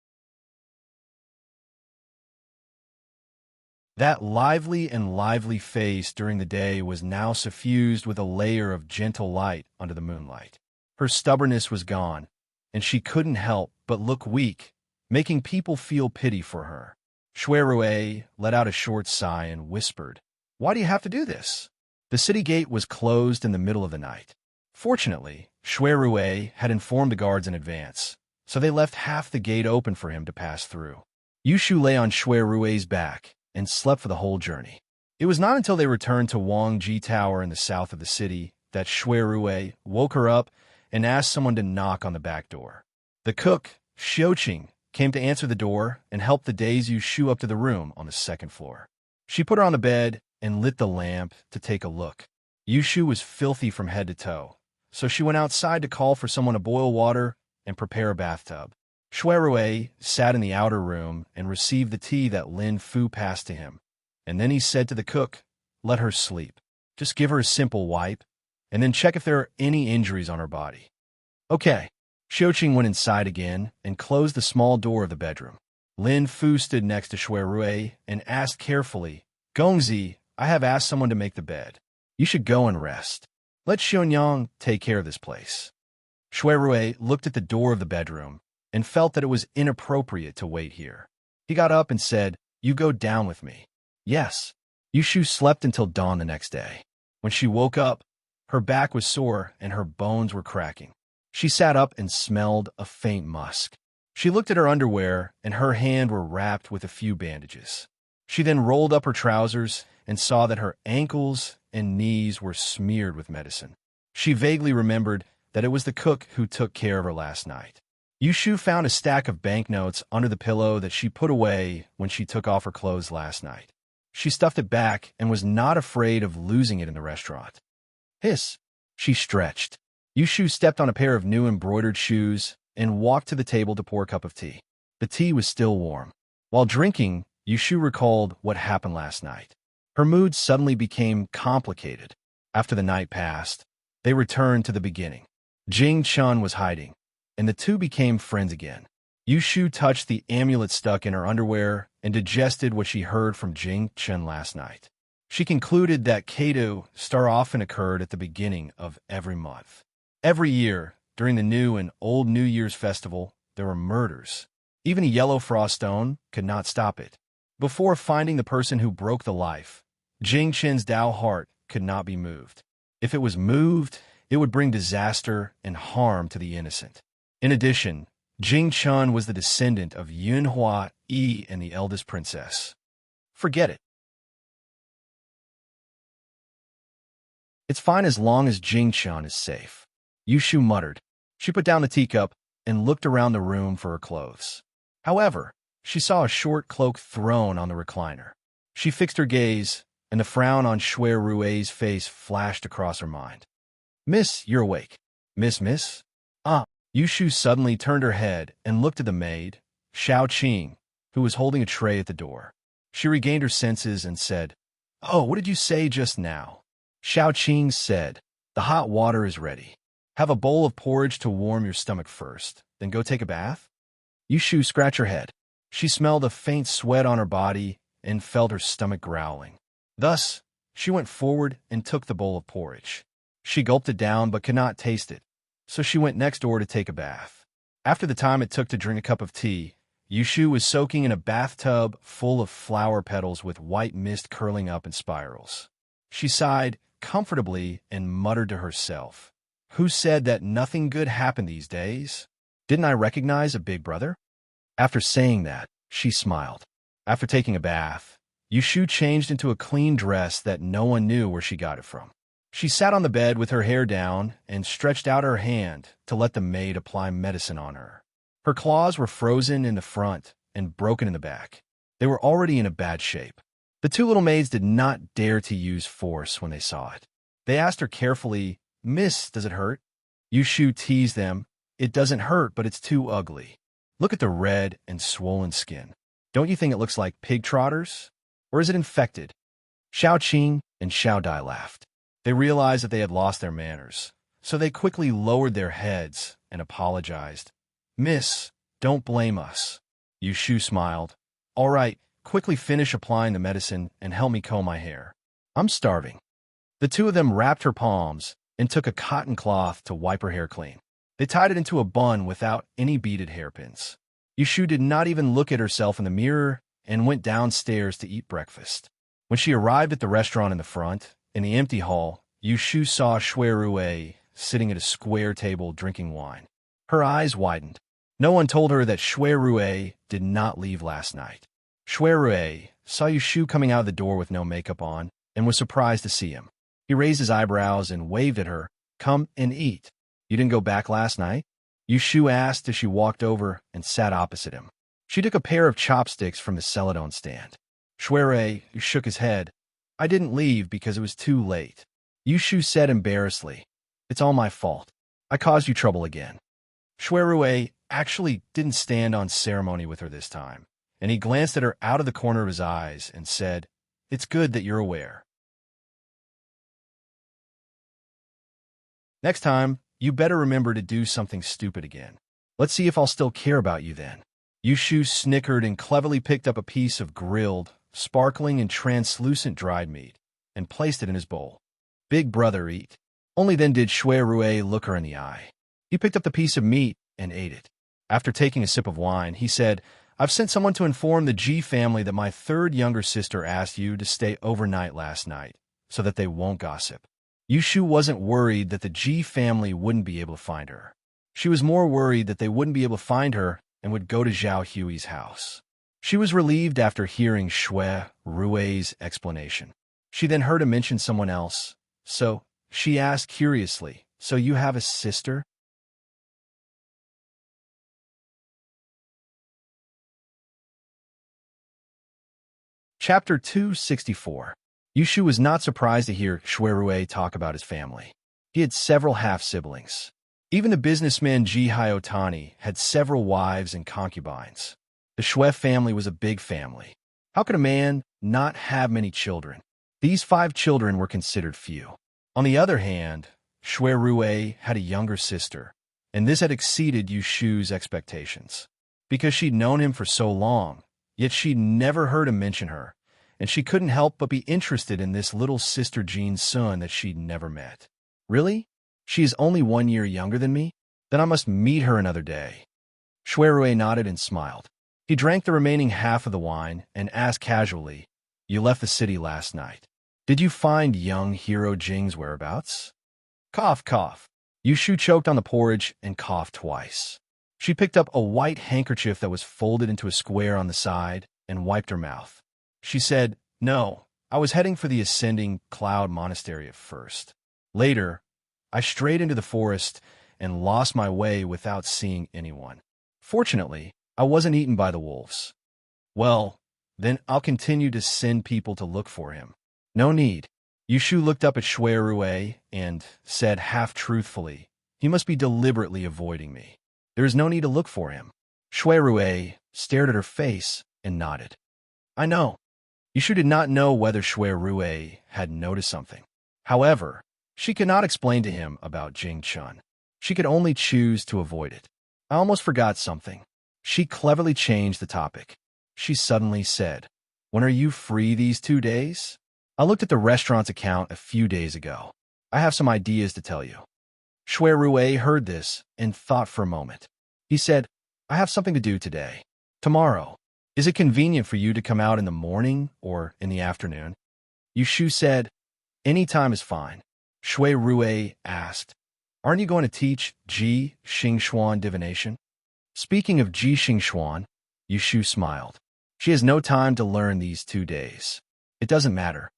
[SPEAKER 1] That lively face during the day was now suffused with a layer of gentle light under the moonlight. Her stubbornness was gone, and she couldn't help but look weak, making people feel pity for her. Shui Rue let out a short sigh and whispered, "Why do you have to do this?" The city gate was closed in the middle of the night. Fortunately, Shui Rue had informed the guards in advance, so they left half the gate open for him to pass through. Yushu lay on Shui Rue's back and slept for the whole journey. It was not until they returned to Wang Ji Tower in the south of the city that Shui Rue woke her up and asked someone to knock on the back door. The cook, Xiuqing, came to answer the door and helped the dazed Yushu up to the room on the second floor. She put her on the bed and lit the lamp to take a look. Yushu was filthy from head to toe, so she went outside to call for someone to boil water and prepare a bathtub. Shui Rue sat in the outer room and received the tea that Lin Fu passed to him, and then he said to the cook, "Let her sleep. Just give her a simple wipe, and then check if there are any injuries on her body." "Okay." Xiuqing went inside again and closed the small door of the bedroom. Lin Fu stood next to Shui Rue and asked carefully, "Gongzi, I have asked someone to make the bed. You should go and rest. Let Xionyang take care of this place." Shui Rue looked at the door of the bedroom and felt that it was inappropriate to wait here. He got up and said, "You go down with me." "Yes." Yushu slept until dawn the next day. When she woke up, her back was sore and her bones were cracking. She sat up and smelled a faint musk. She looked at her underwear, and her hands were wrapped with a few bandages. She then rolled up her trousers and saw that her ankles and knees were smeared with medicine. She vaguely remembered that it was the cook who took care of her last night. Yushu found a stack of banknotes under the pillow that she put away when she took off her clothes last night. She stuffed it back and was not afraid of losing it in the restaurant. Hiss! She stretched. Yushu stepped on a pair of new embroidered shoes and walked to the table to pour a cup of tea. The tea was still warm. While drinking, Yushu recalled what happened last night. Her mood suddenly became complicated. After the night passed, they returned to the beginning. Jing Chun was hiding, and the two became friends again. Yushu touched the amulet stuck in her underwear and digested what she heard from Jing Chun last night. She concluded that Kato star often occurred at the beginning of every month. Every year, during the New and Old New Year's festival, there were murders. Even a yellow frost stone could not stop it. Before finding the person who broke the life, Jing Chen's Dao heart could not be moved. If it was moved, it would bring disaster and harm to the innocent. In addition, Jing Chun was the descendant of Yun Hua Yi and the eldest princess. Forget it. It's fine as long as Jing Chun is safe. Yushu muttered. She put down the teacup and looked around the room for her clothes. However, she saw a short cloak thrown on the recliner. She fixed her gaze, and the frown on Shui Rue's face flashed across her mind. "Miss, you're awake." Miss? Ah." Yushu suddenly turned her head and looked at the maid, Xiaoqing, who was holding a tray at the door. She regained her senses and said, Oh, what did you say just now? Xiao Qing said, the hot water is ready. Have a bowl of porridge to warm your stomach first, then go take a bath? Yushu scratched her head. She smelled a faint sweat on her body and felt her stomach growling. Thus, she went forward and took the bowl of porridge. She gulped it down but could not taste it, so she went next door to take a bath. After the time it took to drink a cup of tea, Yushu was soaking in a bathtub full of flower petals with white mist curling up in spirals. She sighed comfortably and muttered to herself, "Who said that nothing good happened these days? Didn't I recognize a big brother?" After saying that, she smiled. After taking a bath, Yushu changed into a clean dress that no one knew where she got it from. She sat on the bed with her hair down and stretched out her hand to let the maid apply medicine on her. Her claws were frozen in the front and broken in the back. They were already in a bad shape. The two little maids did not dare to use force when they saw it. They asked her carefully, "Miss, does it hurt?" Yushu teased them, "It doesn't hurt, but it's too ugly. Look at the red and swollen skin. Don't you think it looks like pig trotters? Or is it infected?" Xiao Qing and Xiao Dai laughed. They realized that they had lost their manners, so they quickly lowered their heads and apologized. "Miss, don't blame us." Yushu smiled. "All right, quickly finish applying the medicine and help me comb my hair. I'm starving." The two of them wrapped her palms and took a cotton cloth to wipe her hair clean. They tied it into a bun without any beaded hairpins. Yushu did not even look at herself in the mirror and went downstairs to eat breakfast. When she arrived at the restaurant in the front, in the empty hall, Yushu saw Shui Rue sitting at a square table drinking wine. Her eyes widened. No one told her that Shui Rue did not leave last night. Shui Rue saw Yushu coming out of the door with no makeup on and was surprised to see him. He raised his eyebrows and waved at her. "Come and eat. You didn't go back last night?" Yushu asked as she walked over and sat opposite him. She took a pair of chopsticks from the celadon stand. Shui Rue shook his head. "I didn't leave because it was too late." Yushu said embarrassedly, "It's all my fault. I caused you trouble again." Shui Rue actually didn't stand on ceremony with her this time, and he glanced at her out of the corner of his eyes and said, "It's good that you're aware. Next time, you better remember to do something stupid again. Let's see if I'll still care about you then." Yushu snickered and cleverly picked up a piece of grilled, sparkling and translucent dried meat and placed it in his bowl. "Big brother, eat." Only then did Shui Rue look her in the eye. He picked up the piece of meat and ate it. After taking a sip of wine, he said, "I've sent someone to inform the G family that my third younger sister asked you to stay overnight last night so that they won't gossip." Yushu wasn't worried that the G family wouldn't be able to find her. She was more worried that they wouldn't be able to find her and would go to Zhao Hui's house. She was relieved after hearing Shui Rue's explanation. She then heard him mention someone else, so she asked curiously, "So you have a sister?" Chapter 264. Yushu was not surprised to hear Shui Rue talk about his family. He had several half-siblings. Even the businessman Ji Hyotani had several wives and concubines. The Shui family was a big family. How could a man not have many children? These 5 children were considered few. On the other hand, Shui Rue had a younger sister, and this had exceeded Yushu's expectations. Because she'd known him for so long, yet she'd never heard him mention her, and she couldn't help but be interested in this little sister Jean's son that she'd never met. "Really? She is only 1 year younger than me? Then I must meet her another day." Shui Rue nodded and smiled. He drank the remaining half of the wine and asked casually, "You left the city last night. Did you find young hero Jing's whereabouts?" Cough, cough. Yushu choked on the porridge and coughed twice. She picked up a white handkerchief that was folded into a square on the side and wiped her mouth. She said, "No, I was heading for the Ascending Cloud Monastery at first. Later, I strayed into the forest and lost my way without seeing anyone. Fortunately, I wasn't eaten by the wolves." "Well, then I'll continue to send people to look for him." "No need." Yushu looked up at Shui Rue and said half-truthfully, "He must be deliberately avoiding me. There is no need to look for him." Shui Rue stared at her face and nodded. "I know." Yushu did not know whether Shui Rue had noticed something. However, she could not explain to him about Jing Chun. She could only choose to avoid it. I almost forgot something. She cleverly changed the topic. She suddenly said, "When are you free these 2 days?" I looked at the restaurant's account a few days ago. I have some ideas to tell you. Shui Rue heard this and thought for a moment. He said, "I have something to do today. Tomorrow. Is it convenient for you to come out in the morning or in the afternoon?" Yushu said, "Any time is fine." Shui Rue asked, "Aren't you going to teach Ji Xingxuan divination?" Speaking of Ji Xingxuan, Yushu smiled. "She has no time to learn these 2 days. It doesn't matter."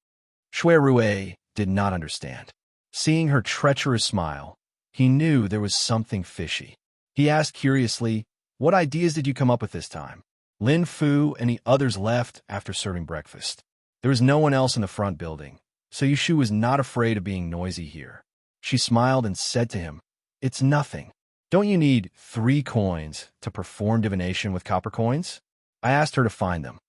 [SPEAKER 1] Shui Rue did not understand. Seeing her treacherous smile, he knew there was something fishy. He asked curiously, "What ideas did you come up with this time?" Lin Fu and the others left after serving breakfast. There was no one else in the front building, so Yushu was not afraid of being noisy here. She smiled and said to him, "It's nothing. Don't you need 3 coins to perform divination with copper coins?" I asked her to find them.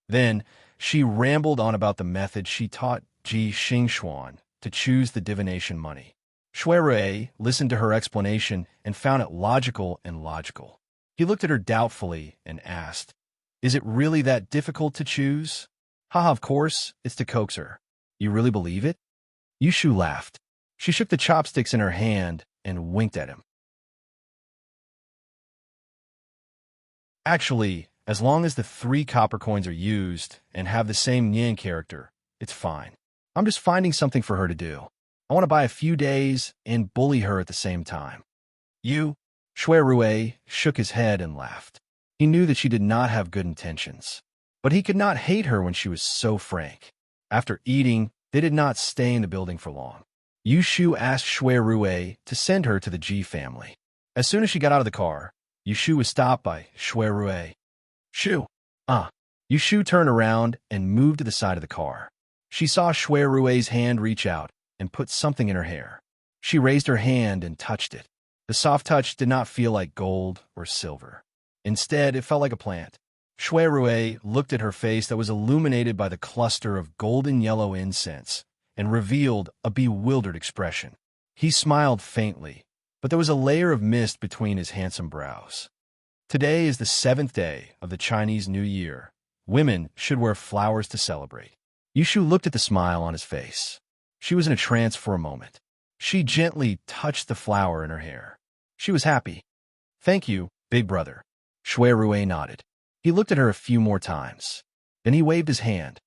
[SPEAKER 1] Then she rambled on about the method she taught Ji Xingxuan to choose the divination money. Shui Rue listened to her explanation and found it logical and logical. He looked at her doubtfully and asked, "Is it really that difficult to choose?" "Haha, of course, it's to coax her." "You really believe it?" Yushu laughed. She shook the chopsticks in her hand and winked at him. "Actually, as long as the 3 copper coins are used and have the same Nian character, it's fine. I'm just finding something for her to do. I want to buy a few days and bully her at the same time." "You?" Shui Rue shook his head and laughed. He knew that she did not have good intentions, but he could not hate her when she was so frank. After eating, they did not stay in the building for long. Yushu asked Shui Rue to send her to the Ji family. As soon as she got out of the car, Yushu was stopped by Shui Rue. "Shu." Yushu turned around and moved to the side of the car. She saw Shui Rue's hand reach out and put something in her hair. She raised her hand and touched it. The soft touch did not feel like gold or silver. Instead, it felt like a plant. Shui Rue looked at her face that was illuminated by the cluster of golden yellow incense and revealed a bewildered expression. He smiled faintly, but there was a layer of mist between his handsome brows. "Today is the 7th day of the Chinese New Year. Women should wear flowers to celebrate." Yushu looked at the smile on his face. She was in a trance for a moment. She gently touched the flower in her hair. She was happy. "Thank you, big brother." Shui Rue nodded. He looked at her a few more times. Then he waved his hand.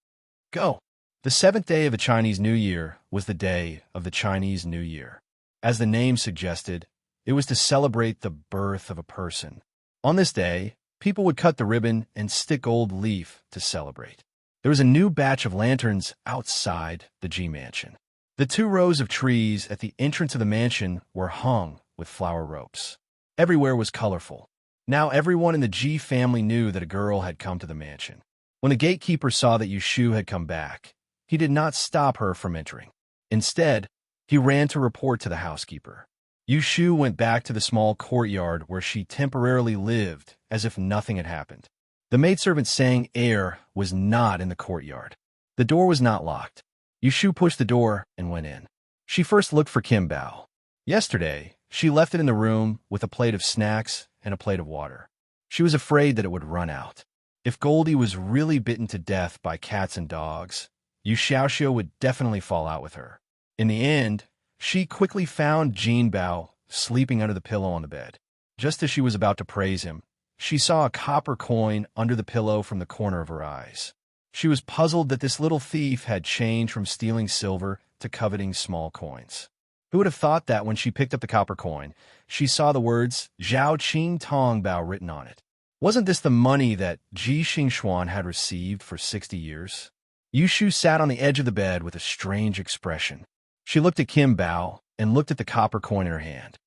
[SPEAKER 1] "Go." The 7th day of the Chinese New Year was the day of the Chinese New Year. As the name suggested, it was to celebrate the birth of a person. On this day, people would cut the ribbon and stick gold leaf to celebrate. There was a new batch of lanterns outside the Ji mansion. The 2 rows of trees at the entrance of the mansion were hung with flower ropes. Everywhere was colorful. Now everyone in the Ji family knew that a girl had come to the mansion. When the gatekeeper saw that Yushu had come back, he did not stop her from entering. Instead, he ran to report to the housekeeper. Yushu went back to the small courtyard where she temporarily lived as if nothing had happened. The maidservant saying air was not in the courtyard. The door was not locked. Yushu pushed the door and went in. She first looked for Kim Bao. Yesterday, she left it in the room with a plate of snacks and a plate of water. She was afraid that it would run out. If Goldie was really bitten to death by cats and dogs, Yu Xiaoxiu would definitely fall out with her. In the end, she quickly found Jin Bao sleeping under the pillow on the bed. Just as she was about to praise him, she saw a copper coin under the pillow from the corner of her eyes. She was puzzled that this little thief had changed from stealing silver to coveting small coins. Who would have thought that when she picked up the copper coin, she saw the words Zhao Qing Tong Bao written on it? Wasn't this the money that Ji Xingxuan had received for 60 years? Yushu sat on the edge of the bed with a strange expression. She looked at Kim Bao and looked at the copper coin in her hand.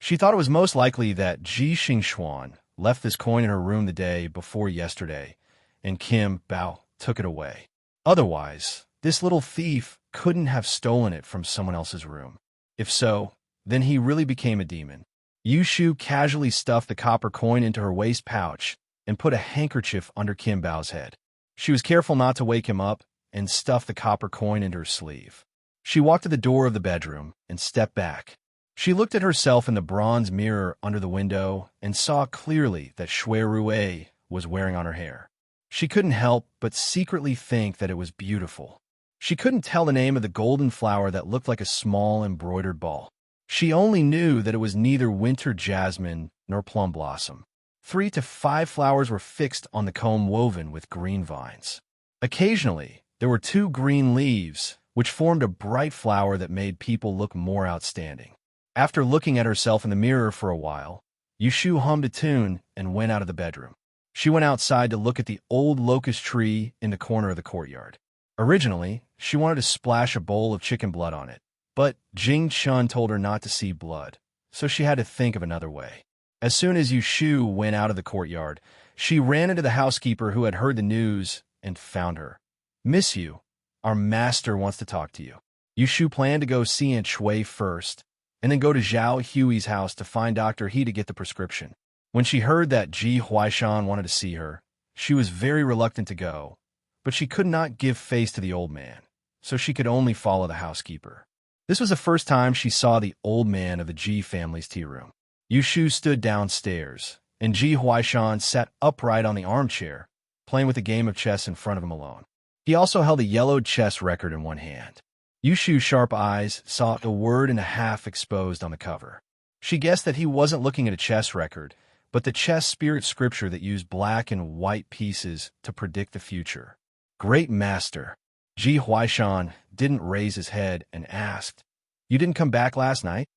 [SPEAKER 1] She thought it was most likely that Ji Xingxuan left this coin in her room the day before yesterday, and Kim Bao took it away. Otherwise, this little thief couldn't have stolen it from someone else's room. If so, then he really became a demon. Yushu casually stuffed the copper coin into her waist pouch and put a handkerchief under Kim Bao's head. She was careful not to wake him up and stuffed the copper coin into her sleeve. She walked to the door of the bedroom and stepped back. She looked at herself in the bronze mirror under the window and saw clearly that Shui Rue was wearing on her hair. She couldn't help but secretly think that it was beautiful. She couldn't tell the name of the golden flower that looked like a small embroidered ball. She only knew that it was neither winter jasmine nor plum blossom. 3 to 5 flowers were fixed on the comb woven with green vines. Occasionally, there were 2 green leaves, which formed a bright flower that made people look more outstanding. After looking at herself in the mirror for a while, Yushu hummed a tune and went out of the bedroom. She went outside to look at the old locust tree in the corner of the courtyard. Originally, she wanted to splash a bowl of chicken blood on it, but Jing Chun told her not to see blood, so she had to think of another way. As soon as Yushu went out of the courtyard, she ran into the housekeeper who had heard the news and found her. "Miss Yu, our master wants to talk to you." Yushu planned to go see Aunt Shui first, and then go to Zhao Hui's house to find Dr. He to get the prescription. When she heard that Ji Huaishan wanted to see her, she was very reluctant to go, but she could not give face to the old man, so she could only follow the housekeeper. This was the first time she saw the old man of the Ji family's tea room. Yushu stood downstairs, and Ji Huaishan sat upright on the armchair, playing with a game of chess in front of him alone. He also held a yellowed chess record in one hand. Yushu's sharp eyes saw a word and a half exposed on the cover. She guessed that he wasn't looking at a chess record, but the chess spirit scripture that used black and white pieces to predict the future. "Great master." Ji Huaishan didn't raise his head and asked, "You didn't come back last night?"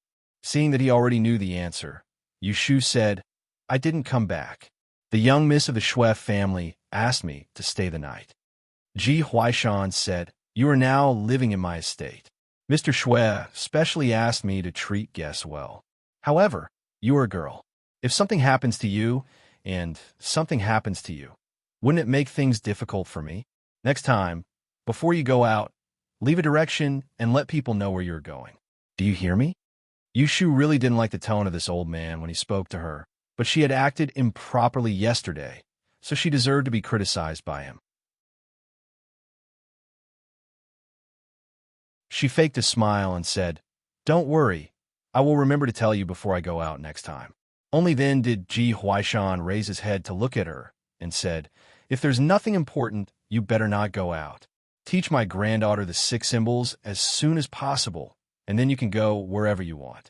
[SPEAKER 1] Seeing that he already knew the answer, Yushu said, "I didn't come back. The young miss of the Shui family asked me to stay the night." Ji Huaishan said, "You are now living in my estate. Mr. Shui specially asked me to treat guests well. However, you are a girl. If something happens to you, and something happens to you, wouldn't it make things difficult for me? Next time, before you go out, leave a direction and let people know where you're going. Do you hear me?" Yushu really didn't like the tone of this old man when he spoke to her, but she had acted improperly yesterday, so she deserved to be criticized by him. She faked a smile and said, "Don't worry, I will remember to tell you before I go out next time." Only then did Ji Huaishan raise his head to look at her and said, "If there's nothing important, you better not go out. Teach my granddaughter the 6 symbols as soon as possible, and then you can go wherever you want."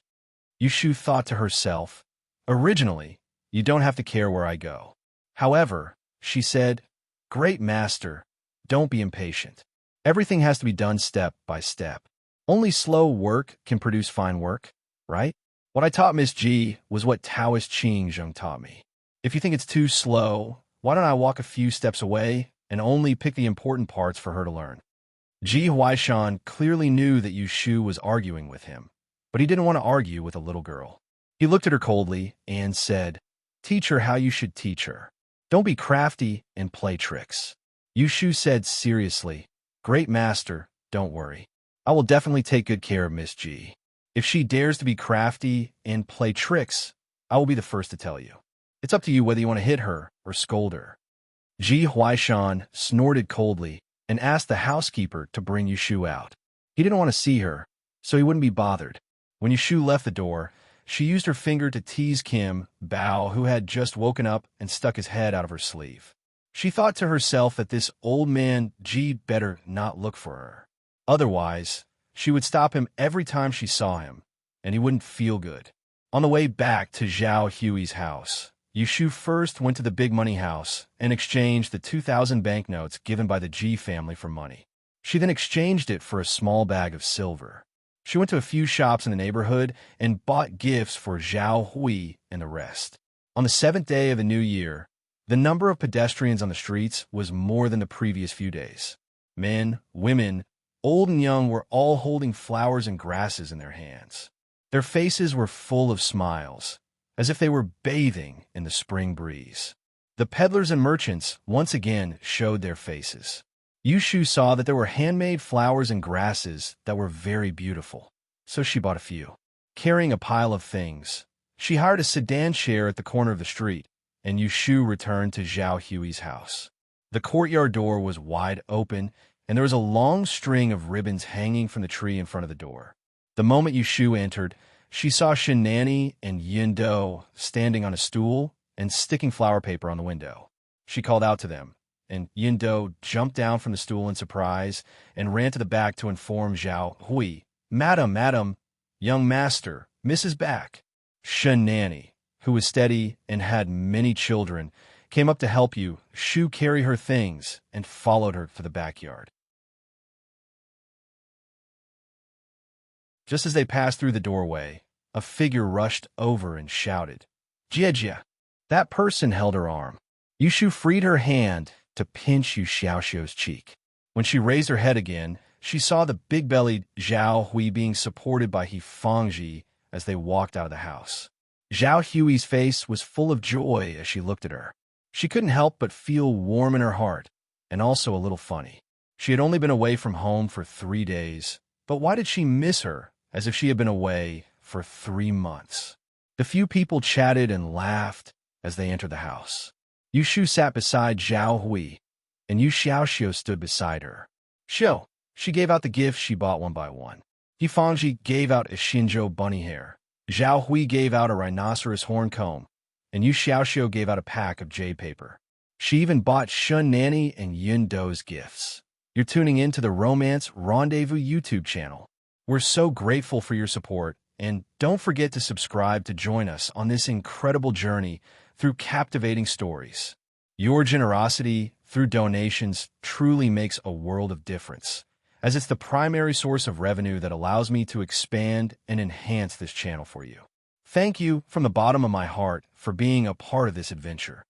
[SPEAKER 1] Yushu thought to herself, "Originally, you don't have to care where I go." However, she said, "Great master, don't be impatient. Everything has to be done step by step. Only slow work can produce fine work, right? What I taught Miss Ji was what Taoist Qing Zheng taught me. If you think it's too slow, why don't I walk a few steps away and only pick the important parts for her to learn?" Ji Huaishan clearly knew that Yushu was arguing with him, but he didn't want to argue with a little girl. He looked at her coldly and said, "Teach her how you should teach her. Don't be crafty and play tricks." Yushu said seriously, "Great master, don't worry. I will definitely take good care of Miss Ji. If she dares to be crafty and play tricks, I will be the first to tell you. It's up to you whether you want to hit her or scold her." Ji Huaishan snorted coldly and asked the housekeeper to bring Yushu out. He didn't want to see her, so he wouldn't be bothered. When Yushu left the door, she used her finger to tease Kim Bao, who had just woken up and stuck his head out of her sleeve. She thought to herself that this old man Ji better not look for her. Otherwise, she would stop him every time she saw him, and he wouldn't feel good. On the way back to Zhao Hui's house, Yushu first went to the big money house and exchanged the 2,000 banknotes given by the Ji family for money. She then exchanged it for a small bag of silver. She went to a few shops in the neighborhood and bought gifts for Zhao Hui and the rest. On the 7th day of the new year, the number of pedestrians on the streets was more than the previous few days. Men, women, old and young were all holding flowers and grasses in their hands. Their faces were full of smiles, as if they were bathing in the spring breeze. The peddlers and merchants once again showed their faces. Yushu saw that there were handmade flowers and grasses that were very beautiful, so she bought a few. Carrying a pile of things, she hired a sedan chair at the corner of the street and Yushu returned to Zhao Hui's house. The courtyard door was wide open, and there was a long string of ribbons hanging from the tree in front of the door. The moment Yushu entered, she saw Shinani and Yindo standing on a stool and sticking flower paper on the window. She called out to them, and Yindo jumped down from the stool in surprise and ran to the back to inform Zhao Hui, Madam, young master, Mrs. back." Shinani, who was steady and had many children, came up to help Yushu carry her things and followed her to the backyard. Just as they passed through the doorway, a figure rushed over and shouted, "Jie!" That person held her arm. Yushu freed her hand to pinch Yu Xiaoxiu's cheek. When she raised her head again, she saw the big-bellied Zhao Hui being supported by He Fangji as they walked out of the house. Zhao Hui's face was full of joy as she looked at her. She couldn't help but feel warm in her heart, and also a little funny. She had only been away from home for 3 days, but why did she miss her as if she had been away for 3 months? The few people chatted and laughed as they entered the house. Yushu sat beside Zhao Hui, and Yu Xiaoxiu stood beside her. She gave out the gifts she bought one by one. He Fangji gave out a Xinzhou bunny hair. Zhao Hui gave out a rhinoceros horn comb, and Yu Xiaoxiu gave out a pack of jade paper. She even bought Shun Nanny and Yin Do's gifts. You're tuning in to the Romance Rendezvous YouTube channel. We're so grateful for your support, and don't forget to subscribe to join us on this incredible journey through captivating stories. Your generosity through donations truly makes a world of difference, as it's the primary source of revenue that allows me to expand and enhance this channel for you. Thank you from the bottom of my heart for being a part of this adventure.